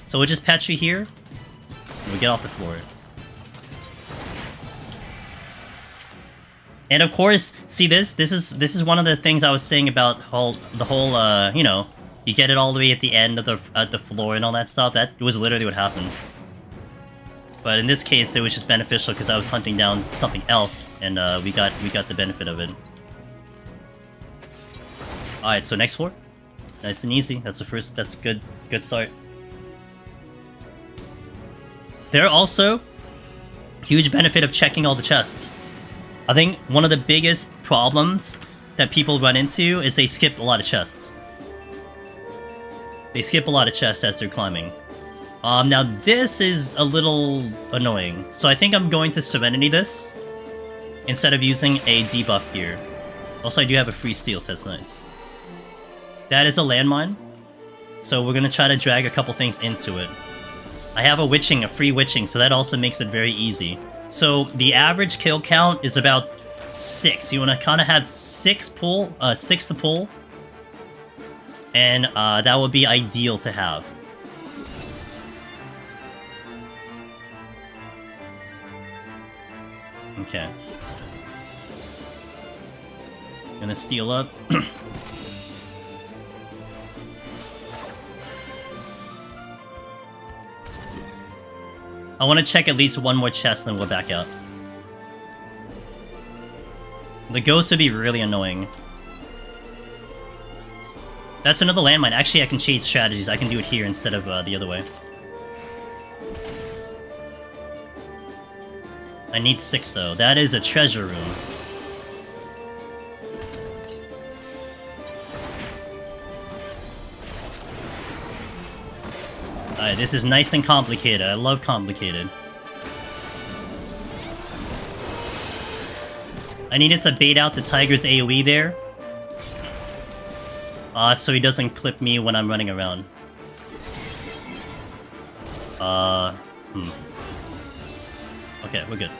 So we'll just Petri here, and we'll get off the floor. And of course, see this is one of the things I was saying about the whole you know, you get it all the way at the end of the floor and all that stuff. That was literally what happened. But in this case, it was just beneficial because I was hunting down something else, and we got the benefit of it. All right, so next floor, nice and easy. That's the first. That's a good start. There are also huge benefit of checking all the chests. I think one of the biggest problems that people run into is they skip a lot of chests. They skip a lot of chests as they're climbing. Now this is a little annoying, so I think I'm going to Serenity this instead of using a debuff here. Also, I do have a free steal, so that's nice. That is a landmine, so we're gonna try to drag a couple things into it. I have a witching, a free witching, so that also makes it very easy. So the average kill count is about 6. You want to kind of have 6 to pull, and that would be ideal to have. Okay. Gonna steal up. I want to check at least one more chest, then we'll back out. The ghost would be really annoying. That's another landmine. Actually, I can change strategies. I can do it here instead of the other way. I need 6 though. That is a treasure room. Alright, this is nice and complicated. I love complicated. I needed to bait out the tiger's AoE there. So he doesn't clip me when I'm running around. Okay, we're good.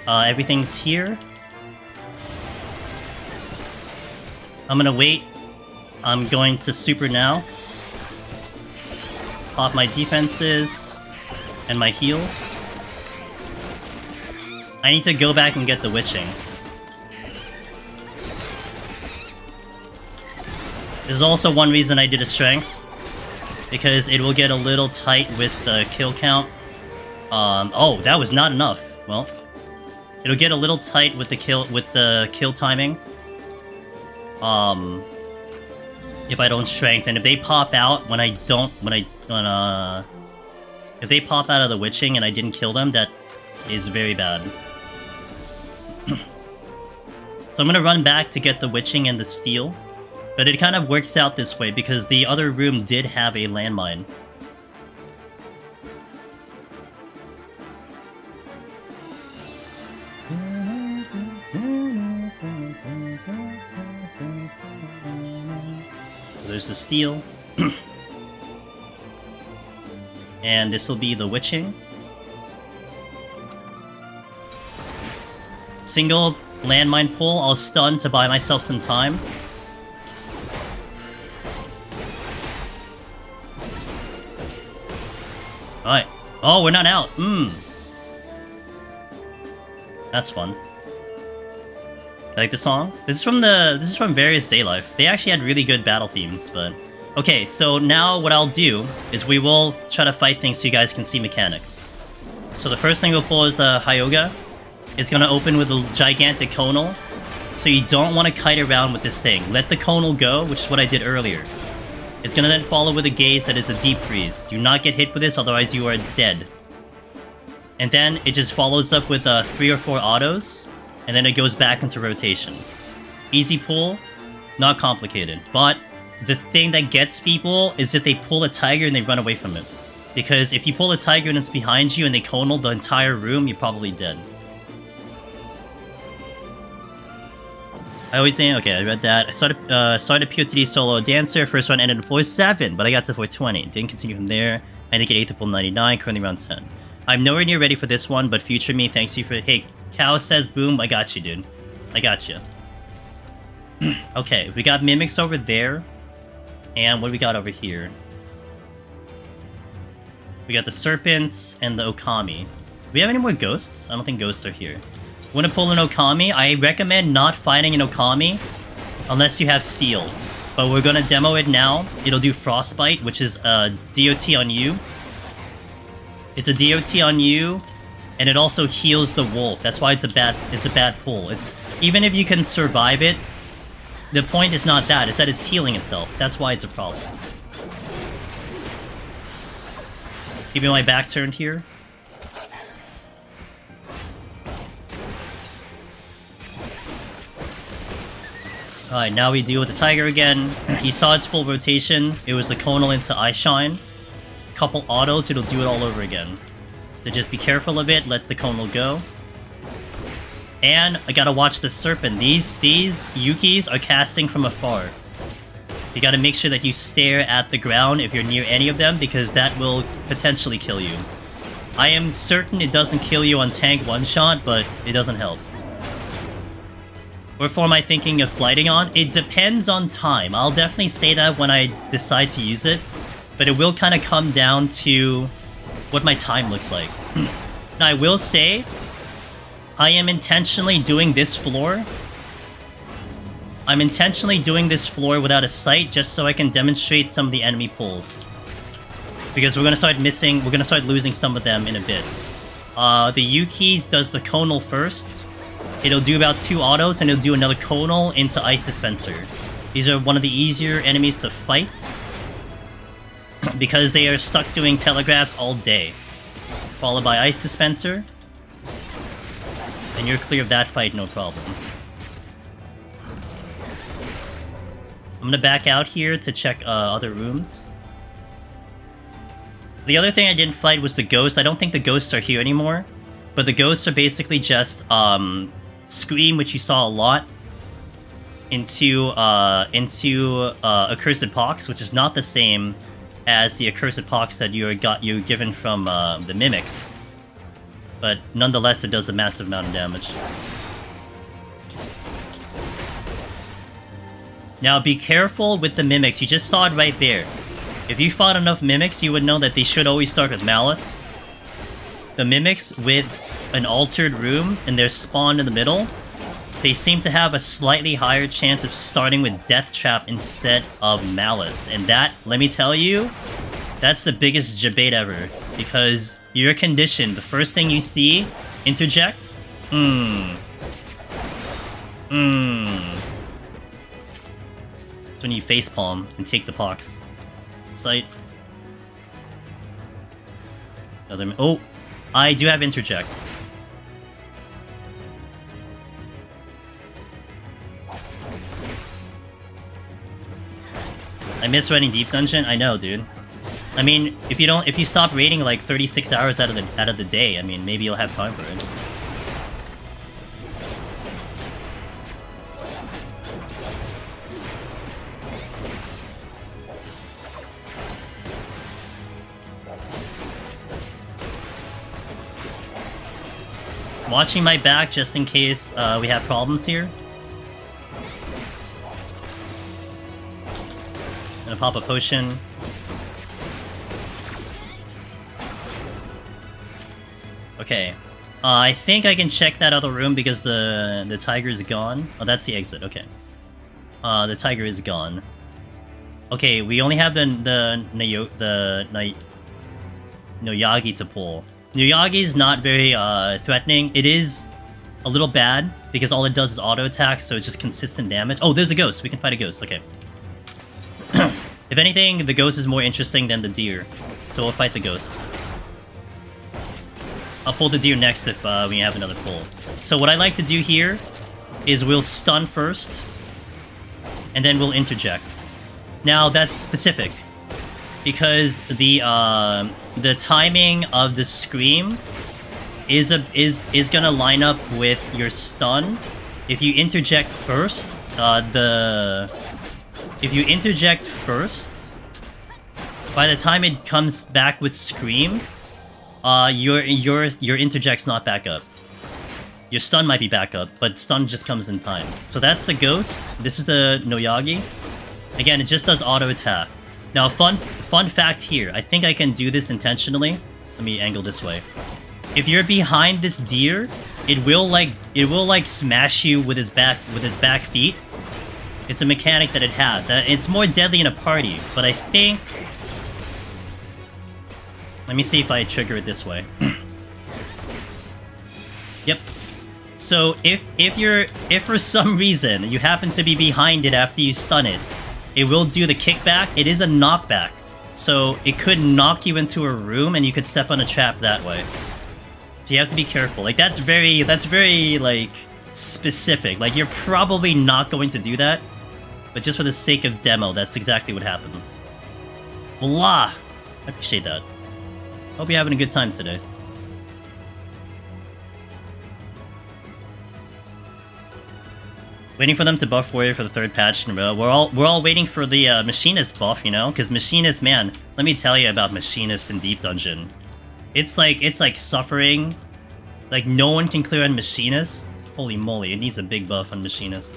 Everything's here. I'm gonna wait. I'm going to super now. Pop my defenses and my heals. I need to go back and get the witching. This is also one reason I did a strength, because it will get a little tight with the kill count. Oh, that was not enough. Well, it'll get a little tight with the kill timing. If I don't strength, and if they pop out if they pop out of the witching and I didn't kill them, that is very bad. So I'm gonna run back to get the witching and the steel, but it kind of works out this way because the other room did have a landmine. There's the steel. And this will be the witching. Single landmine pull, I'll stun to buy myself some time. Alright. Oh, we're not out. That's fun. I like the song. This is from Various Day Life. They actually had really good battle themes, but okay, so now what I'll do is we will try to fight things so you guys can see mechanics. So the first thing we'll pull is the Hyoga. It's gonna open with a gigantic conal. So you don't want to kite around with this thing. Let the conal go, which is what I did earlier. It's gonna then follow with a gaze that is a deep freeze. Do not get hit with this, otherwise you are dead. And then it just follows up with 3 or 4 autos, and then it goes back into rotation. Easy pull, not complicated. But the thing that gets people is if they pull a tiger and they run away from it. Because if you pull a tiger and it's behind you and they conal the entire room, you're probably dead. I always say, okay, I read that. I started POTD solo dancer. First run ended in 4-7, but I got to 420. Didn't continue from there. I did get 8th to 99, currently around 10. I'm nowhere near ready for this one, but future me, thanks you for... Hey, Cow says boom, I got you, dude. I got you. Okay, we got Mimics over there. And what do we got over here? We got the Serpents and the Okami. Do we have any more Ghosts? I don't think Ghosts are here. Want to pull an Okami? I recommend not fighting an Okami unless you have Steel. But we're gonna demo it now. It'll do Frostbite, which is a DOT on you. It's a DOT on you, and it also heals the wolf. That's why it's a bad pull. It's even if you can survive it, the point is not that, it's that it's healing itself. That's why it's a problem. Keeping my back turned here. Alright, now we deal with the tiger again. You saw its full rotation. It was the conal into Eyeshine. Couple autos, it'll do it all over again. So just be careful of it, let the conal go. And I gotta watch the Serpent. These Yukis are casting from afar. You gotta make sure that you stare at the ground if you're near any of them, because that will potentially kill you. I am certain it doesn't kill you on tank one-shot, but it doesn't help. What form am I thinking of flighting on? It depends on time. I'll definitely say that when I decide to use it. But it will kind of come down to what my time looks like. Now, I will say, I am intentionally doing this floor. I'm intentionally doing this floor without a sight, just so I can demonstrate some of the enemy pulls. Because we're gonna start losing some of them in a bit. The Yuki does the conal first. It'll do about 2 autos, and it'll do another conal into Ice Dispenser. These are one of the easier enemies to fight, because they are stuck doing telegraphs all day. Followed by Ice Dispenser. And you're clear of that fight, no problem. I'm gonna back out here to check other rooms. The other thing I didn't fight was the ghosts. I don't think the ghosts are here anymore. But the ghosts are basically just Scream, which you saw a lot, into Accursed Pox, which is not the same as the Accursed Pox that you given from the Mimics. But nonetheless, it does a massive amount of damage. Now be careful with the Mimics, you just saw it right there. If you fought enough Mimics, you would know that they should always start with Malice. The Mimics with an altered room and they're spawned in the middle, they seem to have a slightly higher chance of starting with Death Trap instead of Malice. And that, let me tell you, that's the biggest debate ever. Because you're conditioned, the first thing you see, Interject, It's when you facepalm and take the pox. Sight. Oh! I do have Interject. I miss running Deep Dungeon? I know, dude. I mean, if you stop raiding like 36 hours out of the day, I mean, maybe you'll have time for it. Watching my back just in case we have problems here. Gonna pop a potion. Okay. I think I can check that other room because the tiger is gone. Oh, that's the exit. Okay. The tiger is gone. Okay, we only have the Noyagi to pull. Noyagi is not very threatening. It is a little bad because all it does is auto attack, so it's just consistent damage. Oh, there's a ghost. We can fight a ghost. Okay. If anything, the ghost is more interesting than the deer, so we'll fight the ghost. I'll pull the deer next if we have another pull. So what I like to do here is we'll stun first, and then we'll interject. Now that's specific because the timing of the scream is gonna line up with your stun. If you interject first, by the time it comes back with scream, your interject's not back up. Your stun might be back up, but stun just comes in time. So that's the ghost. This is the Noyagi. Again, it just does auto attack. Now, fun fact here. I think I can do this intentionally. Let me angle this way. If you're behind this deer, it will smash you with his back feet. It's a mechanic that it has. It's more deadly in a party, but I think. Let me see if I trigger it this way. Yep. So if for some reason you happen to be behind it after you stun it, it will do the kickback. It is a knockback, so it could knock you into a room and you could step on a trap that way. So you have to be careful. Like that's very like specific. Like you're probably not going to do that, but just for the sake of demo, that's exactly what happens. Blah. I appreciate that. Hope you're having a good time today. Waiting for them to buff Warrior for the 3rd patch in a row. We're all waiting for the Machinist buff, you know? Because Machinist, man, let me tell you about Machinist in Deep Dungeon. It's like suffering. Like no one can clear on Machinist. Holy moly, it needs a big buff on Machinist.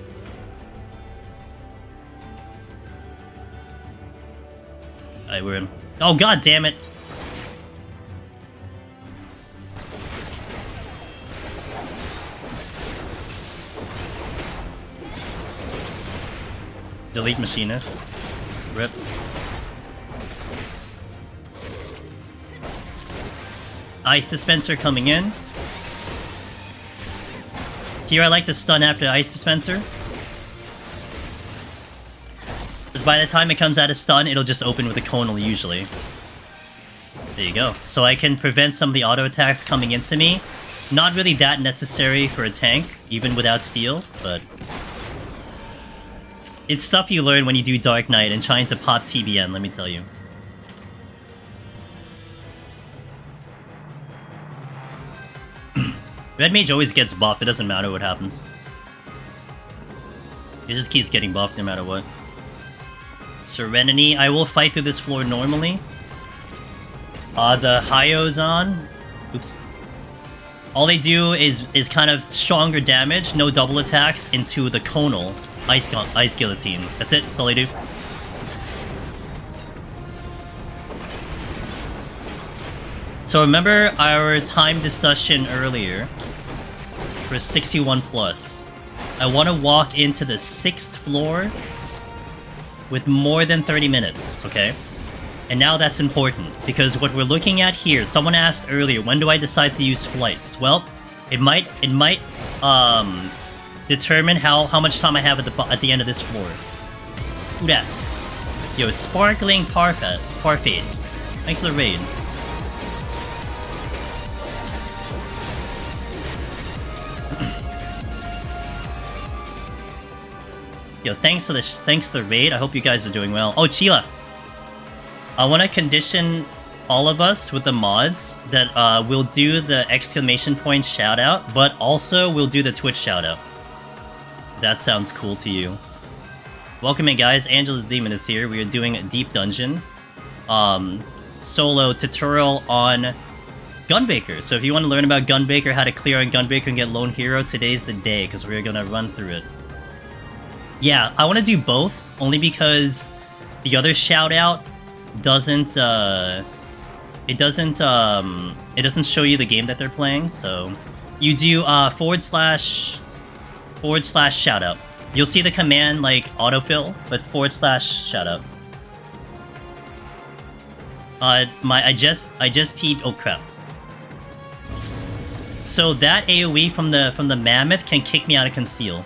Alright, we're in. Oh god damn it! Delete Machinist. Rip. Ice Dispenser coming in. Here I like to stun after Ice Dispenser. Because by the time it comes out of stun, it'll just open with a conal usually. There you go. So I can prevent some of the auto attacks coming into me. Not really that necessary for a tank, even without steel, but it's stuff you learn when you do Dark Knight and trying to pop TBN, let me tell you. Red Mage always gets buffed, it doesn't matter what happens. He just keeps getting buffed no matter what. Serenity, I will fight through this floor normally. The Hyo's on. Oops. All they do is kind of stronger damage, no double attacks, into the conal. Ice Guillotine. That's it. That's all they do. So remember our time discussion earlier for 61 plus. I want to walk into the 6th floor with more than 30 minutes, okay? And now that's important because what we're looking at here, someone asked earlier, when do I decide to use flights? Well, it might determine how much time I have at the end of this floor. Who dat? Yo, Sparkling Parfait. Thanks for the raid. Yo, thanks for the raid. I hope you guys are doing well. Oh, Chila. I want to condition all of us with the mods that we'll do the exclamation point shout out, but also we'll do the Twitch shout out. That sounds cool to you. Welcome in, guys. Angelus Demon is here. We are doing a Deep Dungeon solo tutorial on Gunbreaker. So if you want to learn about Gunbreaker, how to clear on Gunbreaker and get Lone Hero, today's the day because we're gonna run through it. Yeah, I want to do both only because the other shout out doesn't it doesn't show you the game that they're playing. So you do // shoutout. You'll see the command like autofill, but / shoutout. I just peed. Oh crap. So that AoE from the mammoth can kick me out of conceal.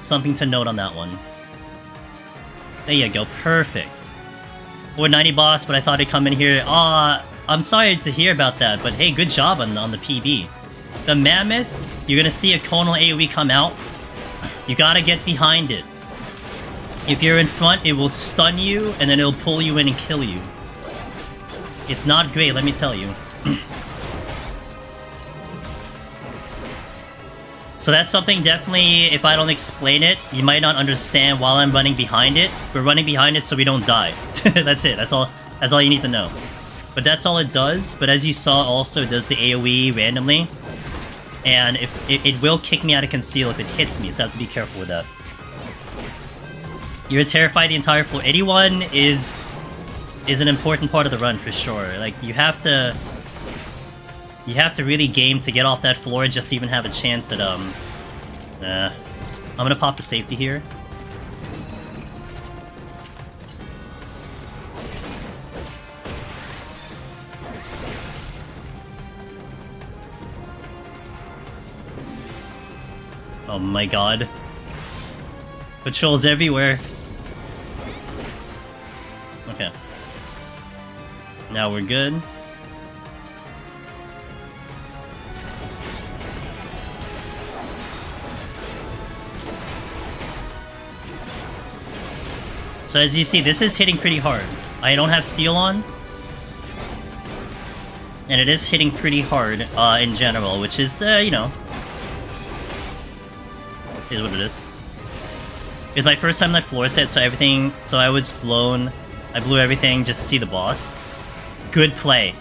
Something to note on that one. There you go, perfect. 490 boss, but I thought I'd come in here. I'm sorry to hear about that, but hey, good job on the PB. The mammoth, you're gonna see a conal AoE come out. You gotta get behind it. If you're in front, it will stun you, and then it'll pull you in and kill you. It's not great, let me tell you. So that's something definitely, if I don't explain it, you might not understand while I'm running behind it. We're running behind it so we don't die. That's it, that's all you need to know. But that's all it does, but as you saw also it does the AoE randomly. And if it will kick me out of conceal if it hits me, so I have to be careful with that. You're terrified the entire floor. 81 is an important part of the run for sure. Like you have to really game to get off that floor just to even have a chance at I'm gonna pop the safety here. Oh my god. Patrols everywhere. Okay. Now we're good. So as you see, this is hitting pretty hard. I don't have steel on. And it is hitting pretty hard in general, which is, you know, is what it is. It's my first time on that floor set, so everything, so I was blown. I blew everything just to see the boss. Good play.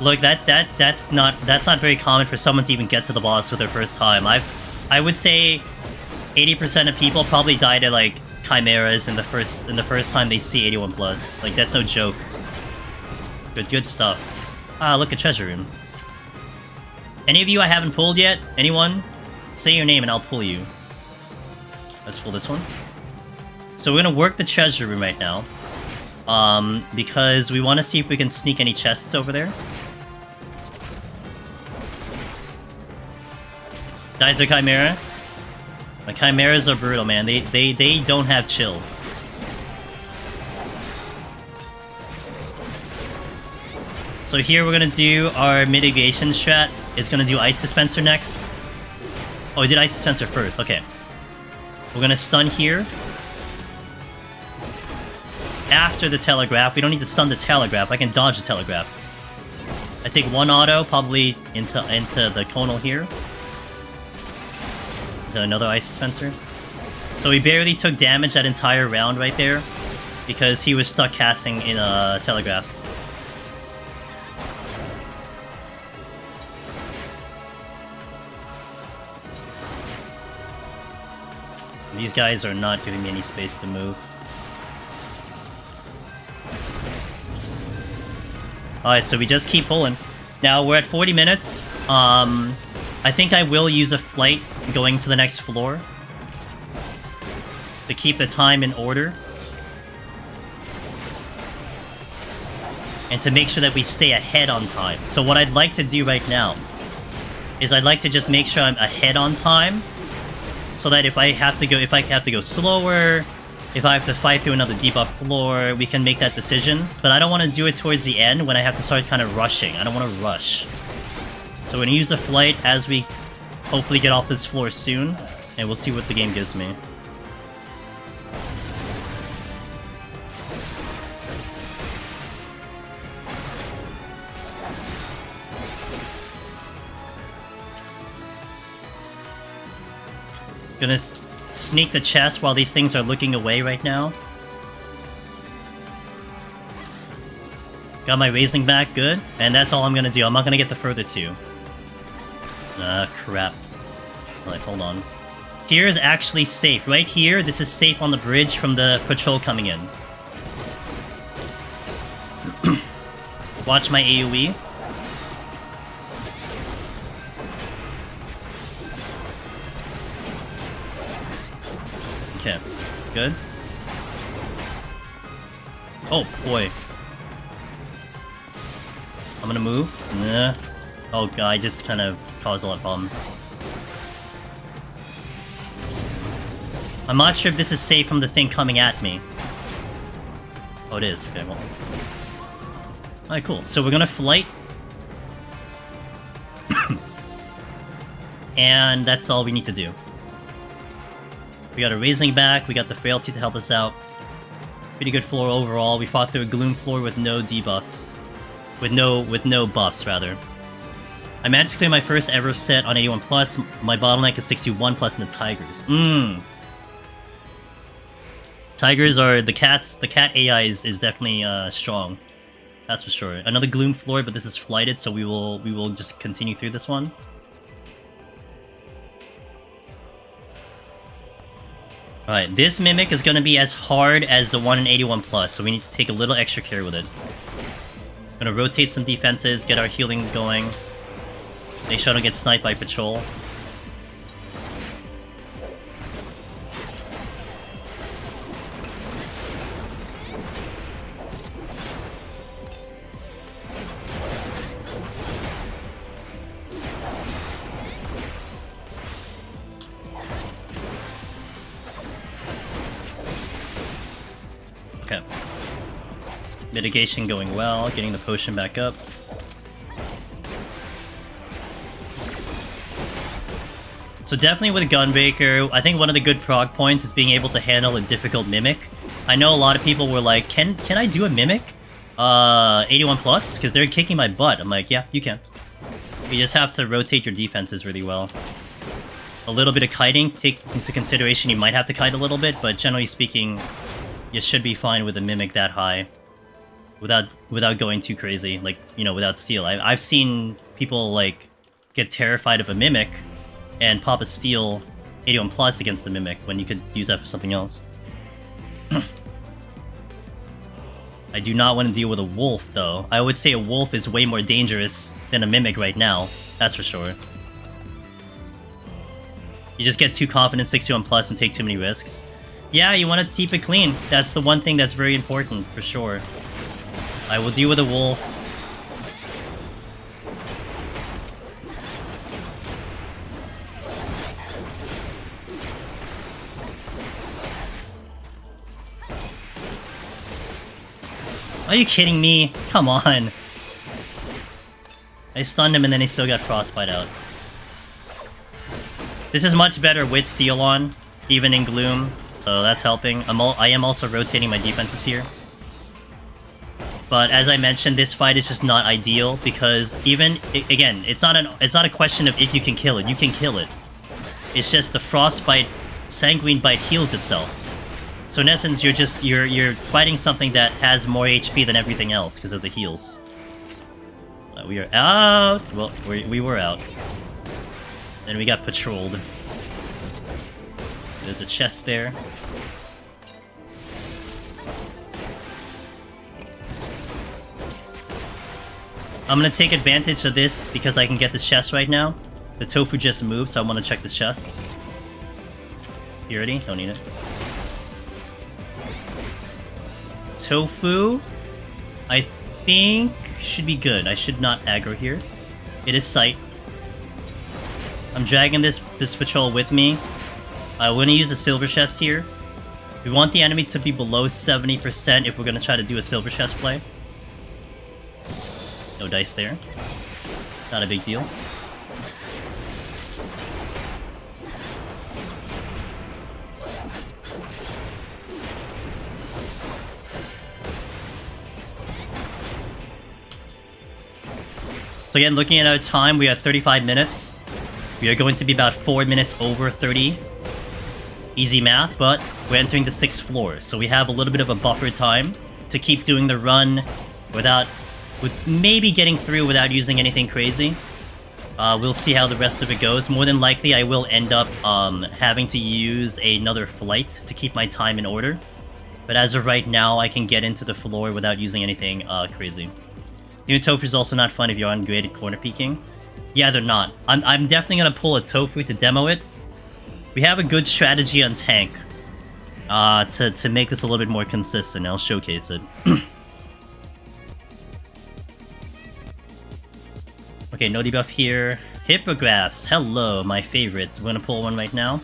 Look, that's not very common for someone to even get to the boss for their first time. I would say 80% of people probably died at like chimeras in the first time they see 81 plus. Like that's no joke. Good stuff. Ah, look, a treasure room. Any of you I haven't pulled yet? Anyone? Say your name and I'll pull you. Let's pull this one. So we're gonna work the treasure room right now. Because we want to see if we can sneak any chests over there. Dies a chimera. The chimeras are brutal, man. They don't have chill. So here we're gonna do our mitigation strat. It's gonna do Ice Dispenser next. Oh, we did Ice Dispenser first. Okay. We're gonna stun here. After the telegraph. We don't need to stun the telegraph. I can dodge the telegraphs. I take one auto, probably into the conal here. Another Ice Dispenser. So we barely took damage that entire round right there, because he was stuck casting in telegraphs. These guys are not giving me any space to move. Alright, so we just keep pulling. Now we're at 40 minutes. I think I will use a flight going to the next floor to keep the time in order. And to make sure that we stay ahead on time. So what I'd like to do right now is I'd like to just make sure I'm ahead on time, so that if I have to go slower, if I have to fight through another debuff floor, we can make that decision. But I don't want to do it towards the end when I have to start kind of rushing. I don't want to rush. So we're going to use the flight as we hopefully get off this floor soon, and we'll see what the game gives me. Gonna sneak the chest while these things are looking away right now. Got my raising back, good. And that's all I'm gonna do. I'm not gonna get the further two. Crap. Alright, hold on. Here is actually safe. Right here, this is safe on the bridge from the patrol coming in. Watch my AoE. Okay, good. Oh boy. I'm gonna move. Nah. Oh god, I just kind of caused a lot of problems. I'm not sure if this is safe from the thing coming at me. Oh, it is. Okay, well. Alright, cool. So we're gonna flight. And that's all we need to do. We got a Raising back, we got the Frailty to help us out. Pretty good floor overall. We fought through a Gloom floor with no debuffs. With no buffs, rather. I managed to clear my first ever set on 81+. My bottleneck is 61+ in the Tigers. Tigers are the cats. The cat AI is definitely strong. That's for sure. Another Gloom floor, but this is flighted, so we will just continue through this one. Alright, this Mimic is gonna be as hard as the one in 81+, so we need to take a little extra care with it. Gonna rotate some defenses, get our healing going. Make sure I don't get sniped by patrol. Okay. Mitigation going well, getting the potion back up. So definitely with Gunbreaker, I think one of the good prog points is being able to handle a difficult Mimic. I know a lot of people were like, can I do a Mimic? 81+? Because they're kicking my butt. I'm like, yeah, you can. You just have to rotate your defenses really well. A little bit of kiting, take into consideration you might have to kite a little bit, but generally speaking, you should be fine with a Mimic that high. Without going too crazy, like, you know, without steal. I've seen people, like, get terrified of a Mimic and pop a steal 81+ against the Mimic when you could use that for something else. I do not want to deal with a Wolf, though. I would say a Wolf is way more dangerous than a Mimic right now. That's for sure. You just get too confident 61+ and take too many risks. Yeah, you want to keep it clean. That's the one thing that's very important, for sure. I will deal with a Wolf. Are you kidding me? Come on. I stunned him and then he still got frostbite out. This is much better with steal on, even in Gloom, so that's helping. I am also rotating my defenses here. But as I mentioned, this fight is just not ideal because again, it's not a question of if you can kill it. You can kill it. It's just the frostbite, sanguine bite heals itself. So in essence, you're fighting something that has more HP than everything else because of the heals. We are out. Well, we were out. Then we got patrolled. There's a chest there. I'm gonna take advantage of this because I can get this chest right now. The tofu just moved, so I want to check this chest. Purity? Don't need it. Tofu, I think, should be good. I should not aggro here. It is sight. I'm dragging this patrol with me. I want to use a silver chest here. We want the enemy to be below 70% if we're going to try to do a silver chest play. No dice there. Not a big deal. So again, looking at our time, we have 35 minutes. We are going to be about 4 minutes over 30. Easy math, but we're entering the 6th floor, so we have a little bit of a buffer time to keep doing the run with maybe getting through without using anything crazy. We'll see how the rest of it goes. More than likely, I will end up having to use another flight to keep my time in order. But as of right now, I can get into the floor without using anything crazy. New tofu is also not fun if you're ungraded corner peeking. Yeah, they're not. I'm definitely gonna pull a tofu to demo it. We have a good strategy on tank. To make this a little bit more consistent. I'll showcase it. Okay, no debuff here. Hippographs, hello, my favorite. We're gonna pull one right now.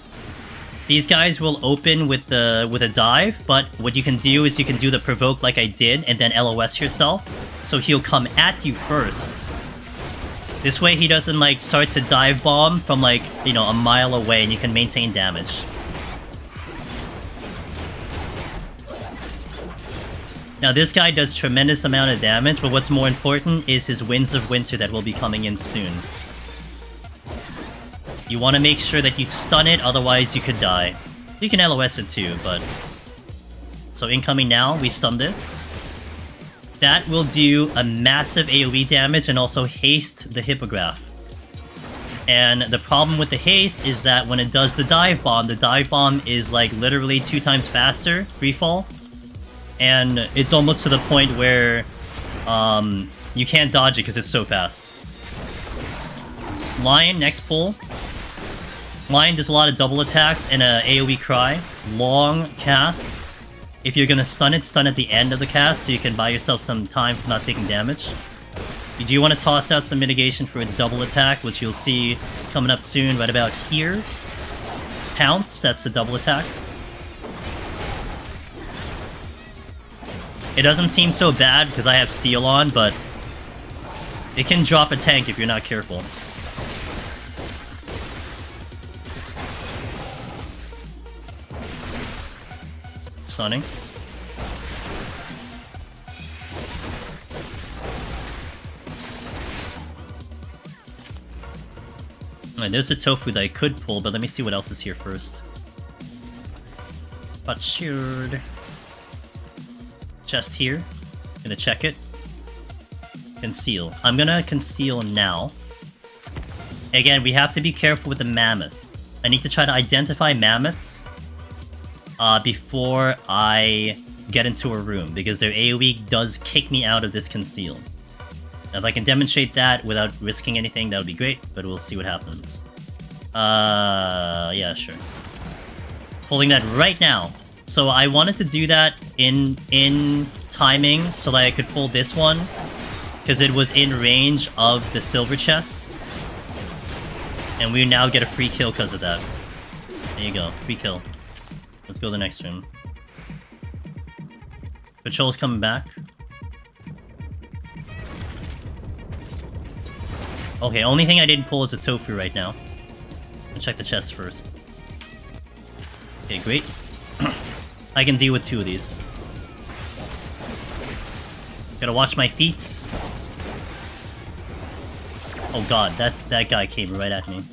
These guys will open with a dive, but what you can do is you can do the provoke like I did, and then LOS yourself. So he'll come at you first. This way he doesn't like start to dive bomb from like, you know, a mile away, and you can maintain damage. Now this guy does tremendous amount of damage, but what's more important is his Winds of Winter that will be coming in soon. You want to make sure that you stun it, otherwise you could die. You can LOS it too, but... So incoming now, we stun this. That will do a massive AoE damage and also haste the Hippogriff. And the problem with the haste is that when it does the dive bomb is like literally 2 times faster, free fall. And it's almost to the point where you can't dodge it because it's so fast. Lion, next pull. Lion does a lot of double attacks and a AoE cry. Long cast. If you're gonna stun it, stun at the end of the cast so you can buy yourself some time for not taking damage. You do want to toss out some mitigation for its double attack, which you'll see coming up soon right about here. Pounce, that's the double attack. It doesn't seem so bad because I have steel on, but it can drop a tank if you're not careful. Stunning. Alright, there's a tofu that I could pull, but let me see what else is here first. Butchered. Chest here. Gonna check it. Conceal. I'm gonna conceal now. Again, we have to be careful with the mammoth. I need to try to identify mammoths before I get into a room, because their AoE does kick me out of this conceal. Now, if I can demonstrate that without risking anything, that would be great, but we'll see what happens. Yeah, sure. Pulling that right now. So I wanted to do that in timing so that I could pull this one, because it was in range of the silver chests. And we now get a free kill because of that. There you go, free kill. Let's go to the next room. Patrol's coming back. Okay, only thing I didn't pull is a tofu right now. I'll check the chest first. Okay, great. I can deal with 2 of these. Gotta watch my feet. Oh god, that guy came right at me.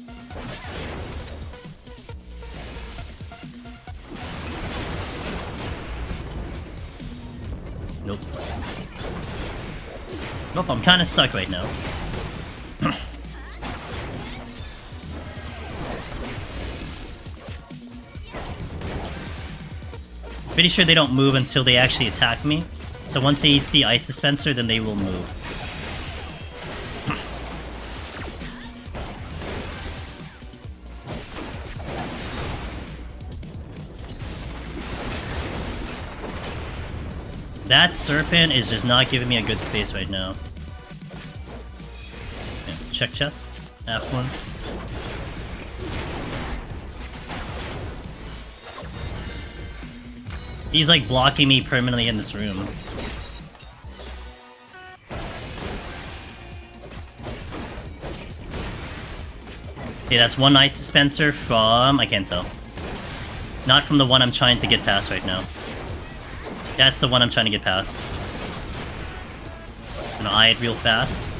Nope. Nope, I'm kinda stuck right now. Pretty sure they don't move until they actually attack me. So once they see Ice Dispenser, then they will move. That serpent is just not giving me a good space right now. Okay, check chest. Affluence. He's like blocking me permanently in this room. Okay, that's one Ice Dispenser from... I can't tell. Not from the one I'm trying to get past right now. That's the one I'm trying to get past. I'm gonna eye it real fast.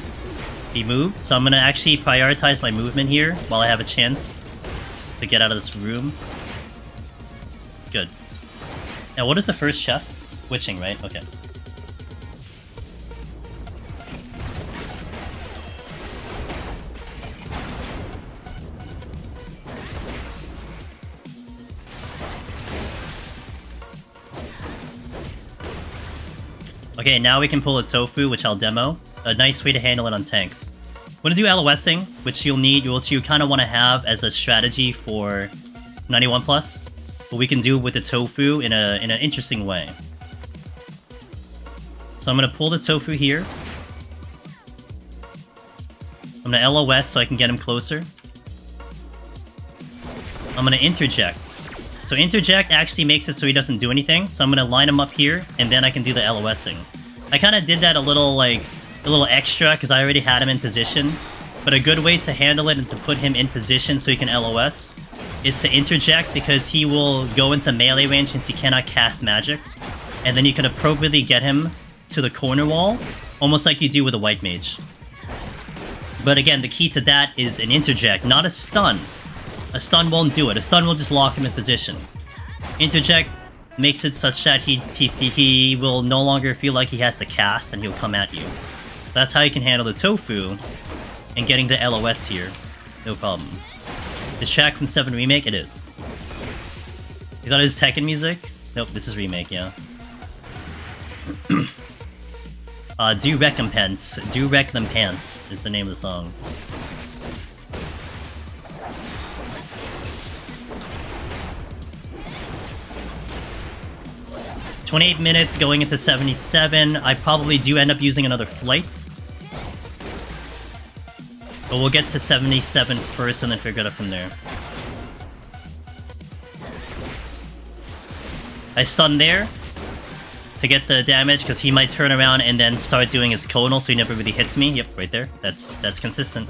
He moved, so I'm gonna actually prioritize my movement here while I have a chance to get out of this room. Good. Now, what is the first chest? Witching, right? Okay. Okay, now we can pull a tofu, which I'll demo. a nice way to handle it on tanks. I'm gonna do LOSing, which you'll need, which you kind of want to have as a strategy for 91+, but we can do it with the tofu in an interesting way. So I'm gonna pull the tofu here. I'm gonna LOS so I can get him closer. I'm gonna interject. So interject actually makes it so he doesn't do anything, so I'm gonna line him up here, and then I can do the LOSing. I kind of did that a little extra, because I already had him in position, but a good way to handle it and to put him in position so he can LOS is to interject, because he will go into melee range since he cannot cast magic, and then you can appropriately get him to the corner wall, almost like you do with a white mage. But again, the key to that is an interject, not a stun. A stun won't do it. A stun will just lock him in position. Interject makes it such that he will no longer feel like he has to cast, and he'll come at you. That's how you can handle the tofu and getting the LOS here. No problem. This track from 7 Remake? It is. You thought it was Tekken music? Nope, this is Remake, yeah. Do Recompense. Do Recompense is the name of the song. $28 minutes going into 77. I probably do end up using another flight. But we'll get to 77 first and then figure it out from there. I stun there to get the damage, because he might turn around and then start doing his conal, so he never really hits me. Yep, right there. That's consistent.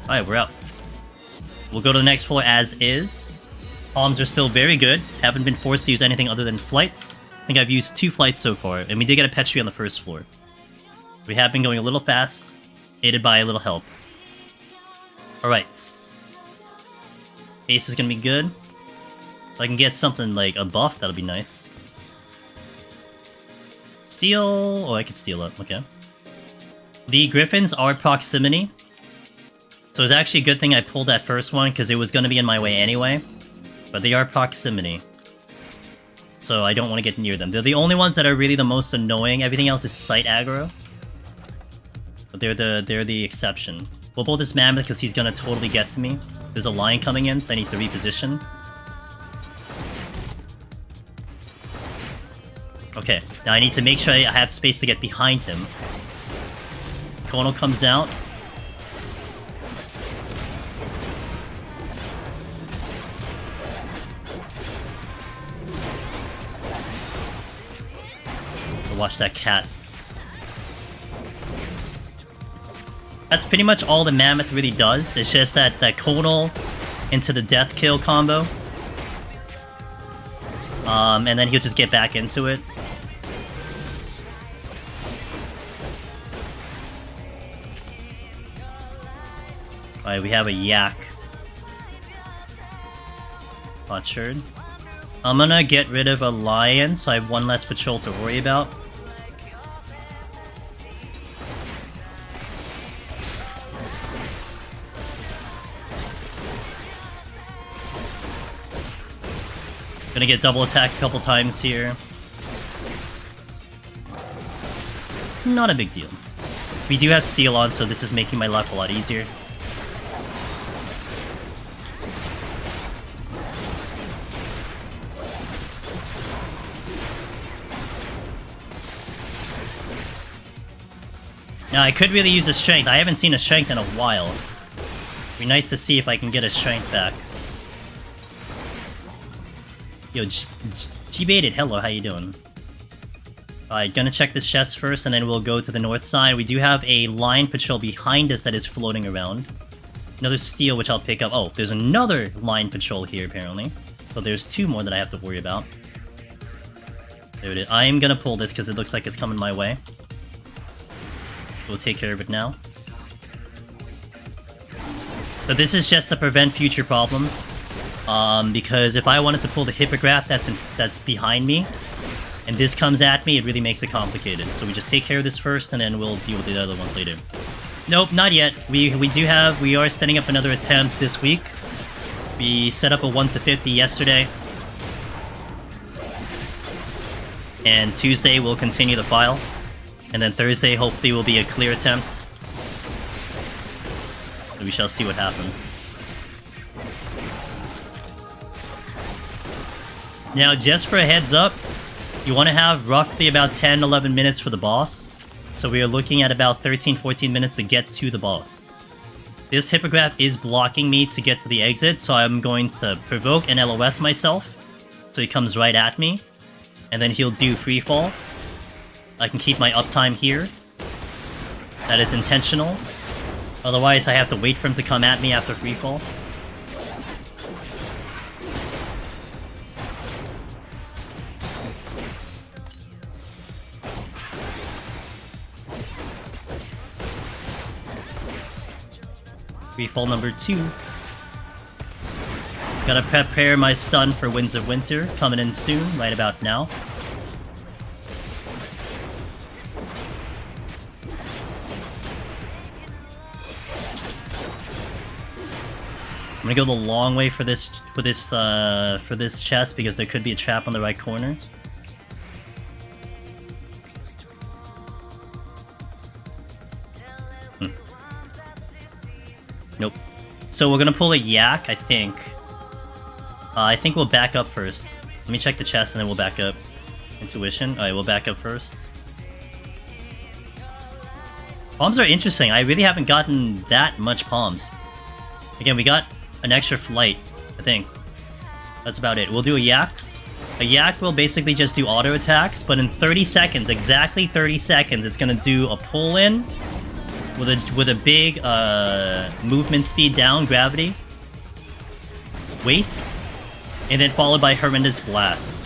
Alright, we're out. We'll go to the next floor as is. Palms are still very good. Haven't been forced to use anything other than flights. I think I've used 2 flights so far, and we did get a Petri on the first floor. We have been going a little fast, aided by a little help. Alright. Ace is gonna be good. If I can get something like a buff, that'll be nice. Steal... Oh, I could steal it. Okay. The Griffins are proximity. So it's actually a good thing I pulled that first one, because it was going to be in my way anyway. But they are proximity. So I don't want to get near them. They're the only ones that are really the most annoying. Everything else is sight aggro. But they're the exception. We'll pull this Mammoth because he's going to totally get to me. There's a line coming in, so I need to reposition. Okay, now I need to make sure I have space to get behind him. Kono comes out. Watch that cat. That's pretty much all the Mammoth really does. It's just that Conal into the death kill combo. And then he'll just get back into it. Alright, we have a yak. Butchered. I'm gonna get rid of a lion, so I have one less patrol to worry about. Gonna get double attacked a couple times here. Not a big deal. We do have steel on, so this is making my life a lot easier. Now, I could really use a strength. I haven't seen a strength in a while. It'd be nice to see if I can get a strength back. Yo, G-baited, hello, how you doing? Alright, gonna check this chest first, and then we'll go to the north side. We do have a line patrol behind us that is floating around. Another steel, which I'll pick up. Oh, there's another line patrol here, apparently. So there's 2 more that I have to worry about. There it is. I am gonna pull this, because it looks like it's coming my way. We'll take care of it now. So this is just to prevent future problems. Because if I wanted to pull the Hippogriff that's behind me, and this comes at me, it really makes it complicated. So we just take care of this first, and then we'll deal with the other ones later. Nope, not yet. We are setting up another attempt this week. We set up a 1 to 50 yesterday. And Tuesday we'll continue the file. And then Thursday hopefully will be a clear attempt. So we shall see what happens. Now, just for a heads up, you want to have roughly about 10-11 minutes for the boss. So we are looking at about 13-14 minutes to get to the boss. This Hippogriff is blocking me to get to the exit, so I'm going to provoke and LOS myself. So he comes right at me. And then he'll do free fall. I can keep my uptime here. That is intentional. Otherwise, I have to wait for him to come at me after free fall. Free fall number 2. Gotta prepare my stun for Winds of Winter, coming in soon, right about now. I'm gonna go the long way for this chest because there could be a trap on the right corner. Nope. So we're gonna pull a yak, I think. I think we'll back up first. Let me check the chest and then we'll back up. Intuition. Alright, we'll back up first. Palms are interesting. I really haven't gotten that much palms. Again, we got an extra flight, I think. That's about it. We'll do a yak. A yak will basically just do auto attacks, but in 30 seconds, exactly 30 seconds, it's gonna do a pull-in with a big movement speed down, gravity, weights, and then followed by Horrendous Blast.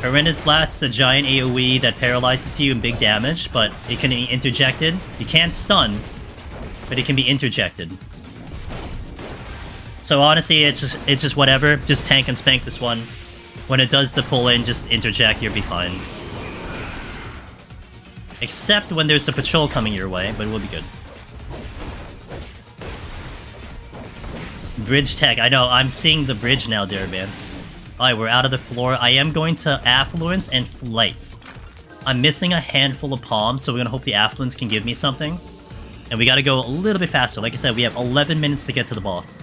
Horrendous Blast is a giant AoE that paralyzes you and big damage, but it can be interjected. You can't stun, but it can be interjected. So honestly, it's just whatever. Just tank and spank this one. When it does the pull-in, just interject, you'll be fine. Except when there's a patrol coming your way, but it will be good. Bridge tech. I know, I'm seeing the bridge now there, man. Alright, we're out of the floor. I am going to Affluence and Flight. I'm missing a handful of palms, so we're gonna hope the Affluence can give me something. And we gotta go a little bit faster. Like I said, we have 11 minutes to get to the boss.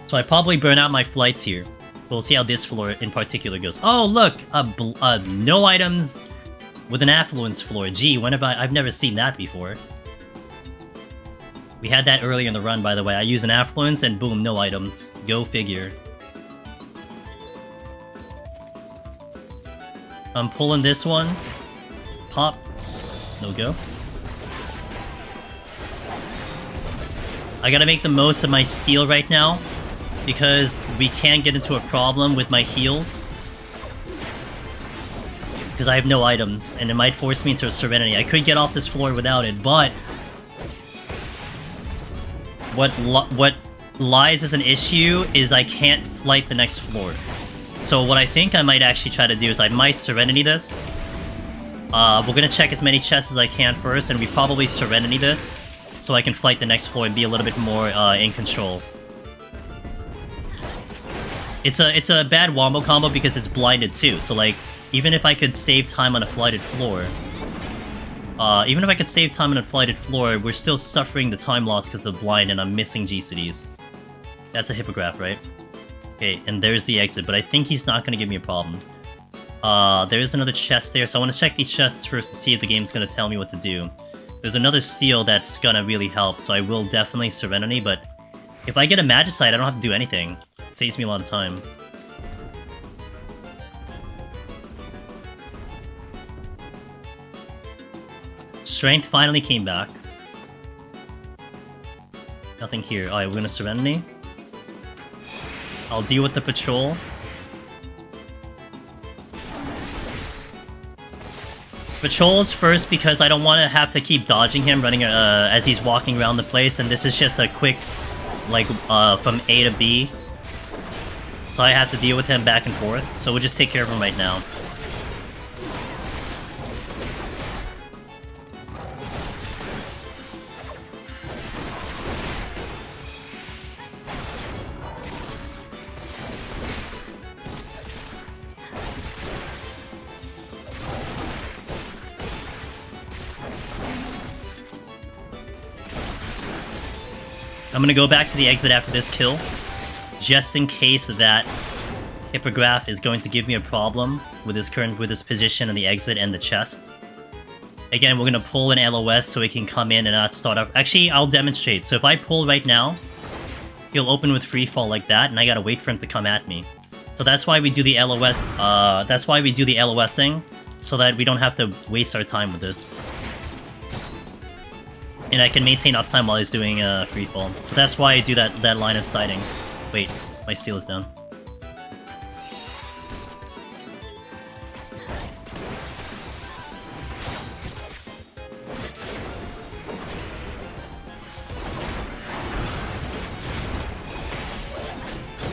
So I probably burn out my flights here. We'll see how this floor in particular goes. Oh, look! No items with an Affluence floor. Gee, when have I've never seen that before. We had that earlier in the run, by the way. I use an Affluence and boom, no items. Go figure. I'm pulling this one. Pop. No go. I gotta make the most of my steal right now, because we can get into a problem with my heals. Because I have no items, and it might force me into a Serenity. I could get off this floor without it, but what lies as an issue is I can't flight the next floor. So what I think I might actually try to do is I might Serenity this. We're gonna check as many chests as I can first, and we probably Serenity this, so I can flight the next floor and be a little bit more in control. It's a bad wombo combo because it's blinded too, so like, even if I could save time on a flighted floor, we're still suffering the time loss because of the blind, and I'm missing G-Cities. That's a Hippogriff, right? Okay, and there's the exit, but I think he's not gonna give me a problem. There is another chest there, so I want to check these chests first to see if the game's gonna tell me what to do. There's another steal that's gonna really help, so I will definitely Serenity, but if I get a Magicite, I don't have to do anything. It saves me a lot of time. Strength finally came back. Nothing here. Alright, we're gonna Serenity. I'll deal with the patrol. Patrols first because I don't want to have to keep dodging him running as he's walking around the place, and this is just a quick, like, from A to B. So I have to deal with him back and forth, so we'll just take care of him right now. I'm gonna go back to the exit after this kill, just in case that Hippogriff is going to give me a problem with his position on the exit and the chest. Again, we're gonna pull an LOS so he can come in and not start up. Actually, I'll demonstrate. So if I pull right now, he'll open with free fall like that, and I gotta wait for him to come at me. So that's why we do the LOS. That's why we do the LOSing, so that we don't have to waste our time with this. And I can maintain uptime while he's doing free fall. So that's why I do that line of sighting. Wait, my steel is down.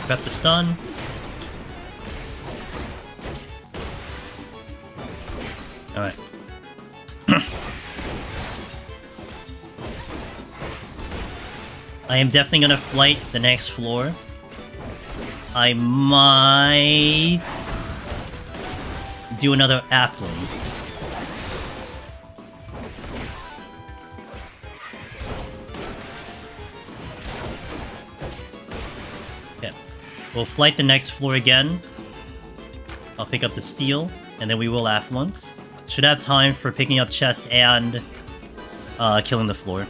Grab the stun. Alright. I am definitely gonna flight the next floor. I might do another affluence. Okay. We'll flight the next floor again. I'll pick up the steel, and then we will affluence. Should have time for picking up chest and killing the floor.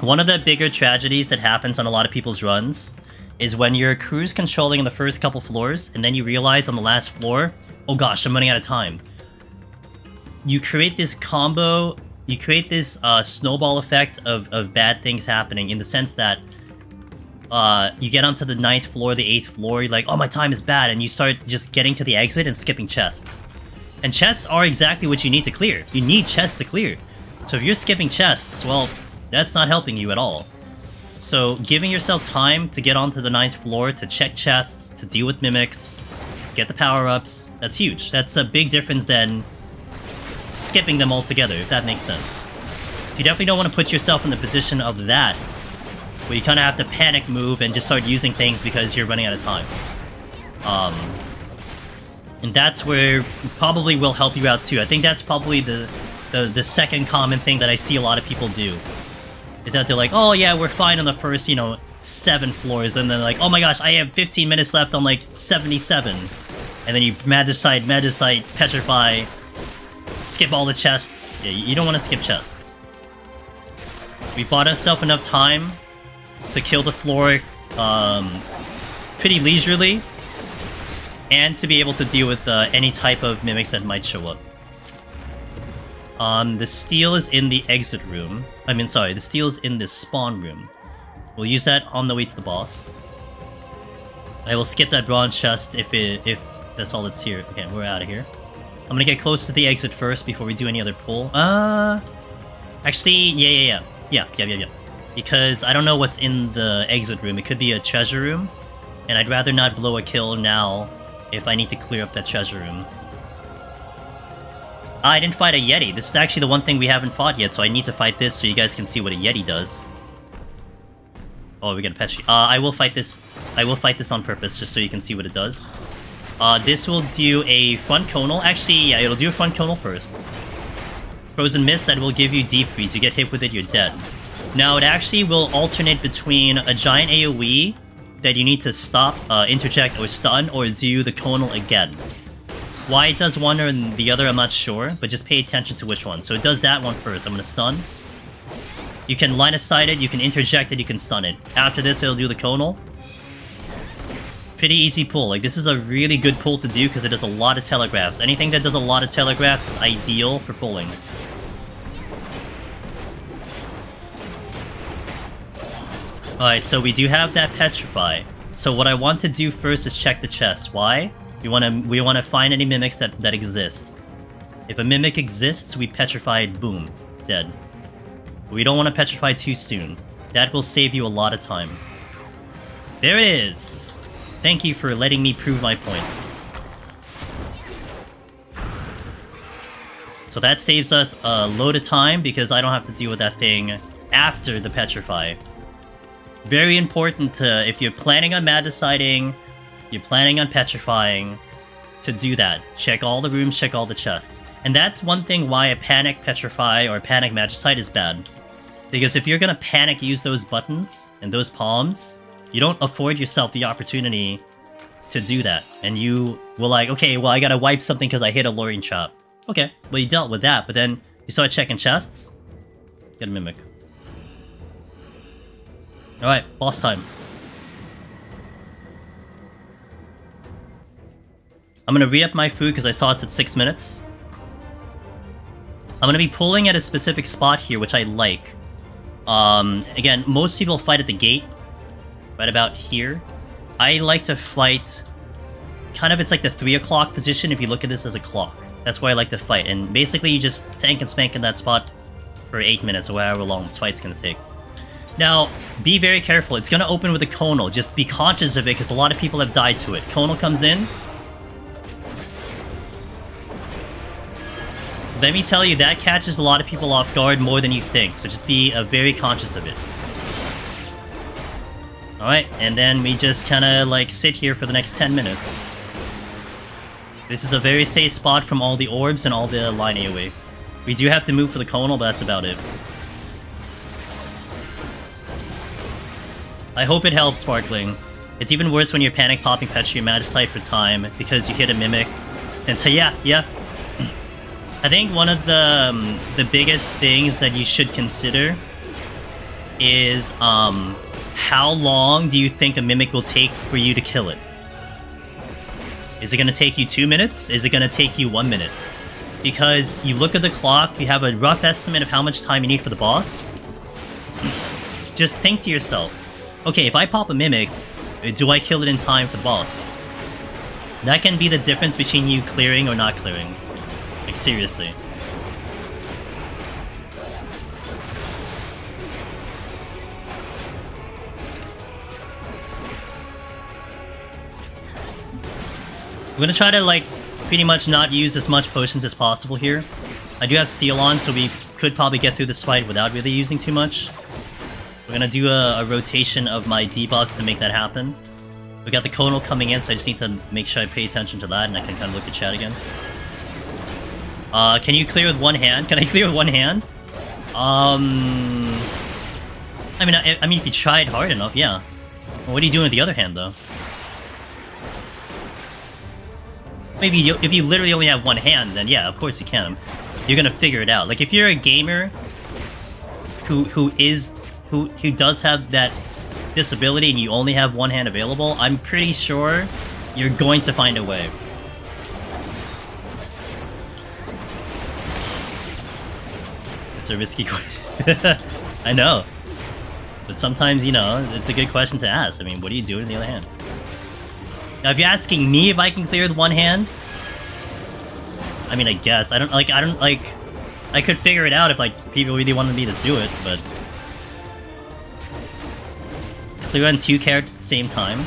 One of the bigger tragedies that happens on a lot of people's runs is when you're cruise controlling in the first couple floors, and then you realize on the last floor, oh gosh, I'm running out of time. You create this combo, you create this snowball effect of bad things happening, in the sense that you get onto the 9th floor, the 8th floor, you're like, oh, my time is bad, and you start just getting to the exit and skipping chests. And chests are exactly what you need to clear. You need chests to clear. So if you're skipping chests, well, that's not helping you at all. So giving yourself time to get onto the 9th floor, to check chests, to deal with mimics, get the power-ups, that's huge. That's a big difference than skipping them altogether, if that makes sense. You definitely don't want to put yourself in the position of that, where you kind of have to panic move and just start using things because you're running out of time. And that's where probably will help you out too. I think that's probably the second common thing that I see a lot of people do. Is that they're like, oh yeah, we're fine on the first, 7 floors. Then they're like, oh my gosh, I have 15 minutes left on like 77. And then you Magicite, Petrify, skip all the chests. Yeah, you don't want to skip chests. We bought ourselves enough time to kill the floor pretty leisurely, and to be able to deal with any type of mimics that might show up. The steel is in the exit room. The steel is in the spawn room. We'll use that on the way to the boss. I will skip that bronze chest if that's all that's here. Okay, we're out of here. I'm gonna get close to the exit first before we do any other pull. Actually, yeah. Because I don't know what's in the exit room. It could be a treasure room, and I'd rather not blow a kill now if I need to clear up that treasure room. I didn't fight a Yeti. This is actually the one thing we haven't fought yet, so I need to fight this so you guys can see what a Yeti does. Oh, we got a Petri. I will fight this. I will fight this on purpose, just so you can see what it does. This will do a front conal. Actually, yeah, it'll do a front conal first. Frozen Mist, that will give you deep freeze. You get hit with it, you're dead. Now, it actually will alternate between a giant AoE that you need to stop, interject, or stun, or do the conal again. Why it does one or the other, I'm not sure, but just pay attention to which one. So it does that one first. I'm gonna stun. You can line of sight it, you can interject it, you can stun it. After this, it'll do the conal. Pretty easy pull. Like, this is a really good pull to do because it does a lot of telegraphs. Anything that does a lot of telegraphs is ideal for pulling. Alright, so we do have that Petrify. So what I want to do first is check the chest. Why? We want to find any mimics that exist. If a mimic exists, we petrify it, boom, dead. But we don't want to petrify too soon. That will save you a lot of time. There it is! Thank you for letting me prove my points. So that saves us a load of time because I don't have to deal with that thing after the petrify. Very important to, if you're planning on Magiciding, you're planning on petrifying, to do that. Check all the rooms, check all the chests. And that's one thing why a panic petrify or a panic magicite is bad. Because if you're gonna panic use those buttons and those palms, you don't afford yourself the opportunity to do that. And you were like, okay, well, I gotta wipe something because I hit a luring trap. Okay, well, you dealt with that, but then you start checking chests. Get a Mimic. Alright, boss time. I'm gonna re-up my food because I saw it's at 6 minutes. I'm gonna be pulling at a specific spot here, which I like. Again, most people fight at the gate, right about here. I like to fight, kind of, it's like the 3 o'clock position if you look at this as a clock. That's where I like to fight, and basically you just tank and spank in that spot for 8 minutes, or however long this fight's gonna take. Now, be very careful. It's gonna open with a Conal. Just be conscious of it, because a lot of people have died to it. Conal comes in. Let me tell you, that catches a lot of people off guard more than you think, so just be very conscious of it. Alright, and then we just kinda, like, sit here for the next 10 minutes. This is a very safe spot from all the orbs and all the line AoE. We do have to move for the Conal, but that's about it. I hope it helps, Sparkling. It's even worse when you're panic popping Petri Magistite for time because you hit a Mimic. And so yeah. I think one of the biggest things that you should consider is how long do you think a Mimic will take for you to kill it? Is it going to take you 2 minutes? Is it going to take you 1 minute? Because you look at the clock, you have a rough estimate of how much time you need for the boss. Just think to yourself, okay, if I pop a Mimic, do I kill it in time for the boss? That can be the difference between you clearing or not clearing. Like, seriously. I'm gonna try to, like, pretty much not use as much potions as possible here. I do have Steel on, so we could probably get through this fight without really using too much. We're gonna do a rotation of my debuffs to make that happen. We got the Conal coming in, so I just need to make sure I pay attention to that, and I can kind of look at chat again. Can you clear with one hand? Can I clear with one hand? I mean, if you tried hard enough, yeah. Well, what are you doing with the other hand, though? Maybe if you literally only have one hand, then yeah, of course you can. You're gonna figure it out. Like, if you're a gamer who does have that disability and you only have one hand available, I'm pretty sure you're going to find a way. It's a risky question. I know. But sometimes, you know, it's a good question to ask. I mean, what are you doing with the other hand? Now, if you're asking me if I can clear with one hand, I mean, I guess. I could figure it out if, like, people really wanted me to do it, but... Clear on 2 characters at the same time.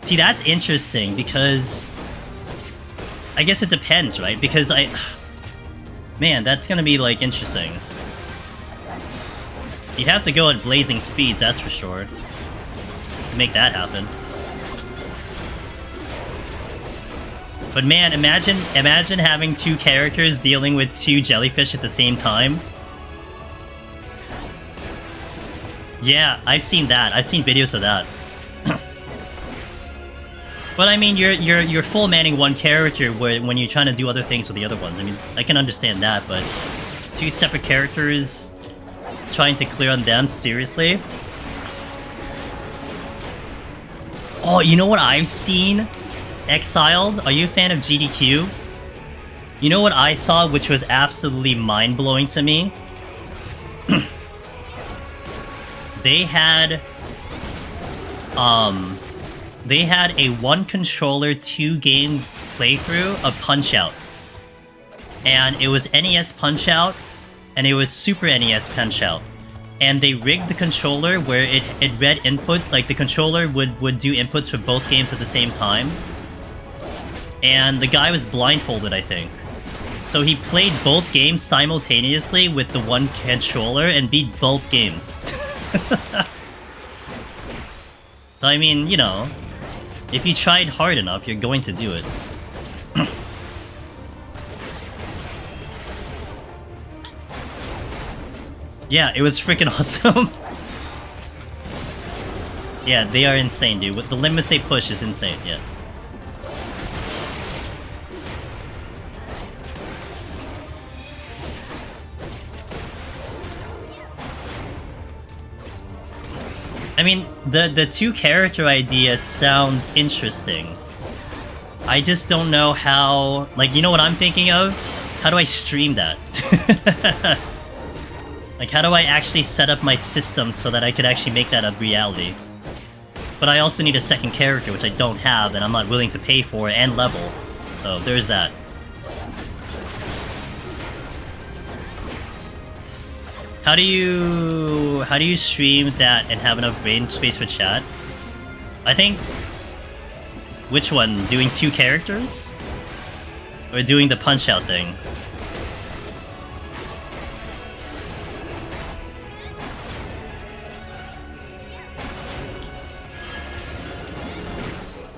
See, that's interesting, because... I guess it depends, right? Because Man, that's gonna be, like, interesting. You'd have to go at blazing speeds, that's for sure. To make that happen. But man, imagine having 2 characters dealing with 2 jellyfish at the same time. Yeah, I've seen that. I've seen videos of that. But I mean, you're full manning one character when you're trying to do other things with the other ones. I mean, I can understand that, but 2 separate characters trying to clear on them, seriously? Oh, you know what I've seen? Exiled? Are you a fan of GDQ? You know what I saw, which was absolutely mind-blowing to me? They had a 1-controller, 2-game playthrough of Punch-Out. And it was NES Punch-Out, and it was Super NES Punch-Out. And they rigged the controller where it read input, like the controller would do inputs for both games at the same time. And the guy was blindfolded, I think. So he played both games simultaneously with the 1 controller and beat both games. So I mean, you know, if you tried hard enough, you're going to do it. Yeah, it was freaking awesome. Yeah, they are insane, dude. With the limits they push is insane, yeah. I mean, the two character idea sounds interesting. I just don't know how... Like, you know what I'm thinking of? How do I stream that? Like, how do I actually set up my system so that I could actually make that a reality? But I also need a second character, which I don't have, and I'm not willing to pay for and level. So, there's that. How do you stream that and have enough brain space for chat? I think... Which one? Doing two characters? Or doing the punch-out thing?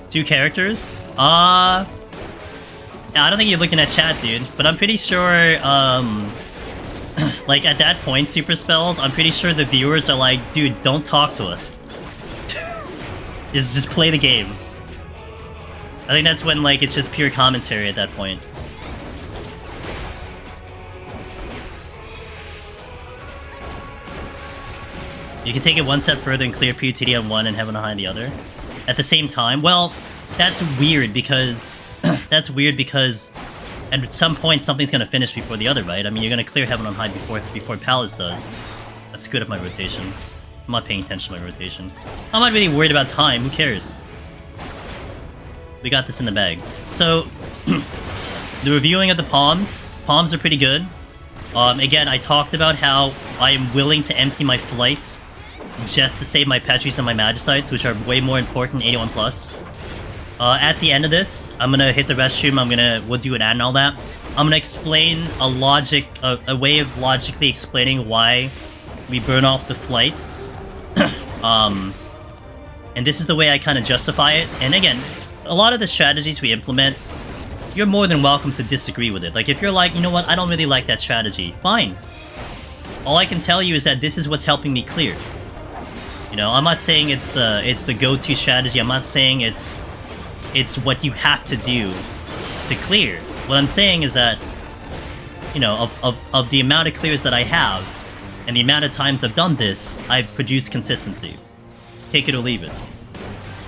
Two characters? I don't think you're looking at chat, dude. But I'm pretty sure, like, at that point, Super Spells, I'm pretty sure the viewers are like, dude, don't talk to us. Just play the game. I think that's when, like, it's just pure commentary at that point. You can take it one step further and clear PUTD on one and Heaven on the other. At the same time? Well, that's weird because... that's weird because... at some point, something's gonna finish before the other, right? I mean, you're gonna clear Heaven on High before Palace does. I screwed up my rotation. I'm not paying attention to my rotation. I'm not really worried about time, who cares? We got this in the bag. So, the reviewing of the Palms. Palms are pretty good. Again, I talked about how I am willing to empty my flights just to save my Petris and my Magicites, which are way more important in 81+. At the end of this, I'm gonna hit the restroom, we'll do an ad and all that. I'm gonna explain a way of logically explaining why we burn off the flights. And this is the way I kind of justify it. And again, a lot of the strategies we implement, you're more than welcome to disagree with it. Like, if you're like, you know what, I don't really like that strategy, fine. All I can tell you is that this is what's helping me clear. You know, I'm not saying it's the go-to strategy, I'm not saying it's what you have to do to clear. What I'm saying is that, you know, of the amount of clears that I have, and the amount of times I've done this, I've produced consistency. Take it or leave it.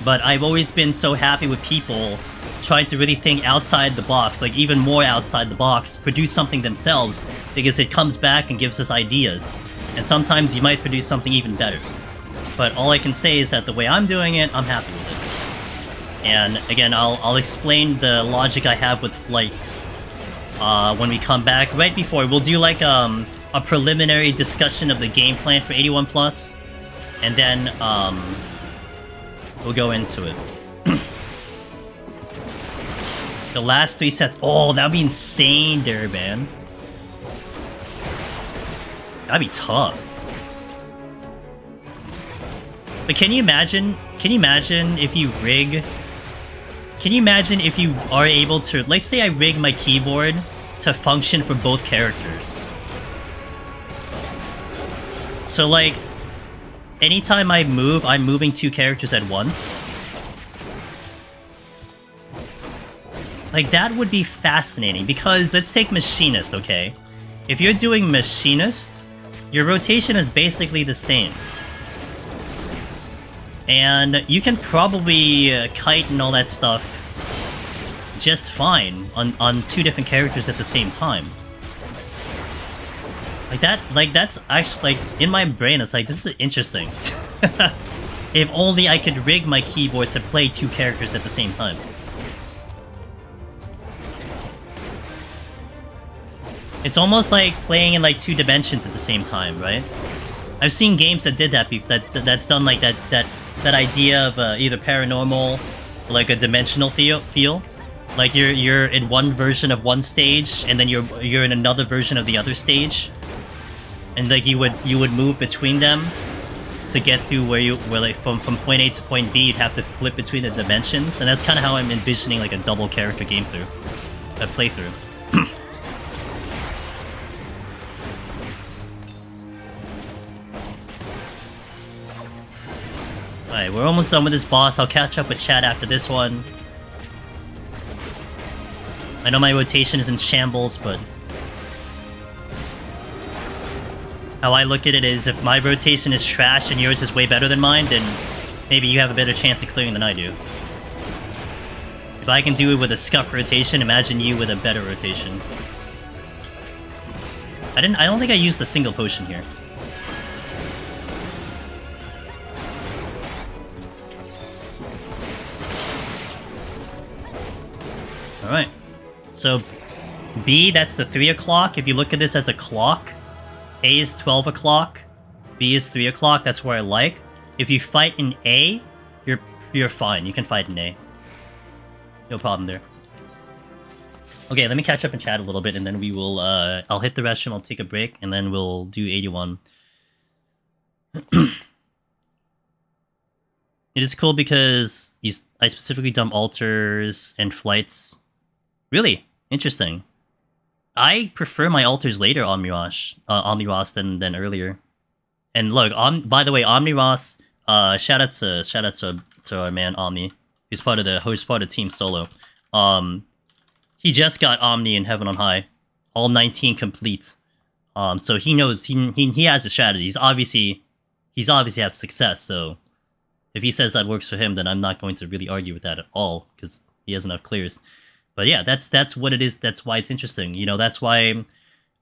But I've always been so happy with people trying to really think outside the box, like even more outside the box, produce something themselves, because it comes back and gives us ideas. And sometimes you might produce something even better. But all I can say is that the way I'm doing it, I'm happy with it. And again, I'll explain the logic I have with flights when we come back. Right before, we'll do like a preliminary discussion of the game plan for 81+, and then we'll go into it. The last 3 sets. Oh, that'd be insane there, man. That'd be tough. But can you imagine if you rig... Can you imagine if you are able to... Let's say I rig my keyboard to function for both characters. So, like, anytime I move, I'm moving 2 characters at once. Like, that would be fascinating, because let's take Machinist, okay? If you're doing Machinist, your rotation is basically the same. And you can probably kite and all that stuff just fine on 2 different characters at the same time. Like that's actually, like, in my brain, it's like, this is interesting. If only I could rig my keyboard to play 2 characters at the same time. It's almost like playing in, like, 2 dimensions at the same time, right? I've seen games that did that, that's done, like, that idea of either paranormal, like a dimensional feel. Like you're in one version of one stage, and then you're in another version of the other stage, and like you would move between them to get through where like from point A to point B. You'd have to flip between the dimensions, and that's kind of how I'm envisioning like a double character playthrough. Alright, we're almost done with this boss. I'll catch up with chat after this one. I know my rotation is in shambles, but how I look at it is if my rotation is trash and yours is way better than mine, then maybe you have a better chance of clearing than I do. If I can do it with a scuff rotation, imagine you with a better rotation. I don't think I used a single potion here. Alright. So, B, that's the 3 o'clock. If you look at this as a clock, A is 12 o'clock, B is 3 o'clock, that's where I like. If you fight in A, you're fine. You can fight in A. No problem there. Okay, let me catch up and chat a little bit, and then we will, I'll hit the restroom, I'll take a break, and then we'll do 81. It is cool because I specifically dump altars and flights. Really? Interesting. I prefer my altars later on Omniros than earlier. And look, by the way, Omniros, shout out to our man Omni. He's part of the host part of Team Solo. He just got Omni in Heaven on High, all 19 complete. So he knows he has a strategy. He's obviously had success. So if he says that works for him, then I'm not going to really argue with that at all because he has enough clears. But yeah, that's what it is. That's why it's interesting. You know, that's why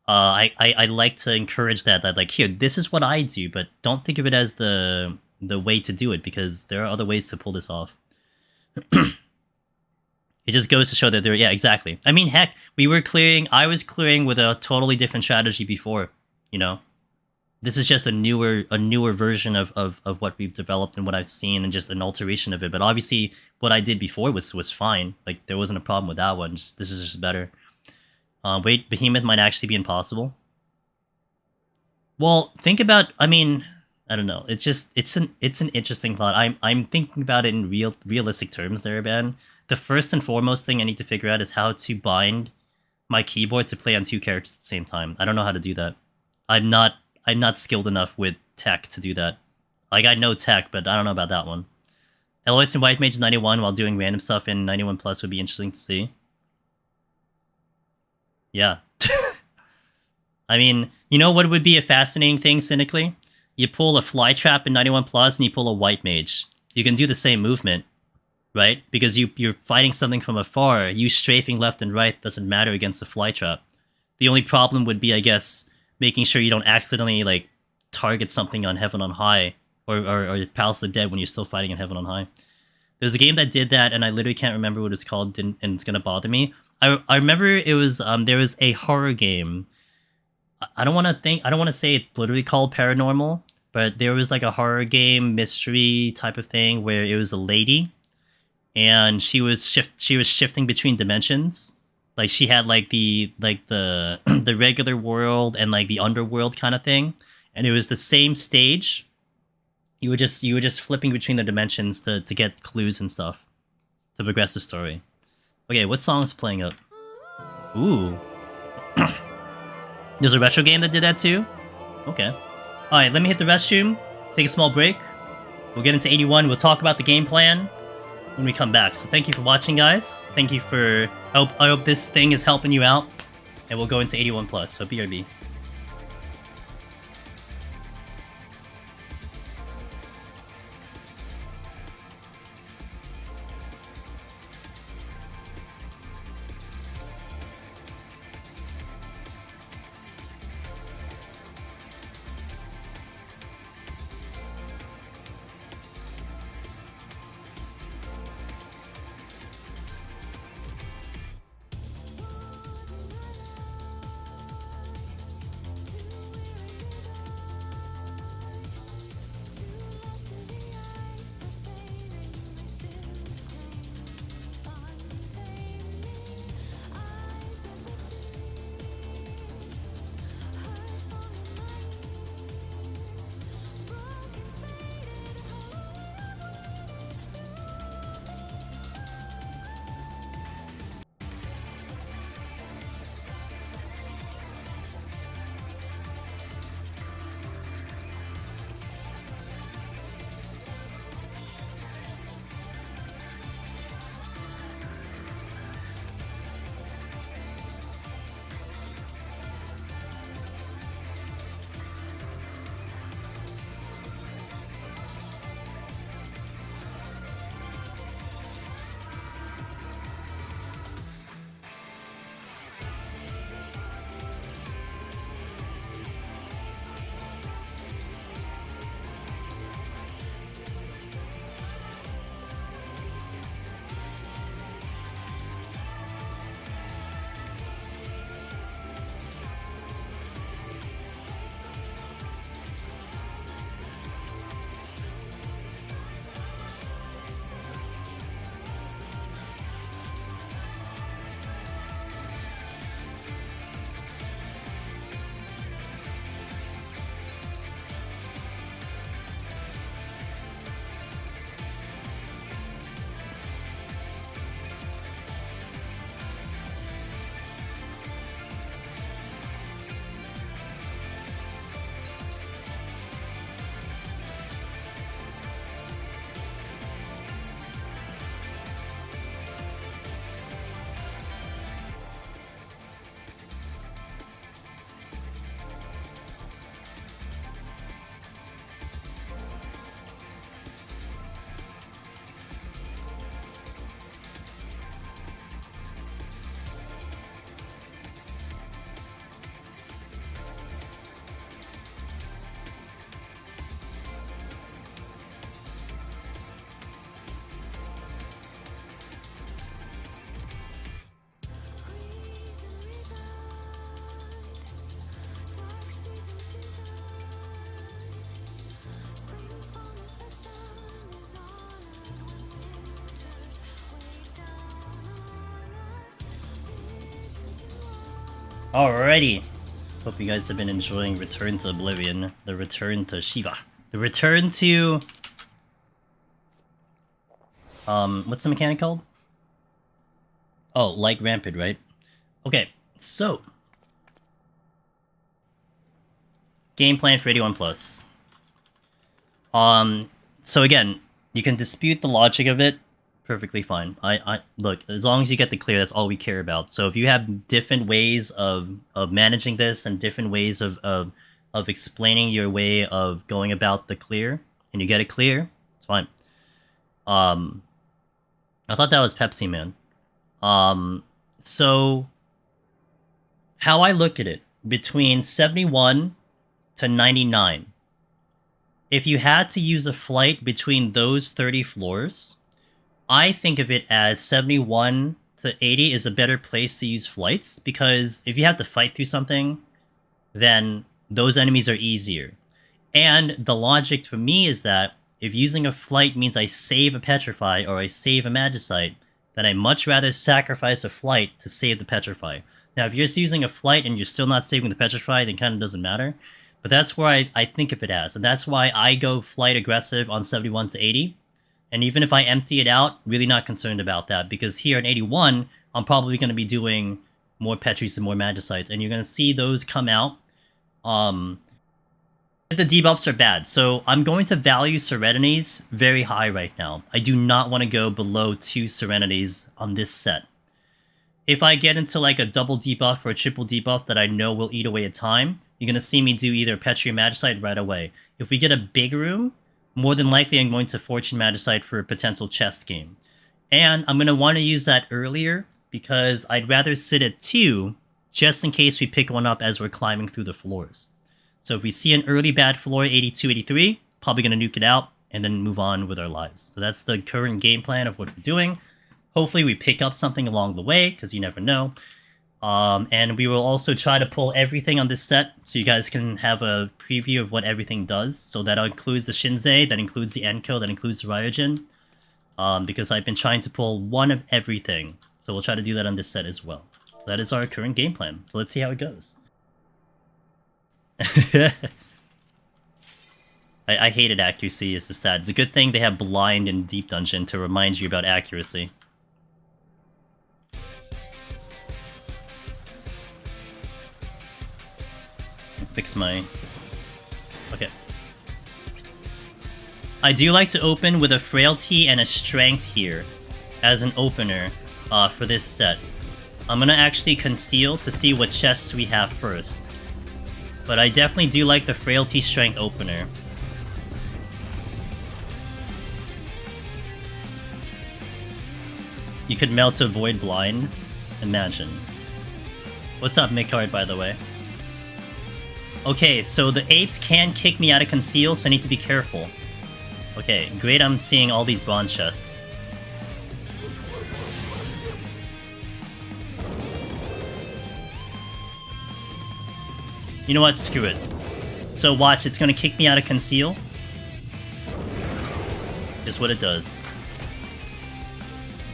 I like to encourage that like here, this is what I do, but don't think of it as the way to do it because there are other ways to pull this off. It just goes to show that yeah, exactly. I mean, heck, I was clearing with a totally different strategy before, you know. This is just a newer version of what we've developed and what I've seen and just an alteration of it. But obviously what I did before was fine. Like this wasn't a problem with that one. This is just better. Wait, Behemoth might actually be impossible. Well, think about, I mean, I don't know. It's an interesting thought. I'm thinking about it in realistic terms there, Ben. The first and foremost thing I need to figure out is how to bind my keyboard to play on 2 characters at the same time. I don't know how to do that. I'm not skilled enough with tech to do that. Like, I know tech, but I don't know about that one. Eloise and White Mage 91 while doing random stuff in 91 Plus would be interesting to see. Yeah. I mean, you know what would be a fascinating thing, cynically? You pull a Fly Trap in 91 Plus and you pull a White Mage. You can do the same movement, right? Because you're fighting something from afar. You strafing left and right doesn't matter against a Fly Trap. The only problem would be, I guess, making sure you don't accidentally, like, target something on Heaven on High, or Palace of the Dead when you're still fighting in Heaven on High. There's a game that did that, and I literally can't remember what it's called, and it's gonna bother me. I remember it was, there was a horror game. I don't want to say it's literally called Paranormal, but there was, like, a horror game, mystery type of thing, where it was a lady, and she was shifting between dimensions. Like, she had, like, the the regular world and, like, the underworld kind of thing. And it was the same stage. You were just flipping between the dimensions to get clues and stuff. To progress the story. Okay, what song's playing up? Ooh. There's a retro game that did that too? Okay. Alright, let me hit the restroom. Take a small break. We'll get into 81. We'll talk about the game plan when we come back. So thank you for watching, guys. Thank you for... I hope this thing is helping you out. And we'll go into 81 plus, so BRB. Alrighty. Hope you guys have been enjoying Return to Oblivion, the Return to Shiva, the Return to... what's the mechanic called? Oh, like Rampant, right? Okay, so... Game plan for 81+. So again, you can dispute the logic of it, perfectly fine. Look, as long as you get the clear, that's all we care about. So if you have different ways of managing this and different ways of explaining your way of going about the clear, and you get it clear, it's fine. I thought that was Pepsi Man. So how I look at it, between 71 to 99, if you had to use a flight between those 30 floors, I think of it as 71 to 80 is a better place to use flights, because if you have to fight through something, then those enemies are easier. And the logic for me is that if using a flight means I save a Petrify or I save a Magicite, then I'd much rather sacrifice a flight to save the Petrify. Now, if you're just using a flight and you're still not saving the Petrify, then it kind of doesn't matter. But that's where I think of it as, and that's why I go flight aggressive on 71 to 80. And even if I empty it out, really not concerned about that, because here in 81, I'm probably going to be doing more Petris and more Magicites, and you're going to see those come out. The debuffs are bad, so I'm going to value Serenities very high right now. I do not want to go below 2 Serenities on this set. If I get into like a double debuff or a triple debuff that I know will eat away at time, you're going to see me do either Petri or Magicite right away. If we get a big room, more than likely I'm going to Fortune Magicite for a potential chest game. And I'm going to want to use that earlier, because I'd rather sit at 2, just in case we pick one up as we're climbing through the floors. So if we see an early bad floor, 82, 83, probably going to nuke it out, and then move on with our lives. So that's the current game plan of what we're doing. Hopefully we pick up something along the way, because you never know. And we will also try to pull everything on this set, so you guys can have a preview of what everything does. So that includes the Shinzei, that includes the Enko, that includes the Ryujin. Because I've been trying to pull one of everything. So we'll try to do that on this set as well. That is our current game plan. So let's see how it goes. I hated accuracy, it's just sad. It's a good thing they have blind in Deep Dungeon to remind you about accuracy. Fix my... Okay. I do like to open with a Frailty and a Strength here as an opener for this set. I'm gonna actually conceal to see what chests we have first. But I definitely do like the Frailty Strength opener. You could melt to avoid blind. Imagine. What's up, Midcard, by the way? Okay, so the apes can kick me out of conceal, so I need to be careful. Okay, great, I'm seeing all these bronze chests. You know what? Screw it. So watch, it's gonna kick me out of conceal. Just what it does.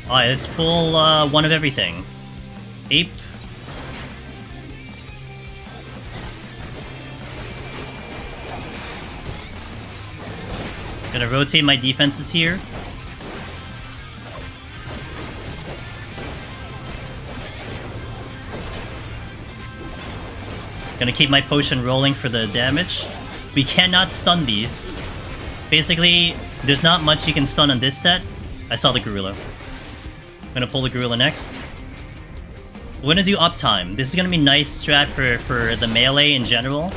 Alright, let's pull one of everything. Ape. Gonna rotate my defenses here. Gonna keep my potion rolling for the damage. We cannot stun these. Basically, there's not much you can stun on this set. I saw the gorilla. Gonna pull the gorilla next. We're gonna do uptime. This is gonna be nice strat for the melee in general.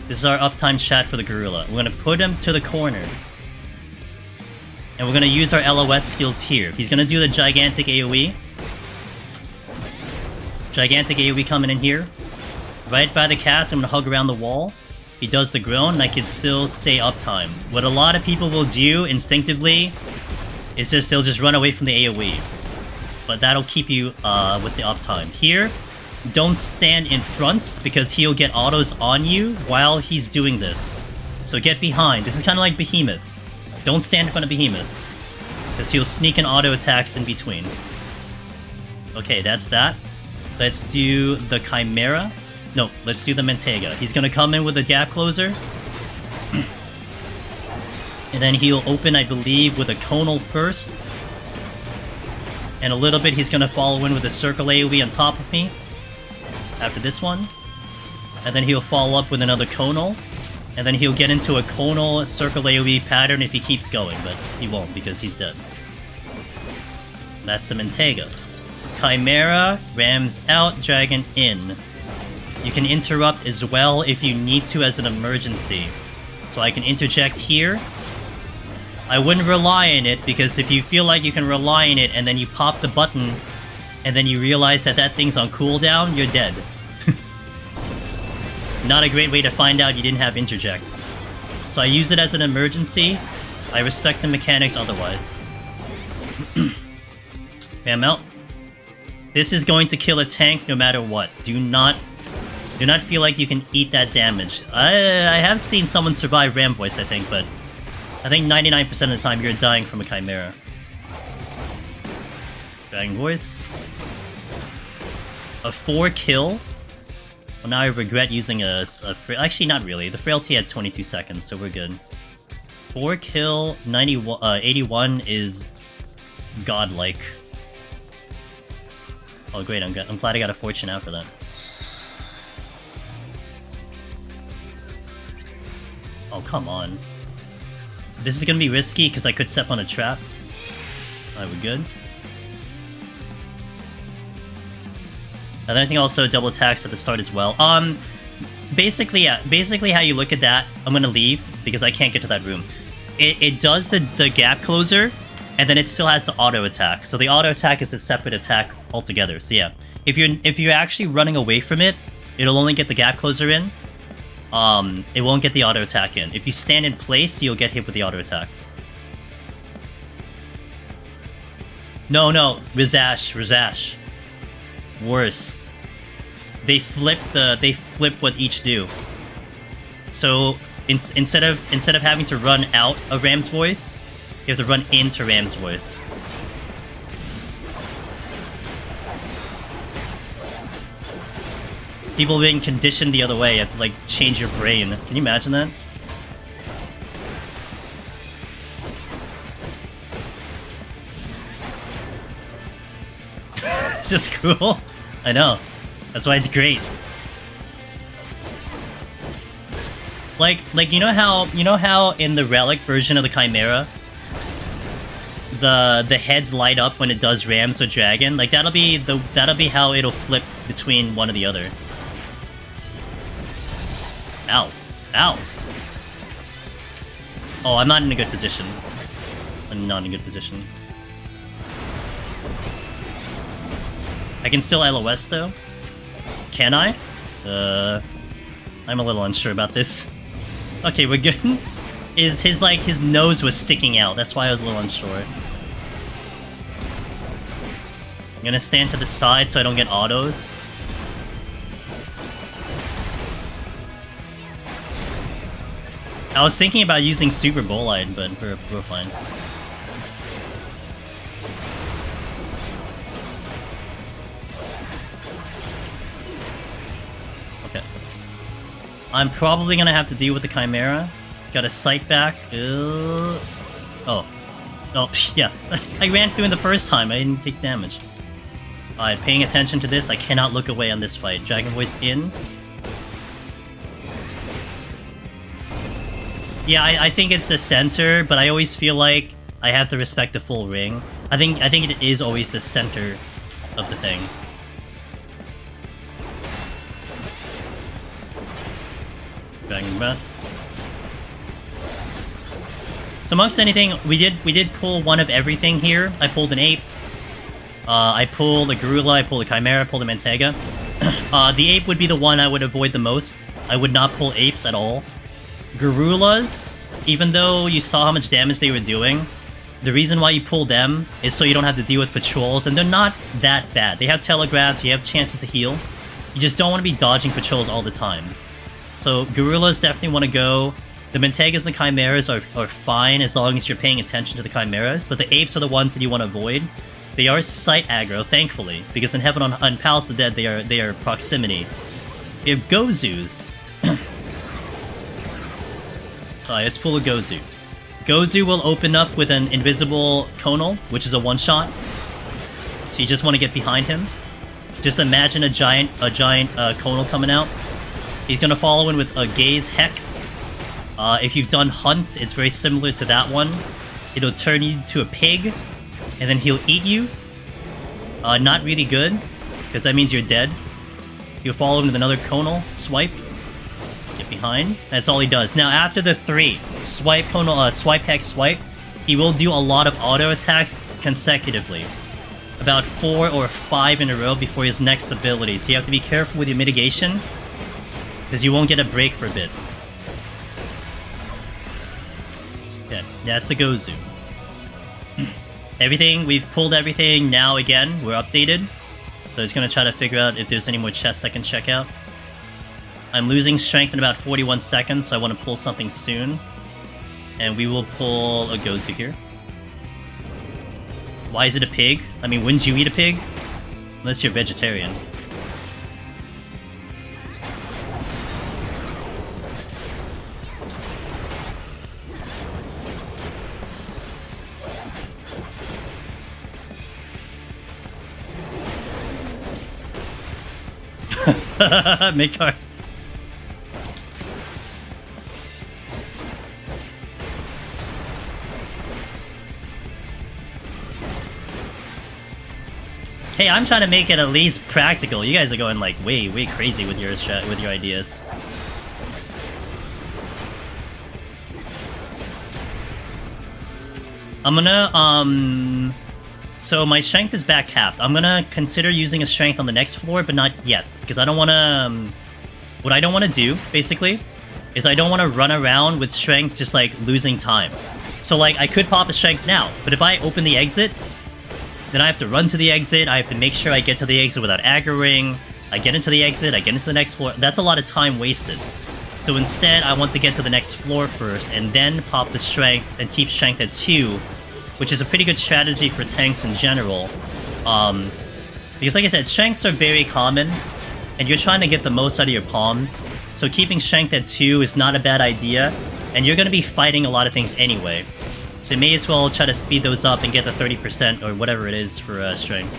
This is our uptime strat for the gorilla. We're gonna put him to the corner. And we're gonna use our LOS skills here. He's gonna do the gigantic AoE. Gigantic AoE coming in here. Right by the cast, I'm gonna hug around the wall. He does the groan, and I can still stay uptime. What a lot of people will do instinctively is just they'll just run away from the AoE. But that'll keep you with the uptime. Here, don't stand in front, because he'll get autos on you while he's doing this. So get behind. This is kind of like Behemoth. Don't stand in front of Behemoth, because he'll sneak in auto attacks in between. Okay, that's that. Let's do the Chimera. No, let's do the Mentega. He's gonna come in with a gap closer. And then he'll open, I believe, with a Conal first. And a little bit he's gonna follow in with a Circle AoE on top of me. After this one. And then he'll follow up with another Conal. And then he'll get into a Conal Circle AoE pattern if he keeps going, but he won't because he's dead. That's the Mentega. Chimera, Rams out, Dragon in. You can interrupt as well if you need to as an emergency. So I can interject here. I wouldn't rely on it, because if you feel like you can rely on it and then you pop the button and then you realize that that thing's on cooldown, you're dead. Not a great way to find out you didn't have interject. So I use it as an emergency. I respect the mechanics otherwise. Bam out. This is going to kill a tank no matter what. Do not feel like you can eat that damage. I have seen someone survive Ram Voice, I think, but I think 99% of the time you're dying from a Chimera. Dragon Voice. A 4 kill. Well, now I regret using a actually, not really. The Frailty had 22 seconds, so we're good. 4 kill, 81 is godlike. Oh great, I'm glad I got a fortune out for that. Oh, come on. This is gonna be risky because I could step on a trap. Alright, we're good. And I think also double attacks at the start as well. Basically, yeah. Basically how you look at that, I'm gonna leave because I can't get to that room. It does the gap closer, and then it still has the auto attack. So the auto attack is a separate attack altogether. So yeah, if you're actually running away from it, it'll only get the gap closer in. It won't get the auto attack in. If you stand in place, you'll get hit with the auto attack. No, Rizash. Worse. They flip what each do. So instead of having to run out of Ram's voice, you have to run into Ram's voice. People being conditioned the other way, you have to like change your brain. Can you imagine that? It's just cool. I know. That's why it's great. Like you know how in the relic version of the Chimera, the heads light up when it does Rams or Dragon? Like that'll be how it'll flip between one or the other. Ow. Ow. Oh, I'm not in a good position. I'm not in a good position. I can still LOS though. Can I? I'm a little unsure about this. Okay, we're good. His nose was sticking out. That's why I was a little unsure. I'm gonna stand to the side so I don't get autos. I was thinking about using Super Bolide, but we're fine. Okay. I'm probably gonna have to deal with the Chimera. Got a sight back. Oh. Oh, yeah. I ran through it the first time. I didn't take damage. Alright, paying attention to this. I cannot look away on this fight. Dragon Voice in. Yeah, I think it's the center, but I always feel like I have to respect the full ring. I think it is always the center of the thing. Dragon Breath. So amongst anything, we did pull one of everything here. I pulled an ape. I pulled a gorilla. I pulled a chimera. I pulled a Mentega. The ape would be the one I would avoid the most. I would not pull apes at all. Gorillas, even though you saw how much damage they were doing, the reason why you pull them is so you don't have to deal with patrols, and they're not that bad. They have telegraphs, you have chances to heal. You just don't want to be dodging patrols all the time. So gorillas definitely want to go. The Mentegas and the Chimeras are fine as long as you're paying attention to the Chimeras, but the apes are the ones that you want to avoid. They are sight aggro, thankfully, because in Heaven on Palace of the Dead they are proximity. We have Gozus. Let's pull a Gozu. Gozu will open up with an invisible Conal, which is a one-shot. So you just want to get behind him. Just imagine a giant Conal coming out. He's gonna follow in with a Gaze Hex. If you've done Hunt, it's very similar to that one. It'll turn you to a pig, and then he'll eat you. Not really good, because that means you're dead. He'll follow in with another Conal, swipe. Get behind. That's all he does. Now after the 3, swipe Conal, swipe hex, swipe, he will do a lot of auto attacks consecutively. About 4 or 5 in a row before his next ability. So you have to be careful with your mitigation, because you won't get a break for a bit. Yeah, that's a Gozu. Everything, we've pulled everything. Now again, we're updated. So it's gonna try to figure out if there's any more chests I can check out. I'm losing strength in about 41 seconds, so I want to pull something soon. And we will pull a Gozu here. Why is it a pig? I mean, wouldn't you eat a pig? Unless you're vegetarian. Mikar. Hey, I'm trying to make it at least practical. You guys are going like way crazy with your ideas. I'm gonna so my strength is back capped. I'm gonna consider using a strength on the next floor, but not yet, because I don't want to. What I don't want to do, basically, is I don't want to run around with strength just like losing time. So like I could pop a strength now, but if I open the exit, then I have to run to the exit. I have to make sure I get to the exit without aggroing. I get into the exit. I get into the next floor. That's a lot of time wasted. So instead, I want to get to the next floor first, and then pop the strength and keep strength at 2. Which is a pretty good strategy for tanks in general. Because like I said, strengths are very common, and you're trying to get the most out of your palms. So keeping strength at 2 is not a bad idea, and you're going to be fighting a lot of things anyway. So you may as well try to speed those up and get the 30% or whatever it is for strength.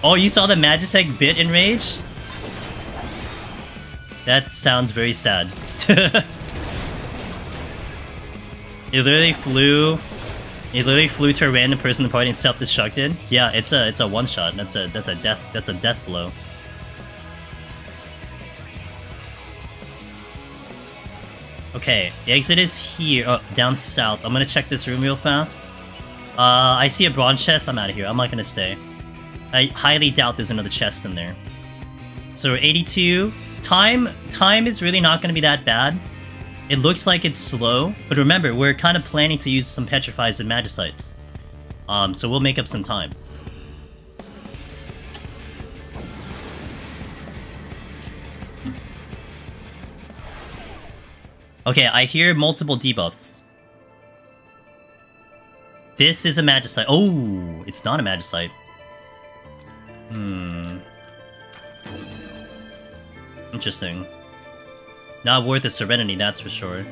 Oh, you saw the Magitech bit enrage? That sounds very sad. It literally flew to a random person in the party and self-destructed. Yeah, it's a one-shot. That's a death blow. Okay, the exit is here, down south. I'm gonna check this room real fast. I see a bronze chest. I'm out of here. I'm not gonna stay. I highly doubt there's another chest in there. So we're 82. Time is really not going to be that bad. It looks like it's slow, but remember, we're kind of planning to use some Petrifies and Magicites. So we'll make up some time. Okay, I hear multiple debuffs. This is a Magicite. Oh, it's not a Magicite. Interesting. Not worth the Serenity, that's for sure.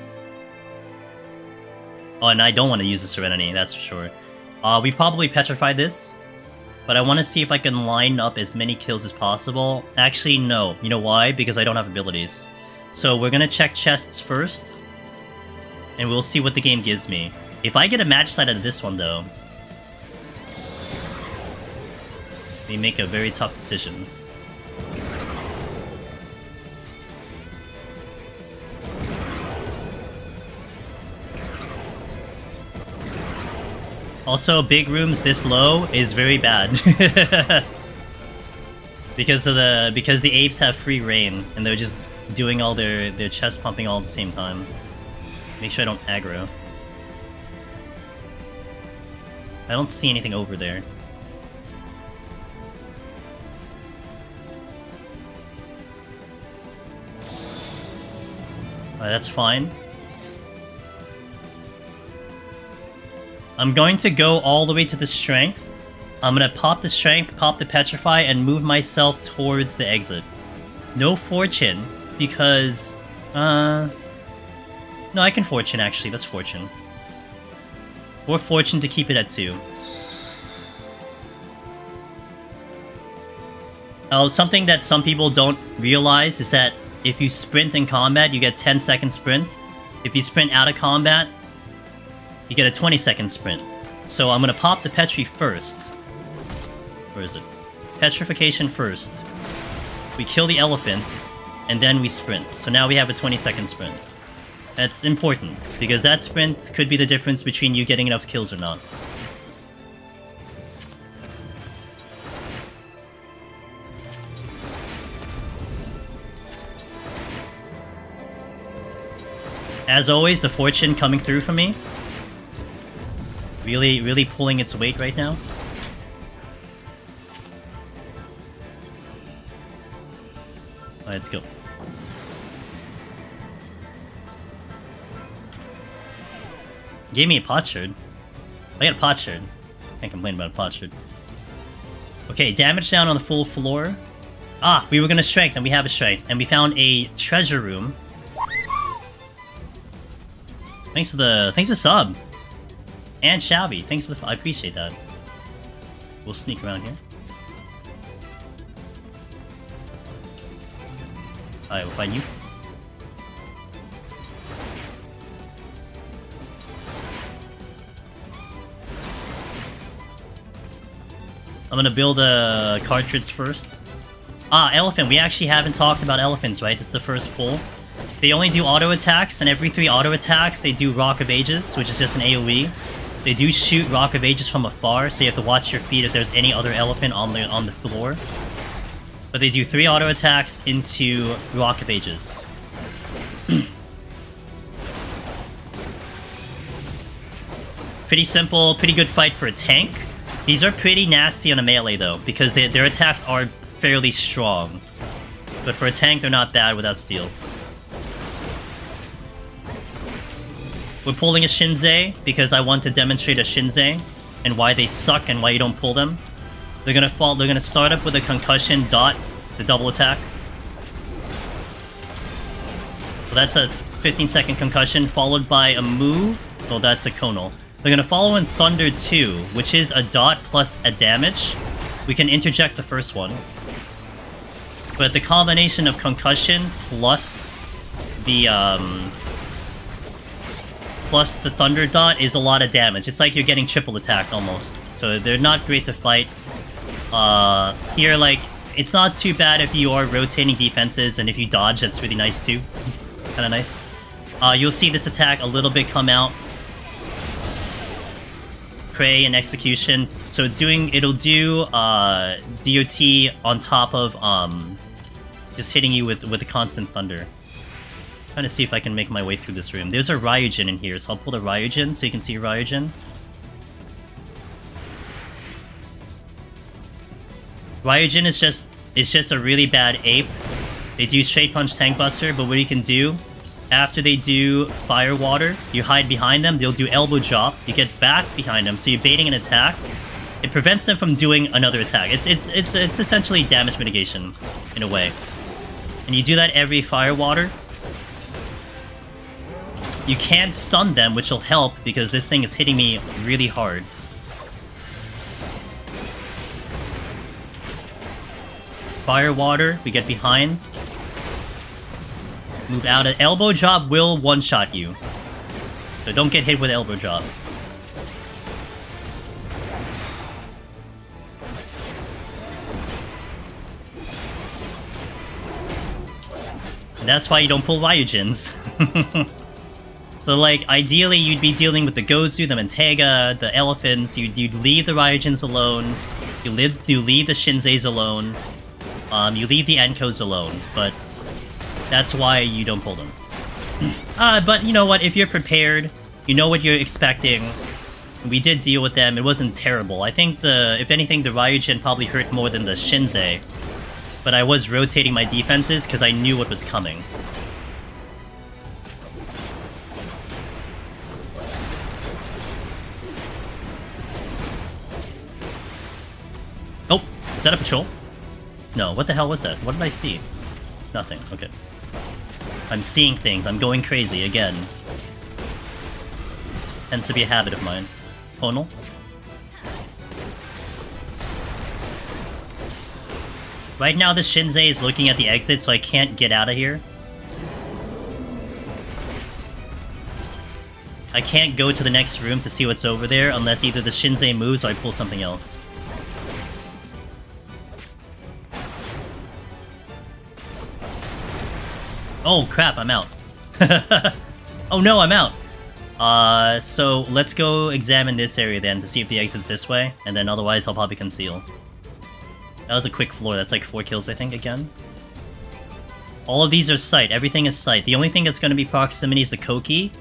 Oh, and I don't want to use the Serenity, that's for sure. We probably petrify this, but I want to see if I can line up as many kills as possible. Actually, no. You know why? Because I don't have abilities. So we're gonna check chests first, and we'll see what the game gives me. If I get a Magicite out of this one, though, we make a very tough decision. Also, big rooms this low is very bad. because the apes have free reign and they're just doing all their chest pumping all at the same time. Make sure I don't aggro. I don't see anything over there. That's fine. I'm going to go all the way to the strength. I'm gonna pop the strength, pop the petrify, and move myself towards the exit. No fortune, because... No, I can fortune, actually. That's fortune. Or fortune to keep it at 2. Something that some people don't realize is that if you sprint in combat, you get 10-second sprints. If you sprint out of combat, you get a 20-second sprint. So I'm gonna pop the Petri first. Where is it? Petrification first. We kill the elephants, and then we sprint. So now we have a 20-second sprint. That's important, because that sprint could be the difference between you getting enough kills or not. As always, the fortune coming through for me. Really pulling its weight right now. Alright, let's go. Gave me a potsherd. I got a potsherd. Can't complain about a potsherd. Okay, damage down on the full floor. Ah, we were gonna strength, and we have a strength. And we found a treasure room. Thanks for the sub. And Shabby, thanks for the... I appreciate that. We'll sneak around here. Alright, we'll find you. I'm gonna build a cartridge first. Ah, elephant. We actually haven't talked about elephants, right? This is the first pull. They only do auto attacks, and every 3 auto attacks, they do Rock of Ages, which is just an AoE. They do shoot Rock of Ages from afar, so you have to watch your feet if there's any other elephant on the floor. But they do 3 auto attacks into Rock of Ages. Pretty simple, pretty good fight for a tank. These are pretty nasty on a melee though, because their attacks are fairly strong. But for a tank, they're not bad without steel. We're pulling a Shinzei because I want to demonstrate a Shinzei and why they suck and why you don't pull them. They're gonna start up with a concussion dot, the double attack. So that's a 15-second concussion followed by a move. Oh, that's a conal. They're gonna follow in Thunder 2, which is a dot plus a damage. We can interject the first one. But the combination of concussion plus the Thunder Dot is a lot of damage. It's like you're getting triple attacked almost. So they're not great to fight. Here, like, it's not too bad if you are rotating defenses, and if you dodge, that's really nice too. Kinda nice. You'll see this attack a little bit come out. Prey and Execution. So it'll do DOT on top of just hitting you with a constant thunder. Trying to see if I can make my way through this room. There's a Ryujin in here, so I'll pull the Ryujin so you can see Ryujin. Ryujin is just a really bad ape. They do straight punch tank buster, but what you can do after they do fire water, you hide behind them. They'll do elbow drop. You get back behind them, so you're baiting an attack. It prevents them from doing another attack. It's essentially damage mitigation in a way. And you do that every fire water. You can't stun them, which will help because this thing is hitting me really hard. Fire water, we get behind. Move out. An elbow drop will one-shot you. So don't get hit with elbow drop. And that's why you don't pull Ryujins. So, like, ideally you'd be dealing with the Gozu, the Mentega, the elephants. You'd leave the Ryujins alone. You leave the Shinzeis alone. You leave the Enkos alone, but that's why you don't pull them. But you know what? If you're prepared, you know what you're expecting. We did deal with them. It wasn't terrible. I think if anything, the Ryujin probably hurt more than the Shinzei. But I was rotating my defenses because I knew what was coming. Is that a patrol? No, what the hell was that? What did I see? Nothing, okay. I'm seeing things, I'm going crazy again. Tends to be a habit of mine. Tonal? Right now the Shinzei is looking at the exit, so I can't get out of here. I can't go to the next room to see what's over there unless either the Shinzei moves or I pull something else. Oh crap, I'm out. Oh no, I'm out! So let's go examine this area then to see if the exit's this way, and then otherwise I'll probably conceal. That was a quick floor, that's like 4 kills I think again. All of these are sight, everything is sight. The only thing that's going to be proximity is the Koki,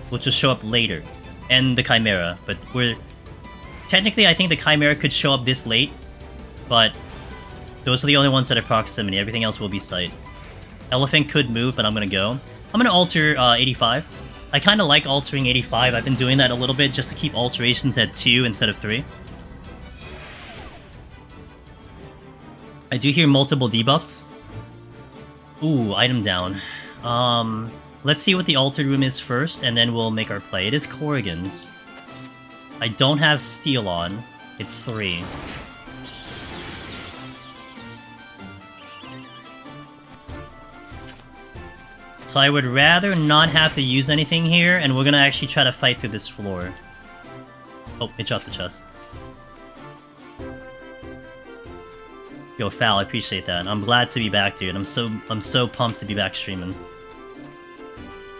which will show up later, and the Chimera, but we're... Technically I think the Chimera could show up this late, but those are the only ones that are proximity, everything else will be sight. Elephant could move, but I'm gonna go. I'm gonna alter 85. I kinda like altering 85, I've been doing that a little bit just to keep alterations at 2 instead of 3. I do hear multiple debuffs. Ooh, item down. Let's see what the altered room is first, and then we'll make our play. It is Corrigan's. I don't have steel on. It's 3. So I would rather not have to use anything here, and we're gonna actually try to fight through this floor. Oh, it dropped the chest. Yo, Foul, I appreciate that. I'm glad to be back, dude. I'm so pumped to be back streaming.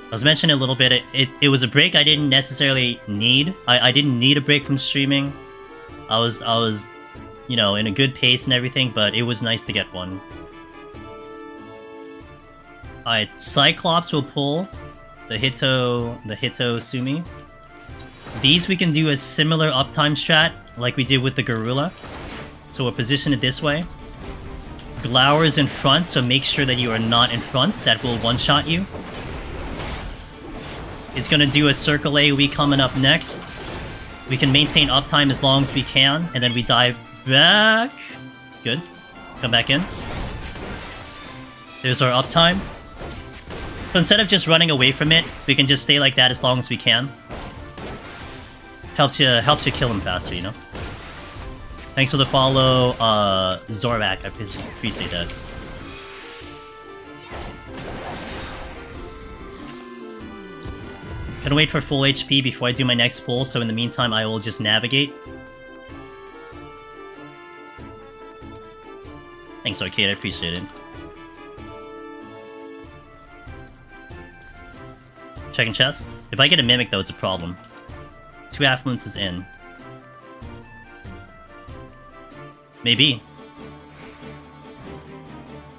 I was mentioning a little bit, it was a break I didn't necessarily need. I didn't need a break from streaming. I was, you know, in a good pace and everything, but it was nice to get one. Alright, Cyclops will pull the Hito Sumi. These we can do a similar uptime strat like we did with the Garula. So we'll position it this way. Glower is in front, so make sure that you are not in front. That will one-shot you. It's gonna do a circle AoE coming up next. We can maintain uptime as long as we can, and then we dive back. Good. Come back in. There's our uptime. So instead of just running away from it, we can just stay like that as long as we can. Helps you kill him faster, you know? Thanks for the follow, Zorak. I appreciate that. Gonna wait for full HP before I do my next pull, so in the meantime I will just navigate. Thanks, Arcade, I appreciate it. Checking chests. If I get a Mimic though, it's a problem. 2 Affluences in. Maybe.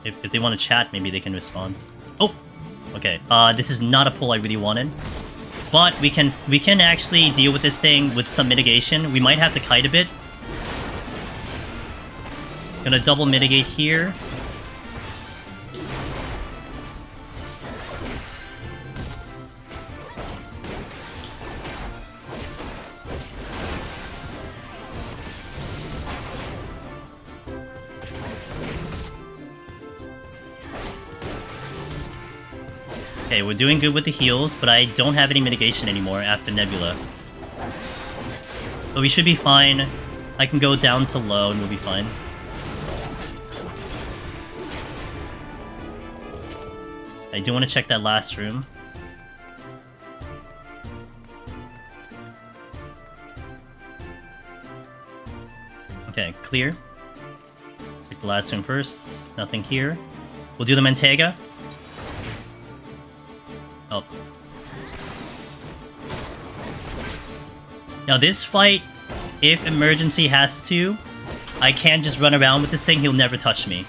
If they want to chat, maybe they can respond. Oh! Okay, this is not a pull I really wanted. But we can actually deal with this thing with some mitigation. We might have to kite a bit. Gonna double mitigate here. Okay, we're doing good with the heals, but I don't have any mitigation anymore after Nebula. But we should be fine. I can go down to low and we'll be fine. I do want to check that last room. Okay, clear. Check the last room first. Nothing here. We'll do the Mentega. Oh. Now this fight, if emergency has to, I can just run around with this thing, he'll never touch me.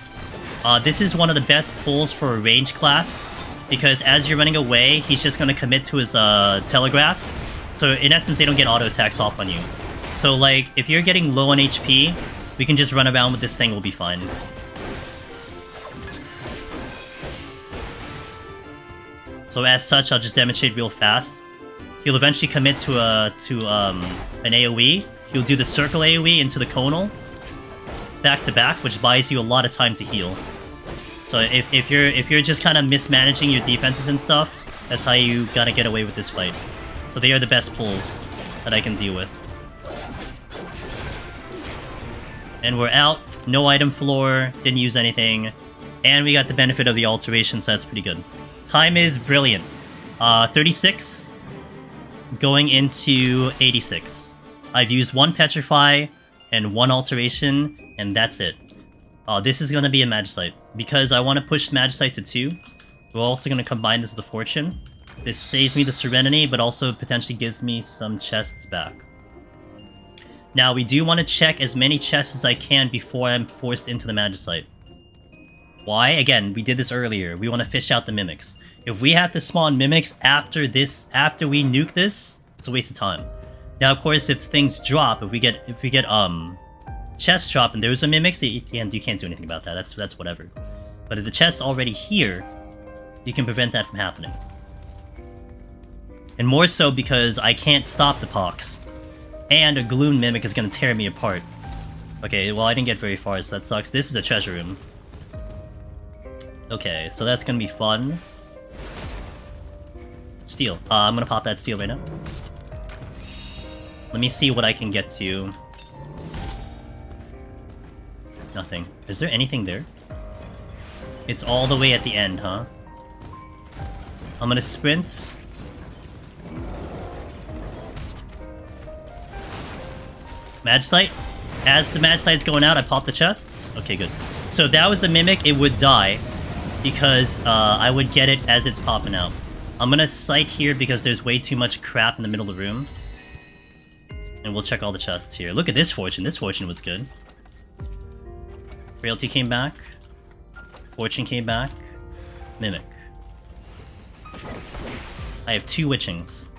This is one of the best pulls for a range class, because as you're running away, he's just going to commit to his telegraphs. So in essence, they don't get auto attacks off on you. So like, if you're getting low on HP, we can just run around with this thing, we'll be fine. So as such, I'll just demonstrate real fast. He'll eventually commit to an AoE. He'll do the circle AoE into the conal. back to back, which buys you a lot of time to heal. So if you're just kind of mismanaging your defenses and stuff, that's how you gotta get away with this fight. So they are the best pulls that I can deal with. And we're out. No item floor. Didn't use anything. And we got the benefit of the alteration, so that's pretty good. Time is brilliant. 36. Going into 86. I've used 1 Petrify and 1 alteration, and that's it. This is going to be a Magicite. Because I want to push Magicite to 2, we're also going to combine this with the Fortune. This saves me the Serenity, but also potentially gives me some chests back. Now, we do want to check as many chests as I can before I'm forced into the Magicite. Why? Again, we did this earlier. We want to fish out the Mimics. If we have to spawn Mimics after we nuke this, it's a waste of time. Now, of course, if things drop, if we get chest drop and there's a Mimics, you can't do anything about that. That's whatever. But if the chest's already here, you can prevent that from happening. And more so because I can't stop the Pox. And a Gloom Mimic is going to tear me apart. Okay, well I didn't get very far, so that sucks. This is a treasure room. Okay, so that's going to be fun. Steel. I'm going to pop that steel right now. Let me see what I can get to. Nothing. Is there anything there? It's all the way at the end, huh? I'm gonna sprint. Magicite. As the Magicite's going out, I pop the chests. Okay, good. So that was a Mimic. It would die because I would get it as it's popping out. I'm gonna sight here because there's way too much crap in the middle of the room. And we'll check all the chests here. Look at this Fortune. This Fortune was good. Frailty came back. Fortune came back. Mimic. I have 2 Witchings.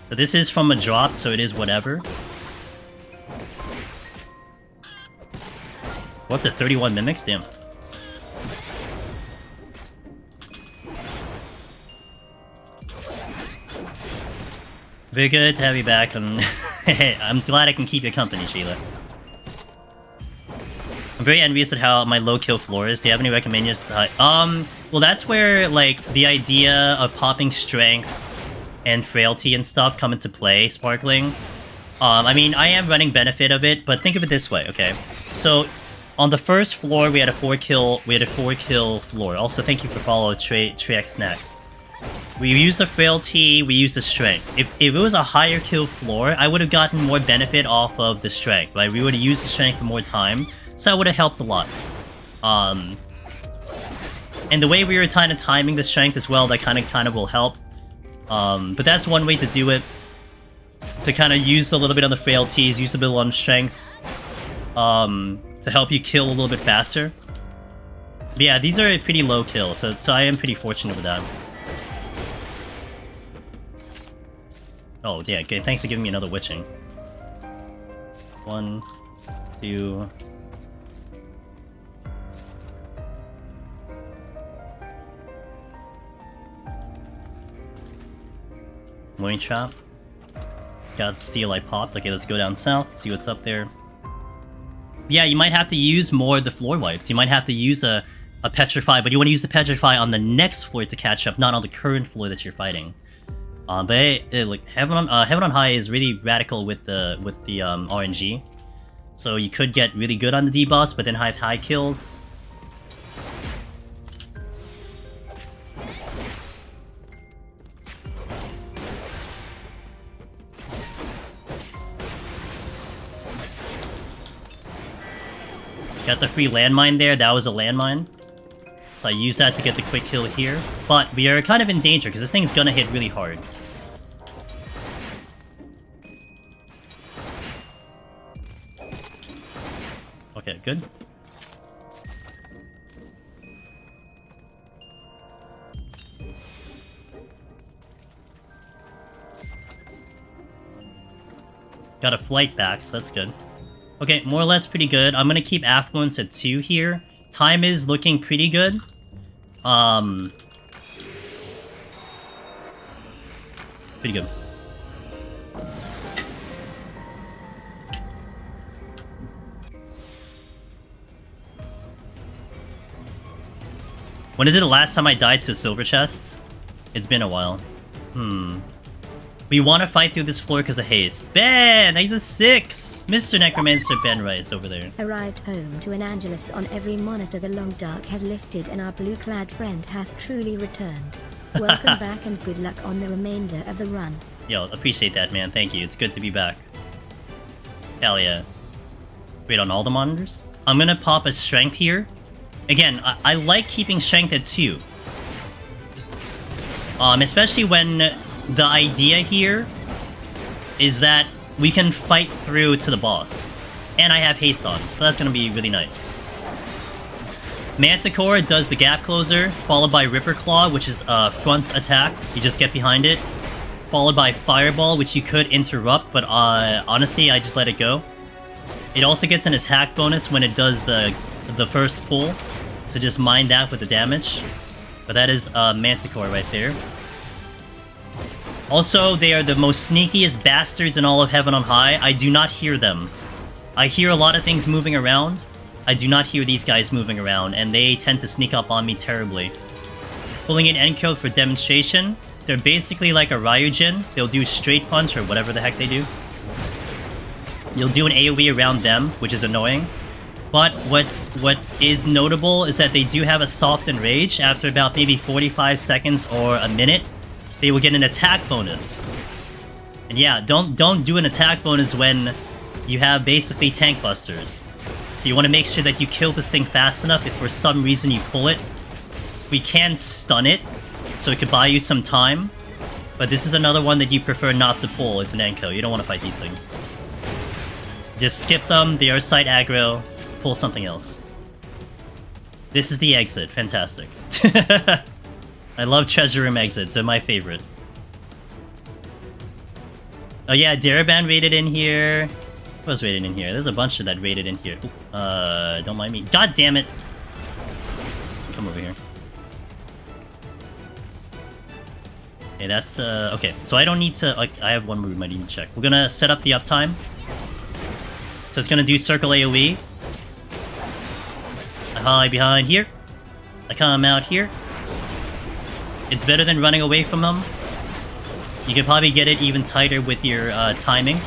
So this is from a drop, so it is whatever. We're up to 31 Mimics? Damn. Very good to have you back. I'm glad I can keep your company, Sheila. I'm very envious at how my low kill floor is. Do you have any recommendations? Well, that's where, like, the idea of popping strength and frailty and stuff come into play, Sparkling. I mean, I am running benefit of it, but think of it this way, okay? So, on the first floor, we had a 4-kill floor. Also, thank you for following Treyx Snacks. We used the frailty, we used the strength. If it was a higher kill floor, I would have gotten more benefit off of the strength, right? We would have used the strength for more time, so that would have helped a lot. And the way we were kind of timing the strength as well, that kind of will help. But that's one way to do it. To kind of use a little bit on the frailties, use a bit on strengths, to help you kill a little bit faster. But yeah, these are a pretty low kill, so I am pretty fortunate with that. Oh, yeah, okay, thanks for giving me another Witching. 1, 2... Morning Trap. Got Steel I popped. Okay, let's go down south, see what's up there. Yeah, you might have to use more of the floor wipes. You might have to use a Petrify, but you want to use the Petrify on the next floor to catch up, not on the current floor that you're fighting. But like Heaven on High is really radical with the RNG, so you could get really good on the debuffs, but then have high kills. Got the free landmine there. That was a landmine. So I used that to get the quick kill here. But we are kind of in danger because this thing's gonna hit really hard. Okay, good. Got a flight back, so that's good. Okay, more or less pretty good. I'm gonna keep Affluence at 2 here. Time is looking pretty good. Pretty good. When is it the last time I died to Silver Chest? It's been a while. We want to fight through this floor because of haste. Ben! He's a 6! Mr. Necromancer Ben writes over there. Arrived home to an Angelus on every monitor. The long dark has lifted and our blue-clad friend hath truly returned. Welcome back and good luck on the remainder of the run. Yo, appreciate that, man. Thank you. It's good to be back. Hell yeah. Wait, on all the monitors? I'm gonna pop a strength here. Again, I like keeping strength at 2. Especially when the idea here is that we can fight through to the boss. And I have haste on, so that's gonna be really nice. Manticore does the gap closer, followed by Ripper Claw, which is a front attack. You just get behind it. Followed by Fireball, which you could interrupt, but honestly, I just let it go. It also gets an attack bonus when it does the first pull, so just mind that with the damage. But that is Manticore right there. Also, they are the most sneakiest bastards in all of Heaven on High. I do not hear them. I hear a lot of things moving around. I do not hear these guys moving around, and they tend to sneak up on me terribly. Pulling in Encode for demonstration. They're basically like a Ryujin. They'll do straight punch or whatever the heck they do. You'll do an AoE around them, which is annoying. But what is notable is that they do have a soft enrage. After about maybe 45 seconds or a minute, they will get an attack bonus. And yeah, don't do an attack bonus when you have basically tank busters. So you want to make sure that you kill this thing fast enough. If for some reason you pull it, we can stun it, so it could buy you some time. But this is another one that you prefer not to pull as an Enko. You don't want to fight these things. Just skip them, they are side aggro, pull something else. This is the exit, fantastic. I love treasure room exits, they're my favorite. Oh yeah, Daraban raided in here. What was raided in here? There's a bunch of that raided in here. Don't mind me. God damn it! Come over here. Okay, that's, okay. So I don't need to, like, I have one room I need to check. We're gonna set up the uptime. So it's gonna do circle AoE. I hide behind here. I come out here. It's better than running away from them. You can probably get it even tighter with your timing.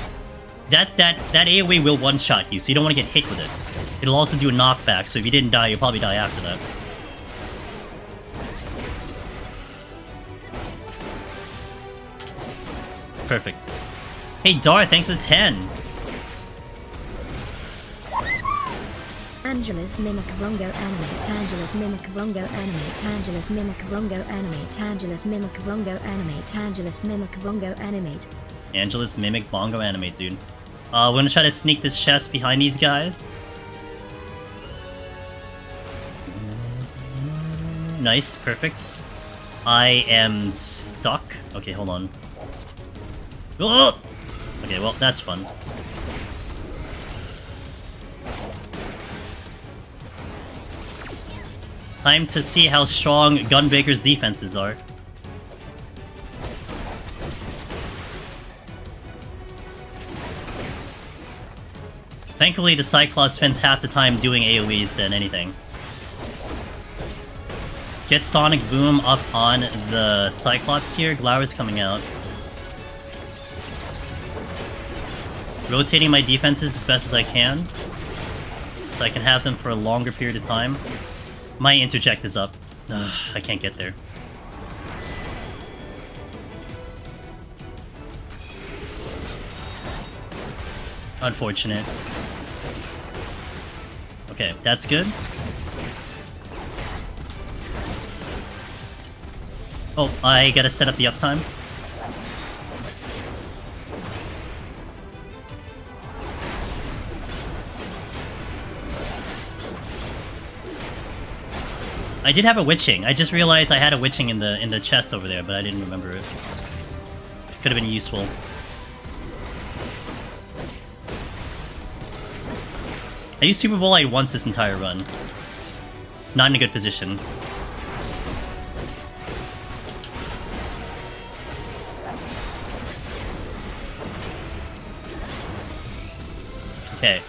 That AoE will one-shot you, so you don't want to get hit with it. It'll also do a knockback, so if you didn't die, you'll probably die after that. Perfect. Hey Dar, thanks for the 10. Angelus mimic Rongo animate. Angelus mimic Rongo animate. Angelus mimic Rongo animate. Angelus mimic Rongo animate. Angelus mimic Rongo animate. Angelus mimic bongo animate, dude. We're gonna try to sneak this chest behind these guys. Nice, perfect. I am stuck. Okay, hold on. Oh! Okay, well, that's fun. Time to see how strong Gunbreaker's defenses are. Thankfully, the Cyclops spends half the time doing AoEs than anything. Get Sonic Boom up on the Cyclops here. Glower's coming out. Rotating my defenses as best as I can, so I can have them for a longer period of time. My Interject is up. Ugh, I can't get there. Unfortunate. Okay, that's good. Oh, I gotta set up the uptime. I did have a witching. I just realized I had a witching in the chest over there, but I didn't remember it. Could have been useful. I used Super Bowl Light once this entire run. Not in a good position. Okay,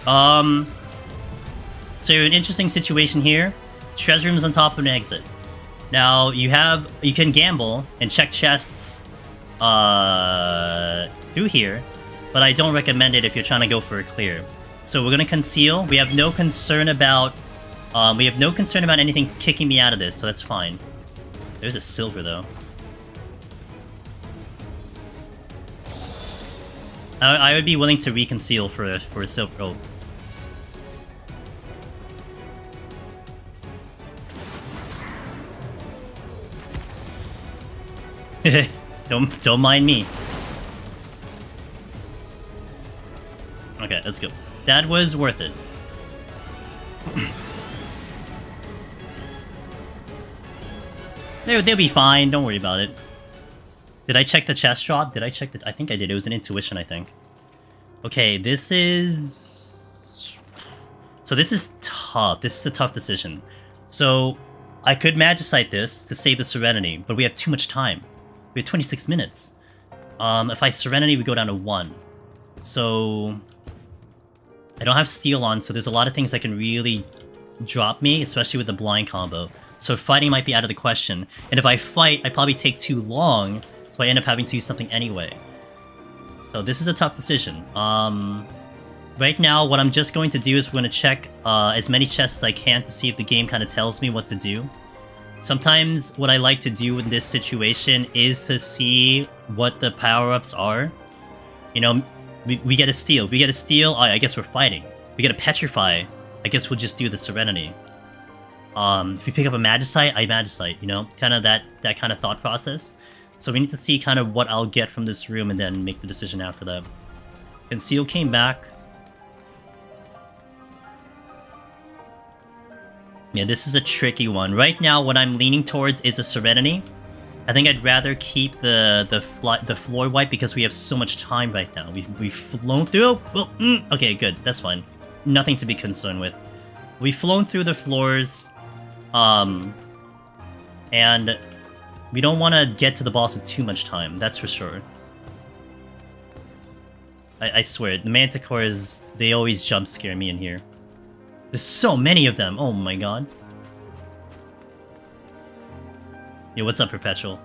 so you're in an interesting situation here. Treasure room's on top of an exit. Now, you can gamble and check chests, through here, but I don't recommend it if you're trying to go for a clear. So we're gonna conceal. We have no concern about, anything kicking me out of this, so that's fine. There's a silver, though. I would be willing to reconceal for a silver. Oh. Don't mind me. Okay, let's go. That was worth it. They'll be fine. Don't worry about it. Did I check the chest drop? Did I check the... I think I did. It was an intuition, I think. Okay, this is... So this is tough. This is a tough decision. So, I could Magicite this to save the Serenity, but we have too much time. We have 26 minutes. If I Serenity, we go down to 1. So... I don't have Steel on, so there's a lot of things that can really drop me, especially with the blind combo. So fighting might be out of the question. And if I fight, I probably take too long, so I end up having to use something anyway. So this is a tough decision. Right now, what I'm just going to do is we're going to check as many chests as I can to see if the game kind of tells me what to do. Sometimes what I like to do in this situation is to see what the power-ups are. You know, we get a Steal. If we get a Steal, I guess we're fighting. We get a Petrify, I guess we'll just do the Serenity. If we pick up a Magicite, I Magicite, you know? Kind of that kind of thought process. So we need to see kind of what I'll get from this room and then make the decision after that. Conceal came back. Yeah, this is a tricky one. Right now, what I'm leaning towards is a Serenity. I think I'd rather keep the floor wipe because we have so much time right now. We've flown through. Well, okay, good. That's fine. Nothing to be concerned with. We've flown through the floors, and we don't want to get to the boss with too much time. That's for sure. I swear, the Manticores, they always jump scare me in here. There's so many of them. Oh my god. Yo, what's up, Perpetual?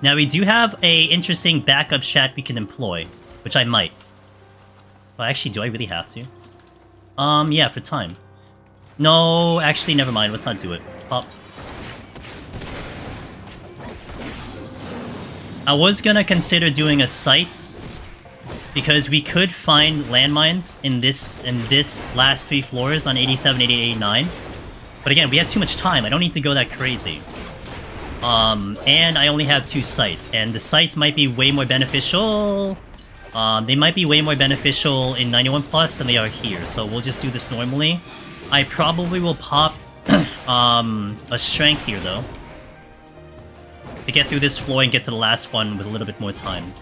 Now, we do have a interesting backup chat we can employ, which I might. Well, actually, do I really have to? Yeah, for time. No, actually, never mind. Let's not do it. Pop. I was gonna consider doing a site, because we could find landmines in this last 3 floors on 87, 88, 89. But again, we have too much time. I don't need to go that crazy. And I only have 2 sites, and the sites might be way more beneficial. They might be way more beneficial in 91 plus than they are here. So we'll just do this normally. I probably will pop a strength here though, to get through this floor and get to the last one with a little bit more time.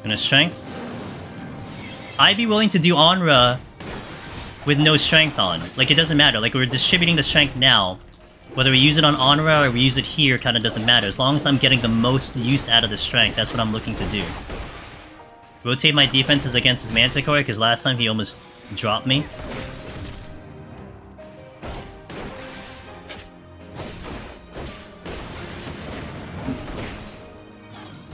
And a strength. I'd be willing to do Onra with no strength on. Like, it doesn't matter. Like, we're distributing the strength now. Whether we use it on Onra or we use it here kind of doesn't matter. As long as I'm getting the most use out of the strength, that's what I'm looking to do. Rotate my defenses against his Manticore, because last time he almost dropped me.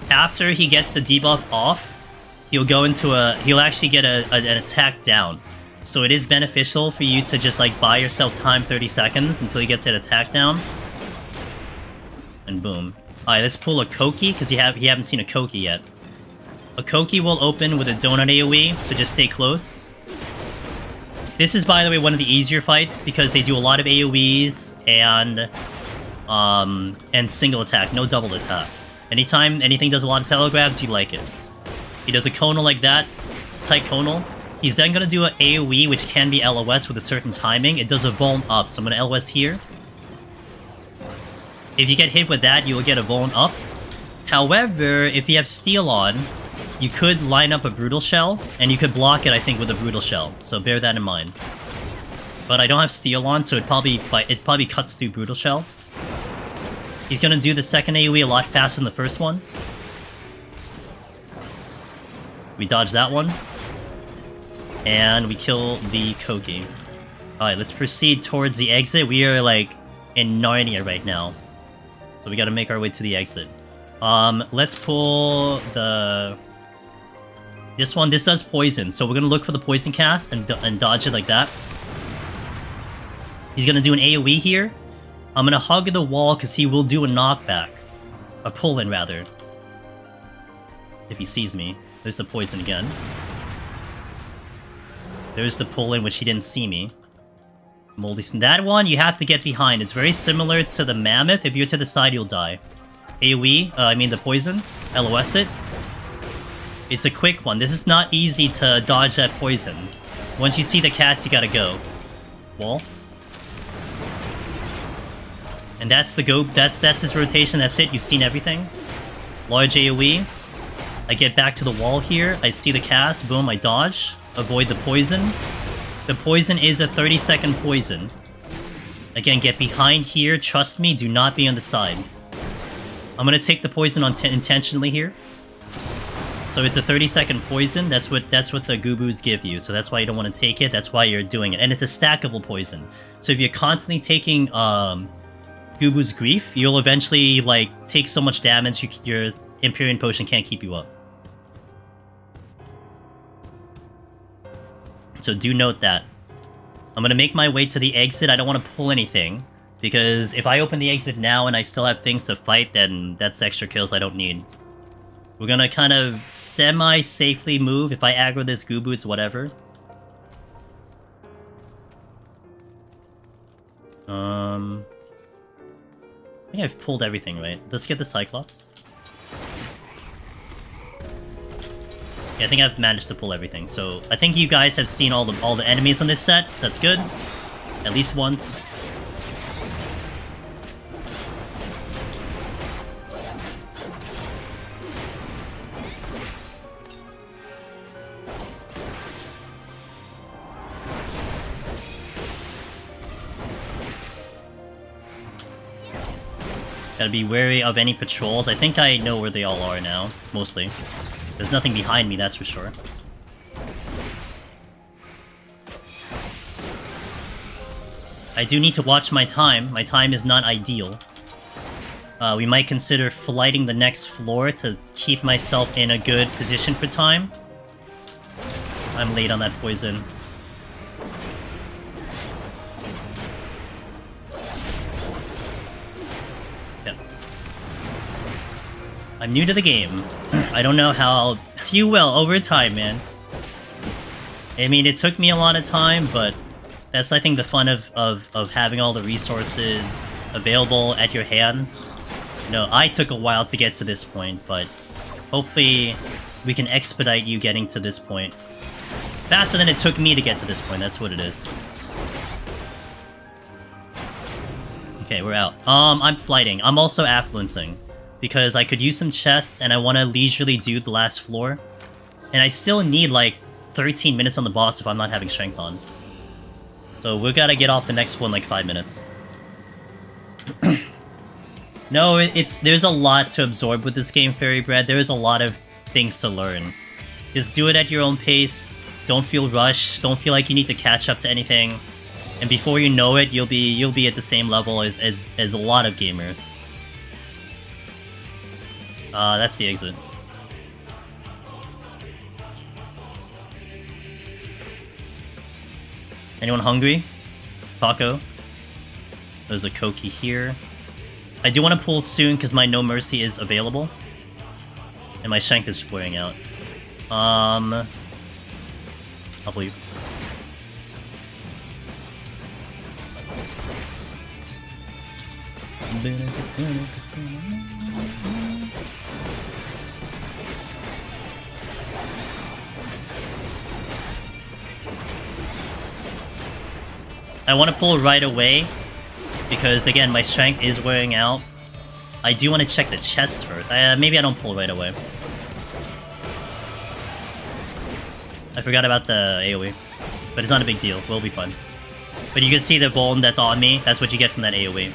After he gets the debuff off, he'll go into he'll actually get an attack down. So it is beneficial for you to just like buy yourself time 30 seconds until he gets an attack down. And boom. Alright, let's pull a Koki, because you haven't seen a Koki yet. A Koki will open with a Donut AoE, so just stay close. This is, by the way, one of the easier fights, because they do a lot of AoEs and single attack, no double attack. Anytime anything does a lot of telegrabs, you like it. He does a conal like that, tight conal, He's then gonna do an AoE, which can be LOS with a certain timing. It does a vuln up, so I'm gonna LOS here. If you get hit with that, you will get a vuln up. However, if you have Steel on, you could line up a Brutal Shell, and you could block it, I think, with a Brutal Shell. So bear that in mind. But I don't have Steel on, so it probably cuts through Brutal Shell. He's gonna do the second AoE a lot faster than the first one. We dodge that one. And we kill the Kogi. Alright, let's proceed towards the exit. We are, like, in Narnia right now. So we gotta make our way to the exit. Let's pull the... This one, this does poison, so we're gonna look for the poison cast and dodge it like that. He's gonna do an AoE here. I'm gonna hug the wall because he will do a knockback. A pull-in, rather. If he sees me. There's the poison again. There's the pull-in, which he didn't see me. Moldy Skin. That one, you have to get behind. It's very similar to the Mammoth. If you're to the side, you'll die. AoE, I mean the poison. LOS it. It's a quick one. This is not easy to dodge that poison. Once you see the cast, you gotta go. Wall. And that's the go. That's his rotation. That's it. You've seen everything. Large AoE. I get back to the wall here. I see the cast. Boom, I dodge. Avoid the poison. The poison is a 30-second poison. Again, get behind here. Trust me, do not be on the side. I'm gonna take the poison on intentionally here. So it's a 30-second poison. That's what the Gubus give you. So that's why you don't want to take it. That's why you're doing it. And it's a stackable poison. So if you're constantly taking Gubu's Grief, you'll eventually like take so much damage your Empyrean Potion can't keep you up. So do note that. I'm gonna make my way to the exit. I don't want to pull anything, because if I open the exit now and I still have things to fight, then that's extra kills I don't need. We're gonna kind of semi-safely move. If I aggro this Gubu, it's whatever. I think I've pulled everything, right? Let's get the Cyclops. Yeah, I think I've managed to pull everything. So I think you guys have seen all the enemies on this set. That's good. At least once. Gotta be wary of any patrols. I think I know where they all are now, mostly. There's nothing behind me, that's for sure. I do need to watch my time. My time is not ideal. We might consider flighting the next floor to keep myself in a good position for time. I'm late on that poison. I'm new to the game. I don't know how you will over time, man. I mean, it took me a lot of time, but that's, I think, the fun of having all the resources available at your hands. You know, I took a while to get to this point, but hopefully we can expedite you getting to this point. Faster than it took me to get to this point, that's what it is. Okay, we're out. I'm flighting. I'm also affluencing. Because I could use some chests and I want to leisurely do the last floor. And I still need like 13 minutes on the boss if I'm not having strength on. So we gotta get off the next one like 5 minutes. No, there's a lot to absorb with this game, Fairy Bread. There's a lot of things to learn. Just do it at your own pace. Don't feel rushed. Don't feel like you need to catch up to anything. And before you know it, you'll be at the same level as a lot of gamers. That's the exit. Anyone hungry? Taco? There's a Koki here. I do want to pull soon because my No Mercy is available. And my Shank is wearing out. I'll leave. I want to pull right away, because again, my strength is wearing out. I do want to check the chest first. Maybe I don't pull right away. I forgot about the AoE. But it's not a big deal. We'll be fine. But you can see the bone that's on me. That's what you get from that AoE.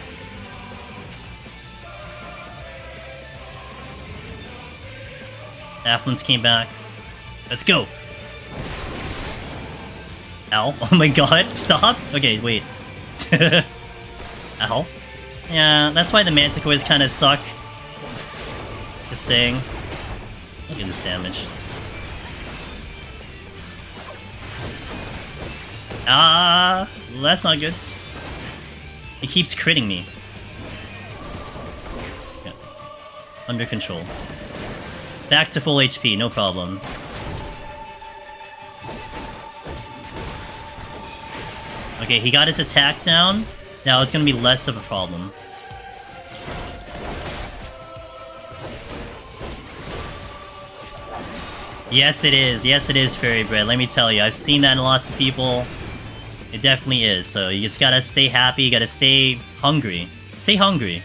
Affluence came back. Let's go! Ow. Oh my god. Stop! Okay, wait. Ow. Yeah, that's why the Manticores kind of suck. Just saying. Look at this damage. Ah, that's not good. It keeps critting me. Yeah. Under control. Back to full HP, no problem. Okay, he got his attack down. Now it's gonna be less of a problem. Yes, it is. Yes, it is, Fairy Bread. Let me tell you, I've seen that in lots of people. It definitely is. So you just gotta stay happy. You gotta stay hungry. Stay hungry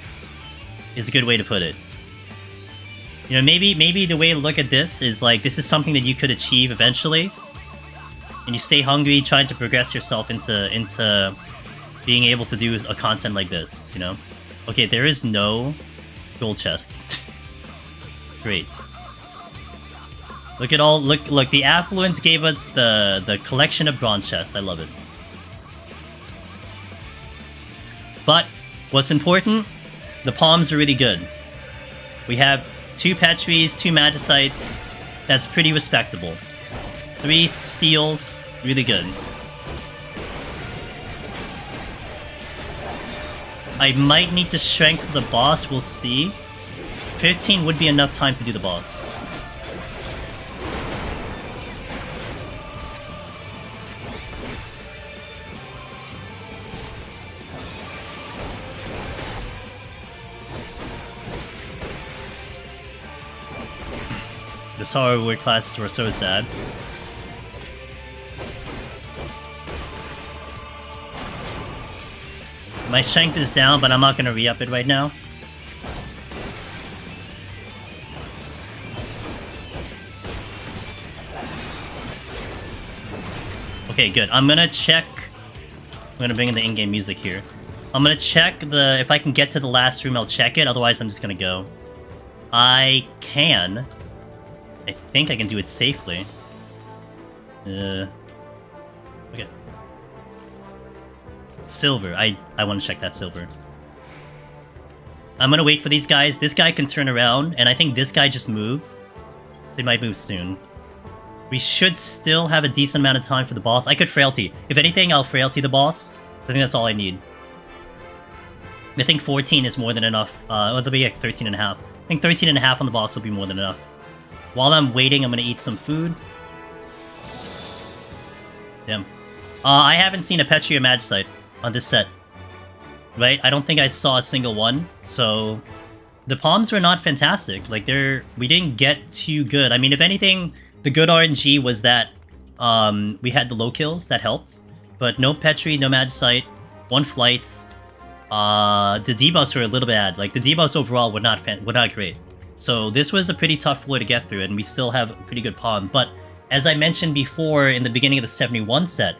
is a good way to put it. You know, maybe the way to look at this is like, this is something that you could achieve eventually. And you stay hungry, trying to progress yourself into being able to do a content like this, you know? Okay, there is no gold chests. Great. Look at all, look, the affluence gave us the collection of bronze chests. I love it. But, what's important? The palms are really good. We have 2 Petris, 2 Magicites. That's pretty respectable. 3 steals, really good. I might need to strength the boss, we'll see. 15 would be enough time to do the boss. The Sorrow Reward classes were so sad. My strength is down, but I'm not gonna re-up it right now. Okay, good. I'm gonna check... I'm gonna bring in the in-game music here. I'm gonna check the... If I can get to the last room, I'll check it. Otherwise, I'm just gonna go. I can... I think I can do it safely. Okay. Silver. I want to check that silver. I'm gonna wait for these guys. This guy can turn around, and I think this guy just moved. So he might move soon. We should still have a decent amount of time for the boss. I could frailty. If anything, I'll frailty the boss. So I think that's all I need. I think 14 is more than enough. It'll be like 13 and a half. I think 13 and a half on the boss will be more than enough. While I'm waiting, I'm gonna eat some food. Damn. I haven't seen a Petri or Magicite on this set. Right? I don't think I saw a single one. So, the palms were not fantastic. Like, we didn't get too good. I mean, if anything, the good RNG was that we had the low kills. That helped. But no Petri, no Magicite, 1 flight. The debuffs were a little bad. Like, the debuffs overall were not great. So this was a pretty tough floor to get through, and we still have a pretty good palm. But as I mentioned before in the beginning of the 71 set,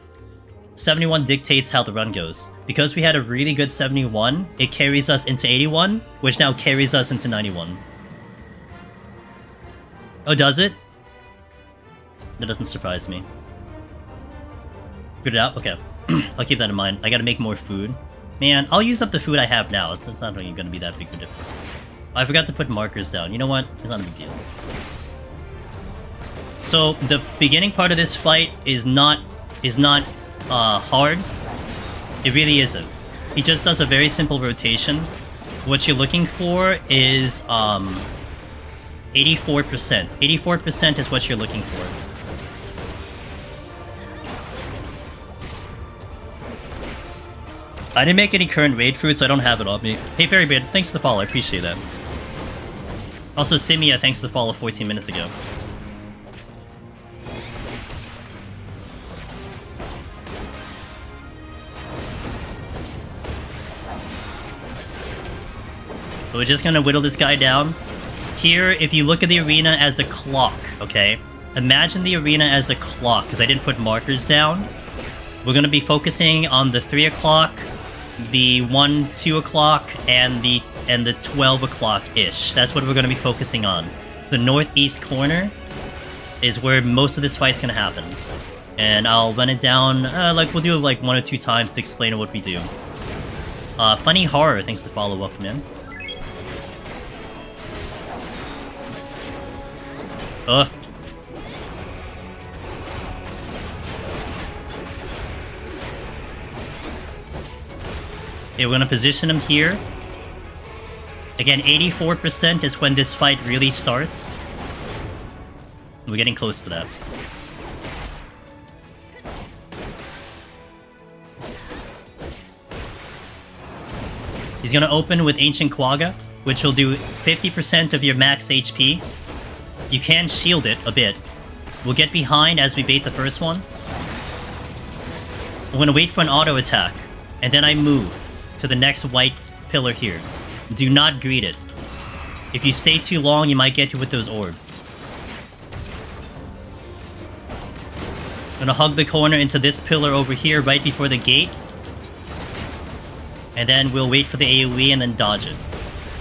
71 dictates how the run goes. Because we had a really good 71, it carries us into 81, which now carries us into 91. Oh, does it? That doesn't surprise me. Good it out? Okay. I'll keep that in mind. I gotta make more food. Man, I'll use up the food I have now. It's not really gonna be that big of a difference. I forgot to put markers down. You know what? It's not a big deal. So, the beginning part of this fight is not hard. It really isn't. He just does a very simple rotation. What you're looking for is 84%. 84% is what you're looking for. I didn't make any current raid food, so I don't have it on me. Hey Fairybeard, thanks for the follow, I appreciate that. Also, Simia, thanks for the follow 14 minutes ago. So we're just gonna whittle this guy down. Here, if you look at the arena as a clock, okay? Imagine the arena as a clock, because I didn't put markers down. We're gonna be focusing on the 3 o'clock, the 1, 2 o'clock, and the 12 o'clock-ish. That's what we're gonna be focusing on. The northeast corner is where most of this fight's gonna happen. And I'll run it down, like, we'll do it like 1 or 2 times to explain what we do. Funny Horror, thanks for follow up, man. Okay, we're gonna position him here. Again, 84% is when this fight really starts. We're getting close to that. He's gonna open with Ancient Quagga, which will do 50% of your max HP. You can shield it a bit. We'll get behind as we bait the first one. I'm gonna wait for an auto attack, and then I move to the next white pillar here. Do not greet it. If you stay too long, you might get hit with those orbs. I'm gonna hug the corner into this pillar over here right before the gate. And then we'll wait for the AoE and then dodge it.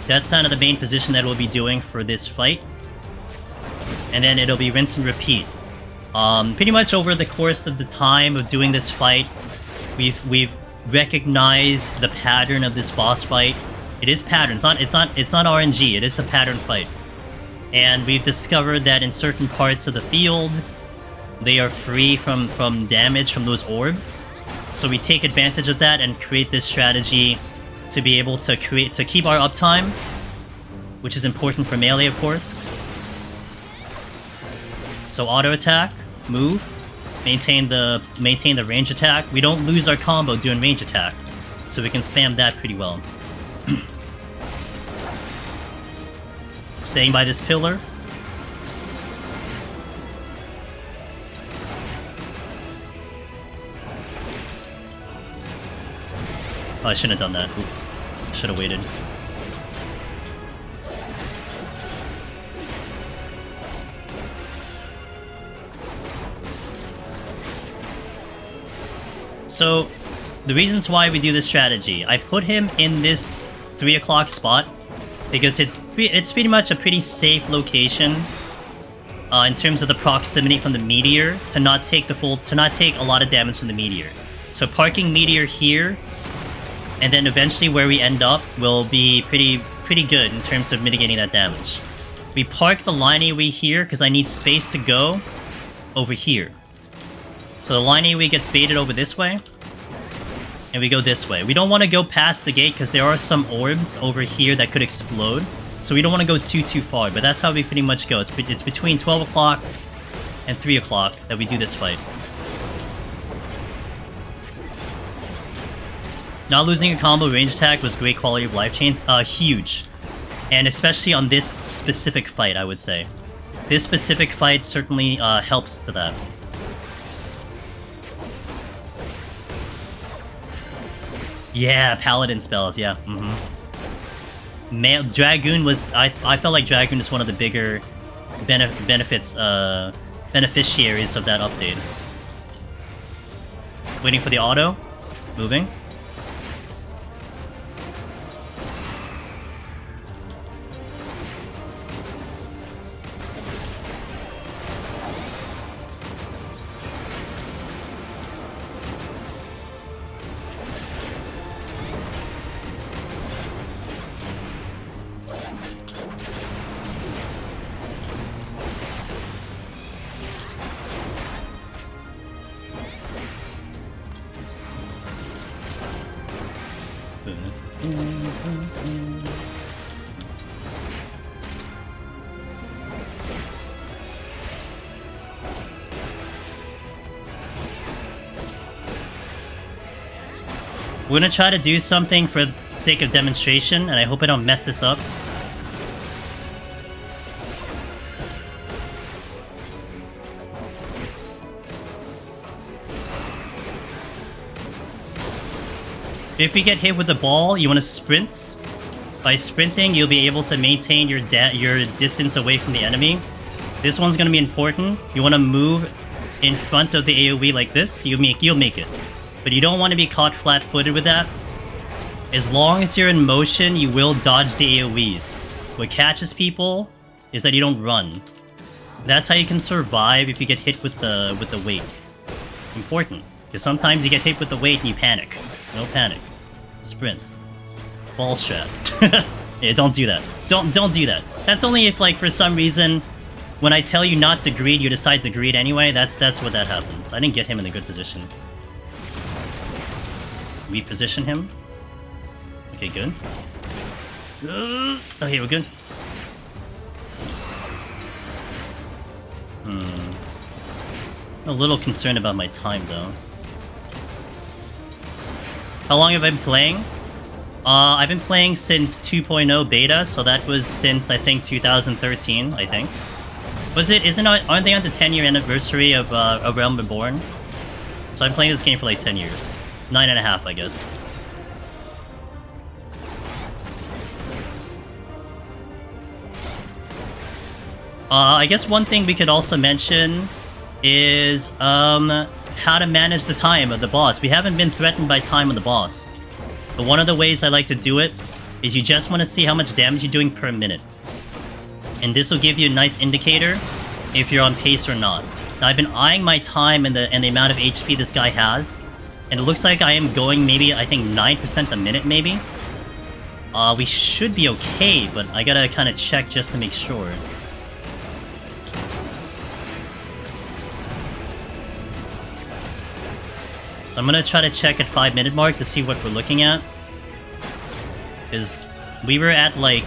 That's kind of the main position that we'll be doing for this fight. And then it'll be rinse and repeat. Pretty much over the course of the time of doing this fight, we've recognized the pattern of this boss fight. It is pattern. It's not RNG. It is a pattern fight. And we've discovered that in certain parts of the field, they are free from damage from those orbs. So we take advantage of that and create this strategy to be able to keep our uptime, which is important for melee, of course. So auto attack, move, maintain the range attack. We don't lose our combo doing range attack, so we can spam that pretty well. Staying by this pillar. Oh, I shouldn't have done that. Oops. Should have waited. So, the reasons why we do this strategy. I put him in this 3 o'clock spot because it's pretty much a pretty safe location in terms of the proximity from the meteor to not take a lot of damage from the meteor. So parking meteor here, and then eventually where we end up will be pretty good in terms of mitigating that damage. We park the line AoE here because I need space to go over here. So the line AoE gets baited over this way, and we go this way. We don't want to go past the gate because there are some orbs over here that could explode. So we don't want to go too far, but that's how we pretty much go. It's between 12 o'clock and 3 o'clock that we do this fight. Not losing a combo range attack was great quality of life chains. Huge. And especially on this specific fight, I would say. This specific fight certainly helps to that. Yeah, paladin spells, yeah. Dragoon was... I felt like Dragoon is one of the bigger beneficiaries of that update. Waiting for the auto. Moving. We're gonna try to do something for the sake of demonstration, and I hope I don't mess this up. If we get hit with the ball, you want to sprint By sprinting, you'll be able to maintain your distance away from the enemy. This one's gonna be important. You want to move in front of the AoE like this, you'll make it. But you don't want to be caught flat-footed with that. As long as you're in motion, you will dodge the AoEs. What catches people is that you don't run. That's how you can survive if you get hit with the weight. Important, because sometimes you get hit with the weight and you panic. No panic. Sprint. Ball strat. Yeah, don't do that. Don't do that. That's only if, like, for some reason, when I tell you not to greed, you decide to greed anyway. That's what that happens. I didn't get him in a good position. Reposition him. Okay, good. Okay, we're good. I'm a little concerned about my time, though. How long have I been playing? I've been playing since 2.0 beta, so that was since, I think, 2013, I think. Aren't they on the 10-year anniversary of Realm Reborn? So I'm playing this game for like 10 years. 9.5, I guess. I guess one thing we could also mention is how to manage the time of the boss. We haven't been threatened by time of the boss. But one of the ways I like to do it is you just want to see how much damage you're doing per minute. And this will give you a nice indicator if you're on pace or not. Now, I've been eyeing my time and the amount of HP this guy has, and it looks like I am going maybe, I think, 9% a minute, maybe? We should be okay, but I gotta kind of check just to make sure. So I'm gonna try to check at 5-minute mark to see what we're looking at. Because we were at like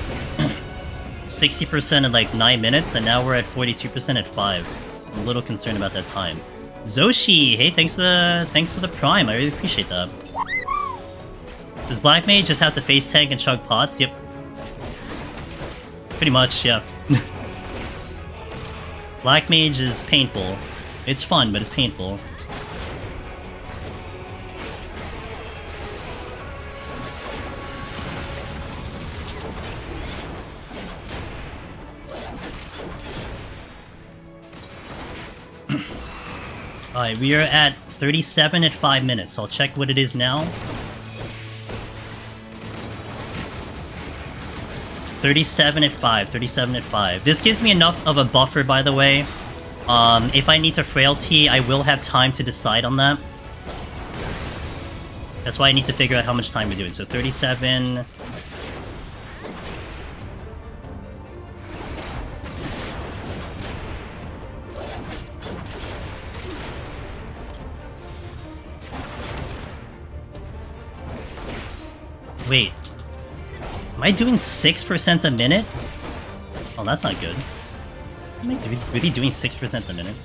60% in like 9 minutes, and now we're at 42% at 5. I'm a little concerned about that time. Zoshi! Hey, thanks for the prime, I really appreciate that. Does Black Mage just have to face tank and chug pots? Yep. Pretty much, yeah. Black Mage is painful. It's fun, but it's painful. Alright, we are at 37 at 5 minutes. I'll check what it is now. 37 at 5, 37 at 5. This gives me enough of a buffer, by the way. If I need to frailty, I will have time to decide on that. That's why I need to figure out how much time we're doing. So 37... Wait. Am I doing 6% a minute? Oh, that's not good. Am I really doing 6% a minute?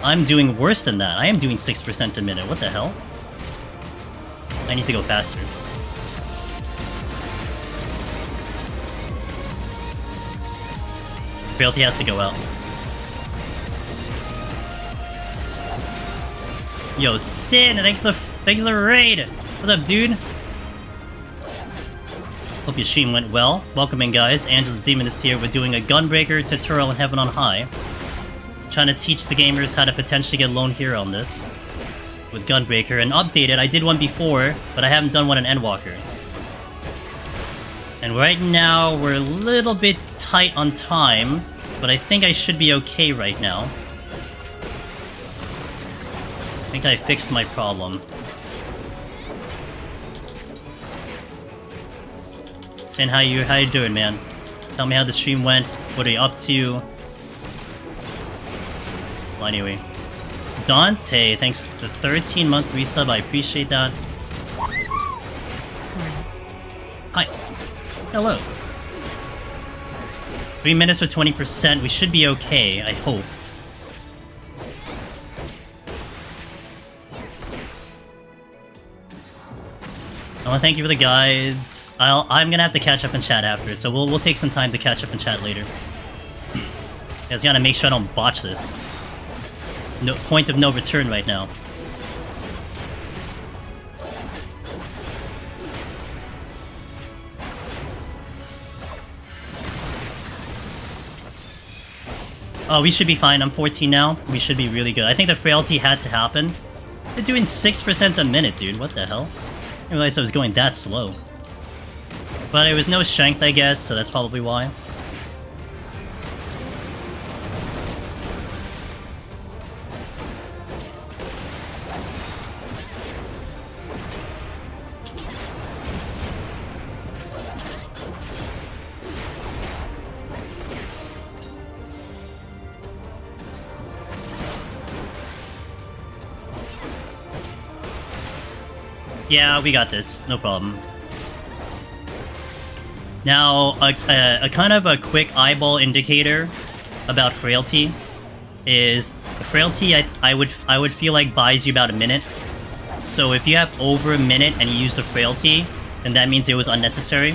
I'm doing worse than that. I am doing 6% a minute. What the hell? I need to go faster. Frailty has to go out. Yo, Sin, thanks for the raid! What's up, dude? Hope your stream went well. Welcome in, guys. Angelus Demonus here. We're doing a Gunbreaker tutorial in Heaven on High. Trying to teach the gamers how to potentially get Lone Hero on this. With Gunbreaker. And updated, I did one before, but I haven't done one in Endwalker. And right now, we're a little bit tight on time, but I think I should be okay right now. I think I fixed my problem. Sin, how you doing, man? Tell me how the stream went. What are you up to? Well, anyway. Dante, thanks for the 13-month resub. I appreciate that. Hi. Hello. 3 minutes with 20%. We should be okay, I hope. I want to thank you for the guides. I'm gonna have to catch up in chat after, so we'll take some time to catch up in chat later. I just gotta make sure I don't botch this. No point of no return right now. Oh, we should be fine. I'm 14 now. We should be really good. I think the frailty had to happen. They're doing 6% a minute, dude. What the hell? I didn't realize I was going that slow. But it was no strength, I guess, so that's probably why. Yeah, we got this. No problem. Now, a kind of a quick eyeball indicator about frailty is frailty. I would feel like buys you about a minute. So if you have over a minute and you use the frailty, then that means it was unnecessary.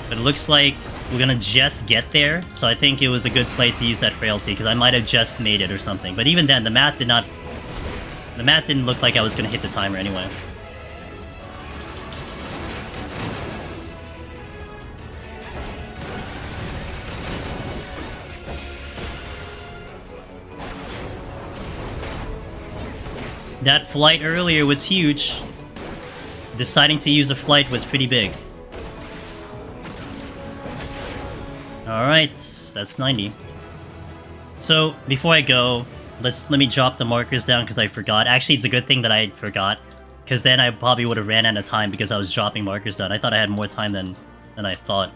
But it looks like we're gonna just get there, so I think it was a good play to use that frailty because I might have just made it or something. But even then, the math didn't look like I was gonna hit the timer anyway. That flight earlier was huge. Deciding to use a flight was pretty big. Alright, that's 90. So, before I go, let me drop the markers down because I forgot. Actually, it's a good thing that I forgot, because then I probably would have ran out of time because I was dropping markers down. I thought I had more time than I thought.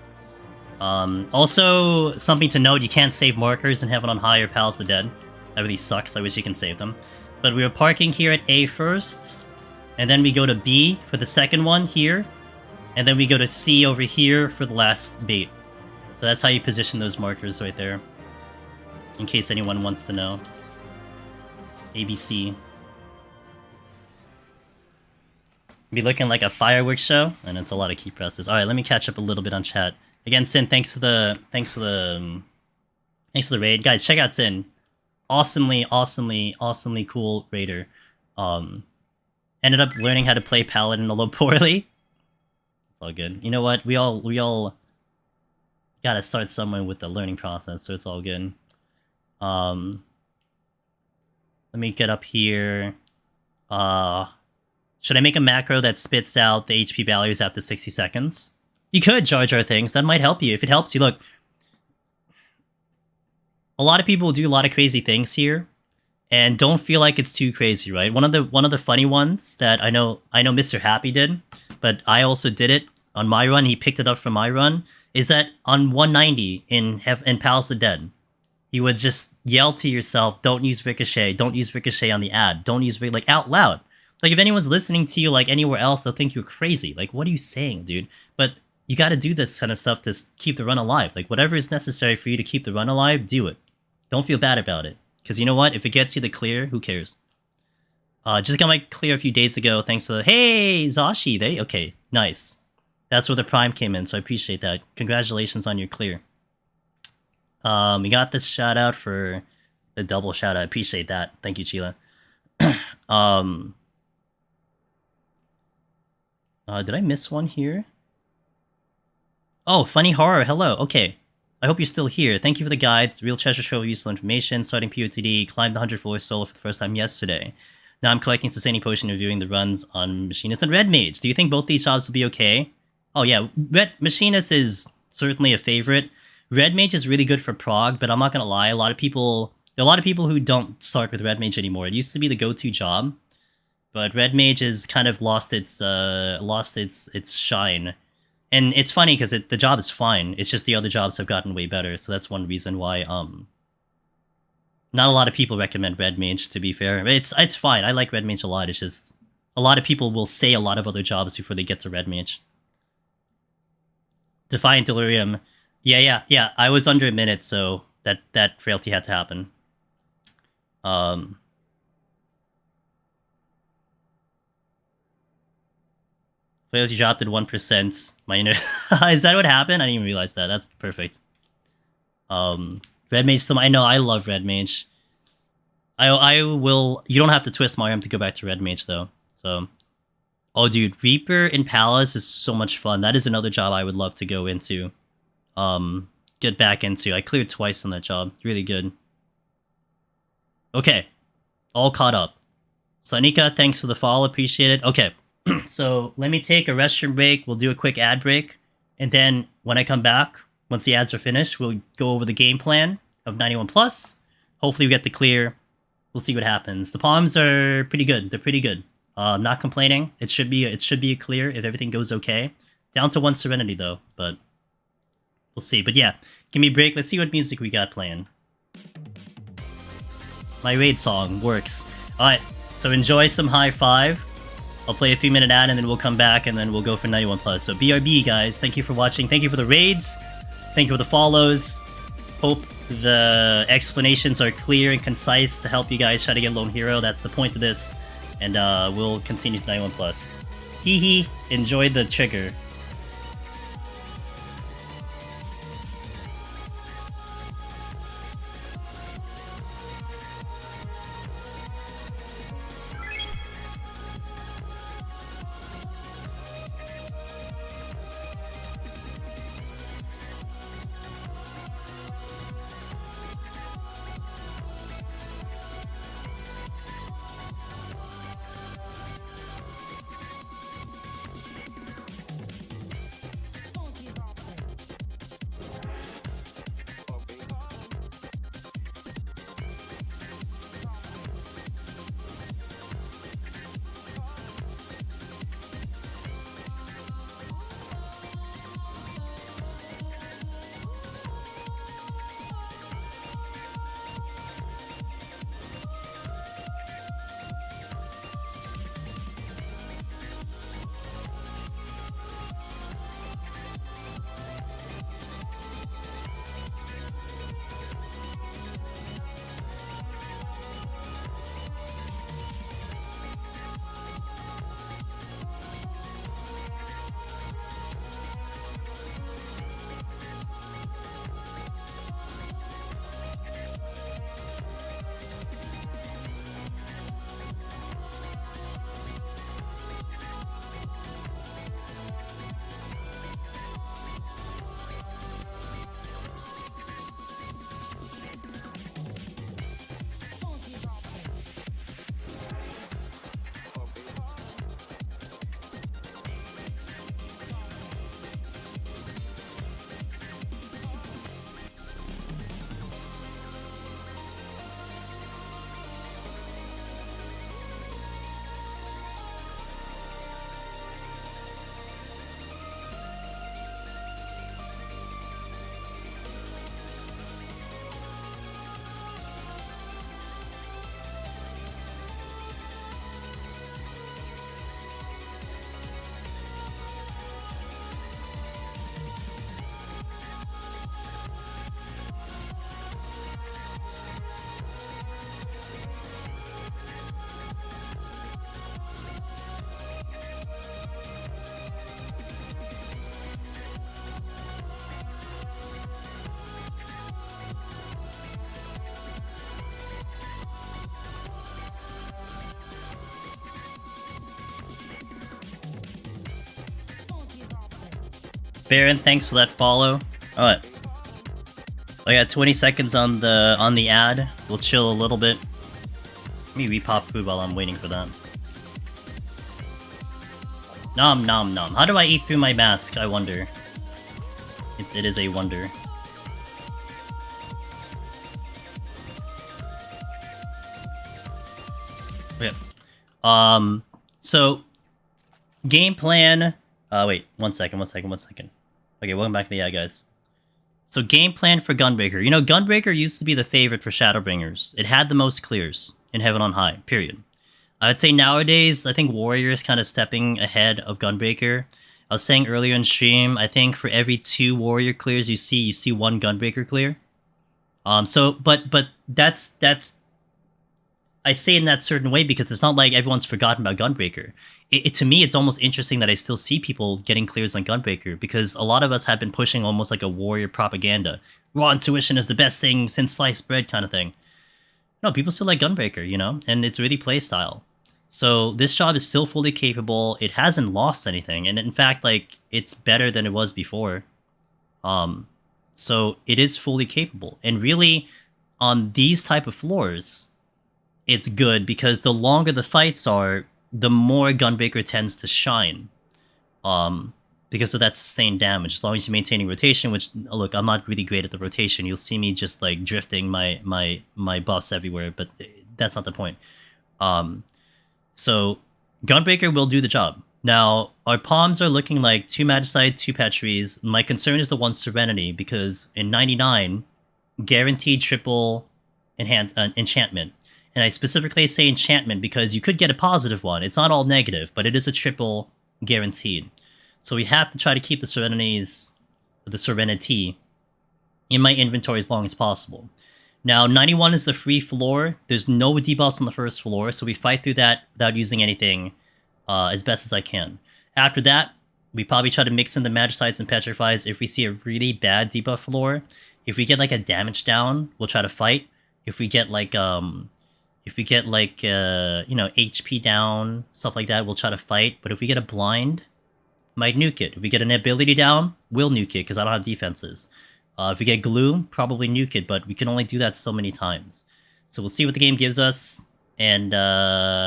Also, something to note, you can't save markers in Heaven on High or Palace of the Dead. That really sucks. I wish you can save them. But we were parking here at A first, and then we go to B for the second one here, and then we go to C over here for the last bait. So that's how you position those markers right there, in case anyone wants to know. ABC. Be looking like a fireworks show, and it's a lot of key presses. All right, let me catch up a little bit on chat. Again, Sin, thanks for the raid, guys. Check out Sin. Awesomely cool raider. Ended up learning how to play Paladin a little poorly. It's all good. You know what? We all gotta start somewhere with the learning process, so it's all good. Let me get up here. Should I make a macro that spits out the HP values after 60 seconds? You could, Jar Jar Things. That might help you. If it helps you, look. A lot of people do a lot of crazy things here, and don't feel like it's too crazy, right? One of the funny ones that I know Mr. Happy did, but I also did it on my run. He picked it up from my run. Is that on 190 in Palace of the Dead, you would just yell to yourself, "Don't use Ricochet. Don't use Ricochet on the ad. Don't use like out loud." Like if anyone's listening to you like anywhere else, they'll think you're crazy. Like what are you saying, dude? But you got to do this kind of stuff to keep the run alive. Like whatever is necessary for you to keep the run alive, do it. Don't feel bad about it. Because you know what? If it gets you the clear, who cares? Just got my clear a few days ago thanks to hey, Zashi. Okay, nice. That's where the Prime came in, so I appreciate that. Congratulations on your clear. We got this shout out for the double shout out. I appreciate that. Thank you, Chila. Did I miss one here? Oh, Funny Horror, hello. Okay. I hope you're still here. Thank you for the guides. Real treasure trove of useful information. Starting POTD. Climbed the 100 floors solo for the first time yesterday. Now I'm collecting Sustaining Potion and reviewing the runs on Machinist and Red Mage. Do you think both these jobs will be okay? Oh yeah, Machinist is certainly a favorite. Red Mage is really good for prog, but I'm not gonna lie, there are a lot of people who don't start with Red Mage anymore. It used to be the go-to job, but Red Mage has kind of lost its shine. And it's funny because the job is fine. It's just the other jobs have gotten way better. So that's one reason why not a lot of people recommend Red Mage. To be fair, it's fine. I like Red Mage a lot. It's just a lot of people will say a lot of other jobs before they get to Red Mage. Defiant Delirium, yeah. I was under a minute, so that frailty had to happen. Frailty dropped at 1%. My inner is that what happened? I didn't even realize that. That's perfect. Red Mage still. I know. I love Red Mage. I will. You don't have to twist my arm to go back to Red Mage though. So, oh dude, Reaper in Palace is so much fun. That is another job I would love to go into. Get back into. I cleared twice on that job. Really good. Okay, all caught up. Sonika, thanks for the follow. Appreciate it. Okay, so let me take a restroom break. We'll do a quick ad break, and then when I come back, once the ads are finished, we'll go over the game plan of 91 plus. Hopefully, we get the clear. We'll see what happens. The palms are pretty good. They're pretty good. I'm not complaining. It should be a clear if everything goes okay. Down to 1 Serenity though, but we'll see. But yeah, give me a break. Let's see what music we got playing. My raid song works. Alright, so enjoy some high five. I'll play a 3-minute ad and then we'll come back and then we'll go for 91 plus. So BRB guys, thank you for watching. Thank you for the raids. Thank you for the follows. Hope the explanations are clear and concise to help you guys try to get Lone Hero. That's the point of this. And we'll continue to 91 plus. Hee hee, enjoy the trigger. Baron, thanks for that follow. Alright. I got 20 seconds on the ad. We'll chill a little bit. Let me repop food while I'm waiting for that. Nom nom nom. How do I eat through my mask, I wonder? It is a wonder. Okay. So game plan. Wait, one second. Okay, welcome back to the ad, guys. So game plan for Gunbreaker. You know, Gunbreaker used to be the favorite for Shadowbringers. It had the most clears in Heaven on High, period. I'd say nowadays, I think Warrior is kind of stepping ahead of Gunbreaker. I was saying earlier in stream, I think for every 2 Warrior clears you see 1 Gunbreaker clear. But that's I say in that certain way because it's not like everyone's forgotten about Gunbreaker. To me, it's almost interesting that I still see people getting clears on Gunbreaker because a lot of us have been pushing almost like a warrior propaganda. Raw intuition is the best thing since sliced bread kind of thing. No, people still like Gunbreaker, you know, and it's really playstyle. So this job is still fully capable. It hasn't lost anything, and in fact, like, it's better than it was before. So it is fully capable, and really, on these type of floors, it's good because the longer the fights are, the more Gunbreaker tends to shine. Because of that sustained damage. As long as you're maintaining rotation, which, look, I'm not really great at the rotation. You'll see me just like drifting my buffs everywhere, but that's not the point. So Gunbreaker will do the job. Now, our palms are looking like 2 Magicite, 2 Petris. My concern is the 1 Serenity, because in 99, guaranteed triple enchantment. And I specifically say enchantment because you could get a positive one. It's not all negative, but it is a triple guaranteed. So we have to try to keep the Serenity in my inventory as long as possible. Now, 91 is the free floor. There's no debuffs on the first floor, so we fight through that without using anything as best as I can. After that, we probably try to mix in the Magicites and Petrifies if we see a really bad debuff floor. If we get like a damage down, we'll try to fight. If we get like HP down, stuff like that, we'll try to fight. But if we get a blind, might nuke it. If we get an ability down, we'll nuke it because I don't have defenses. If we get gloom, probably nuke it, but we can only do that so many times. So we'll see what the game gives us, and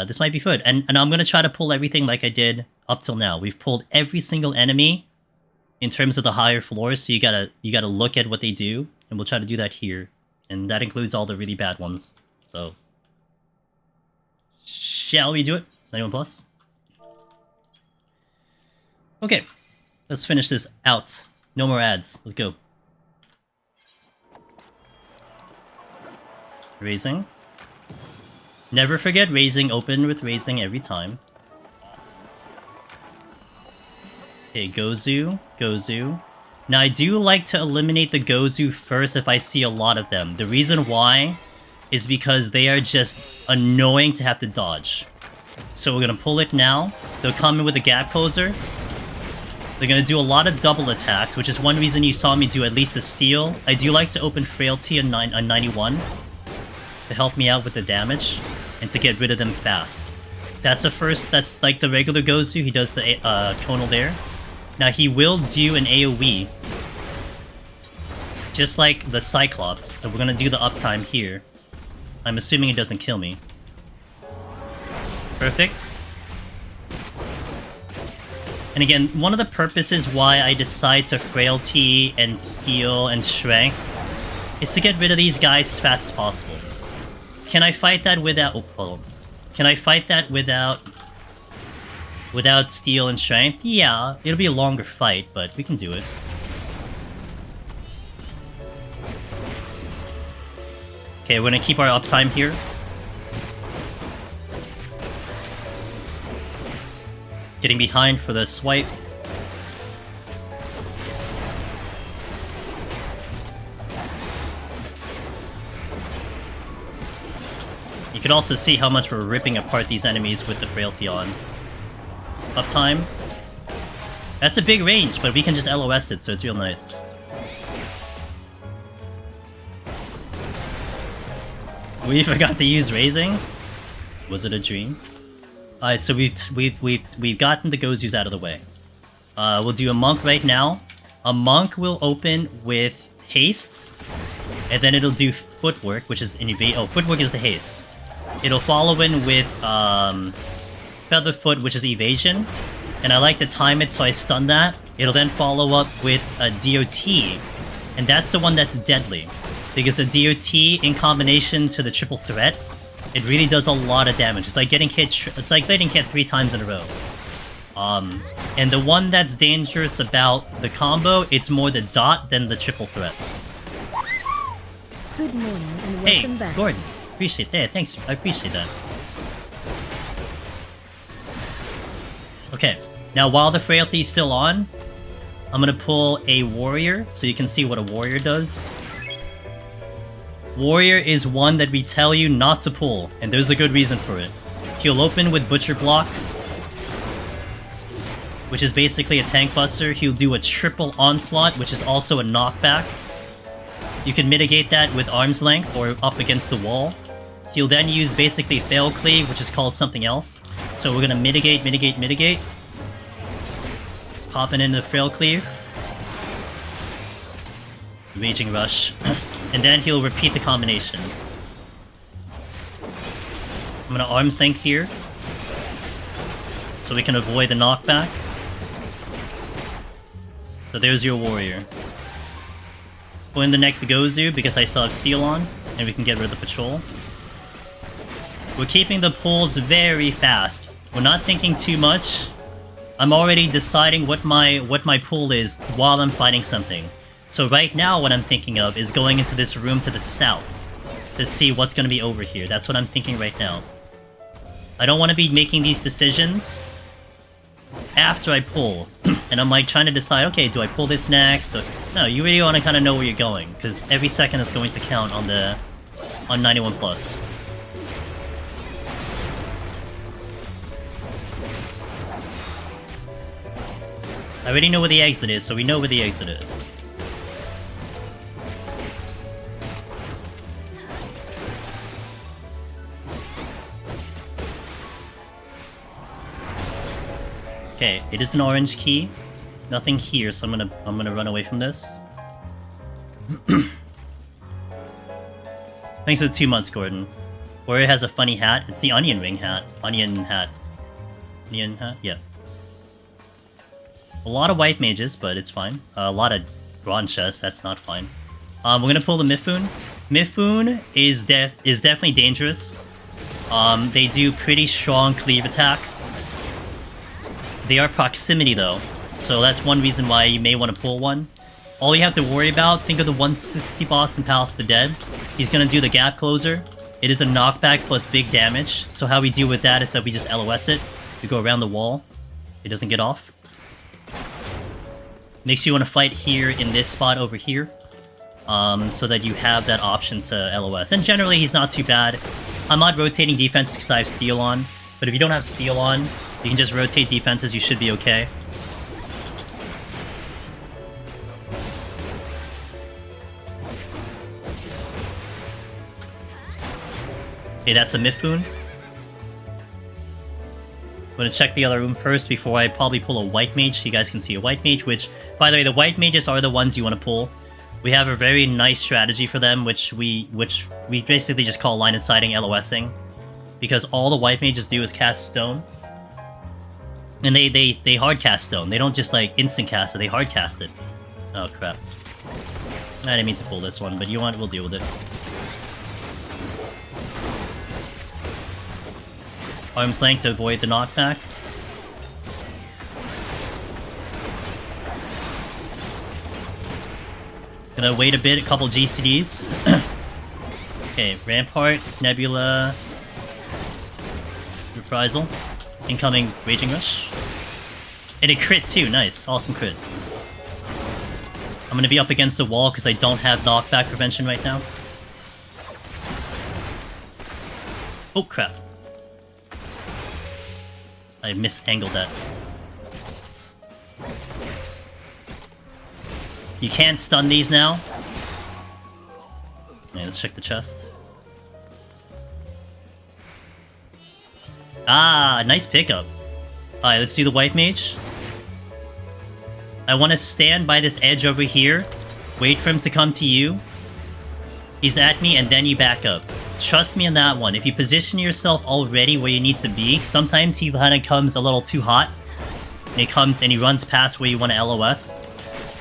this might be good. And I'm gonna try to pull everything like I did up till now. We've pulled every single enemy in terms of the higher floors, so you gotta look at what they do, and we'll try to do that here. And that includes all the really bad ones. So shall we do it? 91 plus? Okay, let's finish this out. No more ads. Let's go. Raising. Never forget raising. Open with raising every time. Okay, Gozu. Gozu. Now, I do like to eliminate the Gozu first if I see a lot of them. The reason why is because they are just annoying to have to dodge. So we're gonna pull it now. They'll come in with a gap poser. They're gonna do a lot of double attacks, which is one reason you saw me do at least a steal. I do like to open Frailty on 91 to help me out with the damage and to get rid of them fast. That's a first. That's like the regular Gozu. He does the tonal there. Now he will do an AoE, just like the Cyclops. So we're gonna do the uptime here. I'm assuming it doesn't kill me. Perfect. And again, one of the purposes why I decide to Frailty and Steel and Strength is to get rid of these guys as fast as possible. Can I fight that without... Oh, hold on. Can I fight that without Steel and Strength? Yeah, it'll be a longer fight, but we can do it. Okay, we're gonna keep our uptime here. Getting behind for the swipe. You can also see how much we're ripping apart these enemies with the Frailty on. Uptime. That's a big range, but we can just LOS it, so it's real nice. We forgot to use raising. Was it a dream? Alright, so we've gotten the Gozus out of the way. We'll do a monk right now. A monk will open with haste, and then it'll do footwork, which is an evade. Oh, footwork is the haste. It'll follow in with Featherfoot, which is evasion, and I like to time it so I stun that. It'll then follow up with a DOT, and that's the one that's deadly, because the DOT in combination to the triple threat, it really does a lot of damage. It's like getting hit. It's like getting hit 3 times in a row. And the one that's dangerous about the combo, it's more the dot than the triple threat. Good morning and welcome back. Hey, Gordon. Appreciate that. Thanks. I appreciate that. Okay. Now, while the Frailty is still on, I'm gonna pull a warrior so you can see what a warrior does. Warrior is one that we tell you not to pull, and there's a good reason for it. He'll open with Butcher Block, which is basically a tank buster. He'll do a triple onslaught, which is also a knockback. You can mitigate that with arm's length or up against the wall. He'll then use basically fail cleave, which is called something else. So we're gonna mitigate. Popping into fail cleave. Raging Rush. And then he'll repeat the combination. I'm gonna arm's length here, so we can avoid the knockback. So there's your warrior. Pull in the next Gozu because I still have steel on, and we can get rid of the patrol. We're keeping the pulls very fast. We're not thinking too much. I'm already deciding what my pull is while I'm fighting something. So right now what I'm thinking of is going into this room to the south to see what's going to be over here. That's what I'm thinking right now. I don't want to be making these decisions after I pull. And I'm like trying to decide, okay, do I pull this next? Or... No, you really want to kind of know where you're going, because every second is going to count on 91+. I already know where the exit is, so we know where the exit is. Okay, it is an orange key. Nothing here, so I'm gonna run away from this. Thanks for the 2 months, Gordon. Warrior has a funny hat. It's the onion ring hat. Onion hat? Yeah. A lot of white mages, but it's fine. A lot of bronze chests, that's not fine. We're gonna pull the Mifune. Mifune is definitely dangerous. They do pretty strong cleave attacks. They are proximity though, so that's one reason why you may want to pull one. All you have to worry about, think of the 160 boss in Palace of the Dead. He's gonna do the gap closer. It is a knockback plus big damage, so how we deal with that is that we just LOS it. We go around the wall. It doesn't get off. Make sure you want to fight here in this spot over here, so that you have that option to LOS. And generally, he's not too bad. I'm not rotating defense because I have steel on, but if you don't have steel on, you can just rotate defenses, you should be okay. Okay, that's a Mifune. I'm gonna check the other room first before I probably pull a white mage, so you guys can see a white mage, which, by the way, the white mages are the ones you want to pull. We have a very nice strategy for them, which we basically just call line of sighting LOSing. Because all the white mages do is cast stone. And they hard cast stone. They don't just like instant cast it, they hard cast it. Oh crap. I didn't mean to pull this one, but you want, we'll deal with it. Arm's length to avoid the knockback. Gonna wait a bit, a couple GCDs. Okay, Rampart, Nebula, Reprisal, incoming Raging Rush. And a crit too, nice, awesome crit. I'm gonna be up against the wall because I don't have knockback prevention right now. Oh crap. I misangled that. You can't stun these now. Okay, let's check the chest. Ah, nice pickup. Alright, let's do the white mage. I want to stand by this edge over here. Wait for him to come to you. He's at me, and then you back up. Trust me on that one. If you position yourself already where you need to be, sometimes he kind of comes a little too hot. And he comes and he runs past where you want to LOS.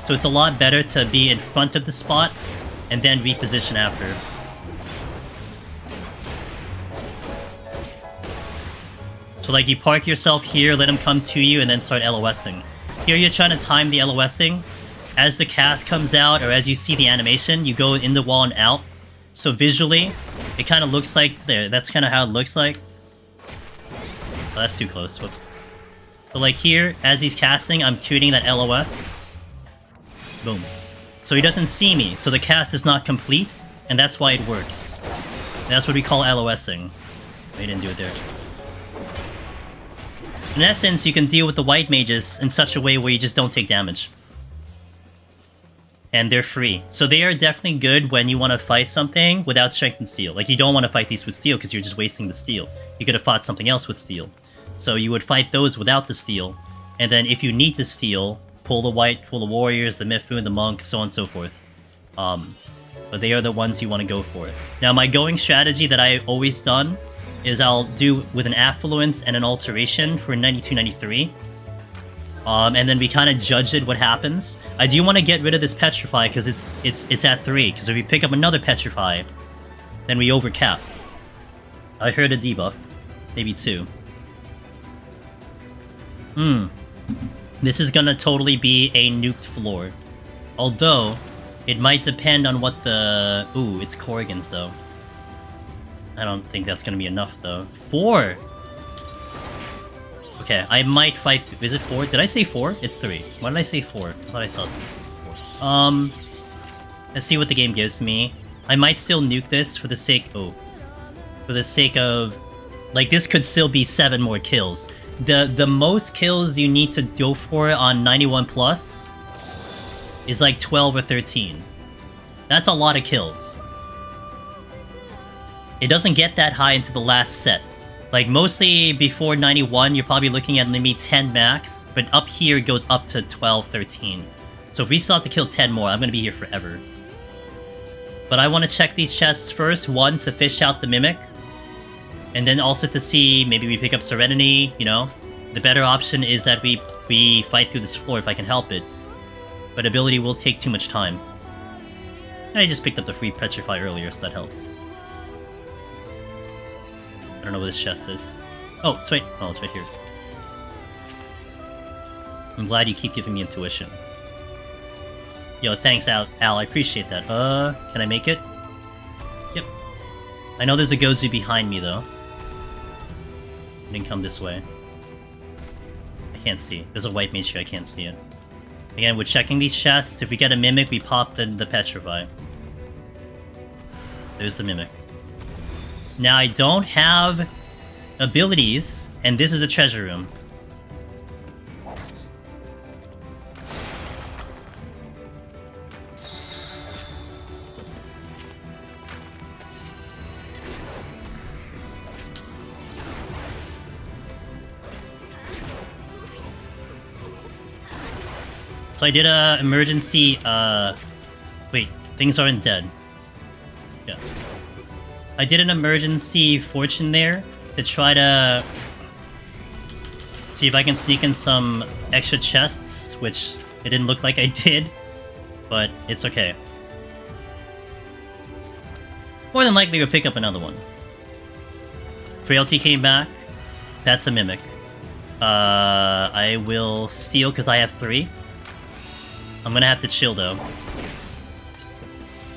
So it's a lot better to be in front of the spot and then reposition after. So like you park yourself here, let him come to you, and then start LOSing. Here you're trying to time the LOSing. As the cast comes out, or as you see the animation, you go in the wall and out. So visually, it kind of looks like there. That's kind of how it looks like. Oh, that's too close. Whoops. So like here, as he's casting, I'm shooting that LOS. Boom. So he doesn't see me, so the cast is not complete, and that's why it works. And that's what we call LOSing. We didn't do it there. In essence, you can deal with the white mages in such a way where you just don't take damage. And they're free. So they are definitely good when you want to fight something without strength and steel. Like, you don't want to fight these with steel because you're just wasting the steel. You could have fought something else with steel. So you would fight those without the steel. And then if you need to steel, pull the white, pull the warriors, the Mifune, the monks, so on and so forth. But they are the ones you want to go for. Now, my going strategy that I've always done is I'll do with an Affluence and an Alteration for 92-93. And then we kind of judge it what happens. I do want to get rid of this Petrify because it's at 3. Because if we pick up another Petrify, then we overcap. I heard a debuff. Maybe 2. This is gonna totally be a nuked floor. Although, it might depend on what the... Ooh, it's Corrigan's though. I don't think that's gonna be enough though. 4! Okay, I might fight... Is it 4? Did I say 4? It's 3. Why did I say 4? I thought I saw 4. Let's see what the game gives me. I might still nuke this for the sake... Oh. For the sake of... Like, this could still be 7 more kills. The most kills you need to go for on 91 plus is like 12 or 13. That's a lot of kills. It doesn't get that high into the last set. Like, mostly before 91, you're probably looking at maybe 10 max, but up here it goes up to 12, 13. So if we still have to kill 10 more, I'm gonna be here forever. But I want to check these chests first. 1, to fish out the Mimic. And then also to see, maybe we pick up Serenity, you know? The better option is that we fight through this floor if I can help it. But ability will take too much time. And I just picked up the free Petrify earlier, so that helps. I don't know what this chest is. Oh, it's right. Oh, it's right here. I'm glad you keep giving me intuition. Yo, thanks, Al. I appreciate that. Can I make it? Yep. I know there's a Gozu behind me, though. I didn't come this way. I can't see. There's a white mage here, I can't see it. Again, we're checking these chests. If we get a Mimic, we pop the Petrify. There's the Mimic. Now, I don't have abilities, and this is a treasure room. So I did a emergency, wait, things aren't dead. Yeah. I did an emergency fortune there to try to see if I can sneak in some extra chests, which it didn't look like I did, but it's okay. More than likely we'll pick up another one. Frailty came back. That's a Mimic. I will steal because I have 3. I'm gonna have to chill though.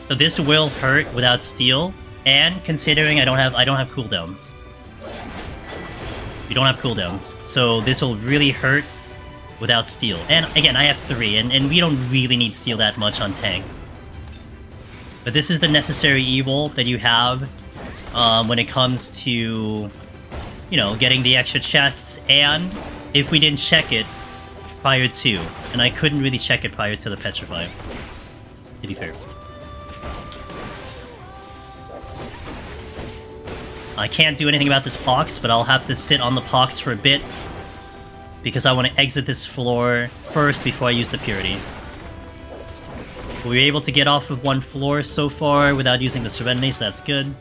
So this will hurt without steel, and considering I don't have cooldowns. We don't have cooldowns, so this will really hurt without steel. And again, I have 3, and we don't really need steel that much on tank. But this is the necessary evil that you have when it comes to, you know, getting the extra chests, and if we didn't check it prior to, and I couldn't really check it prior to the Petrify, to be fair. I can't do anything about this Pox, but I'll have to sit on the Pox for a bit, because I want to exit this floor first before I use the Purity. We were able to get off of 1 floor so far without using the Serenity, so that's good.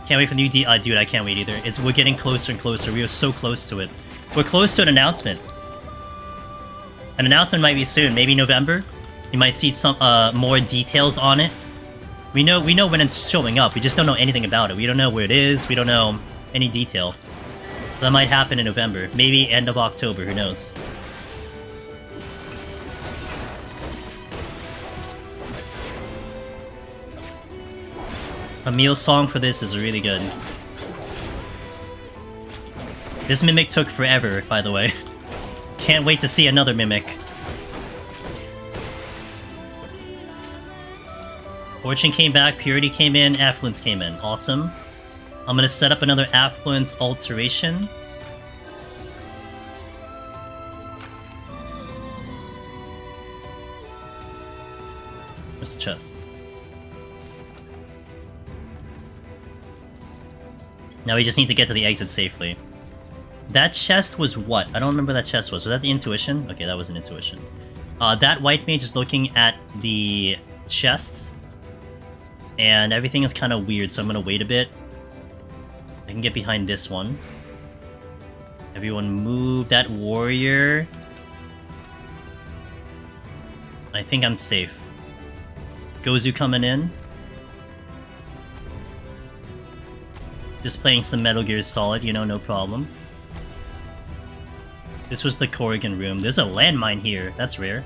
Can't wait for the new dude, I can't wait either. We're getting closer and closer. We are so close to it. We're close to an announcement. An announcement might be soon, maybe November. You might see some more details on it. We know when it's showing up, we just don't know anything about it. We don't know where it is, we don't know any detail. That might happen in November, maybe end of October, who knows. Emil's song for this is really good. This Mimic took forever, by the way. Can't wait to see another Mimic. Fortune came back, Purity came in, Affluence came in. Awesome. I'm gonna set up another Affluence alteration. Where's the chest? Now we just need to get to the exit safely. That chest was what? I don't remember that chest was. Was that the intuition? Okay, that was an intuition. That white mage is looking at the chest. And everything is kind of weird, so I'm gonna wait a bit. I can get behind this one. Everyone move. That warrior. I think I'm safe. Gozu coming in. Just playing some Metal Gear Solid, you know, no problem. This was the Corrigan room. There's a landmine here. That's rare.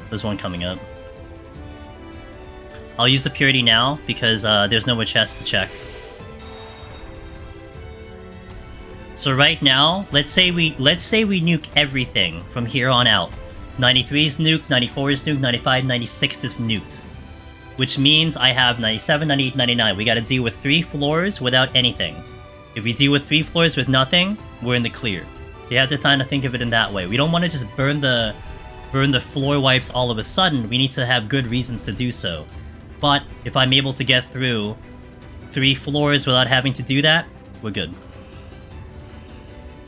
There's one coming up. I'll use the Purity now, because there's no more chest to check. So right now, let's say we nuke everything from here on out. 93 is nuked, 94 is nuked, 95, 96 is nuked. Which means I have 97, 98, 99. We gotta deal with 3 floors without anything. If we deal with 3 floors with nothing, we're in the clear. You have to kind of think of it in that way. We don't want to just burn the floor wipes all of a sudden. We need to have good reasons to do so. But if I'm able to get through 3 floors without having to do that, we're good.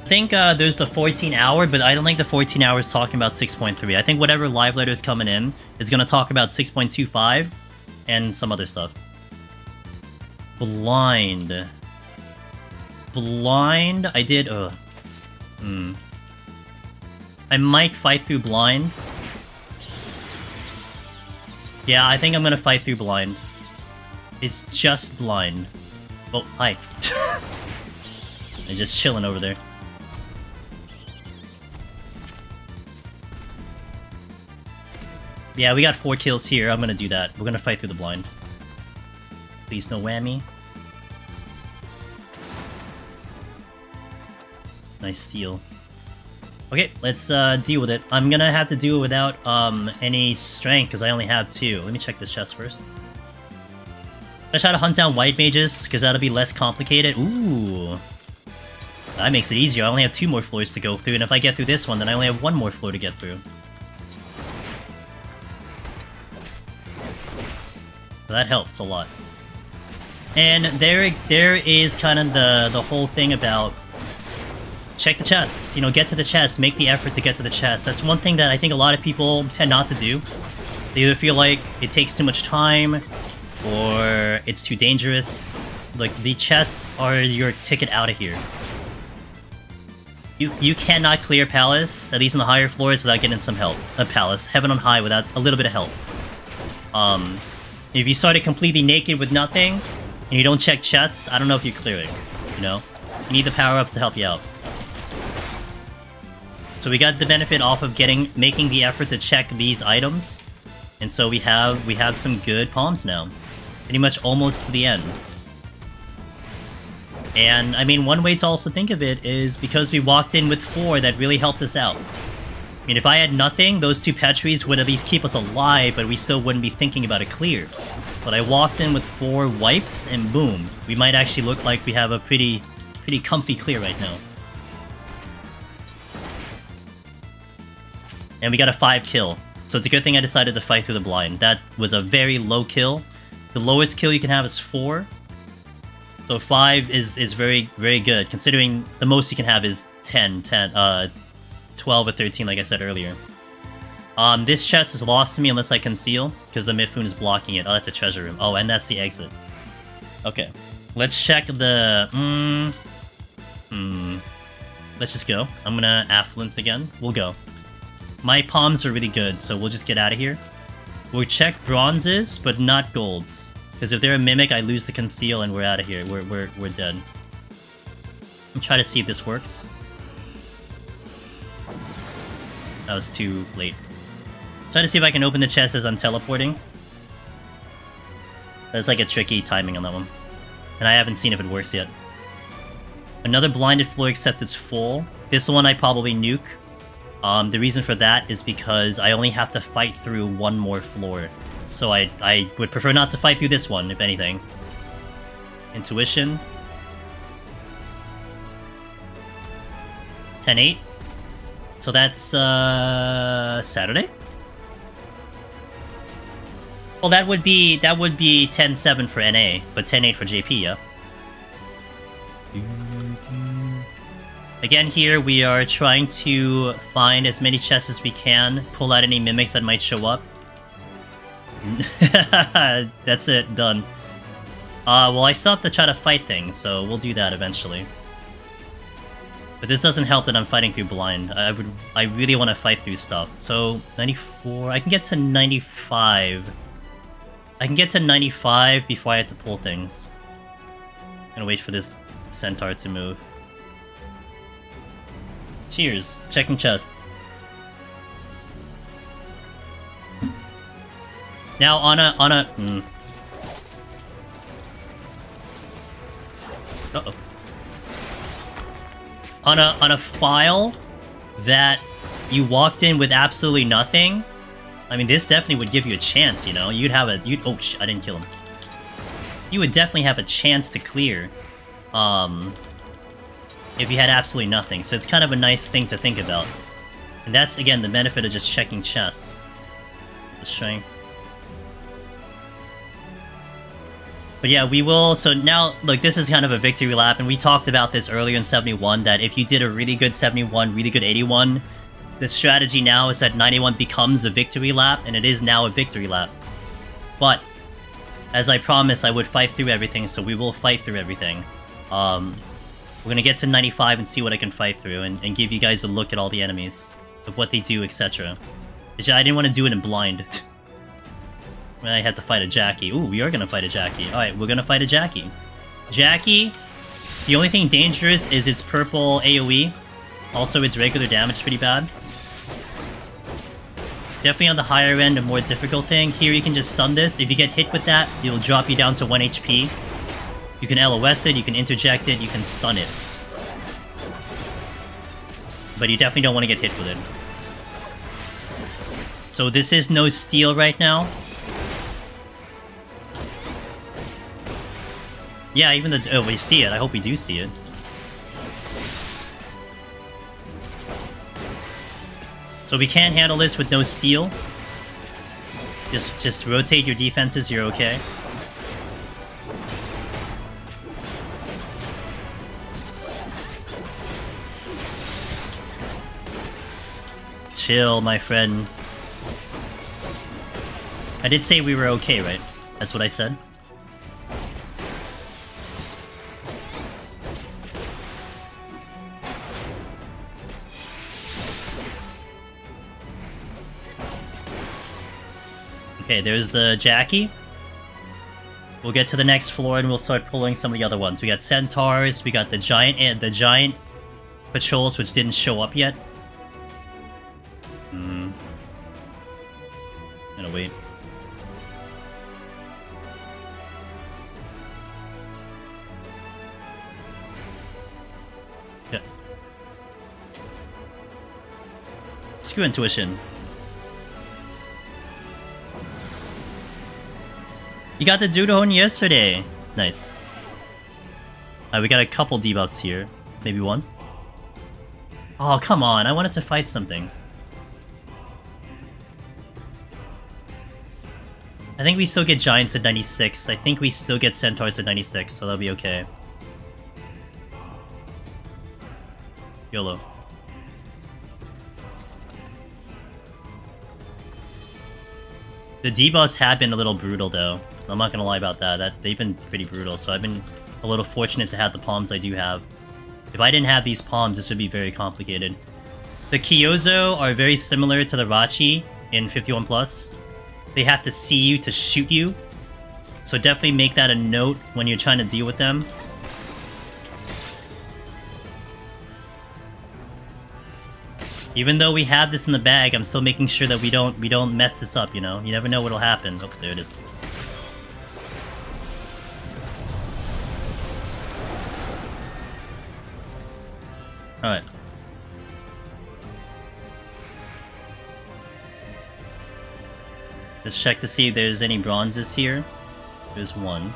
I think there's the 14 hour, but I don't think the 14 hour is talking about 6.3. I think whatever live letter is coming in is going to talk about 6.25 and some other stuff. Blind. Blind? I did... I might fight through blind. Yeah, I think I'm gonna fight through blind. It's just blind. Oh, hi. They're just chilling over there. Yeah, we got 4 kills here. I'm gonna do that. We're gonna fight through the blind. Please, no whammy. Nice steal. Okay, let's deal with it. I'm gonna have to do it without any strength, because I only have 2. Let me check this chest first. Let's try to hunt down white mages, because that'll be less complicated. Ooh. That makes it easier. I only have 2 more floors to go through, and if I get through this one, then I only have 1 more floor to get through. So that helps a lot. And there is kind of the whole thing about check the chests, you know, get to the chest, make the effort to get to the chest. That's one thing that I think a lot of people tend not to do. They either feel like it takes too much time, or it's too dangerous. Like, the chests are your ticket out of here. You cannot clear Palace, at least in the higher floors, without getting some help. Palace, Heaven on High, without a little bit of help. If you started completely naked with nothing, and you don't check chests, I don't know if you're clearing, you know? You need the power-ups to help you out. So we got the benefit off of making the effort to check these items, and so we have some good palms now, pretty much almost to the end. And I mean, one way to also think of it is because we walked in with 4, that really helped us out. I mean, if I had nothing, those 2 Petris would at least keep us alive, but we still wouldn't be thinking about a clear. But I walked in with 4 wipes, and boom, we might actually look like we have a pretty comfy clear right now. And we got a 5 kill. So it's a good thing I decided to fight through the blind. That was a very low kill. The lowest kill you can have is 4. So 5 is very, very good, considering the most you can have is 12 or 13, like I said earlier. This chest is lost to me unless I conceal, because the Mifune is blocking it. Oh, that's a treasure room. Oh, and that's the exit. Okay. Let's check the... Let's just go. I'm gonna Affluence again. We'll go. My palms are really good, so we'll just get out of here. We'll check bronzes, but not golds. Because if they're a mimic, I lose the conceal and we're out of here. We're dead. I'm trying to see if this works. That was too late. Try to see if I can open the chest as I'm teleporting. That's like a tricky timing on that one. And I haven't seen if it works yet. Another blinded floor except it's full. This one I probably nuke. The reason for that is because I only have to fight through one more floor. So I would prefer not to fight through this one, if anything. Intuition. 10-8. So that's, Saturday? Well, that would be 10-7 for NA, but 10-8 for JP, yeah. Again, here we are trying to find as many chests as we can, pull out any mimics that might show up. That's it, done. Well, I still have to try to fight things, so we'll do that eventually. But this doesn't help that I'm fighting through blind. I really want to fight through stuff. So, 94... I can get to 95. I can get to 95 before I have to pull things. I'm gonna wait for this centaur to move. Cheers. Checking chests. Now, on a... Uh-oh. On a file that you walked in with absolutely nothing, I mean, this definitely would give you a chance, you know? You'd have a... oh, I didn't kill him. You would definitely have a chance to clear, if you had absolutely nothing. So it's kind of a nice thing to think about. And that's, again, the benefit of just checking chests. The strength. But yeah, we will... So now, look, this is kind of a victory lap, and we talked about this earlier in 71, that if you did a really good 71, really good 81, the strategy now is that 91 becomes a victory lap, and it is now a victory lap. But, as I promised, I would fight through everything, so we will fight through everything. We're gonna get to 95 and see what I can fight through, and give you guys a look at all the enemies, of what they do, etc. I didn't want to do it in blind. I had to fight a Jackie. Ooh, we are gonna fight a Jackie. Alright, we're gonna fight a Jackie. Jackie, the only thing dangerous is its purple AoE. Also, its regular damage is pretty bad. Definitely on the higher end, a more difficult thing. Here you can just stun this. If you get hit with that, it'll drop you down to 1 HP. You can LOS it, you can interject it, you can stun it. But you definitely don't want to get hit with it. So this is no steal right now. Yeah, even the... oh, we see it. I hope we do see it. So we can't handle this with no steal. Just rotate your defenses, you're okay. Chill, my friend. I did say we were okay, right? That's what I said? Okay, there's the Jackie. We'll get to the next floor and we'll start pulling some of the other ones. We got centaurs, we got the giant patrols which didn't show up yet. Gonna wait. Yeah. Screw intuition. You got the Dudon yesterday. Nice. We got a couple debuffs here. Maybe one. Oh, come on. I wanted to fight something. I think we still get Giants at 96. I think we still get Centaurs at 96, so that'll be okay. YOLO. The debuffs have been a little brutal, though. I'm not gonna lie about that. They've been pretty brutal, so I've been a little fortunate to have the palms I do have. If I didn't have these palms, this would be very complicated. The Kyozo are very similar to the Rachi in 51+. They have to see you to shoot you, so definitely make that a note when you're trying to deal with them. Even though we have this in the bag, I'm still making sure that we don't mess this up, you know? You never know what'll happen. Oh, there it is. Alright. Let's check to see if there's any bronzes here. There's one.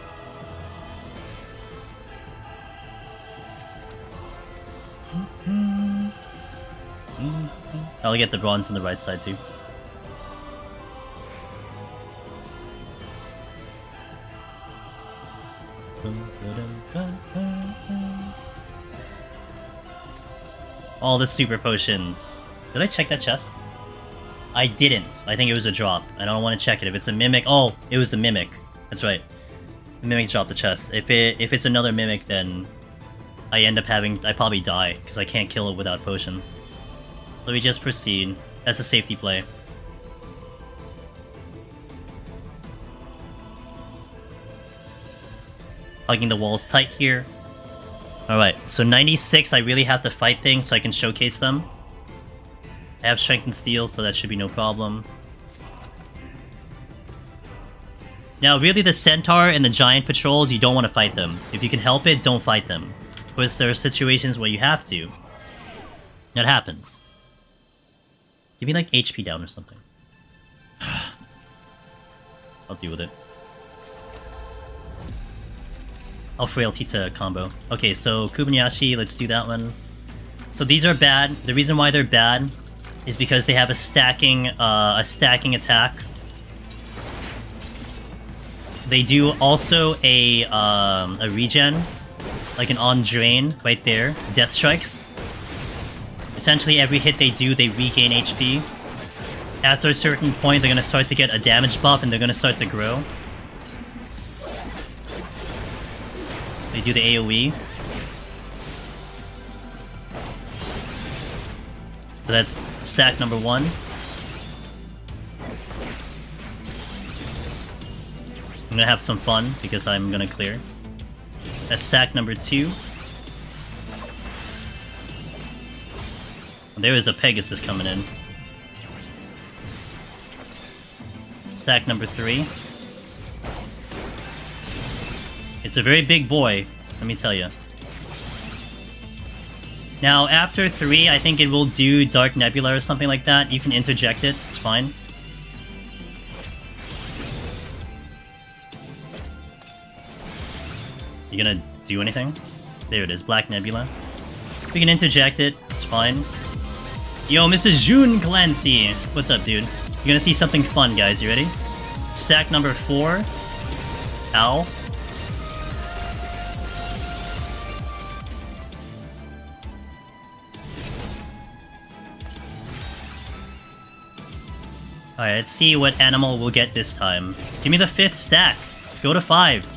I'll get the bronze on the right side too. All the super potions. Did I check that chest? I didn't. I think it was a drop. I don't want to check it. If it's a mimic... Oh, it was the mimic. That's right. The mimic dropped the chest. If it's another mimic, then I end up having... I probably die, because I can't kill it without potions. So we just proceed. That's a safety play. Hugging the walls tight here. Alright, so 96, I really have to fight things so I can showcase them. I have strength and steel, so that should be no problem. Now, really the centaur and the giant patrols, you don't want to fight them. If you can help it, don't fight them. Of course, there are situations where you have to. That happens. Give me like HP down or something. I'll deal with it. I'll frailty to combo. Okay, so Kobayashi, let's do that one. So these are bad. The reason why they're bad is because they have a stacking attack. They do also a regen, like an on drain right there. Death strikes. Essentially, every hit they do, they regain HP. After a certain point, they're gonna start to get a damage buff, and they're gonna start to grow. They do the AoE. So that's stack number 1. I'm gonna have some fun because I'm gonna clear. That's stack number 2. There is a Pegasus coming in. Stack number 3. It's a very big boy, let me tell you. Now, after 3, I think it will do Dark Nebula or something like that. You can interject it, it's fine. You gonna do anything? There it is, Black Nebula. We can interject it, it's fine. Yo, Mrs. June Clancy! What's up, dude? You're gonna see something fun, guys, you ready? Stack number 4. Ow. Alright, let's see what animal we'll get this time. Give me the 5th stack. Go to 5.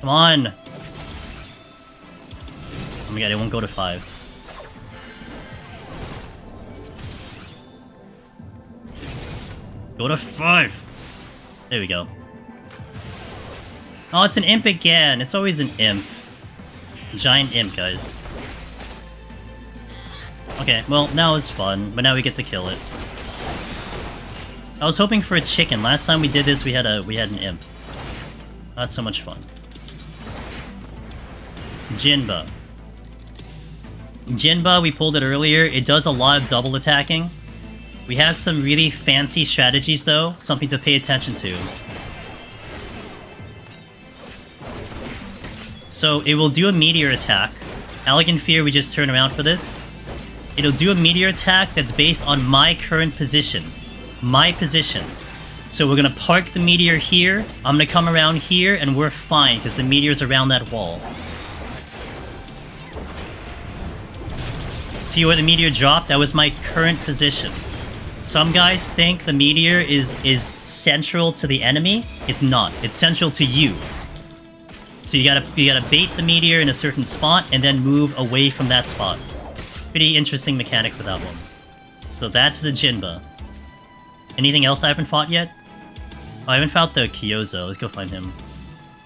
Come on. Oh my god, it won't go to 5. Go to 5. There we go. Oh, it's an imp again. It's always an imp. Giant imp, guys. Okay, well, now it's fun, but now we get to kill it. I was hoping for a chicken. Last time we did this, we had an imp. Not so much fun. Jinba. Jinba, we pulled it earlier. It does a lot of double attacking. We have some really fancy strategies, though. Something to pay attention to. So, it will do a meteor attack. Elegant Fear, we just turn around for this. It'll do a meteor attack that's based on my current position. My position. So we're gonna park the meteor here, I'm gonna come around here, and we're fine, because the meteor's around that wall. See where the meteor dropped? That was my current position. Some guys think the meteor is central to the enemy. It's not. It's central to you. So you gotta bait the meteor in a certain spot, and then move away from that spot. Pretty interesting mechanic for that one. So that's the Jinba. Anything else I haven't fought yet? Oh, I haven't fought the Kyozo. Let's go find him.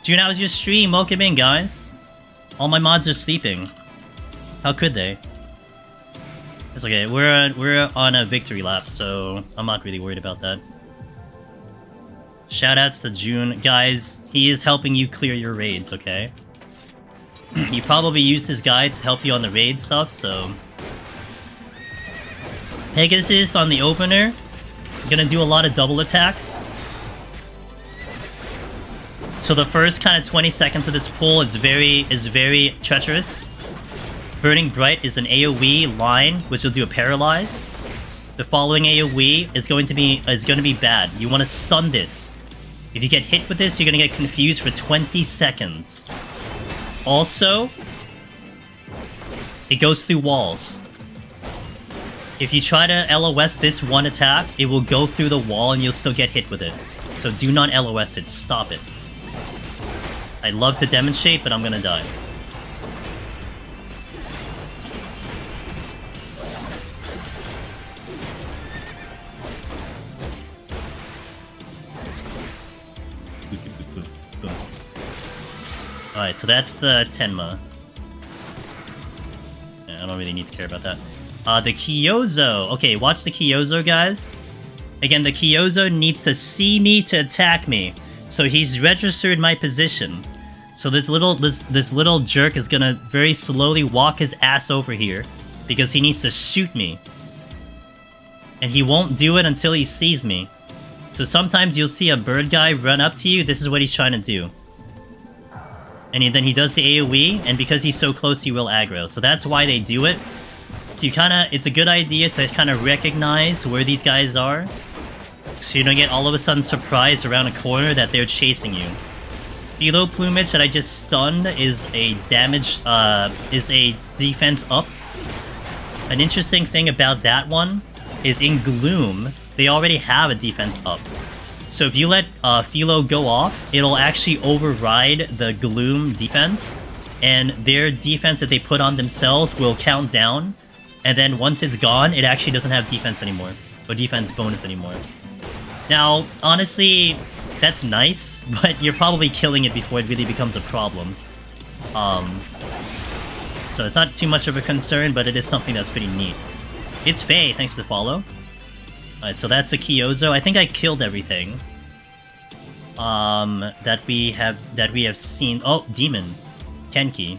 June, how was your stream? Welcome in, guys. All my mods are sleeping. How could they? It's okay. We're on a victory lap, so I'm not really worried about that. Shoutouts to June. Guys, he is helping you clear your raids, okay? He probably used his guide to help you on the raid stuff, so... Pegasus on the opener. Gonna do a lot of double attacks. So the first kind of 20 seconds of this pull is very treacherous. Burning Bright is an AoE line, which will do a paralyze. The following AoE is going to be bad. You want to stun this. If you get hit with this, you're gonna get confused for 20 seconds. Also, it goes through walls. If you try to LOS this one attack, it will go through the wall and you'll still get hit with it. So do not LOS it, stop it. I'd love to demonstrate, but I'm gonna die. Alright, so that's the Tenma. Yeah, I don't really need to care about that. The Kyozo. Okay, watch the Kyozo, guys. Again, the Kyozo needs to see me to attack me. So he's registered my position. So this little jerk is gonna very slowly walk his ass over here because he needs to shoot me. And he won't do it until he sees me. So sometimes you'll see a bird guy run up to you. This is what he's trying to do. And then he does the AoE, and because he's so close, he will aggro. So that's why they do it. So it's a good idea to kind of recognize where these guys are. So you don't get all of a sudden surprised around a corner that they're chasing you. Philo Plumage that I just stunned is a defense up. An interesting thing about that one is in Gloom, they already have a defense up. So if you let Philo go off, it'll actually override the Gloom defense, and their defense that they put on themselves will count down, and then once it's gone, it actually doesn't have defense anymore, or defense bonus anymore. Now, honestly, that's nice, but you're probably killing it before it really becomes a problem. So it's not too much of a concern, but it is something that's pretty neat. It's Faye, thanks to the follow. Alright, so that's a Kyozo. I think I killed everything. That we have seen. Oh, Demon. Kenki.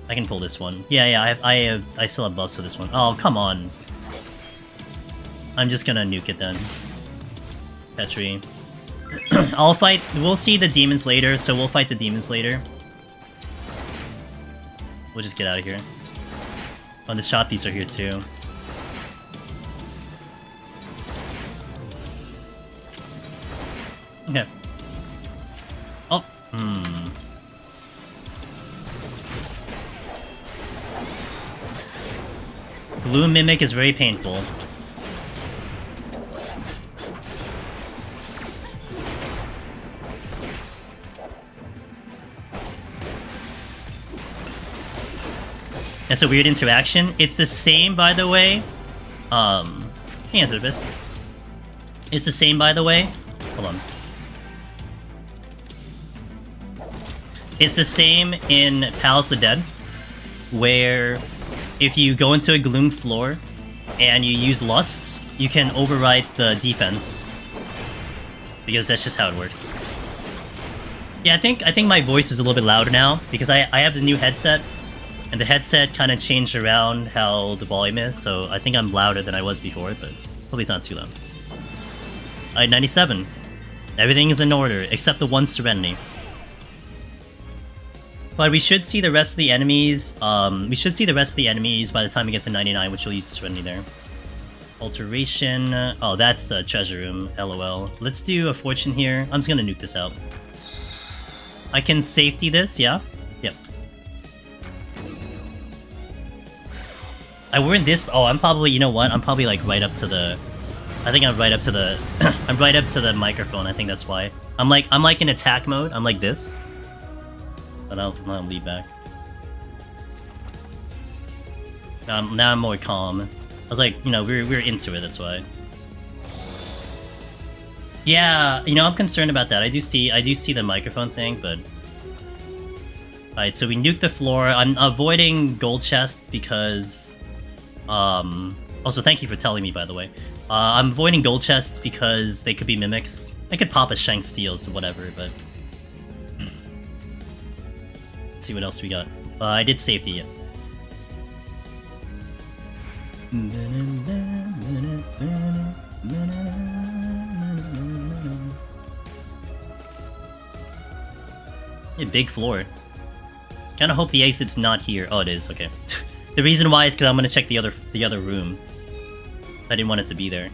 I can pull this one. Yeah, I still have buffs for this one. Oh, come on. I'm just gonna nuke it then. Petri. We'll see the demons later, so we'll fight the demons later. We'll just get out of here. Oh, the shoppies are here too. Okay. Oh, Blue Mimic is very painful. That's a weird interaction. It's the same, by the way. Anthropist. It's the same, by the way. Hold on. It's the same in Palace of the Dead, where if you go into a Gloom floor and you use Lusts, you can override the defense. Because that's just how it works. Yeah, I think my voice is a little bit louder now, because I have the new headset, and the headset kind of changed around how the volume is, so I think I'm louder than I was before, but hopefully it's not too loud. Alright, 97. Everything is in order, except the one Serenity. But we should see the rest of the enemies, by the time we get to 99, which will use Serenity there. Alteration, oh, that's a treasure room, lol. Let's do a fortune here. I'm just gonna nuke this out. I can safety this, yeah? Yep. I weren't this, oh, I'm probably, you know what? I'm probably like right up to the, I think I'm right up to the, I'm right up to the microphone, I think that's why. I'm like in attack mode, I'm like this. But I'll lead back. Now I'm more calm. I was like, you know, we're into it, that's why. Yeah, you know, I'm concerned about that. I do see the microphone thing, but... Alright, so we nuke the floor. I'm avoiding gold chests because... Also, thank you for telling me, by the way. I'm avoiding gold chests because they could be mimics. I could pop a Shank Steels or whatever, but... Let's see what else we got. I did safety, yeah. A big floor. Kinda hope the exit's not here. Oh, it is, okay. The reason why is because I'm gonna check the other room. I didn't want it to be there.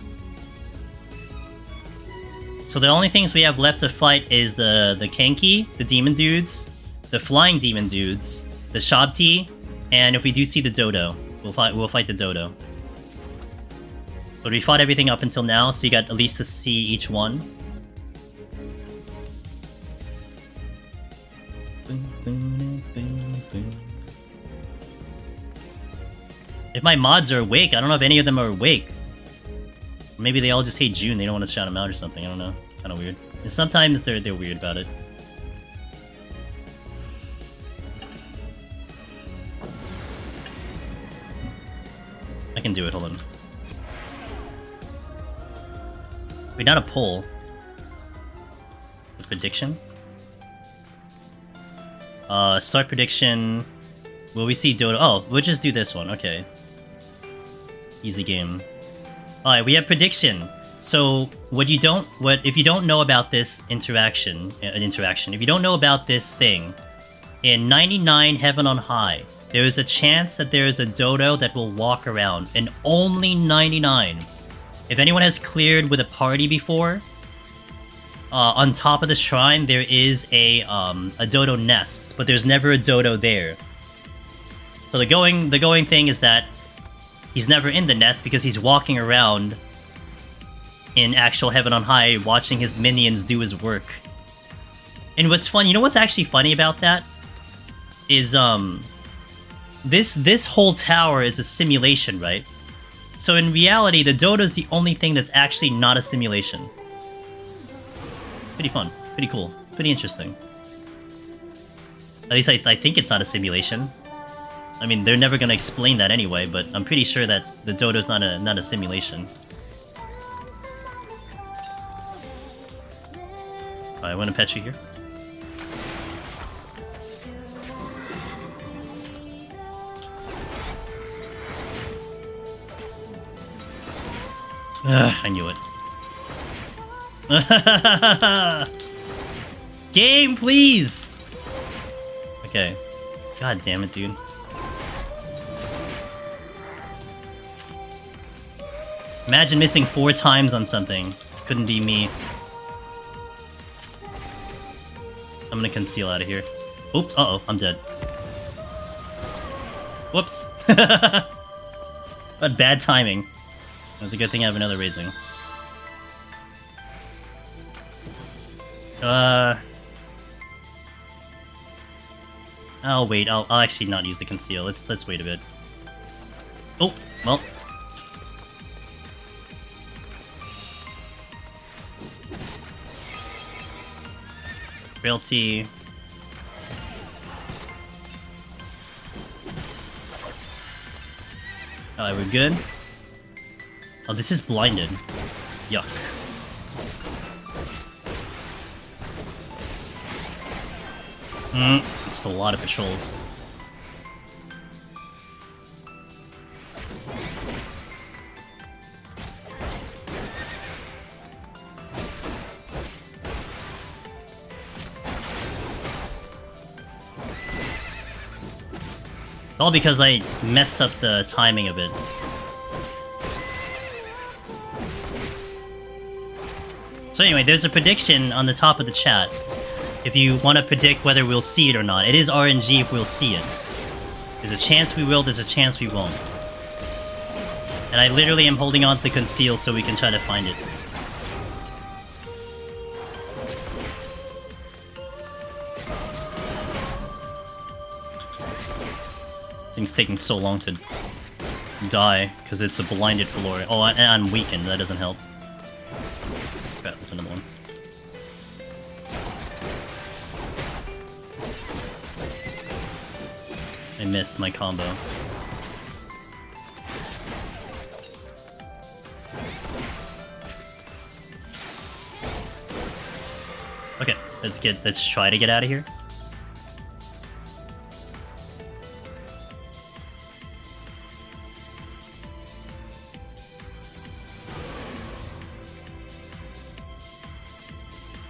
So the only things we have left to fight is the Kenki, the demon dudes, the flying demon dudes, the Shabti, and if we do see the Dodo, we'll fight the Dodo. But we fought everything up until now, so you got at least to see each one. If my mods are awake, I don't know if any of them are awake. Maybe they all just hate June, they don't want to shout him out or something, I don't know. Kinda weird. And sometimes they're weird about it. I can do it, hold on. Wait, not a poll. A prediction? Start prediction. Will we see Dodo? Oh, we'll just do this one, okay. Easy game. Alright, we have prediction. So, if you don't know about this interaction, if you don't know about this thing, in 99 Heaven on High, there is a chance that there is a Dodo that will walk around, and only 99. If anyone has cleared with a party before, on top of the shrine there is a Dodo nest, but there's never a Dodo there. So the going thing is that he's never in the nest because he's walking around in actual Heaven on High, watching his minions do his work. And what's funny, you know what's actually funny about that? Is, this whole tower is a simulation, right? So in reality, the Dodo's the only thing that's actually not a simulation. Pretty fun, pretty cool, pretty interesting. At least I think it's not a simulation. I mean, they're never gonna explain that anyway, but I'm pretty sure that the Dodo's not a simulation. I want a Petri here. I knew it. Game, please! Okay. God damn it, dude. Imagine missing 4 times on something. Couldn't be me. I'm gonna conceal out of here. Oops, uh-oh, I'm dead. Whoops. But bad timing. That's a good thing I have another raising. I'll wait. I'll actually not use the conceal. Let's wait a bit. Oh, well. Frailty. Alright, we're good. Oh, this is blinded. Yuck. It's a lot of patrols. All because I messed up the timing of it. So anyway, there's a prediction on the top of the chat. If you want to predict whether we'll see it or not. It is RNG if we'll see it. There's a chance we will, there's a chance we won't. And I literally am holding on to the conceal so we can try to find it. Thing's taking so long to die because it's a blinded floor. Oh, and I'm weakened, that doesn't help. Crap, that's another one. I missed my combo. Okay, let's try to get out of here.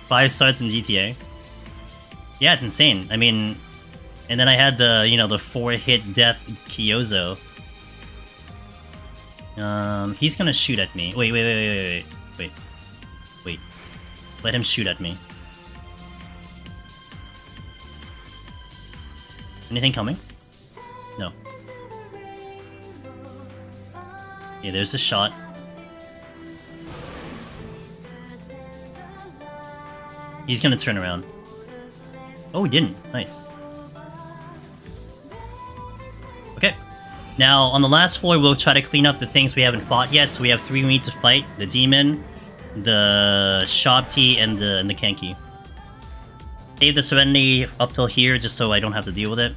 5 stars in GTA. Yeah, it's insane. I mean, and then I had the, you know, the 4-hit death Kyozo. He's gonna shoot at me. Wait. Let him shoot at me. Anything coming? No. Yeah, there's a shot. He's gonna turn around. Oh, he didn't. Nice. Okay. Now, on the last floor, we'll try to clean up the things we haven't fought yet. So we have 3 we need to fight. The Demon, the Shabti, and the Kenki. Save the Serenity up till here, just so I don't have to deal with it.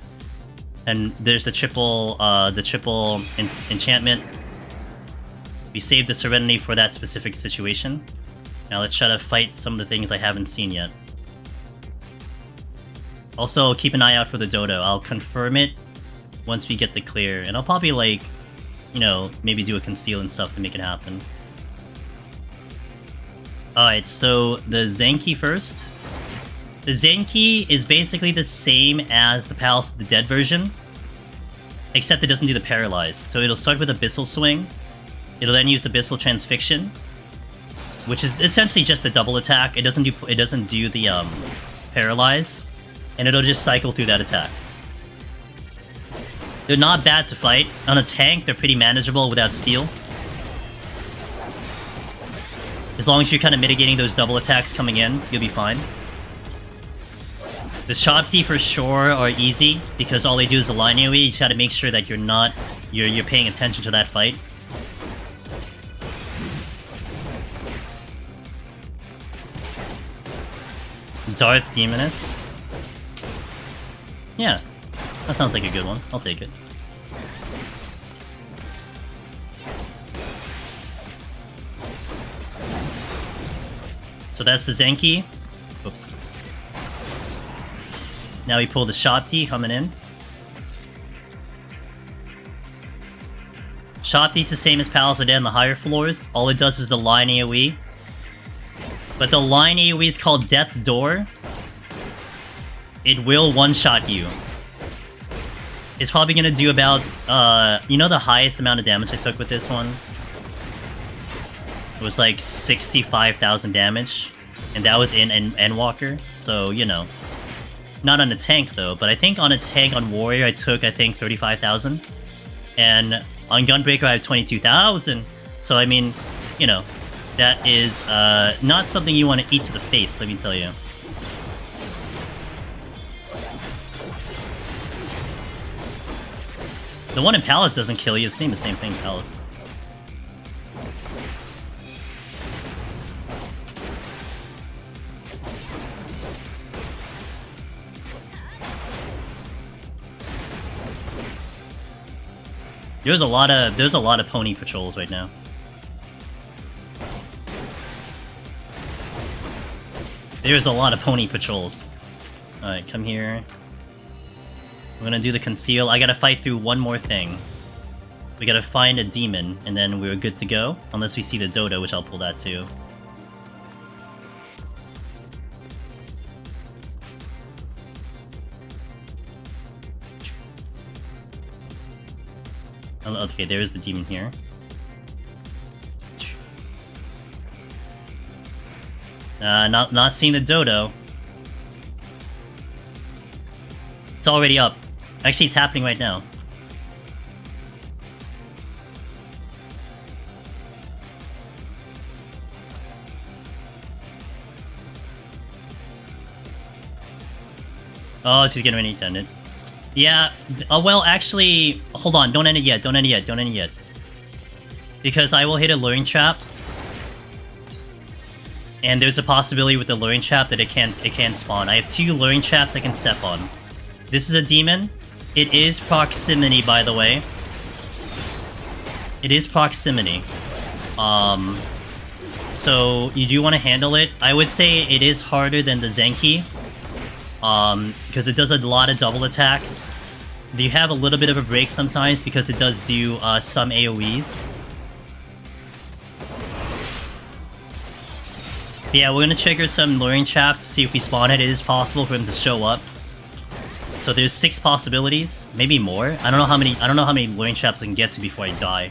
And there's the triple enchantment. We saved the Serenity for that specific situation. Now let's try to fight some of the things I haven't seen yet. Also, keep an eye out for the Dodo. I'll confirm it once we get the clear. And I'll probably, like, you know, maybe do a conceal and stuff to make it happen. Alright, so the Zenki first. The Zenki is basically the same as the Palace of the Dead version, except it doesn't do the Paralyze. So it'll start with Abyssal Swing. It'll then use Abyssal Transfixion, which is essentially just a double attack. It doesn't do the Paralyze, and it'll just cycle through that attack. They're not bad to fight. On a tank, they're pretty manageable without steel. As long as you're kind of mitigating those double attacks coming in, you'll be fine. The Shabti for sure are easy, because all they do is a line AoE. You try to make sure that you're paying attention to that fight. Darth Demonus. Yeah, that sounds like a good one. I'll take it. So that's the Zenki. Oops. Now we pull the Shabti coming in. Shabti's the same as Palace of Dead on the higher floors. All it does is the line AoE. But the line AoE is called Death's Door. It will one-shot you. It's probably gonna do about, you know the highest amount of damage I took with this one? It was like 65,000 damage. And that was in Endwalker, so, you know. Not on a tank, though, but I think on a tank on Warrior I took, I think, 35,000. And on Gunbreaker I have 22,000. So, I mean, you know, that is not something you want to eat to the face, let me tell you. The one in Palace doesn't kill you, it's named the same thing, Palace. There's a lot of pony patrols right now. There's a lot of pony patrols. Alright, come here. I'm gonna do the conceal. I gotta fight through one more thing. We gotta find a demon, and then we're good to go. Unless we see the Dodo, which I'll pull that too. Oh, okay, there's the demon here. Not seeing the Dodo. It's already up. Actually, it's happening right now. Oh, she's getting ready to end it. Yeah, well, actually, hold on, don't end it yet, don't end it yet, don't end it yet. Because I will hit a luring trap. And there's a possibility with the luring trap that it can spawn. I have 2 luring traps I can step on. This is a demon. It is proximity, by the way. It is proximity. So you do want to handle it. I would say it is harder than the Zenki. Because it does a lot of double attacks. You have a little bit of a break sometimes because it does do some Yeah, we're gonna trigger some luring traps to see if we spawn it. It is possible for him to show up. So there's 6 possibilities, maybe more. I don't know how many luring traps I can get to before I die.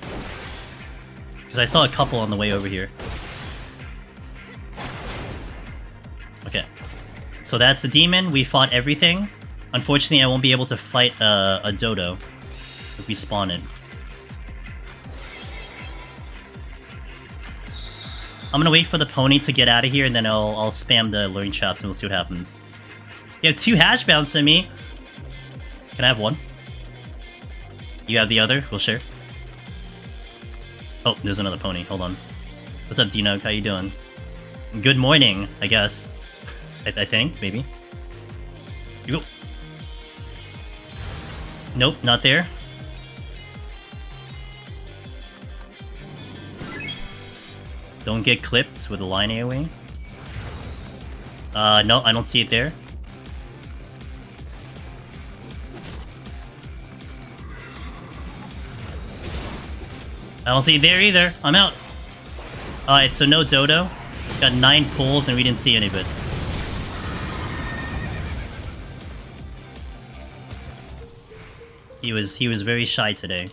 Because I saw a couple on the way over here. Okay. So that's the demon. We fought everything. Unfortunately, I won't be able to fight a dodo if we spawn it. I'm gonna wait for the pony to get out of here, and then I'll spam the luring traps, and we'll see what happens. You have 2 hash bounce to me. Can I have one? You have the other? We'll share. Oh, there's another pony. Hold on. What's up, Dino? How you doing? Good morning, I guess. I think, maybe. You go. Nope, not there. Don't get clipped with a line AoE. No, I don't see it there. I don't see it there either. I'm out. Alright, so no dodo. Got 9 pulls and we didn't see any of it. He was very shy today.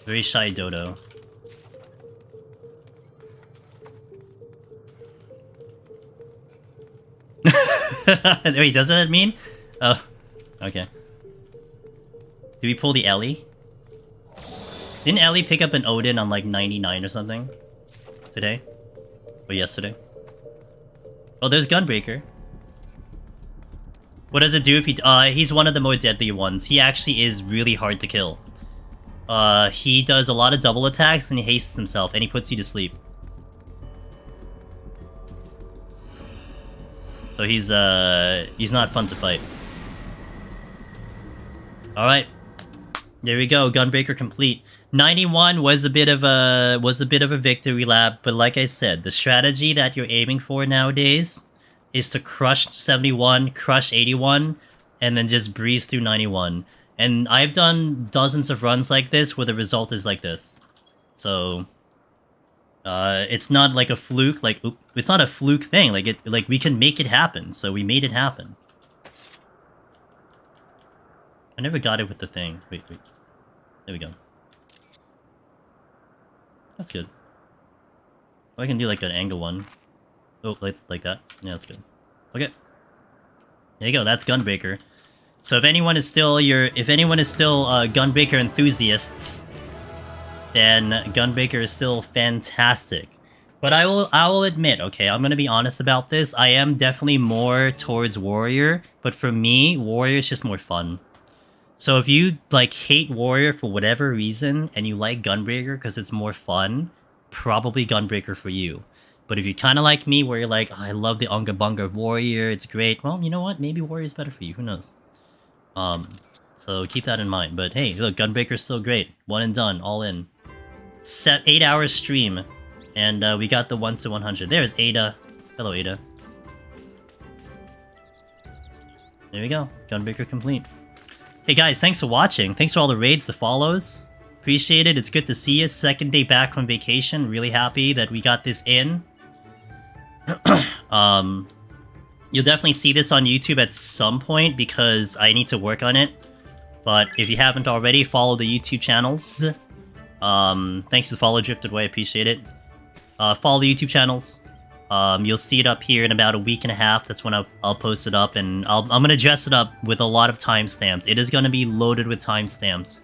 Very shy dodo. Wait, does that mean? Oh, okay. Did we pull the Ellie? Didn't Ellie pick up an Odin on like 99 or something? Today? Or yesterday? Oh, there's Gunbreaker. What does it do if he... he's one of the more deadly ones. He actually is really hard to kill. He does a lot of double attacks and he hastes himself and he puts you to sleep. So he's not fun to fight. Alright. There we go, Gunbreaker complete. 91 was a bit of a victory lap, but like I said, the strategy that you're aiming for nowadays is to crush 71, crush 81, and then just breeze through 91. And I've done dozens of runs like this where the result is like this. So it's not like a fluke, like it's not a fluke thing. Like we can make it happen. So we made it happen. I never got it with the thing. Wait. There we go. That's good. Oh, I can do like an angle one. Oh, like that. Yeah, that's good. Okay. There you go. That's Gunbreaker. So if anyone is still Gunbreaker enthusiasts, then Gunbreaker is still fantastic. But I will admit, okay, I'm gonna be honest about this. I am definitely more towards Warrior, but for me, Warrior is just more fun. So if you like hate Warrior for whatever reason and you like Gunbreaker because it's more fun, probably Gunbreaker for you. But if you're kind of like me, where you're like, oh, I love the Unga Bunga Warrior, it's great. Well, you know what? Maybe Warrior is better for you. Who knows? So keep that in mind. But hey, look, Gunbreaker's still great. One and done, all in. 8-hour stream, and we got the 1 to 100. There's Ada. Hello, Ada. There we go. Gunbreaker complete. Hey guys, thanks for watching. Thanks for all the raids, the follows. Appreciate it. It's good to see you. Second day back from vacation. Really happy that we got this in. You'll definitely see this on YouTube at some point because I need to work on it. But if you haven't already, follow the YouTube channels. Thanks for the follow, Drifted Away. I appreciate it. Follow the YouTube channels. You'll see it up here in about a week and a half. That's when I'll post it up, and I'm gonna dress it up with a lot of timestamps. It is gonna be loaded with timestamps.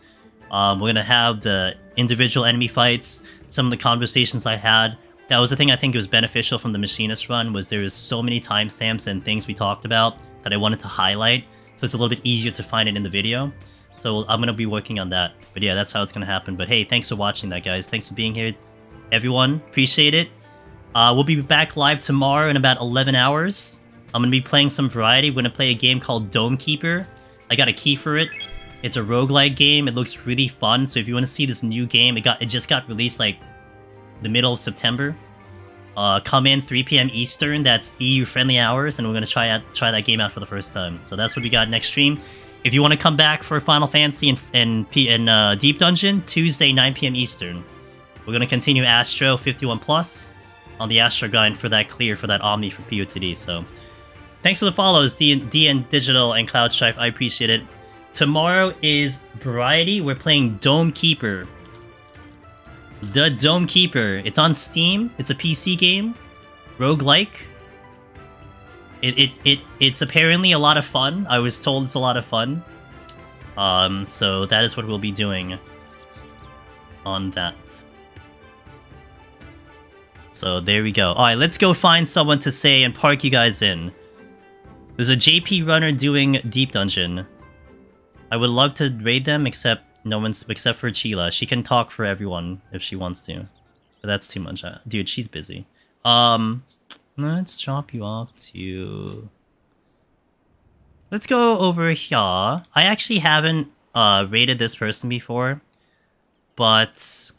We're gonna have the individual enemy fights, some of the conversations I had. That was the thing I think was beneficial from the Machinist run, was there was so many timestamps and things we talked about that I wanted to highlight, so it's a little bit easier to find it in the video. So I'm gonna be working on that. But yeah, that's how it's gonna happen. But hey, thanks for watching that, guys. Thanks for being here, everyone. Appreciate it. We'll be back live tomorrow in about 11 hours. I'm gonna be playing some variety. We're gonna play a game called Dome Keeper. I got a key for it. It's a roguelike game. It looks really fun. So if you want to see this new game, it just got released like the middle of September. Come in 3 p.m. Eastern. That's EU friendly hours, and we're gonna try that game out for the first time. So that's what we got next stream. If you want to come back for Final Fantasy and Deep Dungeon, Tuesday 9 p.m. Eastern. We're gonna continue Astro 51 plus on the Astro grind for that clear for that Omni for POTD. So thanks for the follows, DN Digital and Cloud Strife. I appreciate it. Tomorrow is Variety. We're playing Dome Keeper. The Dome Keeper. It's on Steam. It's a PC game. Roguelike. It's apparently a lot of fun. I was told it's a lot of fun. So that is what we'll be doing on that. So there we go. Alright, let's go find someone to say and park you guys in. There's a JP runner doing Deep Dungeon. I would love to raid them, except for Sheila. She can talk for everyone if she wants to. But that's too much. Dude, she's busy. Let's chop you up to... Let's go over here. I actually haven't raided this person before. But...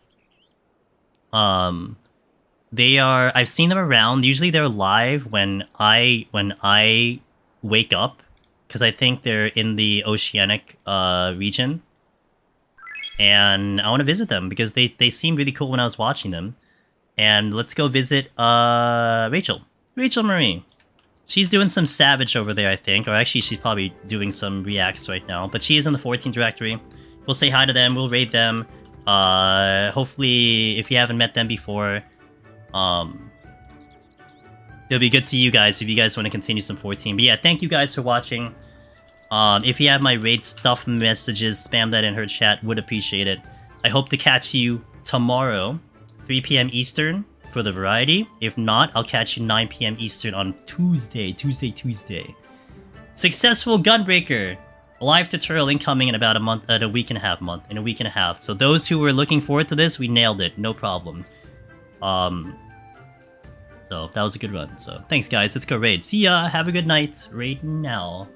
they are... I've seen them around. Usually they're live when I wake up. Because I think they're in the Oceanic region. And I want to visit them because they seemed really cool when I was watching them. And let's go visit Rachel. Rachel Marie. She's doing some Savage over there, I think. Or actually, she's probably doing some Reacts right now. But she is in the 14 directory. We'll say hi to them. We'll raid them. Hopefully, if you haven't met them before, it'll be good to you guys if you guys want to continue some 14. But yeah, thank you guys for watching. If you have my raid stuff messages, spam that in her chat. Would appreciate it. I hope to catch you tomorrow, 3 p.m. Eastern, for the Variety. If not, I'll catch you 9 p.m. Eastern on Tuesday. Successful Gunbreaker. Live tutorial incoming in about a week and a half. So those who were looking forward to this, we nailed it. No problem. So that was a good run. So thanks guys. Let's go raid. See ya. Have a good night. Raid now.